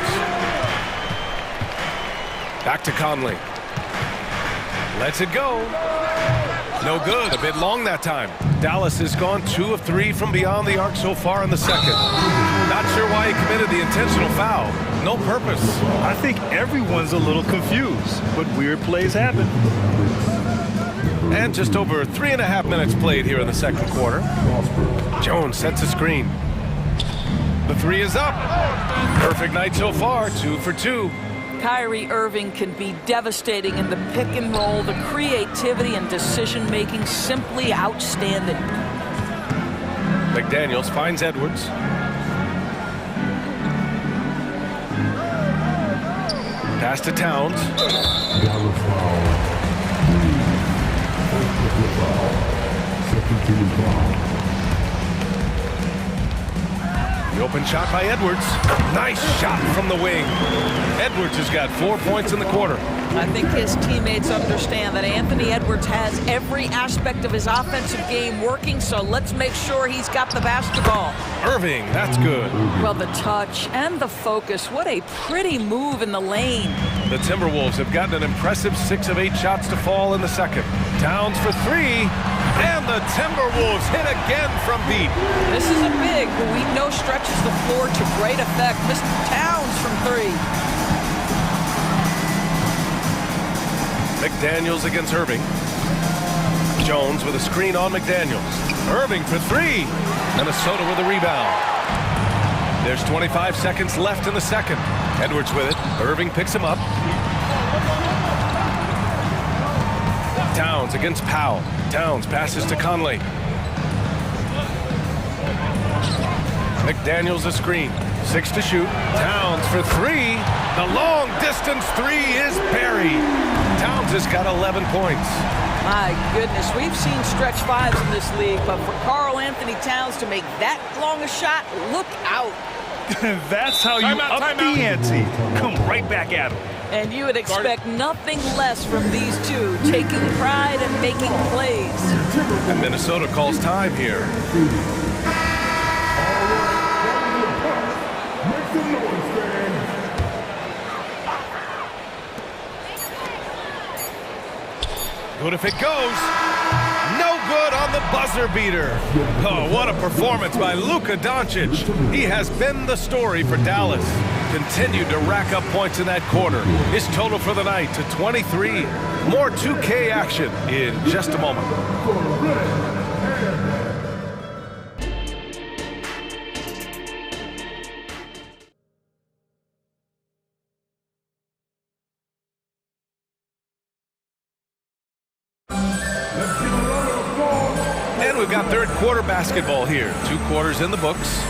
Back to Conley. Lets it go. No good. A bit long that time. Dallas has gone 2 of 3 from beyond the arc so far in the second. Not sure why he committed the intentional foul. No purpose. I think everyone's a little confused, but weird plays happen. And just over 3.5 minutes played here in the second quarter. Jones sets a screen. The three is up. Perfect night so far, 2 for 2. Kyrie Irving can be devastating in the pick and roll. The creativity and decision-making simply outstanding. McDaniels finds Edwards. Pass to Towns. The open shot by Edwards. Nice shot from the wing. Edwards has got 4 points in the quarter. I think his teammates understand that Anthony Edwards has every aspect of his offensive game working, so let's make sure he's got the basketball. Irving, that's good. Well, the touch and the focus, what a pretty move in the lane. The Timberwolves have gotten an impressive 6 of 8 shots to fall in the second. Towns for 3, and the Timberwolves hit again from deep. This is a big who we know stretches the floor to great effect. Mr. Towns from 3. McDaniels against Irving. Jones with a screen on McDaniels. Irving for 3. Minnesota with a rebound. There's 25 seconds left in the second. Edwards with it. Irving picks him up. Towns against Powell. Towns passes to Conley. McDaniels a screen. 6 to shoot. Towns for 3. The long distance 3 is buried. Towns has got 11 points. My goodness, we've seen stretch 5s in this league, but for Karl Anthony Towns to make that long a shot, look out. That's how you up the ante. Come right back at him. And you would expect nothing less from these two, taking pride and making plays. And Minnesota calls time here. Good if it goes. No good on the buzzer beater. Oh, what a performance by Luka Doncic. He has been the story for Dallas. Continued to rack up points in that quarter. His total for the night to 23. More 2K action in just a moment. We've got third quarter basketball here. 2 quarters in the books.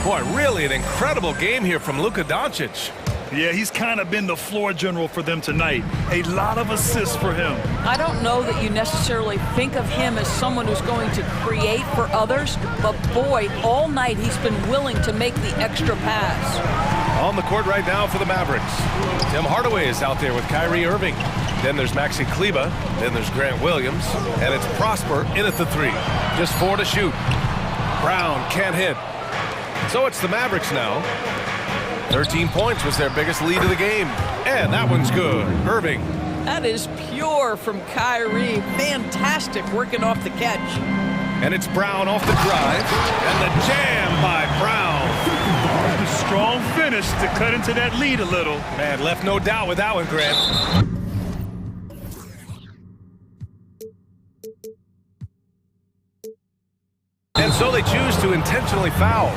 Boy, really an incredible game here from Luka Doncic. Yeah, he's kind of been the floor general for them tonight. A lot of assists for him. I don't know that you necessarily think of him as someone who's going to create for others, but boy, all night he's been willing to make the extra pass. On the court right now for the Mavericks. Tim Hardaway is out there with Kyrie Irving. Then there's Maxi Kleber. Then there's Grant Williams. And it's Prosper in at the 3. Just 4 to shoot. Brown can't hit. So it's the Mavericks now. 13 points was their biggest lead of the game. And that one's good. Irving. That is pure from Kyrie. Fantastic working off the catch. And it's Brown off the drive. And the jam by Brown. A strong finish to cut into that lead a little. Man, left no doubt with that one, Grant. And so they choose to intentionally foul.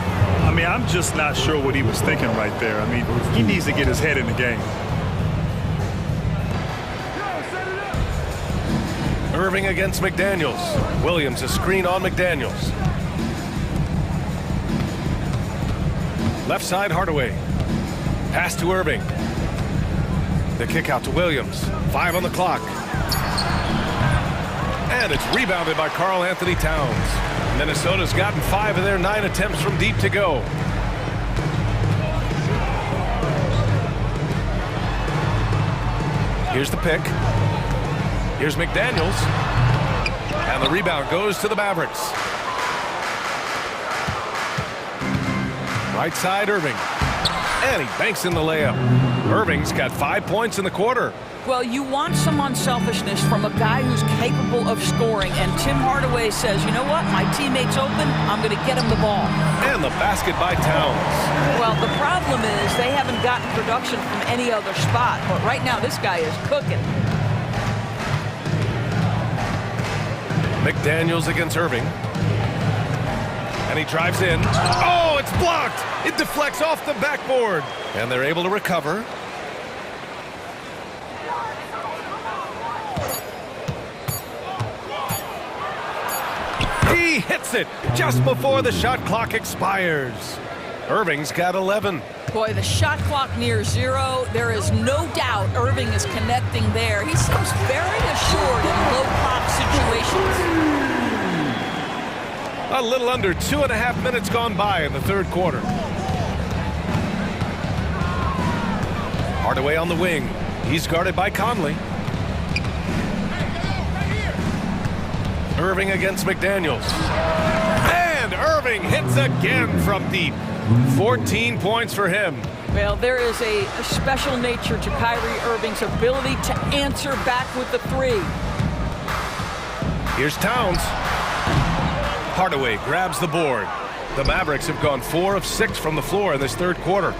I mean, I'm just not sure what he was thinking right there. I mean, he needs to get his head in the game. Irving against McDaniels. Williams a screen on McDaniels. Left side Hardaway. Pass to Irving. The kick out to Williams. 5 on the clock. And it's rebounded by Karl Anthony Towns. Minnesota's gotten 5 of their 9 attempts from deep to go. Here's the pick. Here's McDaniels. And the rebound goes to the Mavericks. Right side Irving. And he banks in the layup. Irving's got 5 points in the quarter. Well, you want some unselfishness from a guy who's capable of scoring, and Tim Hardaway says, you know what, my teammate's open, I'm going to get him the ball. And the basket by Towns. Well, the problem is they haven't gotten production from any other spot, but right now this guy is cooking. McDaniels against Irving. And he drives in. Oh, it's blocked! It deflects off the backboard. And they're able to recover. He hits it just before the shot clock expires. Irving's got 11. Boy, the shot clock near 0. There is no doubt Irving is connecting there. He seems very assured in low clock situations. A little under 2.5 minutes gone by in the third quarter. Hardaway on the wing. He's guarded by Conley. Irving against McDaniels. And Irving hits again from deep. 14 points for him. Well, there is a special nature to Kyrie Irving's ability to answer back with the three. Here's Towns. Hardaway grabs the board. The Mavericks have gone 4 of 6 from the floor in this third quarter.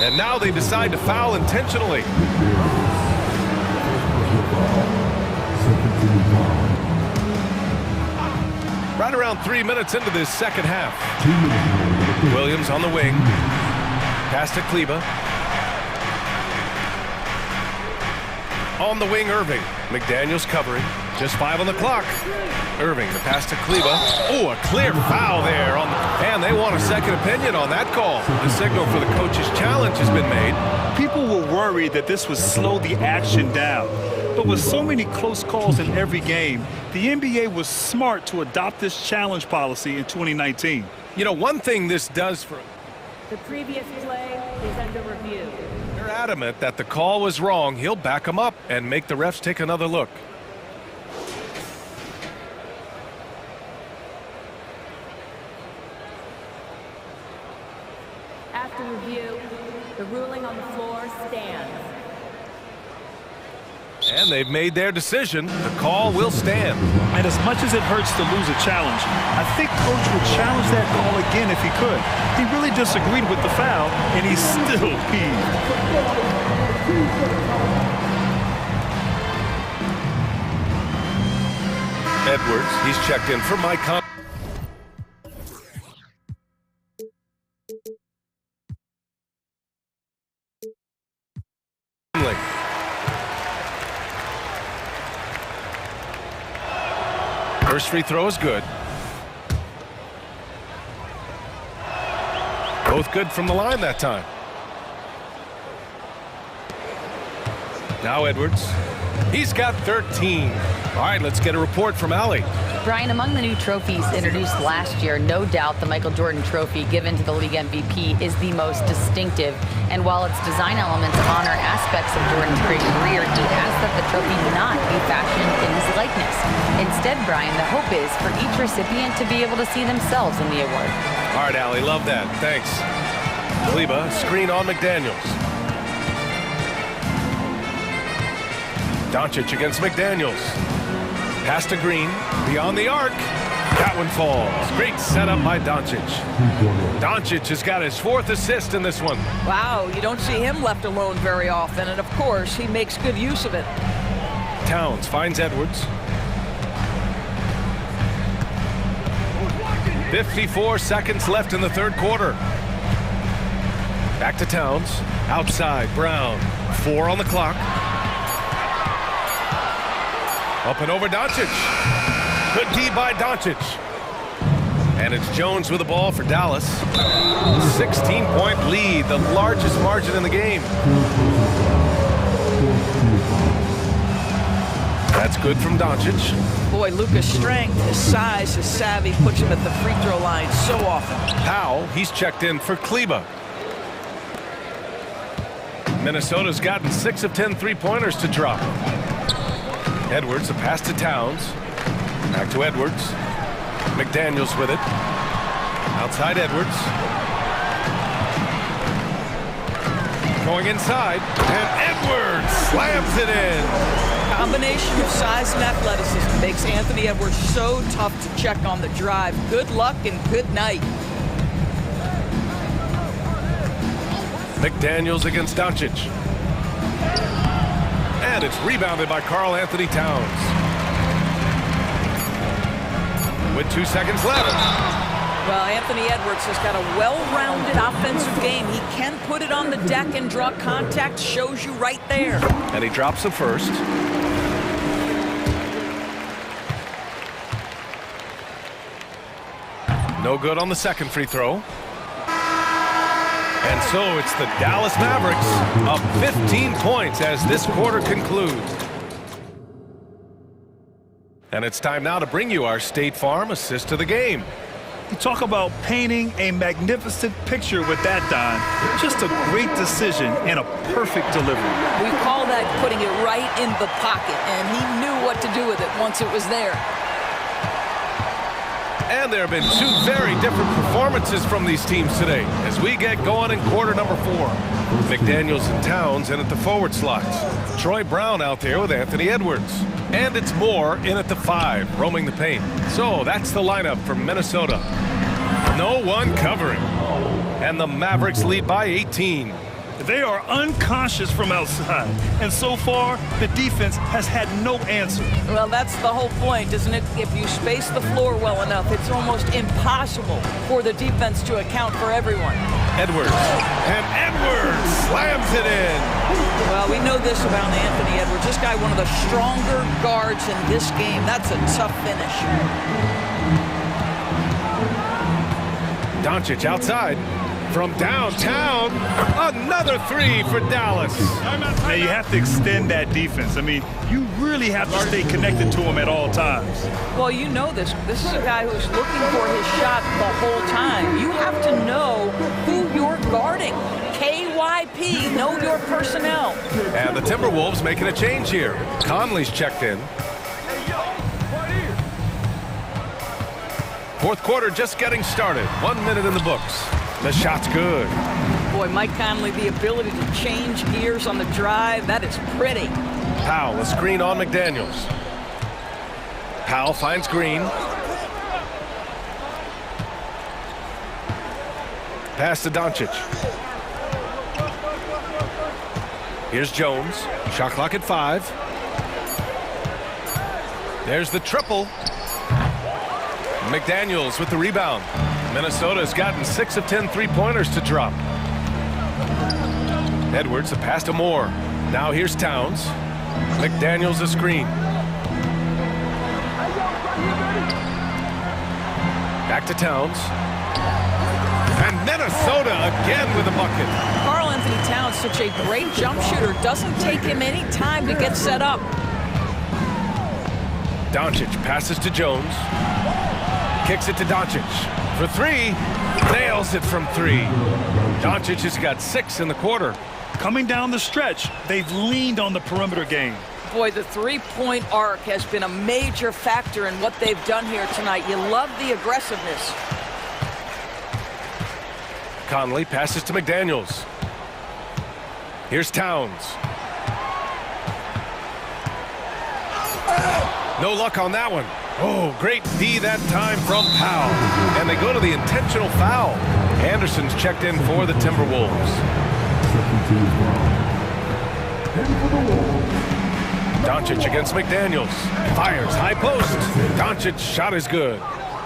And now they decide to foul intentionally. Right around 3 minutes into this second half. Williams on the wing. Pass to Kleba. On the wing, Irving. McDaniels covering. Just 5 on the clock. Irving, the pass to Kleba. Oh, a clear foul there. And they want a second opinion on that call. The signal for the coach's challenge has been made. People were worried that this would slow the action down. But with so many close calls in every game, the NBA was smart to adopt this challenge policy in 2019. You know, one thing this does for... The previous play is under review. They're adamant that the call was wrong. He'll back them up and make the refs take another look. After review, the ruling on the floor stands. And they've made their decision. The call will stand. And as much as it hurts to lose a challenge, I think Coach would challenge that call again if he could. He really disagreed with the foul, and he's still peeved. Edwards, he's checked in for Mike Conley. First free throw is good. Both good from the line that time. Now Edwards. He's got 13. All right, let's get a report from Allie. Brian, among the new trophies introduced last year, no doubt the Michael Jordan Trophy given to the league MVP is the most distinctive. And while its design elements honor aspects of Jordan's great career, he asks that the trophy not be fashioned in his likeness. Instead, Brian, the hope is for each recipient to be able to see themselves in the award. All right, Allie, love that. Thanks. Kleba, screen on McDaniels. Doncic against McDaniels. Pass to Green, beyond the arc. That one falls. Great setup by Doncic. Doncic has got his 4th assist in this one. Wow, you don't see him left alone very often, and of course, he makes good use of it. Towns finds Edwards. 54 seconds left in the third quarter. Back to Towns. Outside, Brown. 4 on the clock. Up and over Doncic. Good D by Doncic. And it's Jones with the ball for Dallas. 16-point lead, the largest margin in the game. That's good from Doncic. Boy, Luka's strength, his size, his savvy puts him at the free throw line so often. Powell, he's checked in for Kleba. Minnesota's gotten 6 of 10 three-pointers to drop. Edwards, a pass to Towns. Back to Edwards. McDaniels with it. Outside Edwards. Going inside, and Edwards slams it in. Combination of size and athleticism makes Anthony Edwards so tough to check on the drive. Good luck and good night. McDaniels against Doncic. And it's rebounded by Karl Anthony Towns. With 2 seconds left. Well, Anthony Edwards has got a well-rounded offensive game. He can put it on the deck and draw contact, shows you right there. And he drops the first. No good on the second free throw. And so it's the Dallas Mavericks up 15 points as this quarter concludes. And it's time now to bring you our State Farm assist to the game. You talk about painting a magnificent picture with that, Don. Just a great decision and a perfect delivery. We call that putting it right in the pocket, and he knew what to do with it once it was there. And there have been two very different performances from these teams today as we get going in quarter number 4. McDaniels and Towns in at the forward slots. Troy Brown out there with Anthony Edwards. And it's Moore in at the 5, roaming the paint. So that's the lineup from Minnesota. No one covering. And the Mavericks lead by 18. They are unconscious from outside, and so far, the defense has had no answer. Well, that's the whole point, isn't it? If you space the floor well enough, it's almost impossible for the defense to account for everyone. Edwards, and Edwards slams it in. Well, we know this about Anthony Edwards. This guy, one of the stronger guards in this game. That's a tough finish. Doncic outside. From downtown, another 3 for Dallas. Now you have to extend that defense. I mean, you really have to stay connected to him at all times. Well, you know this. This is a guy who's looking for his shot the whole time. You have to know who you're guarding. KYP, know your personnel. And the Timberwolves making a change here. Conley's checked in. Fourth quarter just getting started. 1 minute in the books. The shot's good. Boy, Mike Conley, the ability to change gears on the drive, that is pretty. Powell, a screen on McDaniels. Powell finds Green. Pass to Doncic. Here's Jones. Shot clock at 5. There's the triple. McDaniels with the rebound. Minnesota has gotten 6 of 10 three-pointers to drop. Edwards, a pass to Moore. Now here's Towns. McDaniels a screen. Back to Towns. And Minnesota again with a bucket. Karl Anthony Towns, such a great jump shooter. Doesn't take him any time to get set up. Doncic passes to Jones. Kicks it to Doncic. For 3, nails it from 3. Doncic has got 6 in the quarter. Coming down the stretch, they've leaned on the perimeter game. Boy, the three-point arc has been a major factor in what they've done here tonight. You love the aggressiveness. Conley passes to McDaniels. Here's Towns. No luck on that one. Oh, great D that time from Powell. And they go to the intentional foul. Anderson's checked in for the Timberwolves. Doncic against McDaniels. Fires high post. Doncic's shot is good.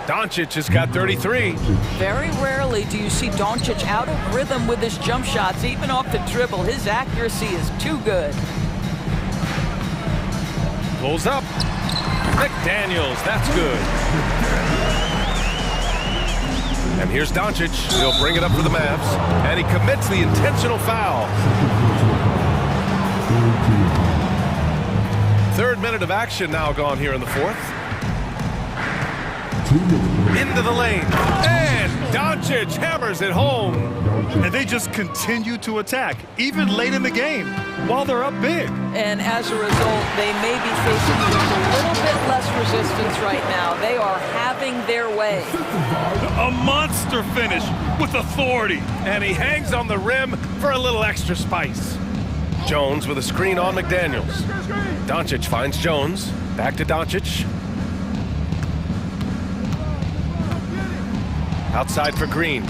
Doncic has got 33. Very rarely do you see Doncic out of rhythm with his jump shots, even off the dribble. His accuracy is too good. Pulls up. McDaniels, that's good. And here's Doncic. He'll bring it up for the Mavs. And he commits the intentional foul. 3rd minute of action now gone here in the 4th. Into the lane. And Doncic hammers it home. And they just continue to attack, even late in the game, while they're up big. And as a result, they may be facing just a little bit less resistance right now. They are having their way. A monster finish with authority. And he hangs on the rim for a little extra spice. Jones with a screen on McDaniels. Doncic finds Jones. Back to Doncic. Outside for Green.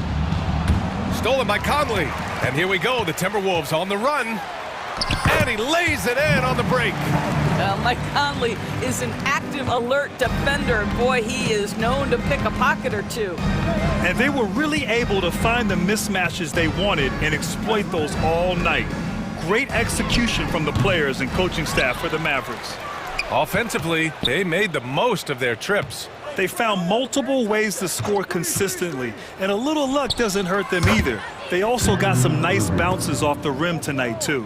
Stolen by Conley. And here we go, the Timberwolves on the run. And he lays it in on the break. Mike Conley is an active, alert defender. Boy, he is known to pick a pocket or two. And they were really able to find the mismatches they wanted and exploit those all night. Great execution from the players and coaching staff for the Mavericks. Offensively, they made the most of their trips. They found multiple ways to score consistently, and a little luck doesn't hurt them either. They also got some nice bounces off the rim tonight, too.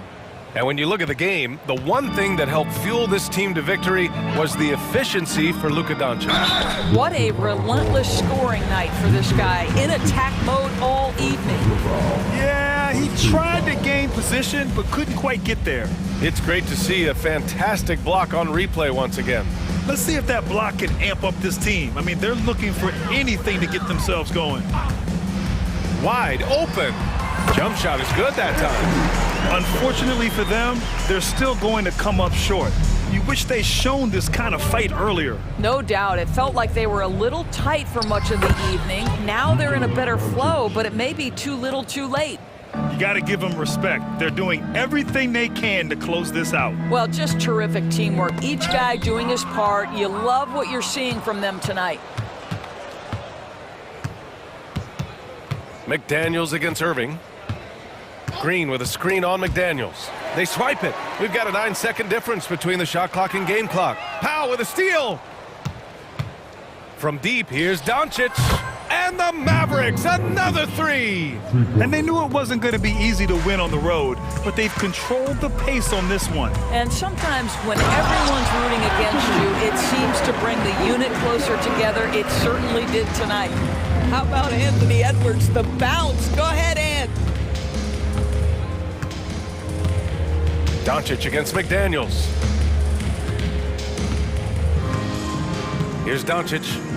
And when you look at the game, the one thing that helped fuel this team to victory was the efficiency for Luka Doncic. What a relentless scoring night for this guy, in attack mode all evening. Yeah, he tried to gain position, but couldn't quite get there. It's great to see a fantastic block on replay once again. Let's see if that block can amp up this team. I mean, they're looking for anything to get themselves going. Wide open. Jump shot is good that time. Unfortunately for them, they're still going to come up short. You wish they'd shown this kind of fight earlier. No doubt. It felt like they were a little tight for much of the evening. Now they're in a better flow, but it may be too little too late. You got to give them respect. They're doing everything they can to close this out. Well, just terrific teamwork. Each guy doing his part. You love what you're seeing from them tonight. McDaniels against Irving. Green with a screen on McDaniels. They swipe it. We've got a 9-second difference between the shot clock and game clock. Powell with a steal. From deep, here's Doncic. And the Mavericks, another three. And they knew it wasn't going to be easy to win on the road, but they've controlled the pace on this one. And sometimes when everyone's rooting against you, it seems to bring the unit closer together. It certainly did tonight. How about Anthony Edwards, the bounce? Go ahead, Ant. Doncic against McDaniels. Here's Doncic.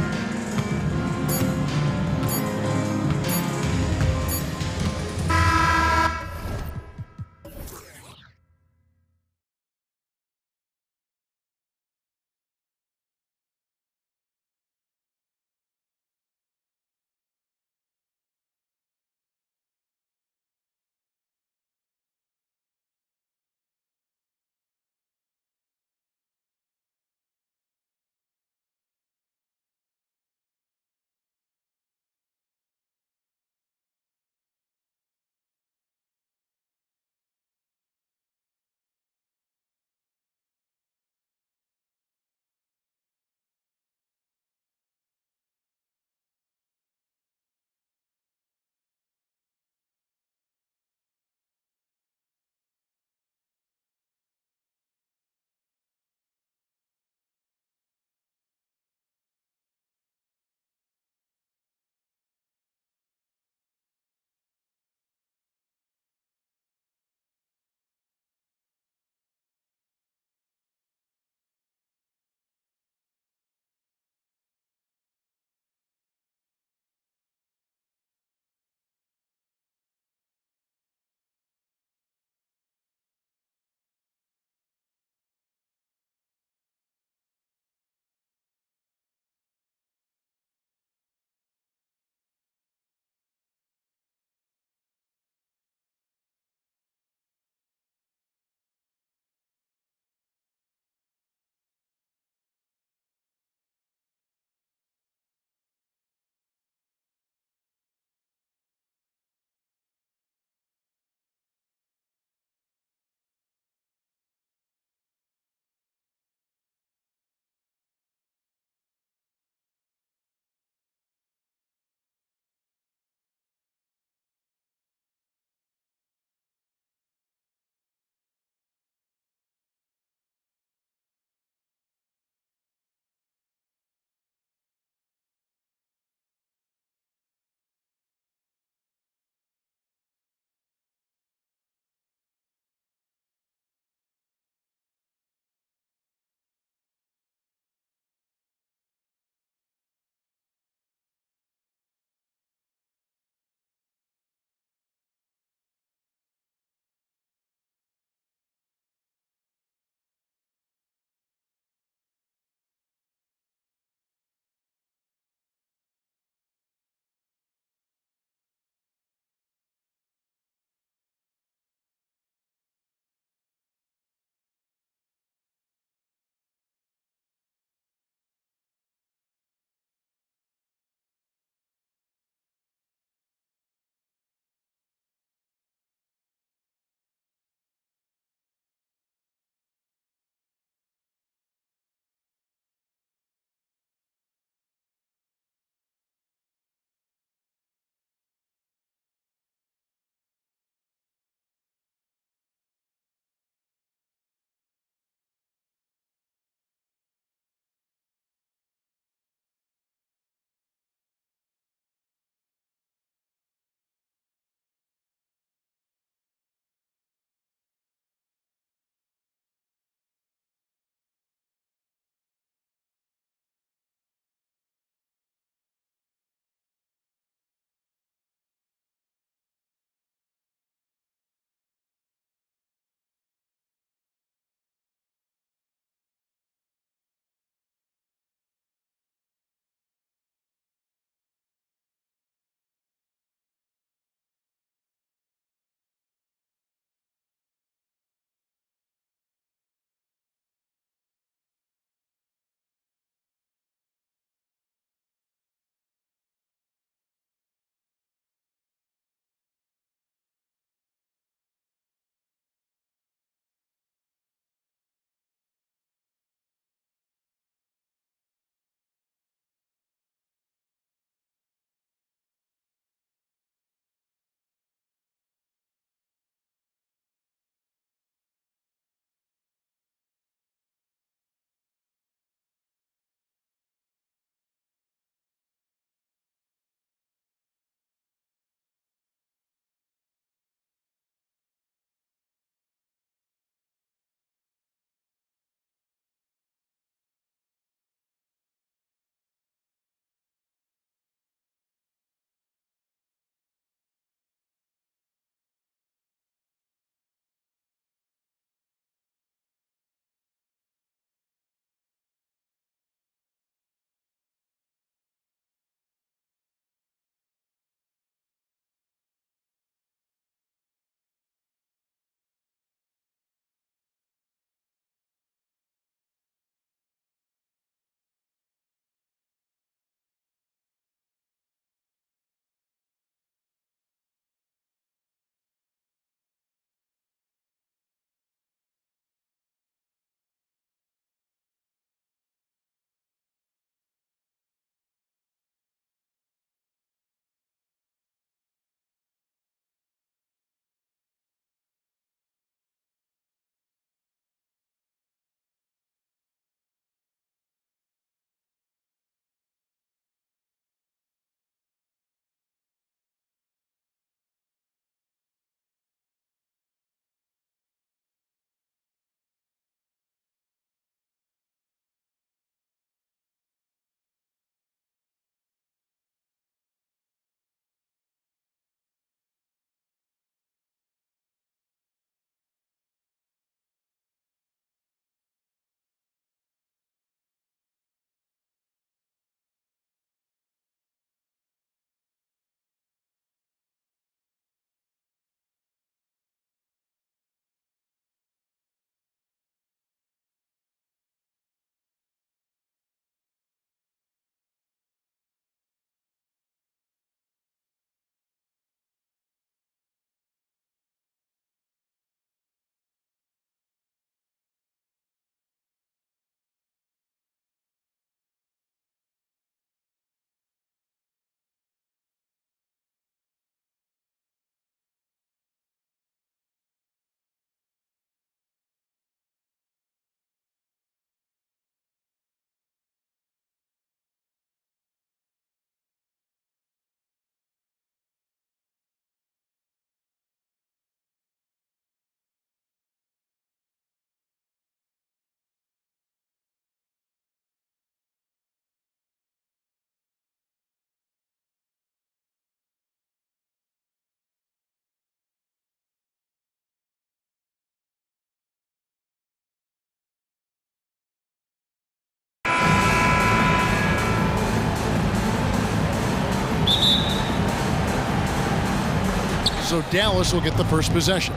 So Dallas will get the first possession.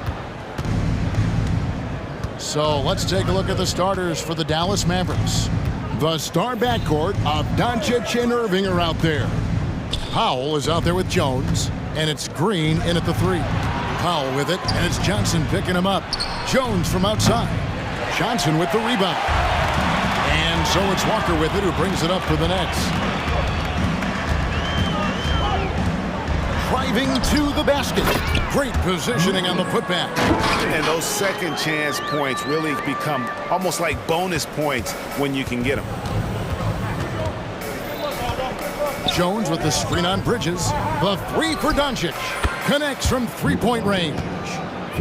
So let's take a look at the starters for the Dallas Mavericks. The star backcourt of Doncic and Irving are out there. Powell is out there with Jones, and it's Green in at the 3. Powell with it, and it's Johnson picking him up. Jones from outside. Johnson with the rebound. And so it's Walker with it, who brings it up for the Nets. Driving to the basket. Great positioning on the putback. And those second chance points really become almost like bonus points when you can get them. Jones with the screen on Bridges. The 3 for Doncic. Connects from three-point range.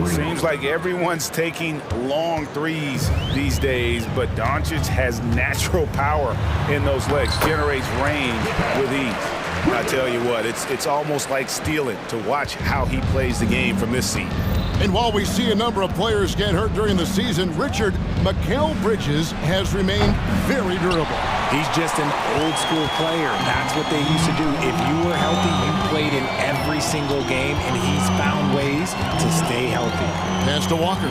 Seems like everyone's taking long threes these days, but Doncic has natural power in those legs, generates range with ease. I tell you what, it's almost like stealing to watch how he plays the game from this seat. And while we see a number of players get hurt during the season, Richard, Mikal Bridges has remained very durable. He's just an old-school player. That's what they used to do. If you were healthy, you played in every single game, and he's found ways to stay healthy. Pass to Walker.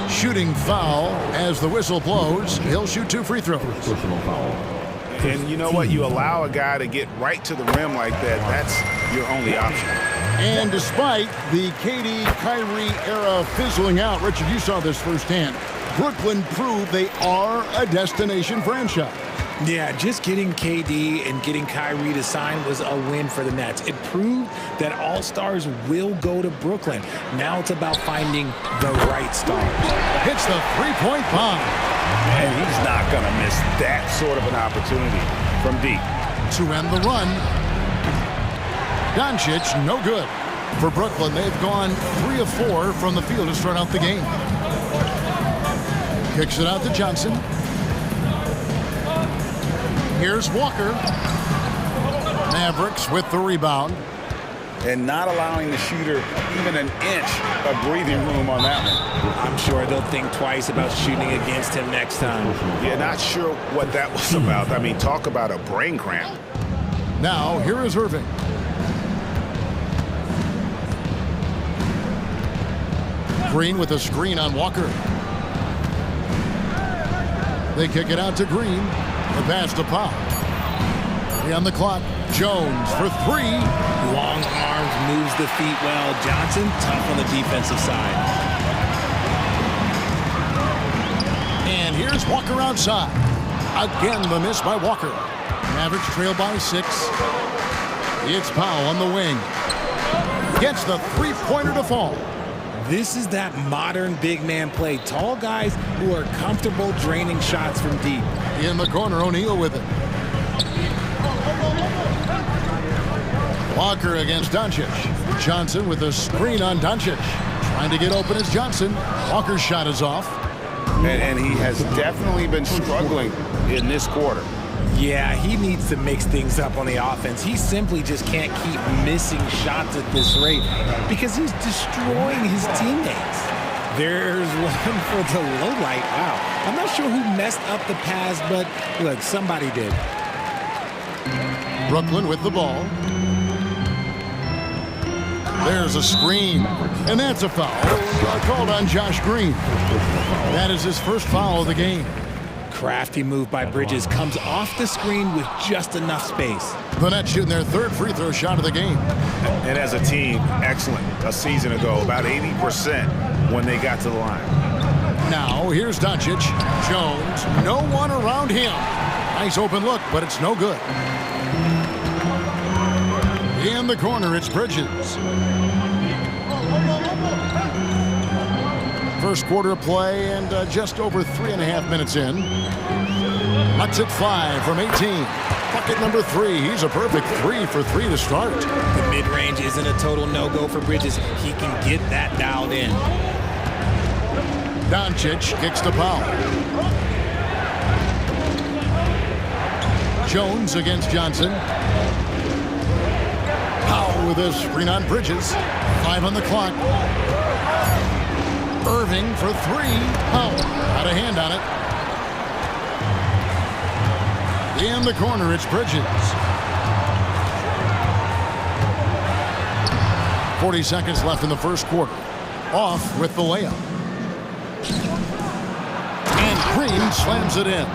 Shooting foul as the whistle blows. He'll shoot 2 free throws. And you know what? You allow a guy to get right to the rim like that, that's your only option. And despite the KD Kyrie era fizzling out, Richard, you saw this firsthand. Brooklyn proved they are a destination franchise. Yeah, just getting KD and getting Kyrie to sign was a win for the Nets. It proved that all-stars will go to Brooklyn. Now it's about finding the right stars. Hits the three-point bomb. And he's not going to miss that sort of an opportunity from deep. To end the run. Doncic, no good. For Brooklyn, they've gone 3 of 4 from the field to start out the game. Kicks it out to Johnson. Here's Walker. Mavericks with the rebound. And not allowing the shooter even an inch of breathing room on that one. I'm sure they'll think twice about shooting against him next time. Yeah, not sure what that was about. I mean, talk about a brain cramp. Now, here is Irving. Green with a screen on Walker. They kick it out to Green. The pass to Powell. On the clock, Jones for 3. Long arms, moves the feet well. Johnson, tough on the defensive side. And here's Walker outside. Again, the miss by Walker. Mavericks trail by 6. It's Powell on the wing. Gets the three-pointer to fall. This is that modern big man play. Tall guys who are comfortable draining shots from deep. In the corner, O'Neal with it. Walker against Doncic. Johnson with a screen on Doncic. Trying to get open is Johnson. Walker's shot is off. And he has definitely been struggling in this quarter. Yeah, he needs to mix things up on the offense. He simply just can't keep missing shots at this rate because he's destroying his teammates. There's one for the low light. Wow. I'm not sure who messed up the pass, but look, somebody did. Brooklyn with the ball. There's a screen, and that's a foul called on Josh Green. That is his first foul of the game. Crafty move by Bridges, comes off the screen with just enough space. The Nets shooting their 3rd free throw shot of the game. And as a team, excellent. A season ago, about 80% when they got to the line. Now, here's Doncic. Jones, no one around him. Nice open look, but it's no good. In the corner, it's Bridges. First quarter of play and just over 3.5 minutes in. Lets it fly from 18. Bucket number 3. He's a perfect 3 for 3 to start. The mid-range isn't a total no-go for Bridges. He can get that dialed in. Doncic kicks to Powell. Jones against Johnson. Powell with a screen on Bridges. 5 on the clock. Irving for 3. Powell had a hand on it. In the corner, it's Bridges. 40 seconds left in the first quarter. Off with the layup. And Green slams it in.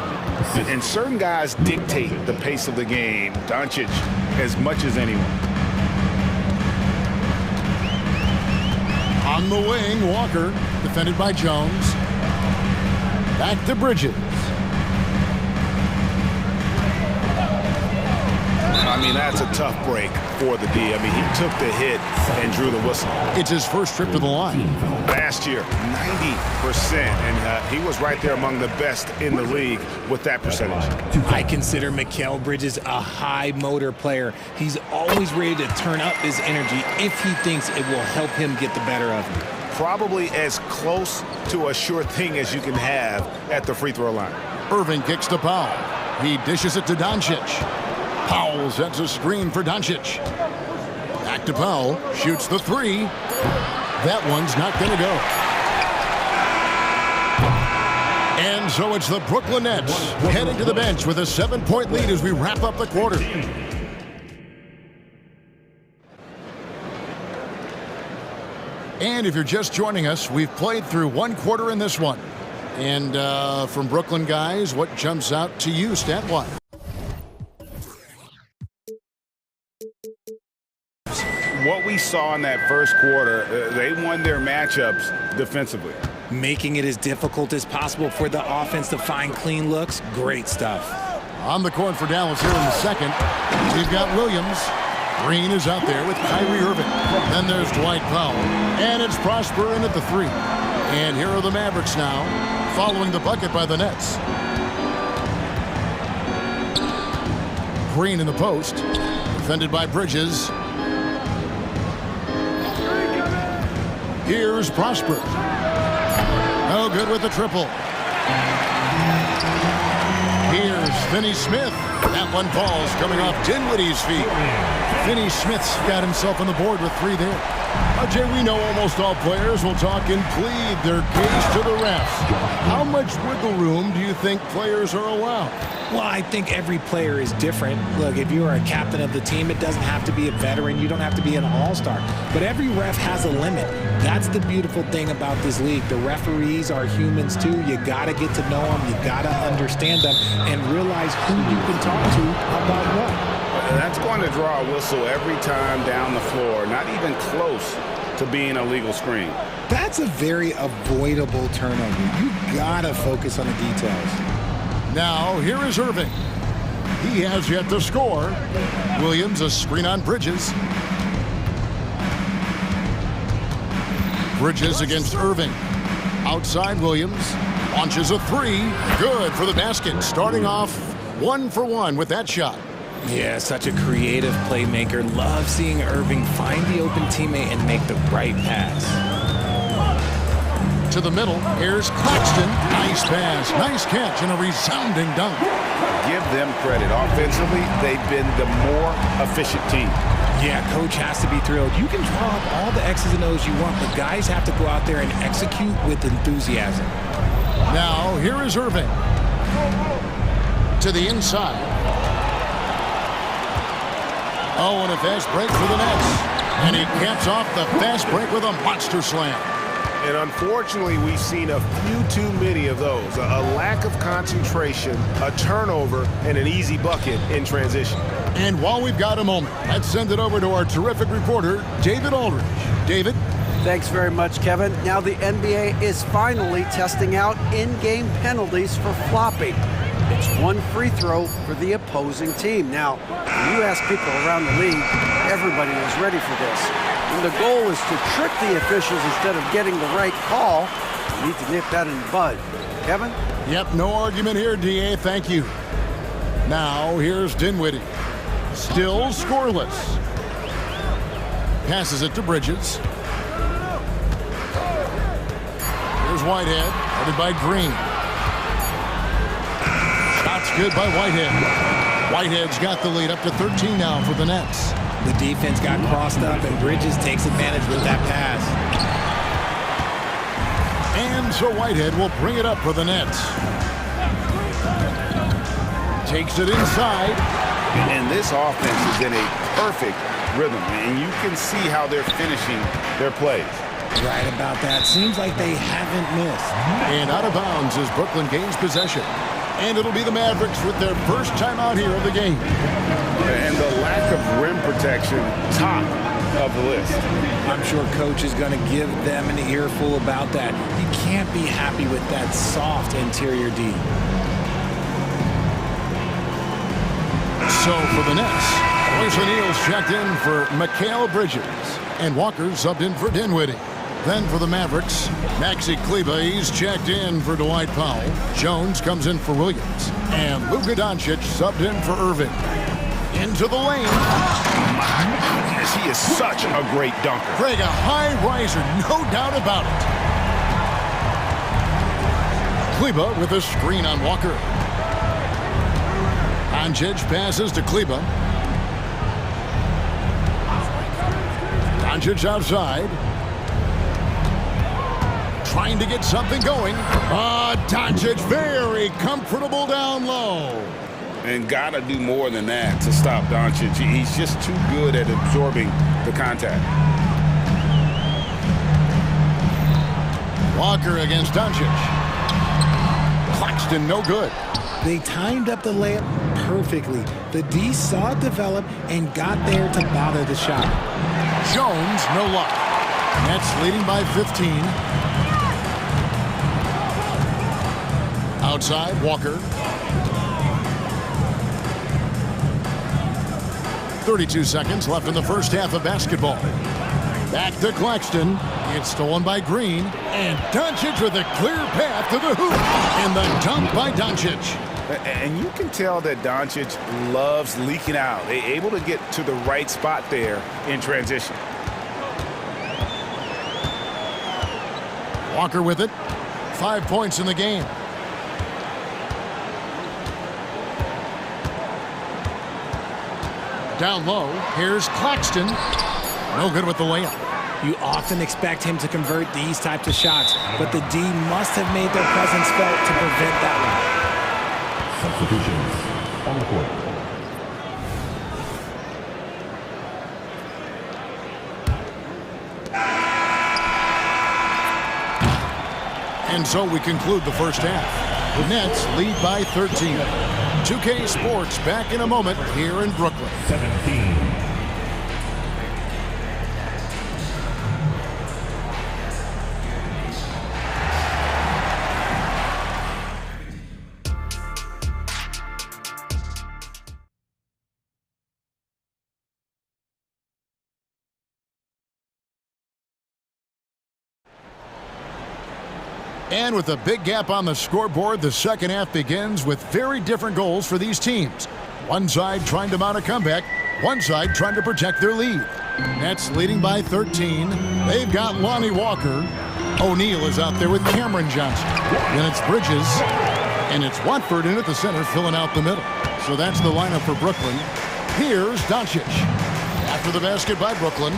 And certain guys dictate the pace of the game. Doncic as much as anyone. On the wing, Walker, defended by Jones. Back to Bridges. I mean, that's a tough break for the D. I mean, he took the hit and drew the whistle. It's his first trip to the line. Last year, 90%, and he was right there among the best in the league with that percentage. I consider Mikal Bridges a high motor player. He's always ready to turn up his energy if he thinks it will help him get the better of him. Probably as close to a sure thing as you can have at the free throw line. Irving kicks to Powell. He dishes it to Doncic. Powell sets a screen for Doncic. Back to Powell. Shoots the three. That one's not going to go. And so it's the Brooklyn Nets heading to the bench with a 7-point lead as we wrap up the quarter. And if you're just joining us, we've played through one quarter in this one. And from Brooklyn guys, what jumps out to you stat-wise? What we saw in that first quarter, they won their matchups defensively. Making it as difficult as possible for the offense to find clean looks. Great stuff. On the court for Dallas here in the second, we've got Williams. Green is out there with Kyrie Irving. Then there's Dwight Powell. And it's Prosper in at the three. And here are the Mavericks now, following the bucket by the Nets. Green in the post, defended by Bridges. Here's Prosper. No good with the triple. Here's Finney-Smith. That one falls coming off Dinwiddie's feet. Finney-Smith's got himself on the board with three there. Jay, we know almost all players will talk and plead their case to the refs. How much wiggle room do you think players are allowed? Well, I think every player is different. Look, if you are a captain of the team, it doesn't have to be a veteran. You don't have to be an all-star. But every ref has a limit. That's the beautiful thing about this league. The referees are humans too. You got to get to know them. You got to understand them and realize who you can talk to about what. That's going to draw a whistle every time down the floor. Not even close to being a legal screen. That's a very avoidable turnover. You got to focus on the details. Now, here is Irving. He has yet to score. Williams, a screen on Bridges. Bridges against Irving. Outside Williams. Launches a three. Good for the basket. Starting off 1 for 1 with that shot. Yeah, such a creative playmaker. Love seeing Irving find the open teammate and make the right pass. To the middle, here's Claxton. Nice pass, nice catch, and a resounding dunk. Give them credit. Offensively, they've been the more efficient team. Yeah, coach has to be thrilled. You can draw up all the X's and O's you want, but guys have to go out there and execute with enthusiasm. Now, here is Irving. To the inside. Oh, and a fast break for the Nets. And he caps off the fast break with a monster slam. And unfortunately, we've seen a few too many of those. A lack of concentration, a turnover, and an easy bucket in transition. And while we've got a moment, let's send it over to our terrific reporter, David Aldridge. David? Thanks very much, Kevin. Now the NBA is finally testing out in-game penalties for flopping. It's one free throw for the opposing team. Now, when you ask people around the league, everybody is ready for this. And the goal is to trick the officials instead of getting the right call. You need to nip that in the bud. Kevin? Yep, no argument here, DA. Thank you. Now, here's Dinwiddie. Still scoreless. Passes it to Bridges. Here's Whitehead, headed by Green. Shot's good by Whitehead. Whitehead's got the lead up to 13 now for the Nets. The defense got crossed up, and Bridges takes advantage with that pass. And so Whitehead will bring it up for the Nets. Takes it inside. And this offense is in a perfect rhythm, and you can see how they're finishing their plays. Right about that. Seems like they haven't missed. And out of bounds as Brooklyn gains possession. And it'll be the Mavericks with their first timeout here of the game. And the lack of rim protection, top of the list. I'm sure coach is going to give them an earful about that. You can't be happy with that soft interior D. So for the Nets, Royce O'Neal's checked in for Mikal Bridges. And Walker subbed in for Dinwiddie. Then for the Mavericks, Maxi Kleber, he's checked in for Dwight Powell. Jones comes in for Williams. And Luka Doncic subbed in for Irving. Into the lane. My goodness, he is such a great dunker. Craig, a high riser, no doubt about it. Kleber with a screen on Walker. Doncic passes to Kleber. Doncic outside. Trying to get something going. Doncic very comfortable down low. And gotta do more than that to stop Doncic. He's just too good at absorbing the contact. Walker against Doncic. Claxton no good. They timed up the layup perfectly. The D saw it develop and got there to bother the shot. Jones, no luck. Nets leading by 15. Outside, Walker. 32 seconds left in the first half of basketball. Back to Claxton. It's stolen by Green. And Doncic with a clear path to the hoop. And the dunk by Doncic. And you can tell that Doncic loves leaking out. They're able to get to the right spot there in transition. Walker with it. 5 points in the game. Down low, here's Claxton. No good with the layup. You often expect him to convert these types of shots, but the D must have made their presence felt to prevent that one. Substitutions on the court. And so we conclude the first half. The Nets lead by 13. 2K Sports back in a moment here in Brooklyn. 17. And with a big gap on the scoreboard, the second half begins with very different goals for these teams. One side trying to mount a comeback, one side trying to protect their lead. Nets leading by 13. They've got Lonnie Walker. O'Neal is out there with Cameron Johnson. Then it's Bridges. And it's Watford in at the center, filling out the middle. So that's the lineup for Brooklyn. Here's Doncic. After the basket by Brooklyn.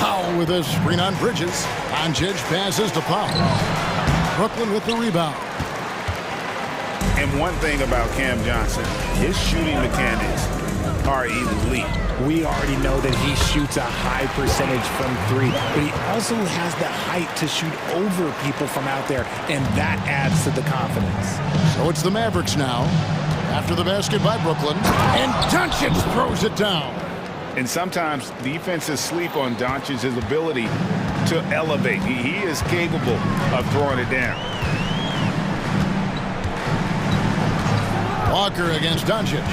Powell with a screen on Bridges. Doncic passes to Powell. Brooklyn with the rebound. And one thing about Cam Johnson, his shooting mechanics are elite. We already know that he shoots a high percentage from three, but he also has the height to shoot over people from out there, and that adds to the confidence. So it's the Mavericks now. After the basket by Brooklyn. And Doncic throws it down. And sometimes defenses sleep on Doncic's ability to elevate. He is capable of throwing it down. Walker against Doncic.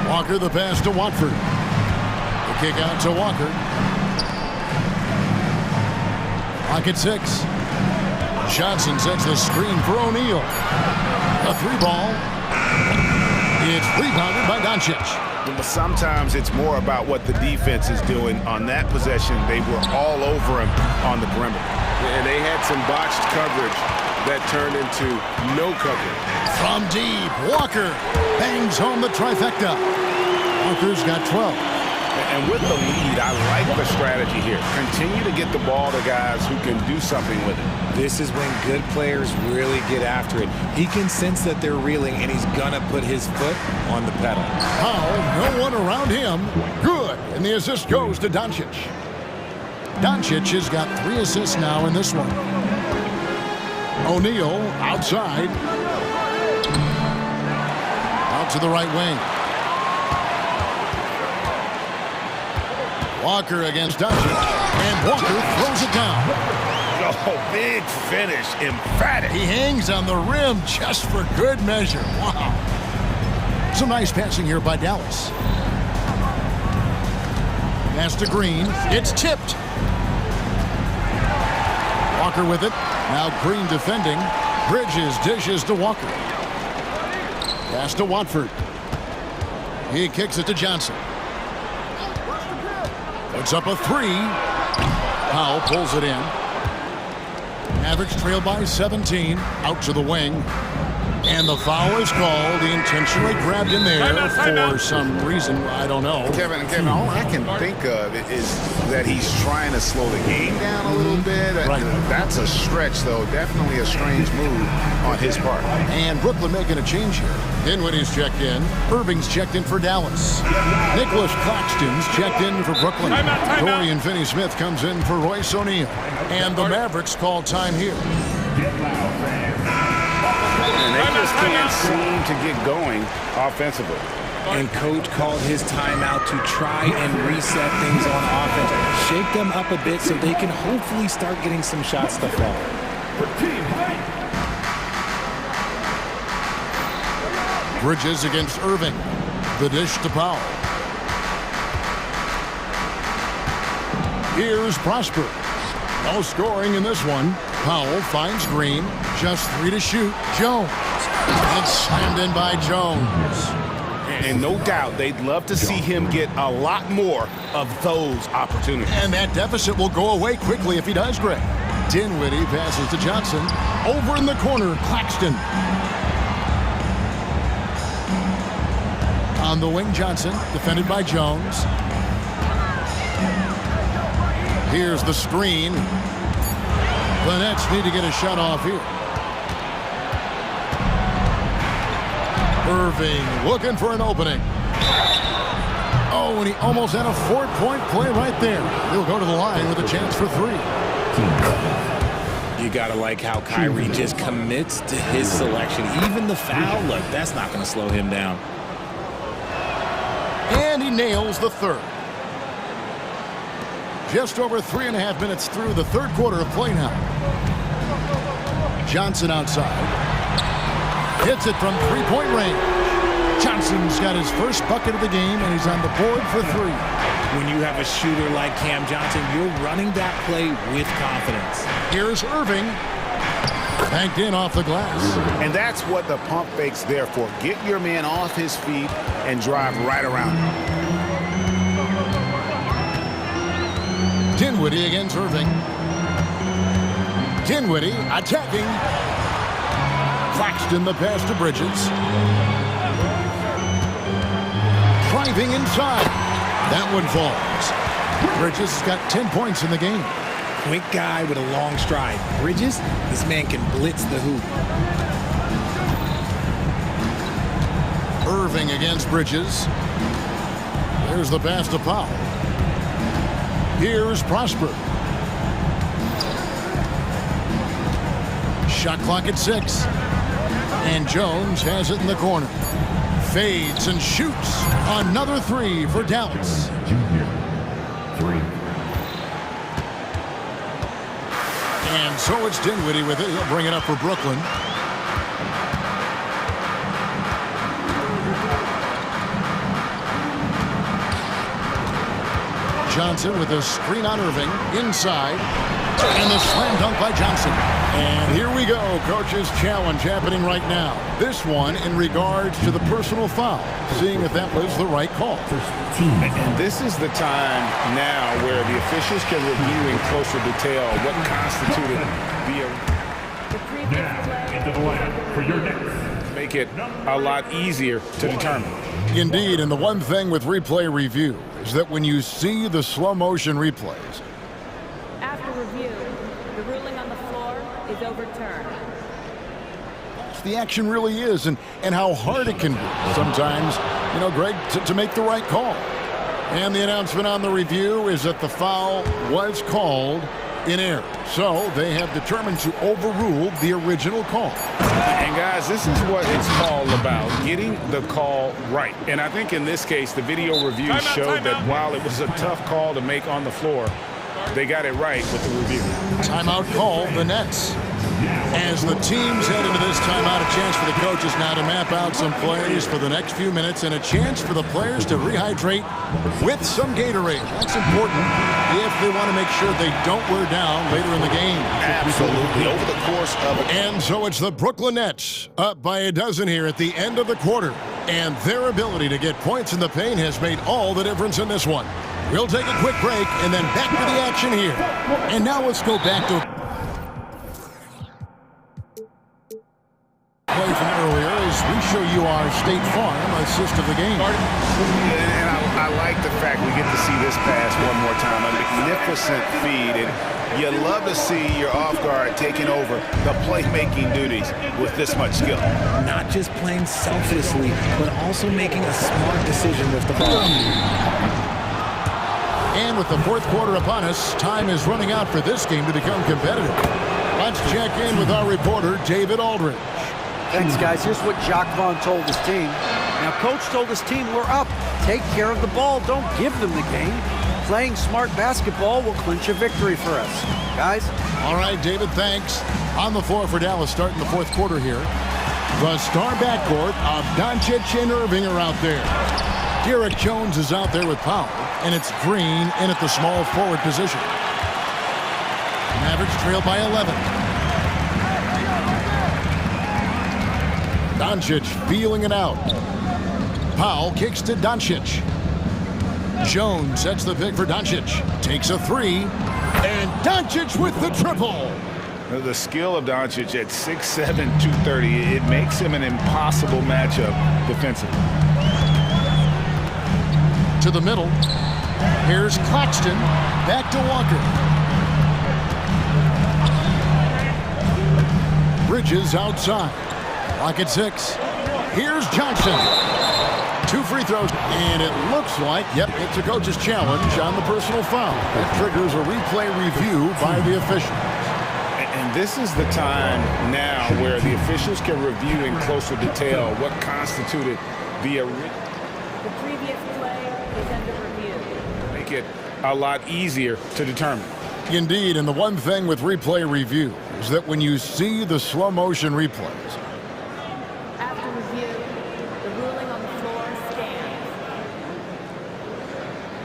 Walker the pass to Watford. The kick out to Walker. Clock at 6. Johnson sets the screen for O'Neal. A three ball. It's rebounded by Doncic. But sometimes it's more about what the defense is doing. On that possession, they were all over him on the perimeter. And they had some botched coverage that turned into no coverage. From deep, Walker bangs home the trifecta. Walker's got 12. And with the lead, I like the strategy here. Continue to get the ball to guys who can do something with it. This is when good players really get after it. He can sense that they're reeling, and he's going to put his foot on the pedal. Powell, no one around him. Good. And the assist goes to Doncic. Doncic has got 3 assists now in this one. O'Neal outside. Out to the right wing. Walker against Doncic. And Walker throws it down. Oh, big finish. Emphatic. He hangs on the rim just for good measure. Wow. Some nice passing here by Dallas. Pass to Green. It's tipped. Walker with it. Now Green defending. Bridges dishes to Walker. Pass to Watford. He kicks it to Johnson. Puts up a 3. Powell pulls it in. Mavericks trail by 17. Out to the wing. And the foul is called. He intentionally grabbed him there for some reason. I don't know. Kevin, all I can think of is that he's trying to slow the game down a little bit. Right. That's a stretch, though. Definitely a strange move on his part. And Brooklyn making a change here. Dinwiddie's checked in. Irving's checked in for Dallas. Nicholas Claxton's checked in for Brooklyn. Dorian Finney-Smith comes in for Royce O'Neal. And the Mavericks call time here. And they just can't seem to get going offensively. And coach called his timeout to try and reset things on offense. Shake them up a bit so they can hopefully start getting some shots to fall. Bridges against Irving. The dish to Powell. Here's Prosper. No scoring in this one. Powell finds Green. Just 3 to shoot. Jones. And slammed in by Jones. And no doubt they'd love to see him get a lot more of those opportunities. And that deficit will go away quickly if he does, Greg. Dinwiddie passes to Johnson. Over in the corner, Claxton. On the wing, Johnson, defended by Jones. Here's the screen. The Nets need to get a shot off here. Irving looking for an opening. Oh, and he almost had a 4-point play right there. He'll go to the line with a chance for 3. You gotta like how Kyrie just commits to his selection. Even the foul, look, that's not gonna slow him down. And he nails the 3rd. Just over 3.5 minutes through the 3rd quarter of play now. Johnson outside. Hits it from 3-point range. Johnson's got his first bucket of the game, and he's on the board for 3. When you have a shooter like Cam Johnson, you're running that play with confidence. Here's Irving. Banked in off the glass. And that's what the pump fake's there for. Get your man off his feet and drive right around him. Dinwiddie against Irving. Dinwiddie attacking. Claxton the pass to Bridges. Driving inside. That one falls. Bridges has got 10 points in the game. Quick guy with a long stride. Bridges, this man can blitz the hoop. Irving against Bridges. There's the pass to Powell. Here's Prosper. Shot clock at 6. And Jones has it in the corner. Fades and shoots. Another 3 for Dallas. Junior. 3. And so it's Dinwiddie with it. He'll bring it up for Brooklyn. Johnson with a screen on Irving. Inside. And the slam dunk by Johnson. And here we go. Coach's challenge happening right now. This one in regards to the personal foul. Seeing if that was the right call. And this is the time now where the officials can review in closer detail what constituted Into the lineup for your next. make it a lot easier to determine. Indeed, and the one thing with replay review is that when you see the slow motion replays, After review, the ruling on the floor is overturned. the action really is and how hard it can be sometimes, you know, Greg, to make the right call. And the announcement on the review is that the foul was called in error. So they have determined to overrule the original call. And guys, this is what it's all about, getting the call right. And I think in this case, the video review showed that while it was a tough call to make on the floor, they got it right with the review. Timeout call, the Nets. As the teams head into this timeout, a chance for the coaches now to map out some plays for the next few minutes and a chance for the players to rehydrate with some Gatorade. That's important if they want to make sure they don't wear down later in the game. Absolutely. Over the course of it. And so it's the Brooklyn Nets up by a dozen here at the end of the quarter. And their ability to get points in the paint has made all the difference in this one. We'll take a quick break and then back to the action here. And now let's go back to play from earlier as we show you our State Farm assist of the game. And I like the fact we get to see this pass one more time. A magnificent feed. And you love to see your off guard taking over the playmaking duties with this much skill. Not just playing selflessly, but also making a smart decision with the ball. And with the fourth quarter upon us, time is running out for this game to become competitive. Let's check in with our reporter, David Aldridge. Thanks, guys. Here's what Jacques Vaughn told his team. Now, Coach told his team, we're up. Take care of the ball. Don't give them the game. Playing smart basketball will clinch a victory for us. Guys? All right, David, thanks. On the floor for Dallas starting the fourth quarter here. The star backcourt of Doncic and Irving are out there. Derek Jones is out there with Powell, and it's Green in at the small forward position. Mavericks trail by 11. Doncic feeling it out. Powell kicks to Doncic. Jones sets the pick for Doncic. Takes a three. And Doncic with the triple. The skill of Doncic at 6'7", 230, it makes him an impossible matchup defensively. To the middle. Here's Claxton. Back to Walker. Bridges outside. Lock at 6. Here's Johnson. 2 free throws. And it looks like, yep, it's a coach's challenge on the personal foul. That triggers a replay review by the officials. And this is the time now where the officials can review in closer detail what constituted the previous play is under review. Make it a lot easier to determine. Indeed, and the one thing with replay review is that when you see the slow motion replays, After review, the ruling on the floor stands.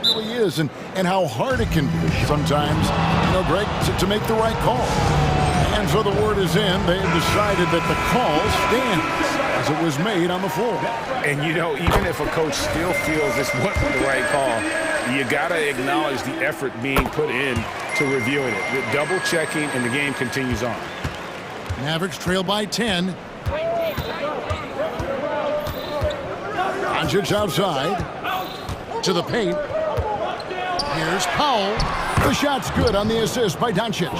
it really is, and how hard it can be sometimes, you know, Greg, to make the right call. And so the word is in. They have decided that the call stands as it was made on the floor. And, you know, even if a coach still feels this wasn't the right call, you got to acknowledge the effort being put in to reviewing it. The double checking, and the game continues on. Mavericks trail by 10. Doncic outside. To the paint. Here's Powell. The shot's good on the assist by Doncic.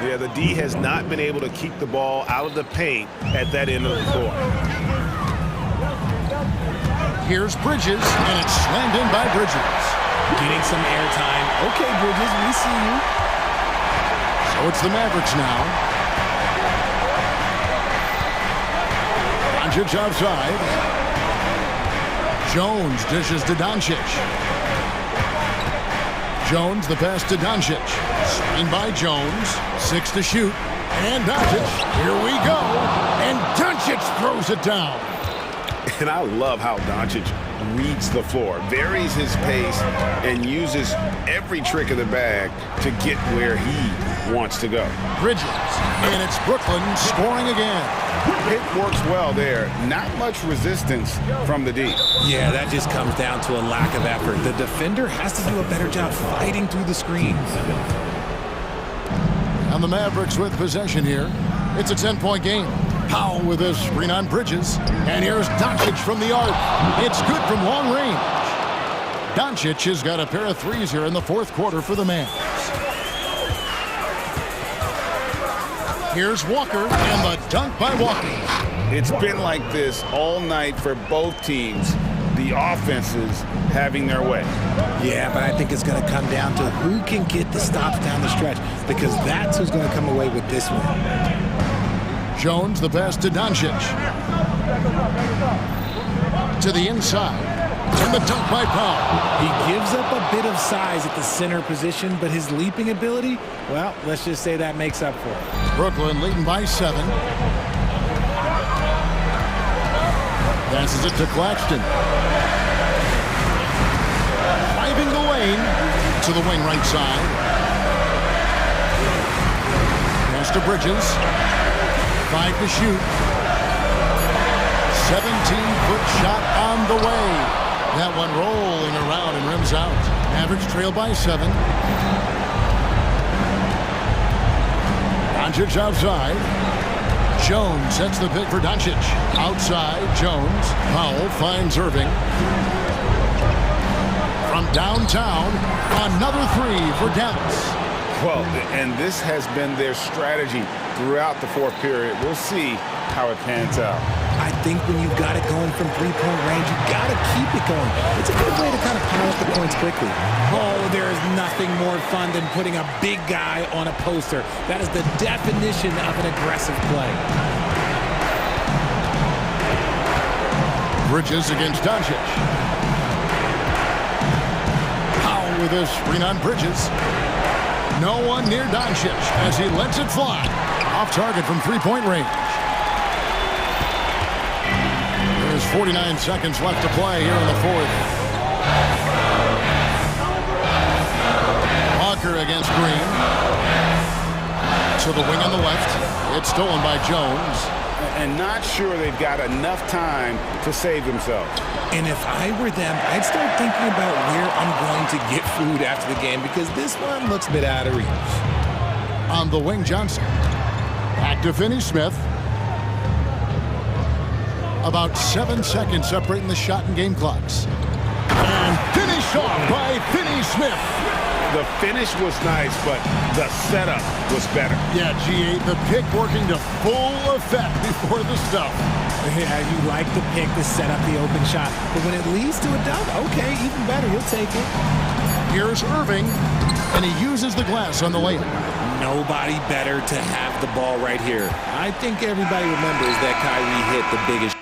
Yeah, the D has not been able to keep the ball out of the paint at that end of the floor. Here's Bridges, and it's slammed in by Bridges. Getting some airtime. Okay, Bridges, we see you. So it's the Mavericks now. Doncic outside. Jones dishes to Doncic. Jones, the pass to Doncic. Screen by Jones. 6 to shoot. And Doncic. Here we go. And Doncic throws it down. And I love how Doncic reads the floor, varies his pace, and uses every trick of the bag to get where he wants to go. Bridges. And it's Brooklyn scoring again. It works well there. Not much resistance from the D. Yeah, that just comes down to a lack of effort. The defender has to do a better job fighting through the screens. And the Mavericks with possession here. It's a 10-point game. Powell with a screen on Bridges. And here's Doncic from the arc. It's good from long range. Doncic has got a pair of threes here in the fourth quarter for the Mavs. Here's Walker, and the dunk by Walker. It's been like this all night for both teams. The offenses having their way. Yeah, but I think it's going to come down to who can get the stops down the stretch, because that's who's going to come away with this one. Jones, the pass to Doncic. To the inside. And the dunk by Powell. He gives up a bit of size at the center position, but his leaping ability, well, let's just say that makes up for it. Brooklyn leading by 7. Passes it to Claxton. Driving the lane to the wing right side. Pass to Bridges. 5 to shoot. 17-foot shot on the way. That one rolling around and rims out. Mavericks trail by 7. Doncic outside. Jones sets the pick for Doncic. Outside, Jones. Powell finds Irving. From downtown, another three for Dallas. Well, and this has been their strategy throughout the fourth period. We'll see how it pans out. I think when you've got it going from three-point range, you've got to keep it going. It's a good way to kind of pile up the points quickly. Oh, there is nothing more fun than putting a big guy on a poster. That is the definition of an aggressive play. Bridges against Doncic. Powell with a screen on Bridges. No one near Doncic as he lets it fly. Off target from three-point range. There's 49 seconds left to play here in the fourth. Walker against Green. To the wing on the left. It's stolen by Jones. And not sure they've got enough time to save themselves. And if I were them, I'd start thinking about where I'm going to get food after the game, because this one looks a bit out of reach. On the wing, Johnson. Back to Finney-Smith. About 7 seconds separating the shot and game clocks. And finished off by Finney-Smith. The finish was nice, but the setup was better. Yeah, G8, the pick working to full effect before the stuff. Yeah, you like the pick to set up the open shot. But when it leads to a dunk, okay, even better, you'll take it. Here's Irving, and he uses the glass on the layup. Nobody better to have the ball right here. I think everybody remembers that Kyrie hit the biggest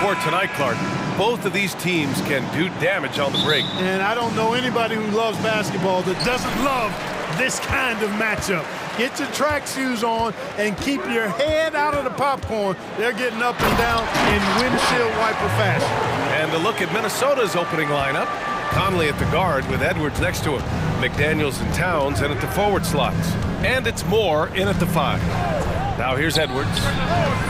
court tonight, Clark. Both of these teams can do damage on the break. And I don't know anybody who loves basketball that doesn't love this kind of matchup. Get your track shoes on and keep your head out of the popcorn. They're getting up and down in windshield wiper fashion. And a look at Minnesota's opening lineup. Conley at the guard with Edwards next to him. McDaniels and Towns in at the forward slots. And it's Moore in at the 5. Now here's Edwards.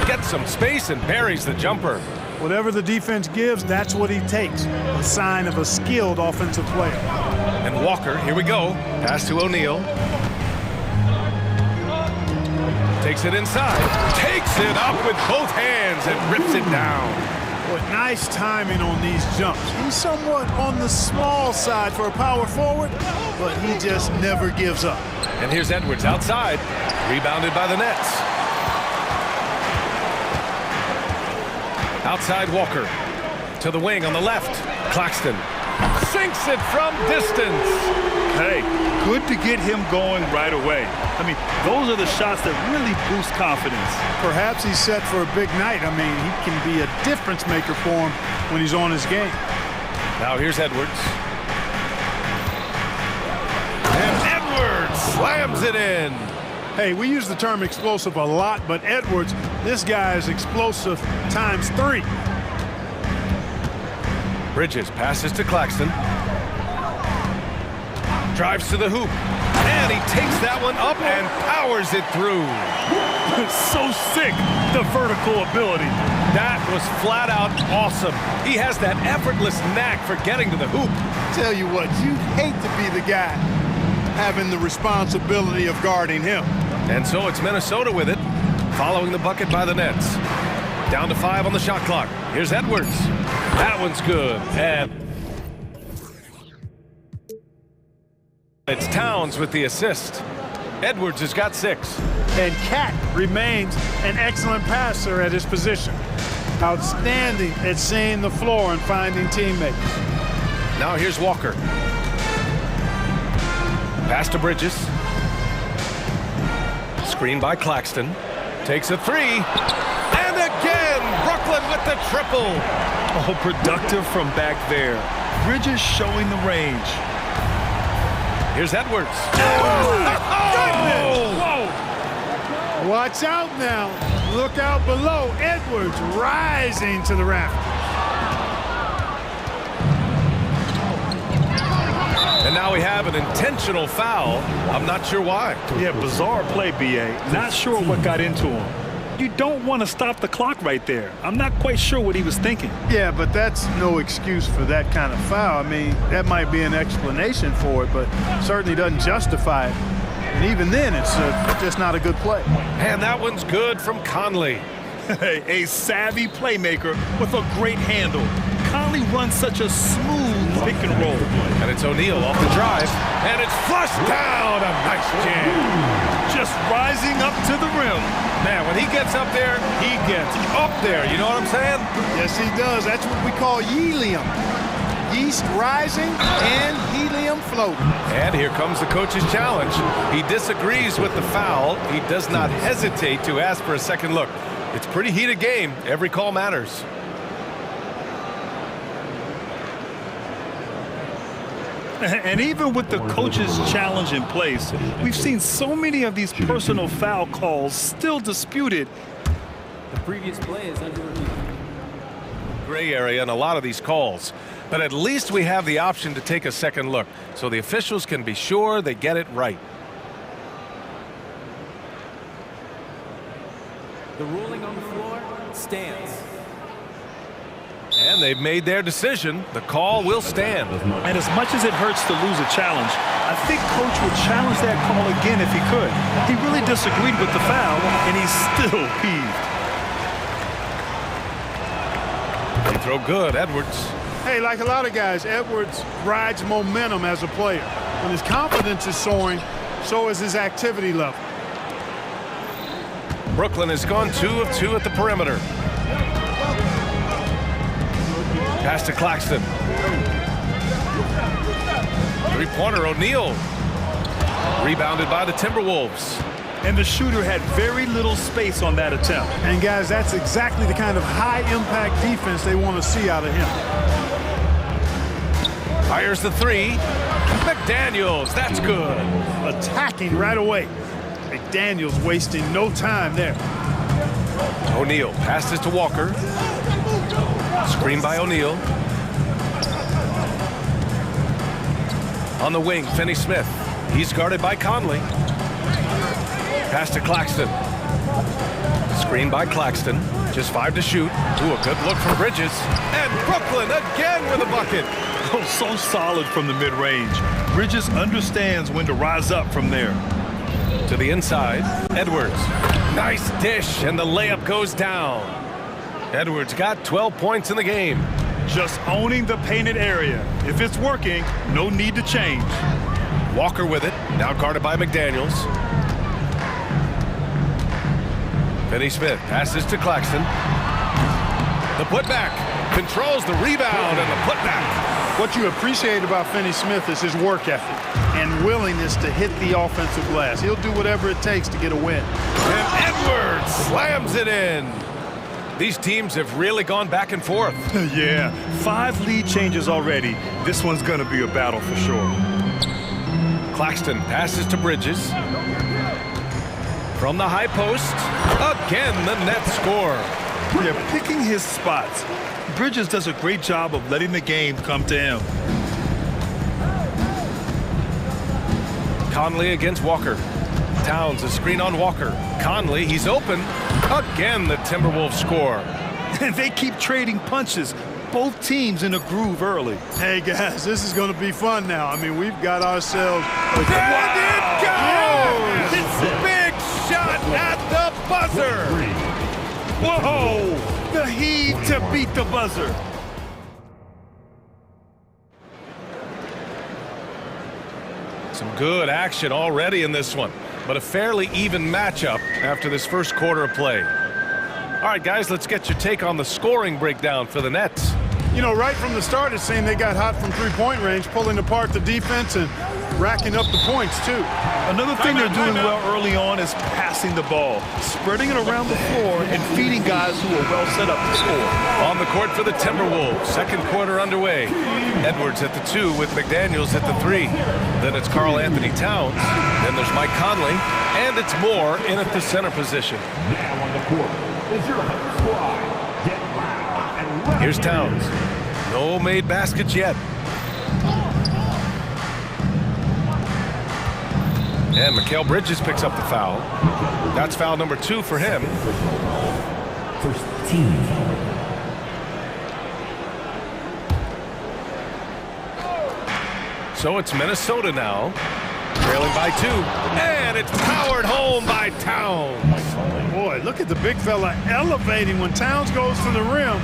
Gets some space and buries the jumper. Whatever the defense gives, that's what he takes. A sign of a skilled offensive player. And Walker, here we go. Pass to O'Neal. Takes it inside. Takes it up with both hands and rips it down. Boy, nice timing on these jumps. He's somewhat on the small side for a power forward, but he just never gives up. And here's Edwards outside. Rebounded by the Nets. Outside Walker. To the wing on the left. Claxton sinks it from distance. Hey, good to get him going right away. I mean, those are the shots that really boost confidence. Perhaps he's set for a big night. I mean, he can be a difference maker for him when he's on his game. Now here's Edwards. And Edwards slams it in. Hey, we use the term explosive a lot, but Edwards, this guy is explosive times 3. Bridges passes to Claxton. Drives to the hoop. And he takes that one up and powers it through. So sick, the vertical ability. That was flat out awesome. He has that effortless knack for getting to the hoop. Tell you what, you'd hate to be the guy having the responsibility of guarding him. And so it's Minnesota with it, following the bucket by the Nets. Down to 5 on the shot clock. Here's Edwards. That one's good. And it's Towns with the assist. Edwards has got 6. And Cat remains an excellent passer at his position. Outstanding at seeing the floor and finding teammates. Now here's Walker. Pass to Bridges. Screen by Claxton. Takes a 3. And again, Brooklyn with the triple. Oh, productive from back there. Bridges showing the range. Here's Edwards. Oh, goodness! Whoa! Watch out now. Look out below. Edwards rising to the rafters. And now we have an intentional foul. I'm not sure why. Yeah, bizarre play, B.A. Not sure what got into him. You don't want to stop the clock right there. I'm not quite sure what he was thinking. Yeah, but that's no excuse for that kind of foul. I mean, that might be an explanation for it, but certainly doesn't justify it. And even then, it's just not a good play. And that one's good from Conley. A savvy playmaker with a great handle. Conley runs such a smooth pick and roll. And it's O'Neal off the drive. And it's flushed down. A nice jam. Just rising up to the rim. Man, when he gets up there, he gets up there. You know what I'm saying? Yes, he does. That's what we call helium. Yeast rising and helium floating. And here comes the coach's challenge. He disagrees with the foul. He does not hesitate to ask for a second look. It's a pretty heated game. Every call matters. And even with the coach's challenge in place, we've seen so many of these personal foul calls still disputed. The previous play is under review. Gray area in a lot of these calls. But at least we have the option to take a second look, so the officials can be sure they get it right. The ruling on the floor stands. And they've made their decision. The call will stand. And as much as it hurts to lose a challenge, I think Coach would challenge that call again if he could. He really disagreed with the foul, and he's still peeved. Free throw good, Edwards. Hey, like a lot of guys, Edwards rides momentum as a player. When his confidence is soaring, so is his activity level. Brooklyn has gone 2 of 2 at the perimeter. Pass to Claxton. Three-pointer, O'Neal. Rebounded by the Timberwolves. and the shooter had very little space on that attempt. And guys, that's exactly the kind of high-impact defense they want to see out of him. Fires the three. McDaniels, that's good. Attacking right away. McDaniels wasting no time there. O'Neal passes to Walker. Screen by O'Neal. On the wing, Finney Smith. He's guarded by Conley. Pass to Claxton. Screen by Claxton. Just 5 to shoot. Ooh, a good look from Bridges. And Brooklyn again with a bucket. Oh, so solid from the mid-range. Bridges understands when to rise up from there. To the inside, Edwards. Nice dish, and the layup goes down. Edwards got 12 points in the game. Just owning the painted area. If it's working, no need to change. Walker with it, now guarded by McDaniels. Finney Smith passes to Claxton. The putback, controls the rebound and the putback. What you appreciate about Finney Smith is his work ethic and willingness to hit the offensive glass. He'll do whatever it takes to get a win. And Edwards slams it in. These teams have really gone back and forth. Yeah, 5 lead changes already. This one's going to be a battle for sure. Claxton passes to Bridges. From the high post, again the net score. Yeah, picking his spots. Bridges does a great job of letting the game come to him. Conley against Walker. Towns, a screen on Walker. Conley, he's open. Again, the Timberwolves score. And they keep trading punches. Both teams in a groove early. Hey, guys, this is going to be fun now. I mean, we've got ourselves... There it goes! It's a big shot at the buzzer! Whoa! The heave to beat the buzzer. Some good action already in this one, but a fairly even matchup after this first quarter of play. All right, guys, let's get your take on the scoring breakdown for the Nets. You know, right from the start, it seemed they got hot from three-point range, pulling apart the defense and racking up the points, too. Another thing they're doing well early on is passing the ball, spreading it around the floor and feeding guys who are well set up to score. On the court for the Timberwolves, second quarter underway. Edwards at the 2 with McDaniels at the 3. Then it's Karl Anthony Towns. Then there's Mike Conley. And it's Moore in at the center position. Now on the court is your squad. Get loud and let Here's Towns. No made baskets yet. And Mikal Bridges picks up the foul. That's foul number 2 for him. First team. So it's Minnesota now, trailing by 2. And it's powered home by Towns. Boy, look at the big fella elevating when Towns goes to the rim.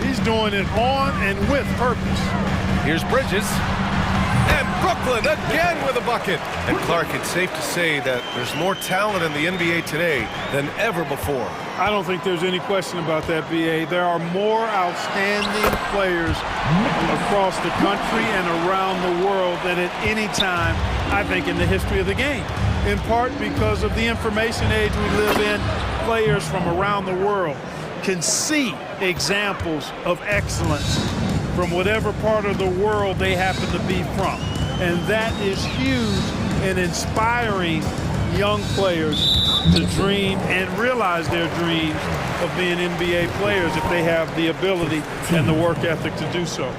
He's doing it on and with purpose. Here's Bridges. And Brooklyn again with a bucket. And Clark, it's safe to say that there's more talent in the NBA today than ever before. I don't think there's any question about that, B.A. There are more outstanding players across the country and around the world than at any time, I think, in the history of the game. In part because of the information age we live in, players from around the world can see examples of excellence from whatever part of the world they happen to be from. And that is huge in inspiring young players to dream and realize their dreams of being NBA players if they have the ability and the work ethic to do so.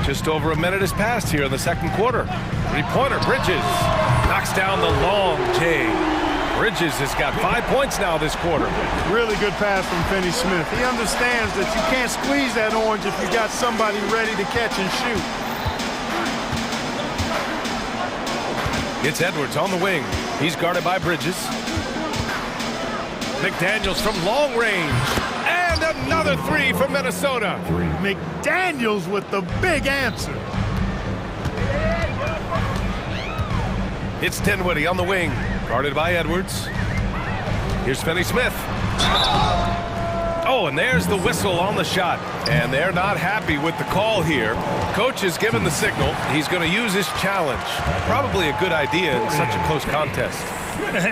Just over a minute has passed here in the second quarter. Three-pointer, Bridges knocks down the long J. Bridges has got 5 points now this quarter. Really good pass from Finney Smith. He understands that you can't squeeze that orange if you got somebody ready to catch and shoot. It's Edwards on the wing. He's guarded by Bridges. McDaniels from long range. And another 3 from Minnesota. McDaniels with the big answer. It's Dinwiddie on the wing. Guarded by Edwards. Here's Finney Smith. Oh, and there's the whistle on the shot. And they're not happy with the call here. Coach has given the signal. He's going to use his challenge. Probably a good idea in such a close contest.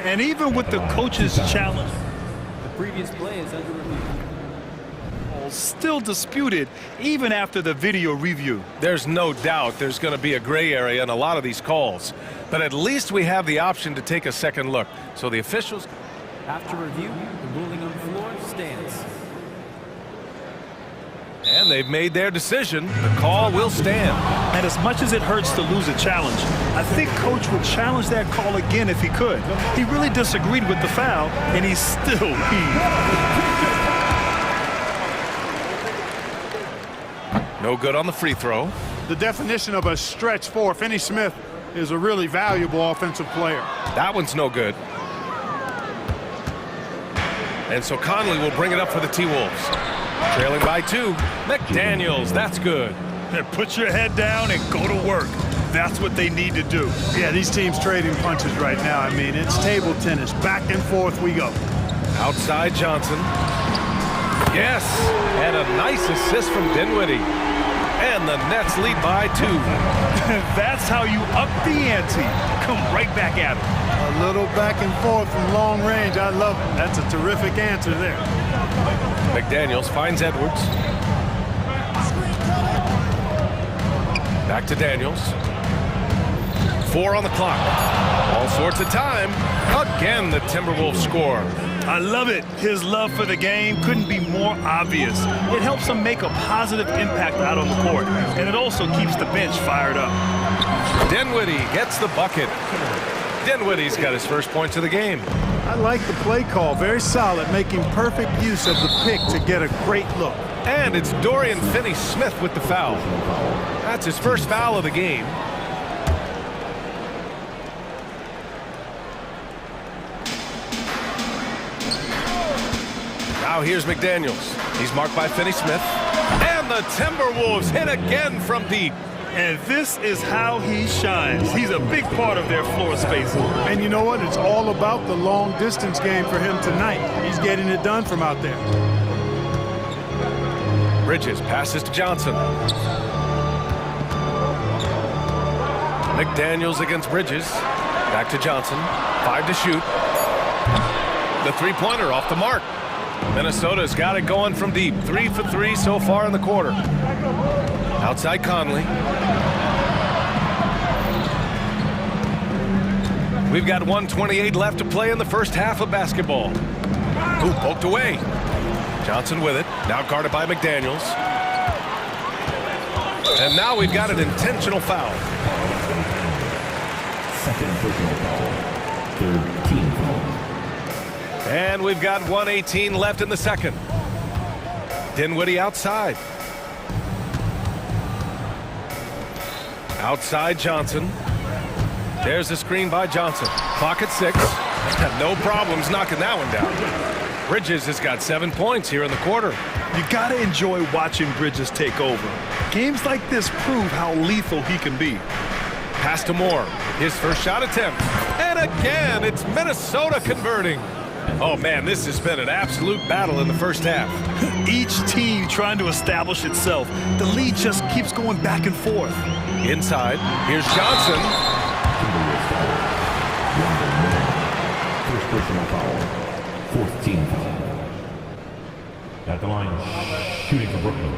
And even with the coach's challenge, The previous play is under review. still disputed even after the video review. There's no doubt there's going to be a gray area in a lot of these calls. But at least we have the option to take a second look. So the officials... After review, the ruling on the floor stands. And they've made their decision. The call will stand. And as much as it hurts to lose a challenge, I think Coach would challenge that call again if he could. He really disagreed with the foul, and he's still heaved. No good on the free throw. The definition of a stretch four. Finney Smith is a really valuable offensive player. That one's no good. And so Conley will bring it up for the T-Wolves. Trailing by 2. McDaniels, that's good. Put your head down and go to work. That's what they need to do. Yeah, these teams trading punches right now. I mean, it's table tennis. Back and forth we go. Outside Johnson. Yes, and a nice assist from Dinwiddie. And the Nets lead by 2. That's how you up the ante. Come right back at it. A little back and forth from long range. I love it. That's a terrific answer there. McDaniels finds Edwards. Back to Daniels. 4 on the clock. All sorts of time. Again, the Timberwolves score. I love it. His love for the game couldn't be more obvious. It helps him make a positive impact out on the court, and it also keeps the bench fired up. Dinwiddie gets the bucket. Dinwiddie's got his first points of the game. I like the play call. Very solid, making perfect use of the pick to get a great look. And it's Dorian Finney-Smith with the foul. That's his first foul of the game. Now here's McDaniels. He's marked by Finney-Smith. And the Timberwolves hit again from deep. And this is how he shines. He's a big part of their floor space. And you know what? It's all about the long distance game for him tonight. He's getting it done from out there. Bridges passes to Johnson. McDaniels against Bridges. Back to Johnson. 5 to shoot. The three-pointer off the mark. Minnesota's got it going from deep. 3 for 3 so far in the quarter. Outside Conley. We've got 1:28 left to play in the first half of basketball. Ooh, poked away. Johnson with it. Now guarded by McDaniels. And now we've got an intentional foul. Second personal foul. Third team foul. And we've got 1:18 left in the second. Dinwiddie outside. Outside Johnson. There's the screen by Johnson. Clock at 6. No problems knocking that one down. Bridges has got 7 points here in the quarter. You gotta enjoy watching Bridges take over. Games like this prove how lethal he can be. Pass to Moore. His first shot attempt. And again, it's Minnesota converting. Oh man, this has been an absolute battle in the first half. Each team trying to establish itself. The lead just keeps going back and forth. Inside, here's Johnson. First personal foul. Fourth team foul. At the line, shooting for Brooklyn.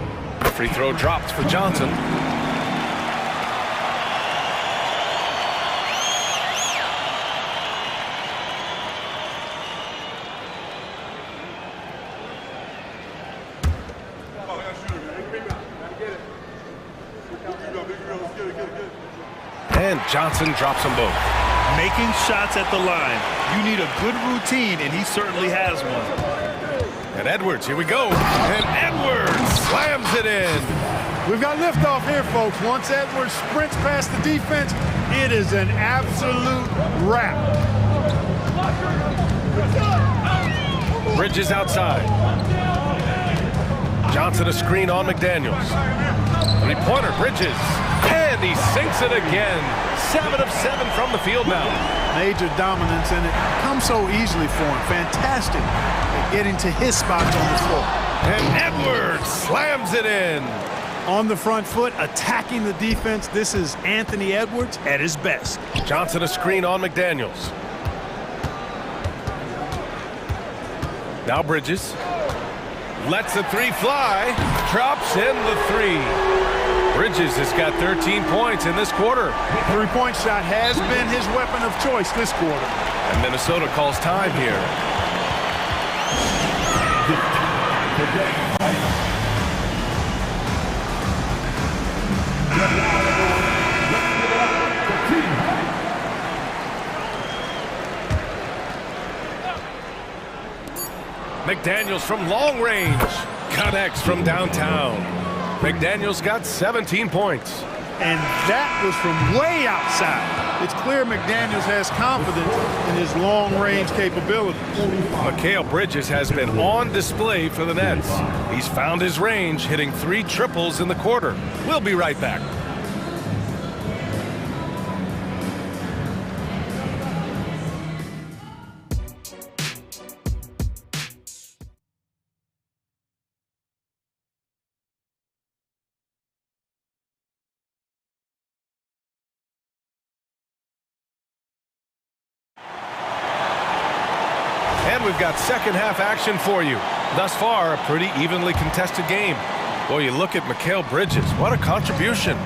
Free throw dropped for Johnson. And Johnson drops them both. Making shots at the line. You need a good routine, and he certainly has one. And Edwards, here we go. And Edwards slams it in. We've got liftoff here, folks. Once Edwards sprints past the defense, it is an absolute wrap. Bridges outside. Johnson a screen on McDaniels. Three-pointer, Bridges. And he sinks it again. 7 of 7 from the field now. Major dominance, and it comes so easily for him. Fantastic at getting to his spots on the floor. And Edwards slams it in. On the front foot, attacking the defense. This is Anthony Edwards at his best. Johnson a screen on McDaniels. Now Bridges. Lets the three fly. Drops in the three. Bridges has got 13 points in this quarter. Three-point shot has been his weapon of choice this quarter. And Minnesota calls time here. McDaniels from long range. Connects from downtown. McDaniels got 17 points. And that was from way outside. It's clear McDaniels has confidence in his long-range capabilities. Mikal Bridges has been on display for the Nets. He's found his range, hitting 3 triples in the quarter. We'll be right back. And we've got second half action for you. Thus far, a pretty evenly contested game. Boy, you look at Mikal Bridges. What a contribution.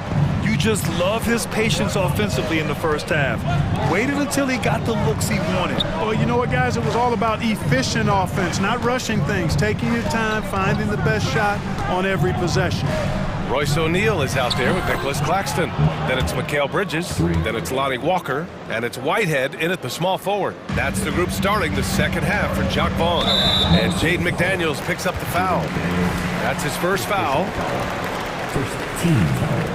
You just love his patience offensively in the first half. Waited until he got the looks he wanted. Well, you know what, guys? It was all about efficient offense, not rushing things, taking your time, finding the best shot on every possession. Royce O'Neal is out there with Nicholas Claxton. Then it's Mikal Bridges. Then it's Lonnie Walker. And it's Whitehead in at the small forward. That's the group starting the second half for Jock Vaughn. And Jaden McDaniels picks up the foul. That's his first foul. First team foul.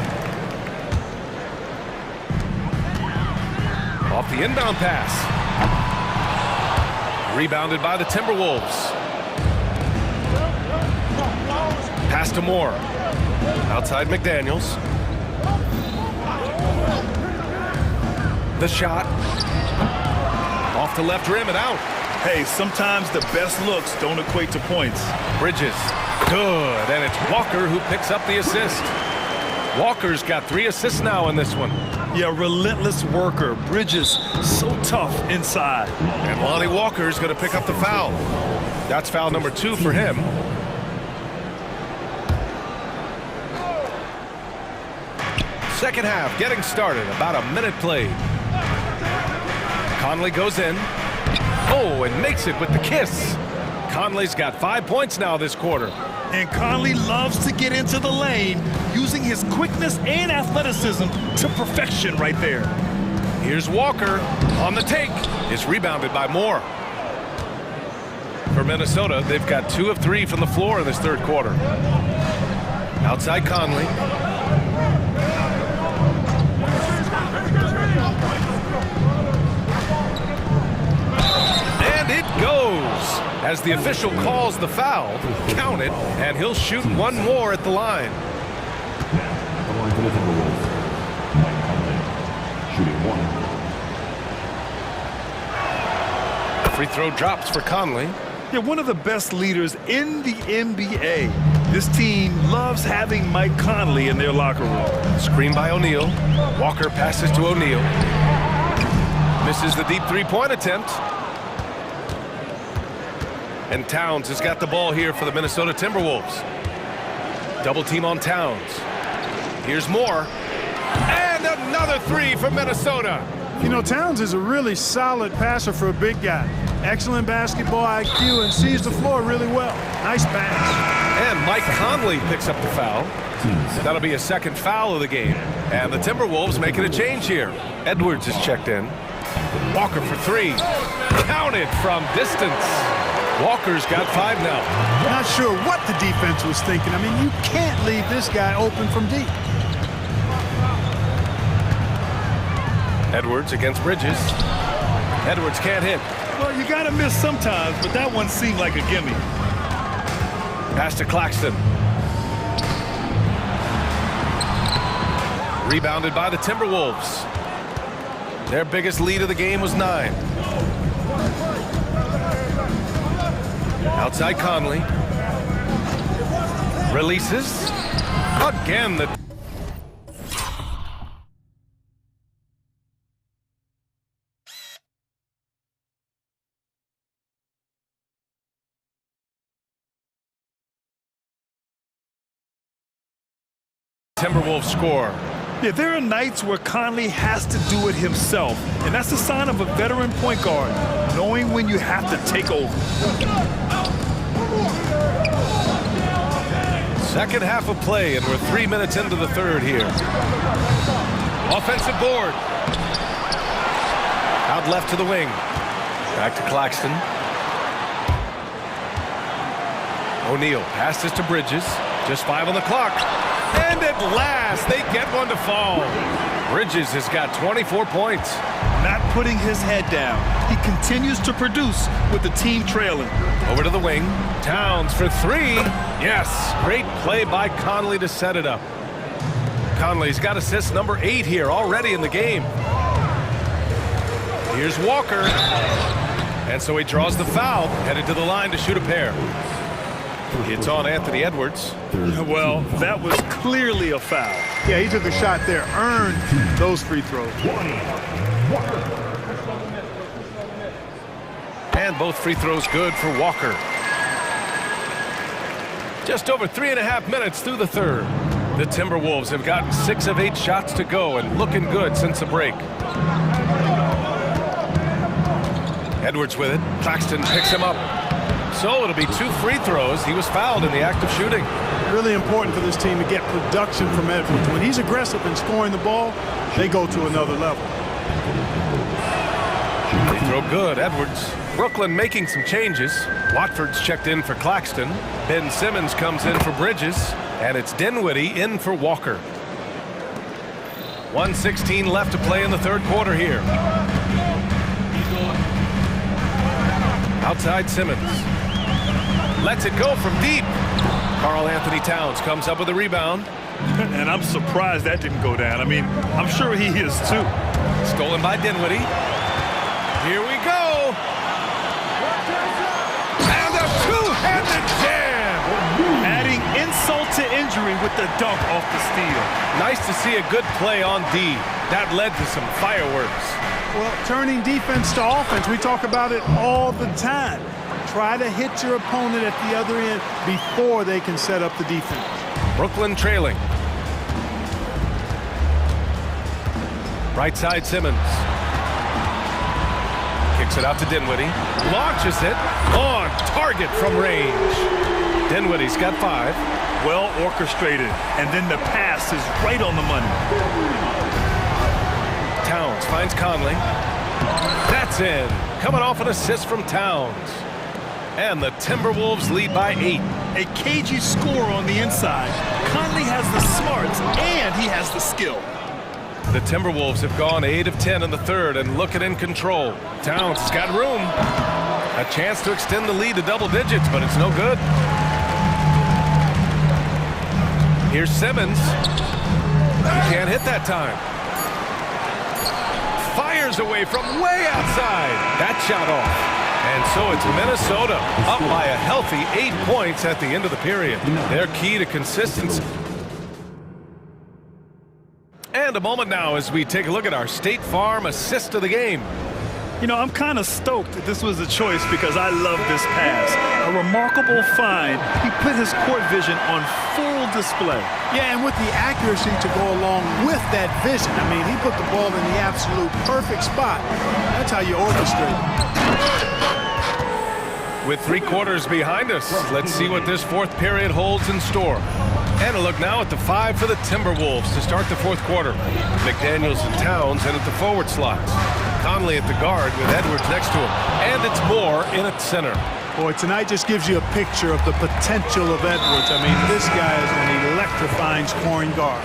Off the inbound pass. Rebounded by the Timberwolves. Pass to Moore. Outside McDaniels. The shot. Off the left rim and out. Hey, sometimes the best looks don't equate to points. Bridges. Good. And it's Walker who picks up the assist. Walker's got 3 assists now in this one. Yeah, relentless worker. Bridges, so tough inside. And Lonnie Walker's going to pick up the foul. That's foul number 2 for him. Second half getting started. About a minute played. Conley goes in. Oh, and makes it with the kiss. Conley's got 5 points now this quarter. And Conley loves to get into the lane, using his quickness and athleticism to perfection right there. Here's Walker on the take. Is rebounded by Moore. For Minnesota, they've got 2 of 3 from the floor in this third quarter. Outside Conley. And it goes. As the official calls the foul, count it, and he'll shoot one more at the line. The line for the Timberwolves. Mike Conley, shooting 1. Free throw drops for Conley. Yeah, one of the best leaders in the NBA. This team loves having Mike Conley in their locker room. Screen by O'Neal. Walker passes to O'Neal. Misses the deep three-point attempt. And Towns has got the ball here for the Minnesota Timberwolves. Double team on Towns. Here's Moore. And another 3 for Minnesota. You know, Towns is a really solid passer for a big guy. Excellent basketball IQ and sees the floor really well. Nice pass. And Mike Conley picks up the foul. That'll be a second foul of the game. And the Timberwolves making a change here. Edwards is checked in. Walker for 3. Counted from distance. Walker's got 5 now. Not sure what the defense was thinking. I mean, you can't leave this guy open from deep. Edwards against Bridges. Edwards can't hit. Well, you got to miss sometimes, but that one seemed like a gimme. Pass to Claxton. Rebounded by the Timberwolves. Their biggest lead of the game was 9. Outside Conley. Releases. Again, the Timberwolves score. Yeah, there are nights where Conley has to do it himself, and that's a sign of a veteran point guard, knowing when you have to take over. Second half of play, and we're 3 minutes into the third here. Offensive board. Out left to the wing. Back to Claxton. O'Neal passes to Bridges. Just 5 on the clock. And at last, they get one to fall. Bridges has got 24 points. Not putting his head down. He continues to produce with the team trailing. Over to the wing. Towns for 3. Yes, great play by Conley to set it up. Conley's got assist number 8 here already in the game. Here's Walker. And so he draws the foul, headed to the line to shoot a pair. It's on Anthony Edwards. Well, that was clearly a foul. Yeah, he took a shot there, earned those free throws. And both free throws good for Walker. Just over 3.5 minutes through the third. The Timberwolves have gotten 6 of 8 shots to go and looking good since the break. Edwards with it. Claxton picks him up. So it'll be 2 free throws. He was fouled in the act of shooting. Really important for this team to get production from Edwards. When he's aggressive in scoring the ball, they go to another level. Free throw good, Edwards. Brooklyn making some changes. Watford's checked in for Claxton. Ben Simmons comes in for Bridges. And it's Dinwiddie in for Walker. 1:16 left to play in the third quarter here. Outside Simmons. Lets it go from deep. Karl Anthony Towns comes up with a rebound. And I'm surprised that didn't go down. I mean, I'm sure he is too. Stolen by Dinwiddie. Here we go. And a two-handed jam. Adding insult to injury with the dunk off the steal. Nice to see a good play on D. That led to some fireworks. Well, turning defense to offense, we talk about it all the time. Try to hit your opponent at the other end before they can set up the defense. Brooklyn trailing. Right side Simmons. Kicks it out to Dinwiddie. Launches it on target from range. Dinwiddie's got 5. Well orchestrated. And then the pass is right on the money. Towns finds Conley. That's in. Coming off an assist from Towns. And the Timberwolves lead by 8. A cagey score on the inside. Conley has the smarts and he has the skill. The Timberwolves have gone 8 of 10 in the third and looking in control. Towns has got room. A chance to extend the lead to double digits, but it's no good. Here's Simmons. He can't hit that time. Fires away from way outside. That shot off. And so it's Minnesota up by a healthy 8 points at the end of the period. Their key to consistency. And a moment now as we take a look at our State Farm assist of the game. You know, I'm kind of stoked that this was a choice because I love this pass. A remarkable find. He put his court vision on full display. Yeah, and with the accuracy to go along with that vision. I mean, he put the ball in the absolute perfect spot. That's how you orchestrate. With 3 quarters behind us, let's see what this fourth period holds in store. And a look now at the 5 for the Timberwolves to start the fourth quarter. McDaniels and Towns in at the forward slots. Conley at the guard with Edwards next to him. And it's Moore in at center. Boy, tonight just gives you a picture of the potential of Edwards. I mean, this guy is an electrifying scoring guard.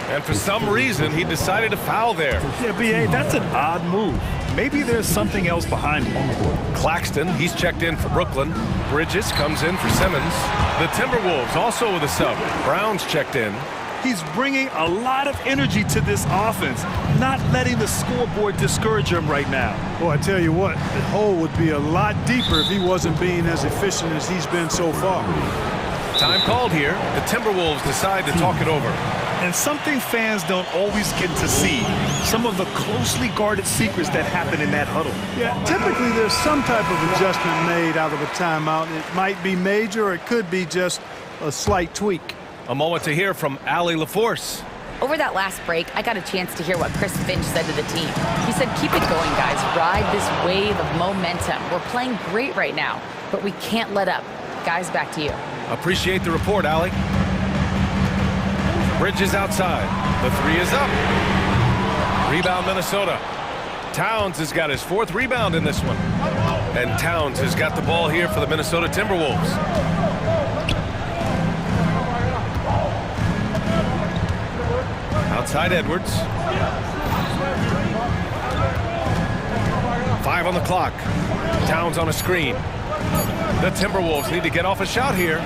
And for some reason, he decided to foul there. Yeah, B.A., that's an odd move. Maybe there's something else behind it. Claxton, he's checked in for Brooklyn. Bridges comes in for Simmons. The Timberwolves also with a sub. Brown's checked in. He's bringing a lot of energy to this offense, not letting the scoreboard discourage him right now. Boy, I tell you what, the hole would be a lot deeper if he wasn't being as efficient as he's been so far. Time called here. The Timberwolves decide to talk it over. And something fans don't always get to see, some of the closely guarded secrets that happen in that huddle. Yeah, typically there's some type of adjustment made out of a timeout. It might be major or it could be just a slight tweak. A moment to hear from Allie LaForce. Over that last break, I got a chance to hear what Chris Finch said to the team. He said, keep it going, guys. Ride this wave of momentum. We're playing great right now, but we can't let up. Guys, back to you. Appreciate the report, Allie. Bridges outside. The three is up. Rebound, Minnesota. Towns has got his 4th rebound in this one. And Towns has got the ball here for the Minnesota Timberwolves. Outside Edwards. 5 on the clock. Towns on a screen. The Timberwolves need to get off a shot here.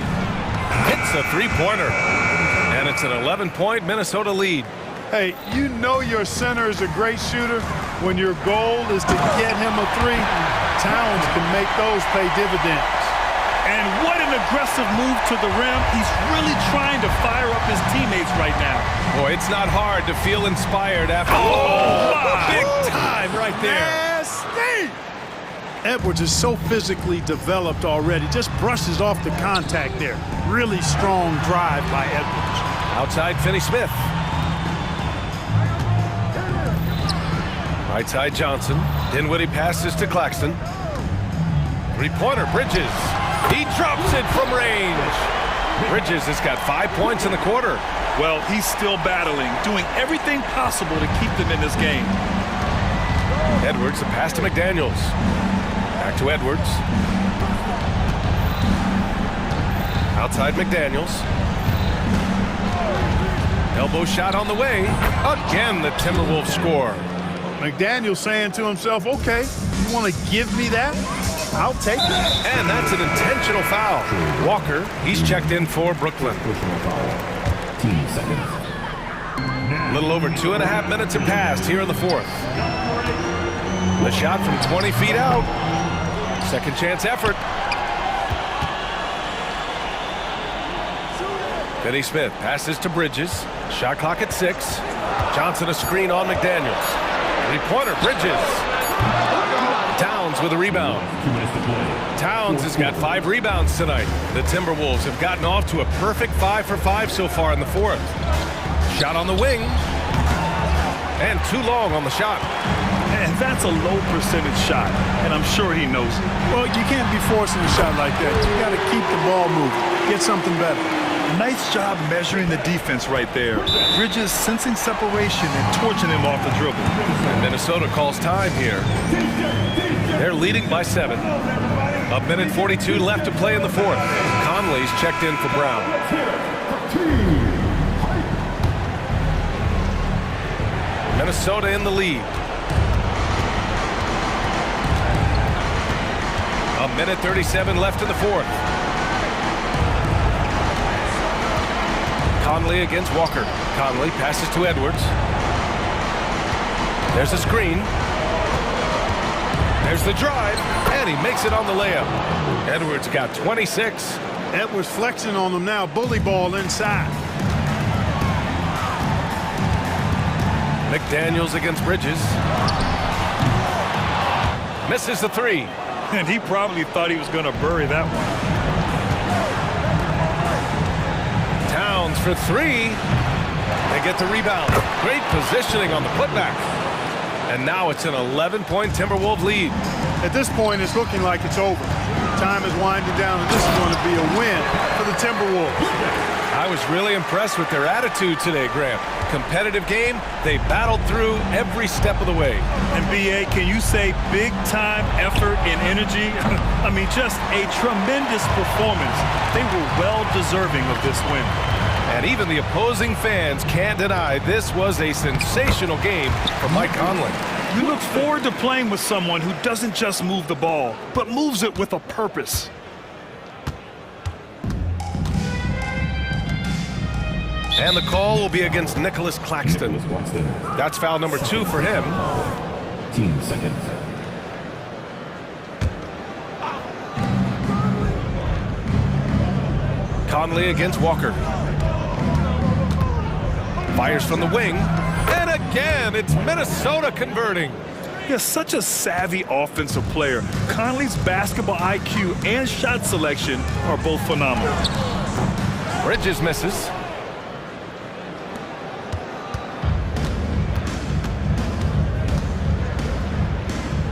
Hits a three-pointer. And it's an 11-point Minnesota lead. Hey, you know your center is a great shooter when your goal is to get him a three. Towns can make those pay dividends. And what an aggressive move to the rim. He's really trying to fire up his teammates right now. Boy, it's not hard to feel inspired after... Big time right there. Nasty! Edwards is so physically developed already. Just brushes off the contact there. Really strong drive by Edwards. Outside Finney-Smith. Right side Johnson. Dinwiddie passes to Claxton. Three-pointer, Bridges. He drops it from range. Bridges has got 5 points in the quarter. Well, he's still battling, doing everything possible to keep them in this game. Edwards, the pass to McDaniels. Back to Edwards. Outside McDaniels. Elbow shot on the way. Again, the Timberwolves score. McDaniels saying to himself, okay, you want to give me that? I'll take it. And that's an intentional foul. Walker, he's checked in for Brooklyn. A little over 2.5 minutes have passed here in the 4th. The shot from 20 feet out. Second chance effort. Finney-Smith passes to Bridges. Shot clock at 6. Johnson a screen on McDaniels. Three-pointer, Bridges. Towns with a rebound. Towns has got 5 rebounds tonight. The Timberwolves have gotten off to a perfect 5 for 5 so far in the 4th. Shot on the wing. And too long on the shot. And that's a low percentage shot, and I'm sure he knows it. Well, you can't be forcing a shot like that. You got to keep the ball moving. Get something better. Nice job measuring the defense right there. Bridges sensing separation and torching him off the dribble. And Minnesota calls time here. They're leading by 7. A minute 42 left to play in the 4th. Conley's checked in for Brown. Minnesota in the lead. A minute 37 left in the 4th. Conley against Walker. Conley passes to Edwards. There's a screen. There's the drive, and he makes it on the layup. Edwards got 26. Edwards flexing on them now. Bully ball inside. McDaniels against Bridges. Misses the 3. And he probably thought he was going to bury that one. Towns for 3. They get the rebound. Great positioning on the putback. And now it's an 11-point Timberwolves lead. At this point, it's looking like it's over. Time is winding down, and this is going to be a win for the Timberwolves. I was really impressed with their attitude today, Graham. Competitive game. They battled through every step of the way. And B.A., can you say big-time effort and energy? I mean, just a tremendous performance. They were well-deserving of this win. And even the opposing fans can't deny this was a sensational game for Mike Conley. You look forward to playing with someone who doesn't just move the ball, but moves it with a purpose. And the call will be against Nicholas Claxton. That's foul number 2 for him. 15 seconds. Conley against Walker. Fires from the wing. And again, it's Minnesota converting. He is such a savvy offensive player. Conley's basketball IQ and shot selection are both phenomenal. Bridges misses.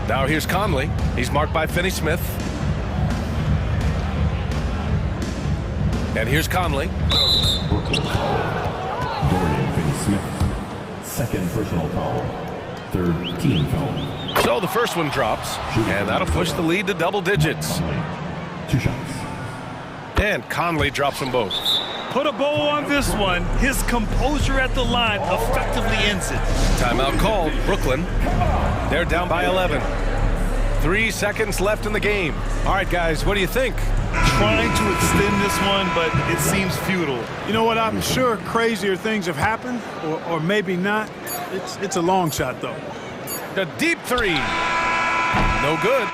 Now here's Conley. He's marked by Finney-Smith. And here's Conley. Dorian Finney-Smith. Second personal foul. Third team foul. So the first one drops, and that'll push the lead to double digits. 2 shots. And Conley drops them both. Put a bow on this one. His composure at the line effectively ends it. Timeout called. Brooklyn. They're down by 11. 3 seconds left in the game. All right, guys, what do you think? Trying to extend this one, but it seems futile. You know what? I'm sure crazier things have happened, or maybe not. It's a long shot, though. The deep 3. No good.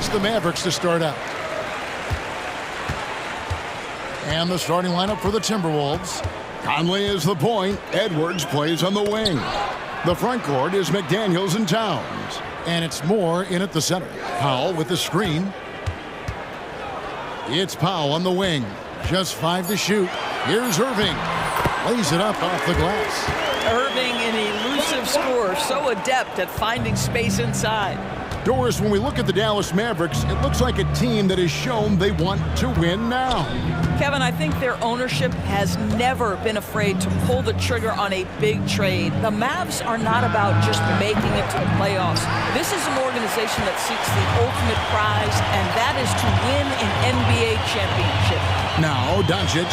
It's the Mavericks to start out. And the starting lineup for the Timberwolves. Conley is the point. Edwards plays on the wing. The front court is McDaniels and Towns. And it's Moore in at the center. Powell with the screen. It's Powell on the wing. Just 5 to shoot. Here's Irving. Lays it up off the glass. Irving, an elusive scorer, so adept at finding space inside. Doris, when we look at the Dallas Mavericks, it looks like a team that has shown they want to win now. Kevin, I think their ownership has never been afraid to pull the trigger on a big trade. The Mavs are not about just making it to the playoffs. This is an organization that seeks the ultimate prize, and that is to win an NBA championship. Now, Doncic,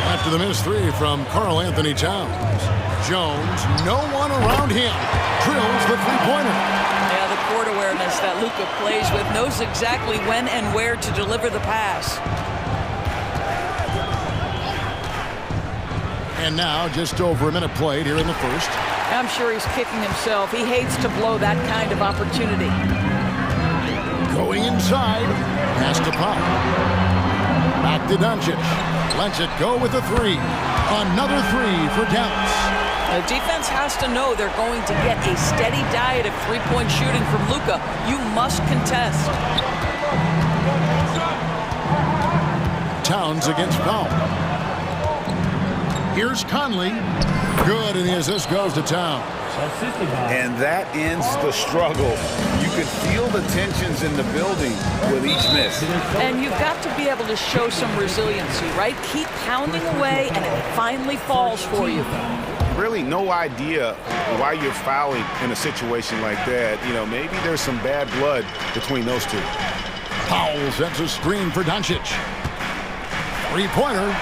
after the missed three from Karl Anthony Towns. Jones, no one around him, drills the three-pointer. Yeah, the court awareness that Luka plays with, knows exactly when and where to deliver the pass. And now, just over a minute played here in the first. I'm sure he's kicking himself. He hates to blow that kind of opportunity. Going inside, pass to Pop. Back to Doncic. Lets it go with a three. Another three for Dallas. The defense has to know they're going to get a steady diet of three-point shooting from Luka. You must contest. Towns against Powell. Here's Conley. Good, and the assist goes to Towns. And that ends the struggle. You can feel the tensions in the building with each miss. And you've got to be able to show some resiliency, right? Keep pounding away, and it finally falls for you. Really no idea why you're fouling in a situation like that. You know, maybe there's some bad blood between those two. Powell sets a screen for Doncic. Three-pointer.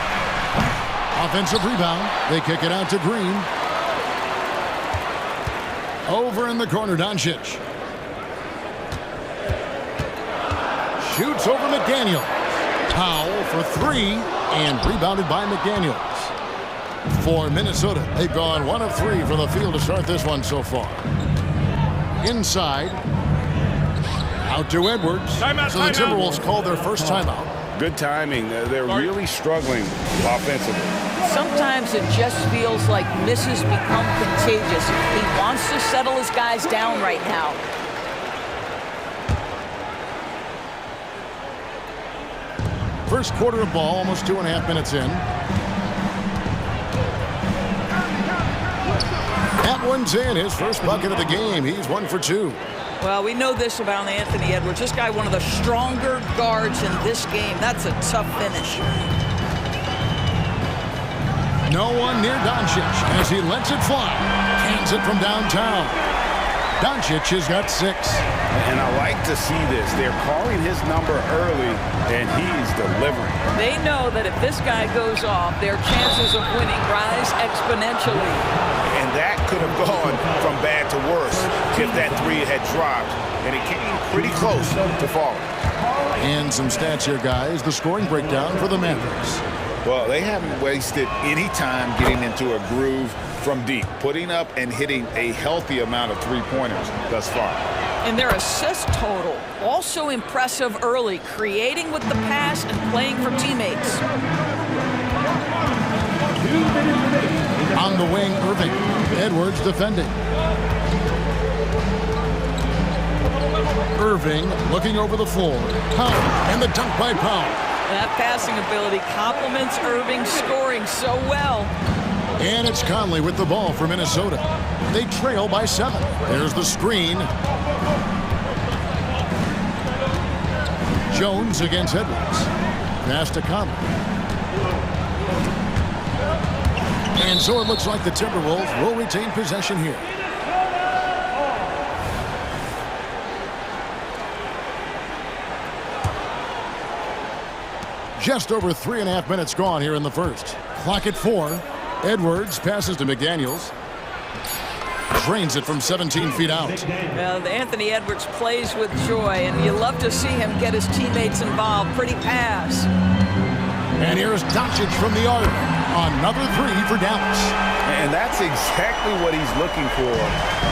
Offensive rebound. They kick it out to Green. Over in the corner, Doncic. Shoots over McDaniels. Powell for three, and rebounded by McDaniels. For Minnesota, they've gone 1 of 3 from the field to start this one so far. Inside. Out to Edwards. Timeout, so the Timberwolves call their first timeout. Good timing. They're really struggling offensively. Sometimes it just feels like misses become contagious. He wants to settle his guys down right now. First quarter of ball, almost 2.5 minutes in. That one's in, his first bucket of the game. He's 1 for 2. Well, we know this about Anthony Edwards. This guy, one of the stronger guards in this game. That's a tough finish. No one near Doncic as he lets it fly. Hands it from downtown. Doncic has got 6. And I like to see this. They're calling his number early, and he's delivering. They know that if this guy goes off, their chances of winning rise exponentially. And that could have gone from bad to worse if that three had dropped, and it came pretty close to falling. And some stats here, guys. The scoring breakdown for the Mavericks. Well, they haven't wasted any time getting into a groove from deep, putting up and hitting a healthy amount of three-pointers thus far. And their assist total, also impressive early, creating with the pass and playing for teammates. On the wing, Irving. Edwards defending. Irving looking over the floor. Powell, and the dunk by Powell. That passing ability complements Irving's scoring so well. And it's Conley with the ball for Minnesota. They trail by 7. There's the screen. Jones against Edwards. Pass to Conley. And so it looks like the Timberwolves will retain possession here. Just over 3.5 minutes gone here in the first. Clock at 4. Edwards passes to McDaniels. Drains it from 17 feet out. Well, Anthony Edwards plays with joy, and you love to see him get his teammates involved. Pretty pass. And here's Doncic from the arc. Another 3 for Dallas. And that's exactly what he's looking for,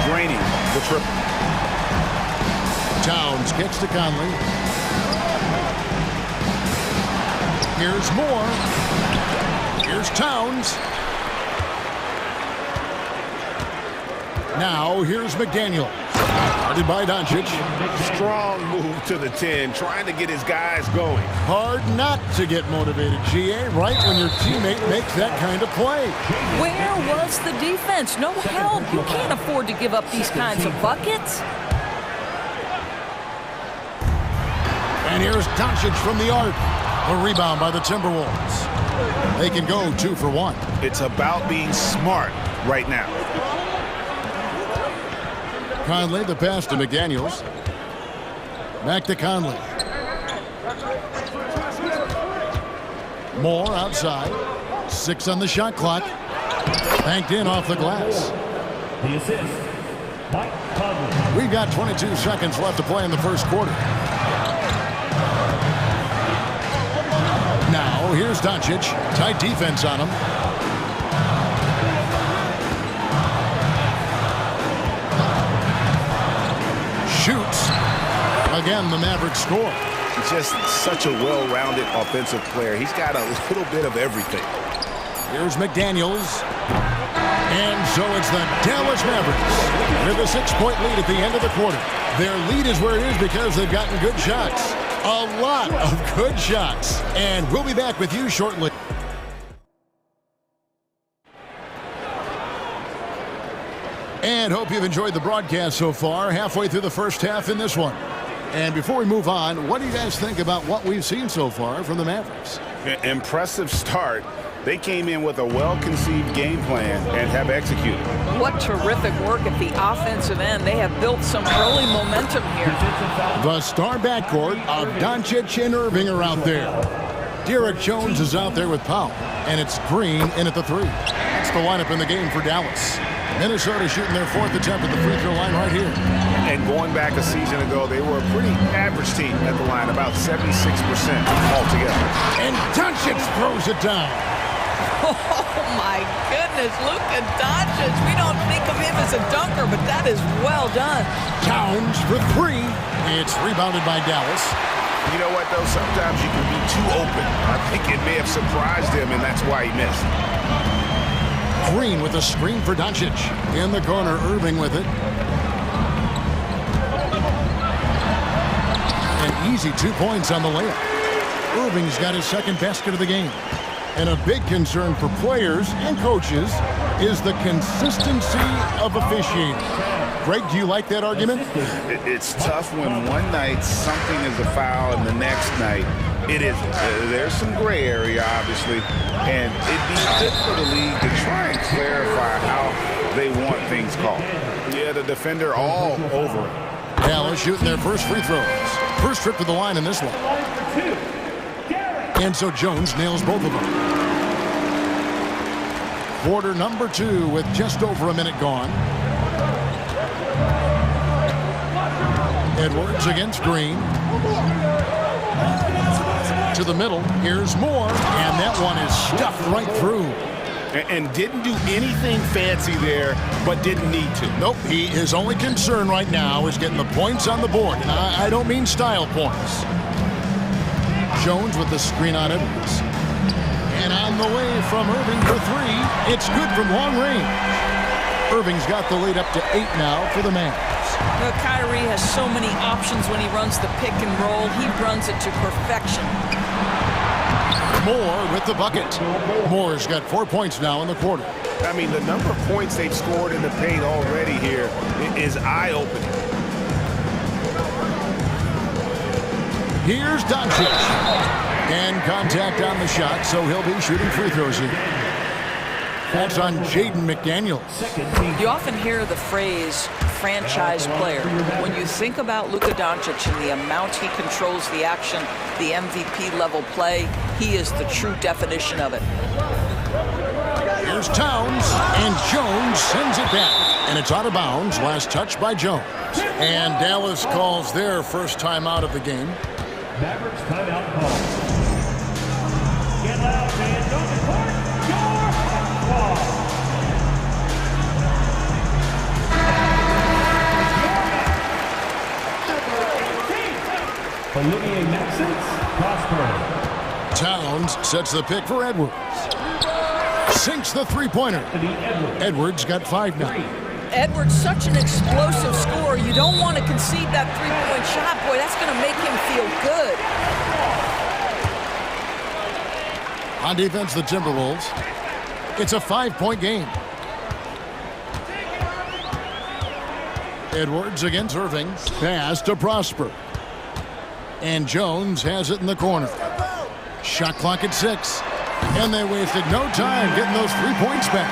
draining the triple. Towns kicks to Conley. Here's Moore. Here's Towns. Now, here's McDaniel. Guarded by Doncic. Strong move to the 10, trying to get his guys going. Hard not to get motivated, GA, right when your teammate makes that kind of play. Where was the defense? No help. You can't afford to give up these kinds of buckets. And here's Doncic from the arc. A rebound by the Timberwolves. They can go 2 for 1. It's about being smart right now. Conley, the pass to McDaniels. Back to Conley. Moore outside. 6 on the shot clock. Banked in off the glass. The assist, Mike Conley. We've got 22 seconds left to play in the first quarter. Now, here's Doncic. Tight defense on him. Shoots. Again, the Mavericks score. He's just such a well-rounded offensive player. He's got a little bit of everything. Here's McDaniels. And so it's the Dallas Mavericks with a 6-point lead at the end of the quarter. Their lead is where it is because they've gotten good shots. A lot of good shots. And we'll be back with you shortly. And hope you've enjoyed the broadcast so far, halfway through the first half in this one. And before we move on, what do you guys think about what we've seen so far from the Mavericks? Impressive start. They came in with a well-conceived game plan and have executed. What terrific work at the offensive end. They have built some early momentum here. The star backcourt of Doncic and Irving are out there. Derek Jones is out there with Powell, and it's Green in at the 3. That's the lineup in the game for Dallas. Minnesota shooting their 4th attempt at the free throw line right here. And going back a season ago, they were a pretty average team at the line, about 76% altogether. And Doncic throws it down. Oh, my goodness. Luka Doncic. We don't think of him as a dunker, but that is well done. Towns for 3. It's rebounded by Dallas. You know what, though? Sometimes you can be too open. I think it may have surprised him, and that's why he missed. Green with a screen for Doncic. In the corner, Irving with it. An easy 2 points on the layup. Irving's got his second basket of the game. And a big concern for players and coaches is the consistency of officiating. Greg, do you like that argument? It's tough when one night something is a foul and the next night it isn't. There's some gray area, obviously, and it'd be good for the league to try and clarify how they want things called. Yeah, the defender all over it. Dallas shooting their first free throws. First trip to the line in this one. And so Jones nails both of them. Quarter number 2 with just over a minute gone. Edwards against Green. To the middle. Here's Moore. And that one is stuffed right through. And didn't do anything fancy there, but didn't need to. Nope. His only concern right now is getting the points on the board. And I don't mean style points. Jones with the screen on Edwards. And on the way from Irving for 3. It's good from long range. Irving's got the lead up to 8 now for the Mavs. You know, Kyrie has so many options when he runs the pick and roll. He runs it to perfection. Moore with the bucket. Moore's got 4 points now in the quarter. I mean, the number of points they've scored in the paint already here is eye-opening. Here's Doncic. And contact on the shot, so he'll be shooting free throws here. That's on Jaden McDaniels. You often hear the phrase franchise player. When you think about Luka Doncic and the amount he controls the action, the MVP level play, he is the true definition of it. Here's Towns, and Jones sends it back. And it's out of bounds. Last touch by Jones. And Dallas calls their first timeout of the game. Mavericks timeout call. Get loud, fans. Don't depart. Your ball. Olivier Maxence, Prosper. Towns sets the pick for Edwards. Sinks the three-pointer. Edwards got 5 now. Edwards, such an explosive scorer. You don't want to concede that three-point shot. Boy, that's going to make him feel good. On defense, the Timberwolves. It's a 5-point game. Edwards against Irving. Pass to Prosper. And Jones has it in the corner. Shot clock at 6. And they wasted no time getting those 3 points back.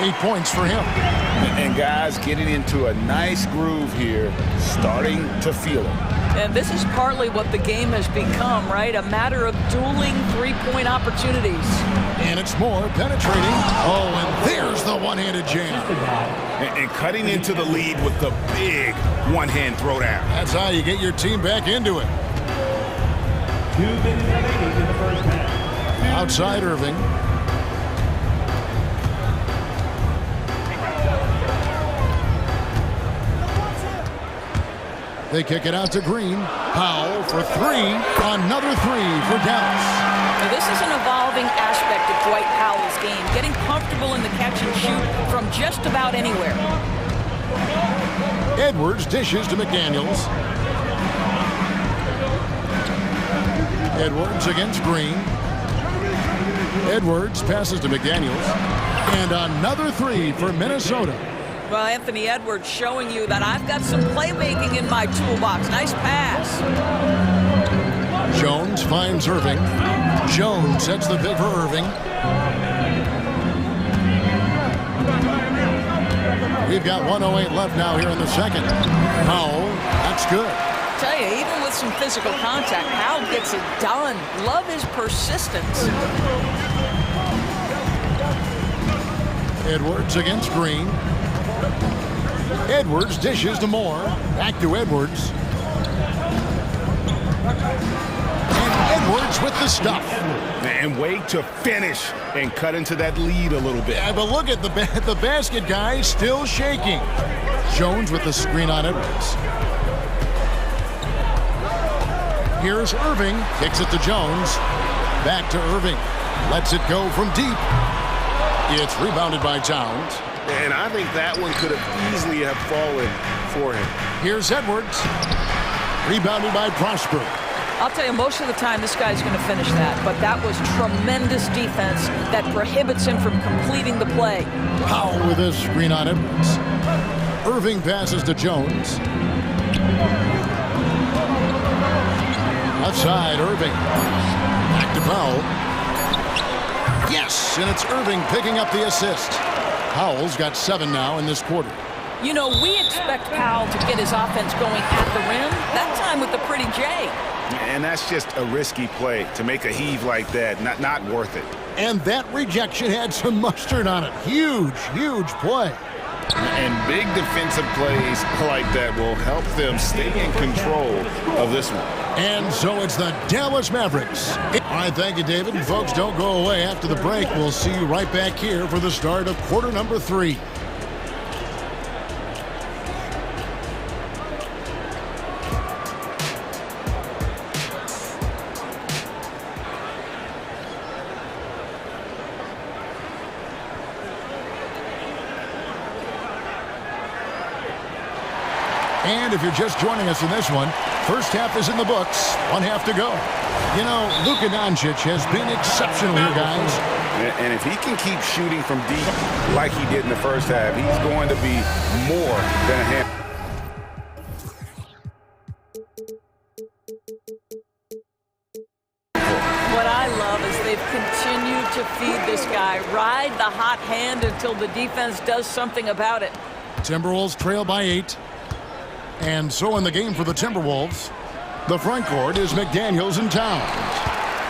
8 points for him. And guys getting into a nice groove here, starting to feel it. And this is partly what the game has become, right? A matter of dueling three-point opportunities. And it's more penetrating. Oh, and there's the one-handed jam. And cutting into the lead with the big one-hand throwdown. That's how you get your team back into it. 2 minutes remaining in the first half. Outside Irving. They kick it out to Green. Powell for 3. Another 3 for Dallas. Now, this is an evolving aspect of Dwight Powell's game, getting comfortable in the catch and shoot from just about anywhere. Edwards dishes to McDaniels. Edwards against Green. Edwards passes to McDaniels. And another 3 for Minnesota. Well, Anthony Edwards showing you that I've got some playmaking in my toolbox. Nice pass. Jones finds Irving. Jones sets the pick for Irving. We've got 1:08 left now here in the second. Powell, that's good. Tell you, even with some physical contact, Powell gets it done. Love his persistence. Edwards against Green. Edwards dishes to Moore. Back to Edwards. And Edwards with the stuff. And wait to finish and cut into that lead a little bit. Yeah, but look at the basket guy still shaking. Jones with the screen on Edwards. Here's Irving. Kicks it to Jones. Back to Irving. Lets it go from deep. It's rebounded by Towns. And I think that one could have easily have fallen for him. Here's Edwards. Rebounded by Prosper. I'll tell you, most of the time this guy's going to finish that, but that was tremendous defense that prohibits him from completing the play. Powell with a screen on Edwards. Irving passes to Jones. Outside, Irving. Back to Powell. Yes, and it's Irving picking up the assist. Powell's got 7 now in this quarter. You know, we expect Powell to get his offense going at the rim, that time with the pretty J. And that's just a risky play to make a heave like that. Not worth it. And that rejection had some mustard on it. Huge, huge play. And big defensive plays like that will help them stay in control of this one. And so it's the Dallas Mavericks. All right, thank you, David. And folks, don't go away after the break. We'll see you right back here for the start of quarter number 3. And if you're just joining us in this one, first half is in the books, 1 half to go. You know, Luka Doncic has been exceptional here, guys. And if he can keep shooting from deep like he did in the first half, he's going to be more than a half. What I love is they've continued to feed this guy, ride the hot hand until the defense does something about it. Timberwolves trail by 8. And so in the game for the Timberwolves, the front court is McDaniels and Towns.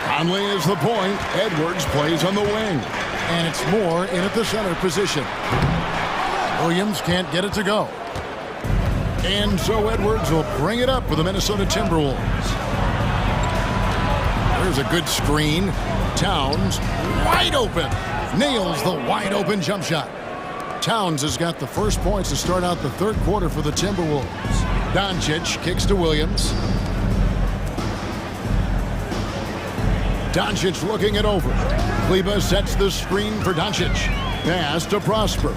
Conley is the point. Edwards plays on the wing. And it's Moore in at the center position. Williams can't get it to go. And so Edwards will bring it up for the Minnesota Timberwolves. There's a good screen. Towns wide open. Nails the wide open jump shot. Towns has got the first points to start out the third quarter for the Timberwolves. Doncic kicks to Williams. Doncic looking it over. Kleber sets the screen for Doncic. Pass to Prosper.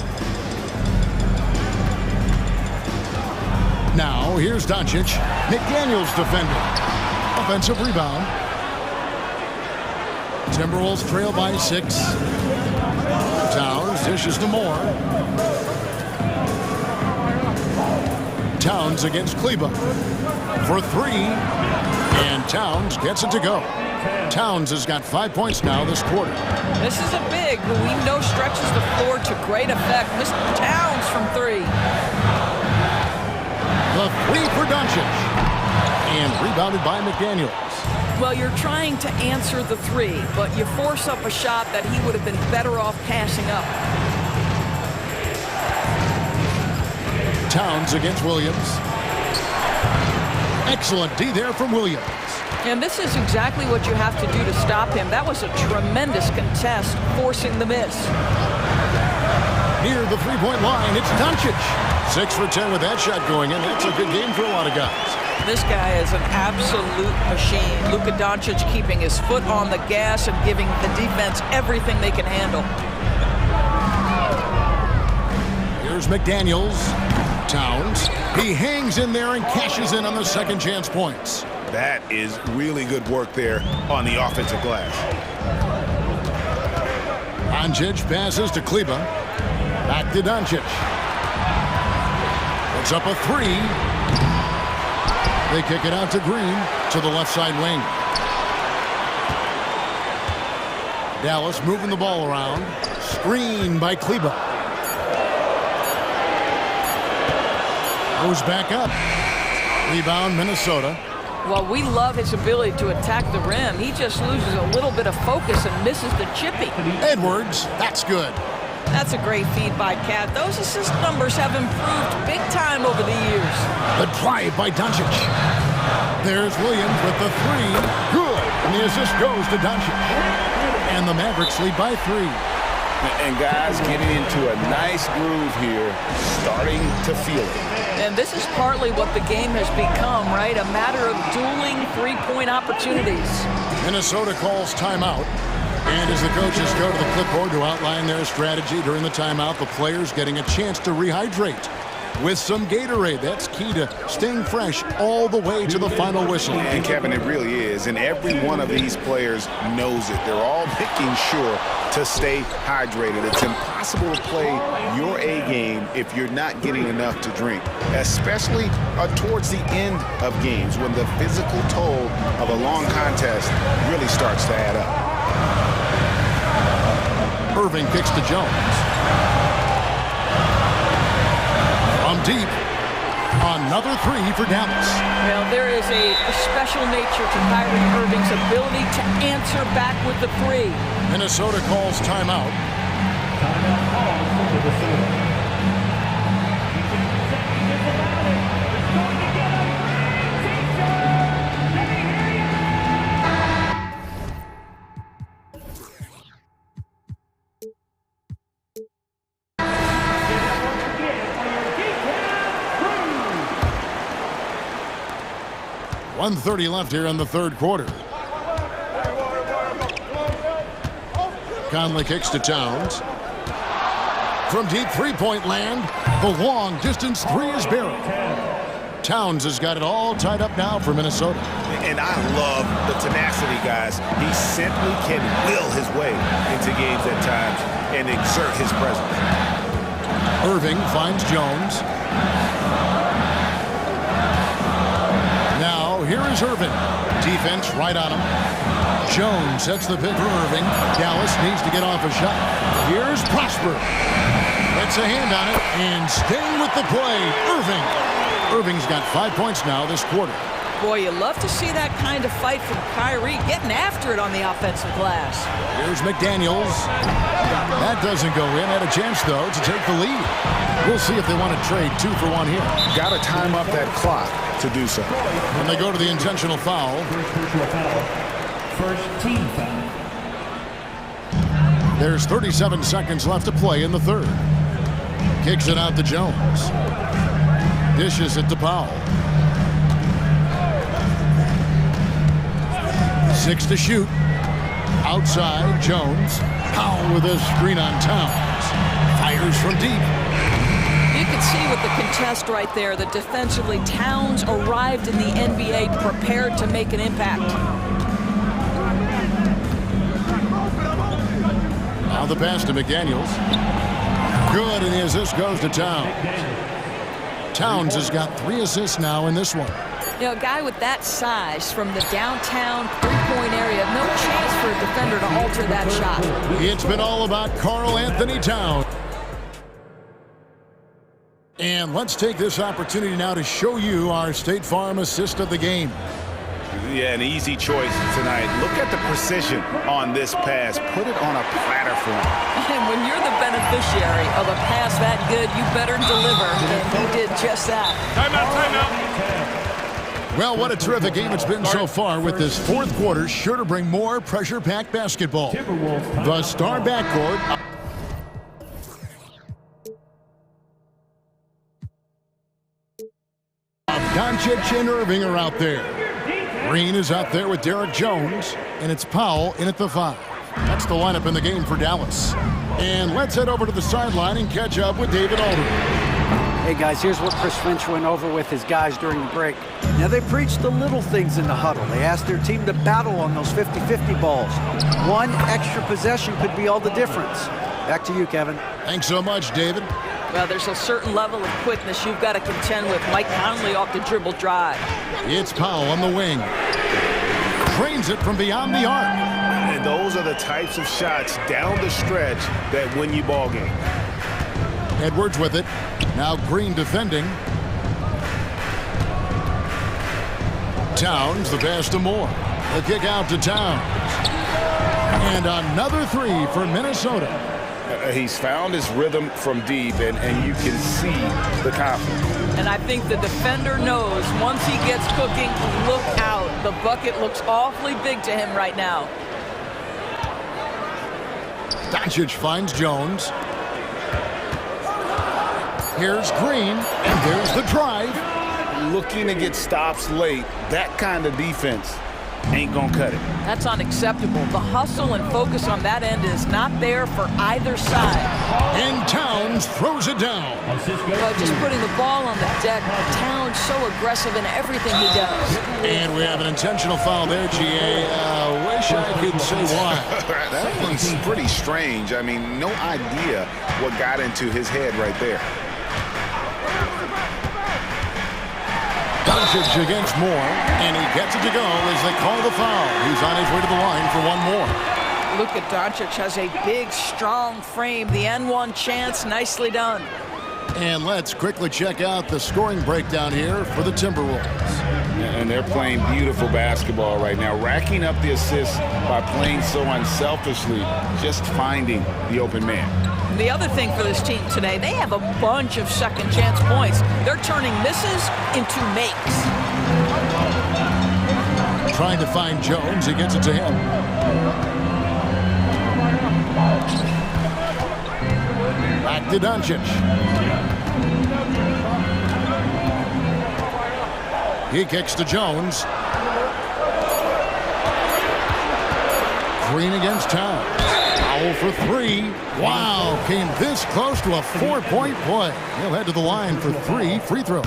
Now, here's Doncic. McDaniels defending. Offensive rebound. Timberwolves trail by 6. Towns dishes to Moore. Towns against Kleber for 3. And Towns gets it to go. Towns has got 5 points now this quarter. This is a big who we know stretches the floor to great effect. Mr. Towns from 3. The 3 for Doncic. And rebounded by McDaniels. Well, you're trying to answer the 3, but you force up a shot that he would have been better off passing up. Towns against Williams. Excellent D there from Williams. And this is exactly what you have to do to stop him. That was a tremendous contest, forcing the miss. Near the three-point line, it's Doncic. 6 for 10 with that shot going in. It's a good game for a lot of guys. This guy is an absolute machine. Luka Doncic keeping his foot on the gas and giving the defense everything they can handle. Here's McDaniels. Towns. He hangs in there and cashes in on the second chance points. That is really good work there on the offensive glass. Doncic passes to Kleber. Back to Doncic. Puts up a 3. They kick it out to Green to the left side wing. Dallas moving the ball around. Screen by Kleber. Goes back up. Rebound Minnesota. Well, we love his ability to attack the rim. He just loses a little bit of focus and misses the chippy. Edwards, that's good. That's a great feed by Cat. Those assist numbers have improved big time over the years. The drive by Doncic. There's Williams with the 3. Good. And the assist goes to Doncic. And the Mavericks lead by 3. And guys getting into a nice groove here, starting to feel it. And this is partly what the game has become, right? A matter of dueling three-point opportunities. Minnesota calls timeout. And as the coaches go to the clipboard to outline their strategy during the timeout, the players getting a chance to rehydrate with some Gatorade. That's key to staying fresh all the way to the final whistle. And Kevin, it really is. And every one of these players knows it. They're all making sure to stay hydrated. It's impossible to play your A game if you're not getting enough to drink, especially towards the end of games when the physical toll of a long contest really starts to add up. Irving kicks to Jones. From deep. Another 3 for Dallas. Well, there is a special nature to Kyrie Irving's ability to answer back with the 3. Minnesota calls timeout. Timeout called for Minnesota. .130 left here in the third quarter. Conley kicks to Towns. From deep three-point land, the long distance 3 is buried. Towns has got it all tied up now for Minnesota. And I love the tenacity, guys. He simply can will his way into games at times and exert his presence. Irving finds Jones. Now, here is Irving. Defense right on him. Jones sets the pick for Irving. Dallas needs to get off a shot. Here's Prosper. Gets a hand on it and staying with the play, Irving. Irving's got 5 points now this quarter. Boy, you love to see that kind of fight from Kyrie, getting after it on the offensive glass. Here's McDaniels. That doesn't go in. Had a chance, though, to take the lead. We'll see if they want to trade 2 for 1 here. Got to time up that clock to do so. When they go to the intentional foul. First team foul. There's 37 seconds left to play in the third. Kicks it out to Jones. Dishes it to Powell. 6 to shoot. Outside, Jones. Powell with a screen on Towns. Fires from deep. You can see with the contest right there that defensively Towns arrived in the NBA prepared to make an impact. Now the pass to McDaniels. Good, and the assist goes to Towns. Towns has got 3 assists now in this one. You know, a guy with that size from the downtown three-point area, no chance for a defender to alter that shot. It's been all about Karl Anthony Towns. And let's take this opportunity now to show you our State Farm assist of the game. Yeah, an easy choice tonight. Look at the precision on this pass. Put it on a platter for him. And when you're the beneficiary of a pass that good, you better deliver, and he did just that. Timeout. Well, what a terrific game it's been so far, with this fourth quarter sure to bring more pressure-packed basketball. The star backcourt. Doncic and Irving are out there. Green is out there with Derek Jones, and it's Powell in at the 5. That's the lineup in the game for Dallas. And let's head over to the sideline and catch up with David Aldridge. Hey guys, here's what Chris Finch went over with his guys during the break. Now they preached the little things in the huddle. They asked their team to battle on those 50-50 balls. One extra possession could be all the difference. Back to you, Kevin. Thanks so much, David. Well, there's a certain level of quickness you've got to contend with. Mike Conley off the dribble drive. It's Powell on the wing. Trains it from beyond the arc. And those are the types of shots down the stretch that win you ball game. Edwards with it. Now Green defending. Towns, the pass to Moore. The kick out to Towns. And another 3 for Minnesota. He's found his rhythm from deep, and you can see the confidence. And I think the defender knows once he gets cooking, look out. The bucket looks awfully big to him right now. Doncic finds Jones. Here's Green, and there's the drive. Looking to get stops late, that kind of defense ain't gonna cut it. That's unacceptable. The hustle and focus on that end is not there for either side. And Towns throws it down. Well, just putting the ball on the deck. Towns so aggressive in everything he does. And we have an intentional foul there, GA. Wish I could say why. That one's pretty strange. I mean, no idea what got into his head right there. Doncic against Moore, and he gets it to go as they call the foul. He's on his way to the line for one more. Look at Doncic, has a big, strong frame. The N1 chance, nicely done. And let's quickly check out the scoring breakdown here for the Timberwolves. And they're playing beautiful basketball right now, racking up the assists by playing so unselfishly, just finding the open man. The other thing for this team today, they have a bunch of second chance points. They're turning misses into makes. Trying to find Jones, he gets it to him. Back to Doncic. He kicks to Jones. Green against Towns. Foul for 3. Wow, came this close to a 4-point play. He'll head to the line for 3 free throws.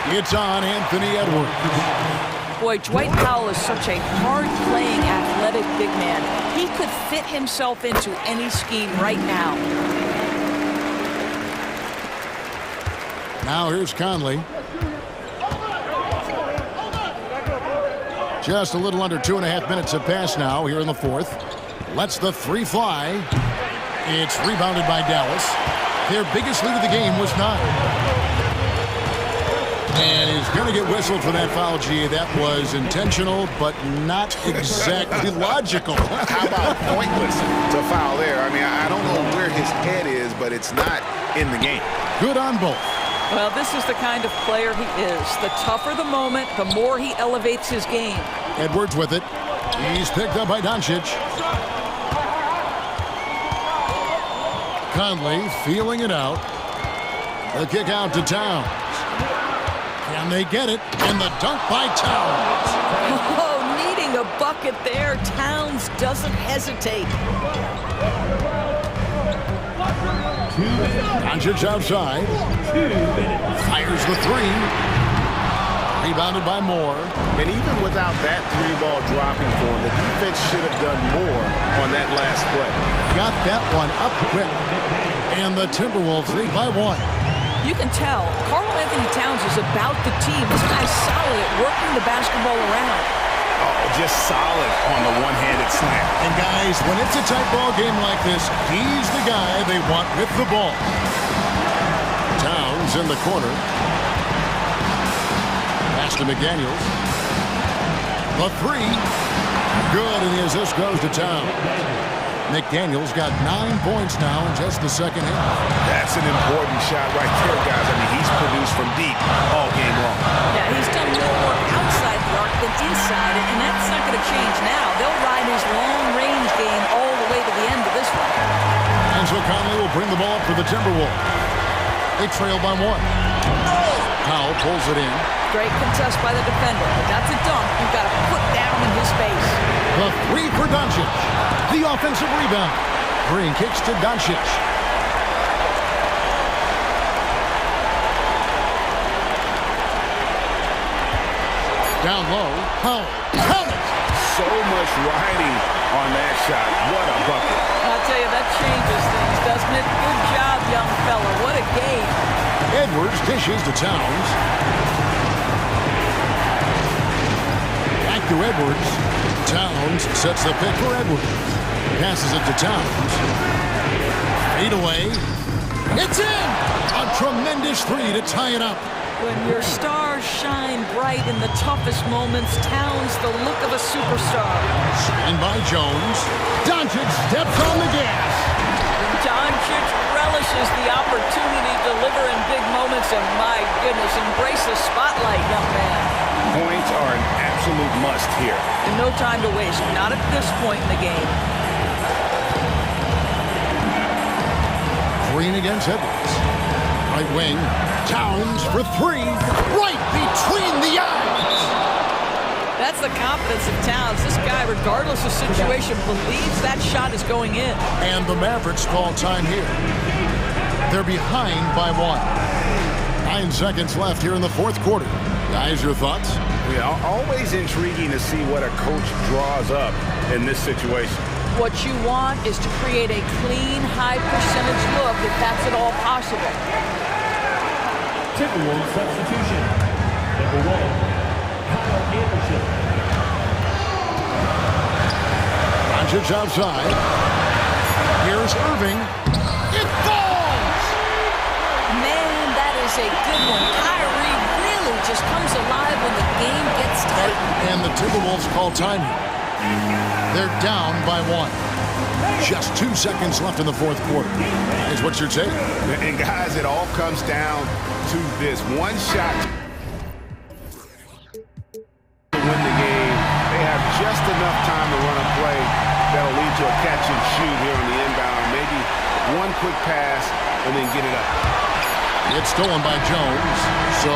It's on Anthony Edwards. Boy, Dwight Powell is such a hard-playing, athletic big man. He could fit himself into any scheme right now. Now here's Conley. Just a little under 2.5 minutes have passed now here in the fourth. Lets the 3 fly. It's rebounded by Dallas. Their biggest lead of the game was 9. And he's going to get whistled for that foul, G. That was intentional, but not exactly logical. How about pointless to foul there? I mean, I don't know where his head is, but it's not in the game. Good on both. Well, this is the kind of player he is. The tougher the moment, the more he elevates his game. Edwards with it. He's picked up by Doncic. Conley feeling it out. The kick out to Towns. Can they get it? And the dunk by Towns. Oh, needing a bucket there. Towns doesn't hesitate. Doncic outside. Fires the three. Rebounded by Moore. And even without that three-ball dropping for him, the defense should have done more on that last play. Got that one up quick. And the Timberwolves lead by 1. You can tell Karl Anthony Towns is about the team. This guy's solid at working the basketball around. Oh, just solid on the one-handed slam. And guys, when it's a tight ball game like this, he's the guy they want with the ball. Towns in the corner. Pass to McDaniels. The three. Good, and the assist goes to Towns. McDaniels got 9 points now in just the second half. That's an important shot right there, guys. I mean, he's produced from deep all game long. Yeah, he's done more work outside the arc than inside it, and that's not going to change now. They'll ride his long-range game all the way to the end of this one. And so Conley will bring the ball up for the Timberwolves. They trail by 1. Powell pulls it in. Great contest by the defender, but that's a dunk you've got to put down in his face. The three for Doncic. The offensive rebound. Green kicks to Doncic. Down low. Powell. Count it. So much riding on that shot. What a bucket. I'll tell you, that changes things, doesn't it? Good job, young fella. What a game. Edwards dishes to Towns. Back to Edwards. Towns sets the pick for Edwards. Passes it to Towns. 8 away. It's in! A tremendous three to tie it up. When your stars shine bright in the toughest moments, Towns the look of a superstar. Screen by Jones. Doncic steps on the gas. Doncic relishes the opportunity to deliver in big moments, and my goodness, embrace the spotlight, young man. Points are an absolute must here. And no time to waste, not at this point in the game. Green against Edwards. Right wing. Towns for three. Right between the eyes. That's the confidence of Towns. This guy, regardless of situation, believes that shot is going in. And the Mavericks call time here. They're behind by 1. 9 seconds left here in the fourth quarter. Guys, your thoughts? Yeah, always intriguing to see what a coach draws up in this situation. What you want is to create a clean, high-percentage look if that's at all possible. Timberwolves substitution. Number 1, Kyle Anderson. Doncic outside. Here's Irving. It falls! Man, that is a good one. Kyrie really just comes alive when the game gets tight. And the Timberwolves call time here. They're down by 1. Just 2 seconds left in the fourth quarter. Guys, what's your take? And guys, it all comes down to this one shot to win the game. They have just enough time to run a play that'll lead to a catch and shoot here on the inbound. Maybe one quick pass and then get it up. It's stolen by Jones. So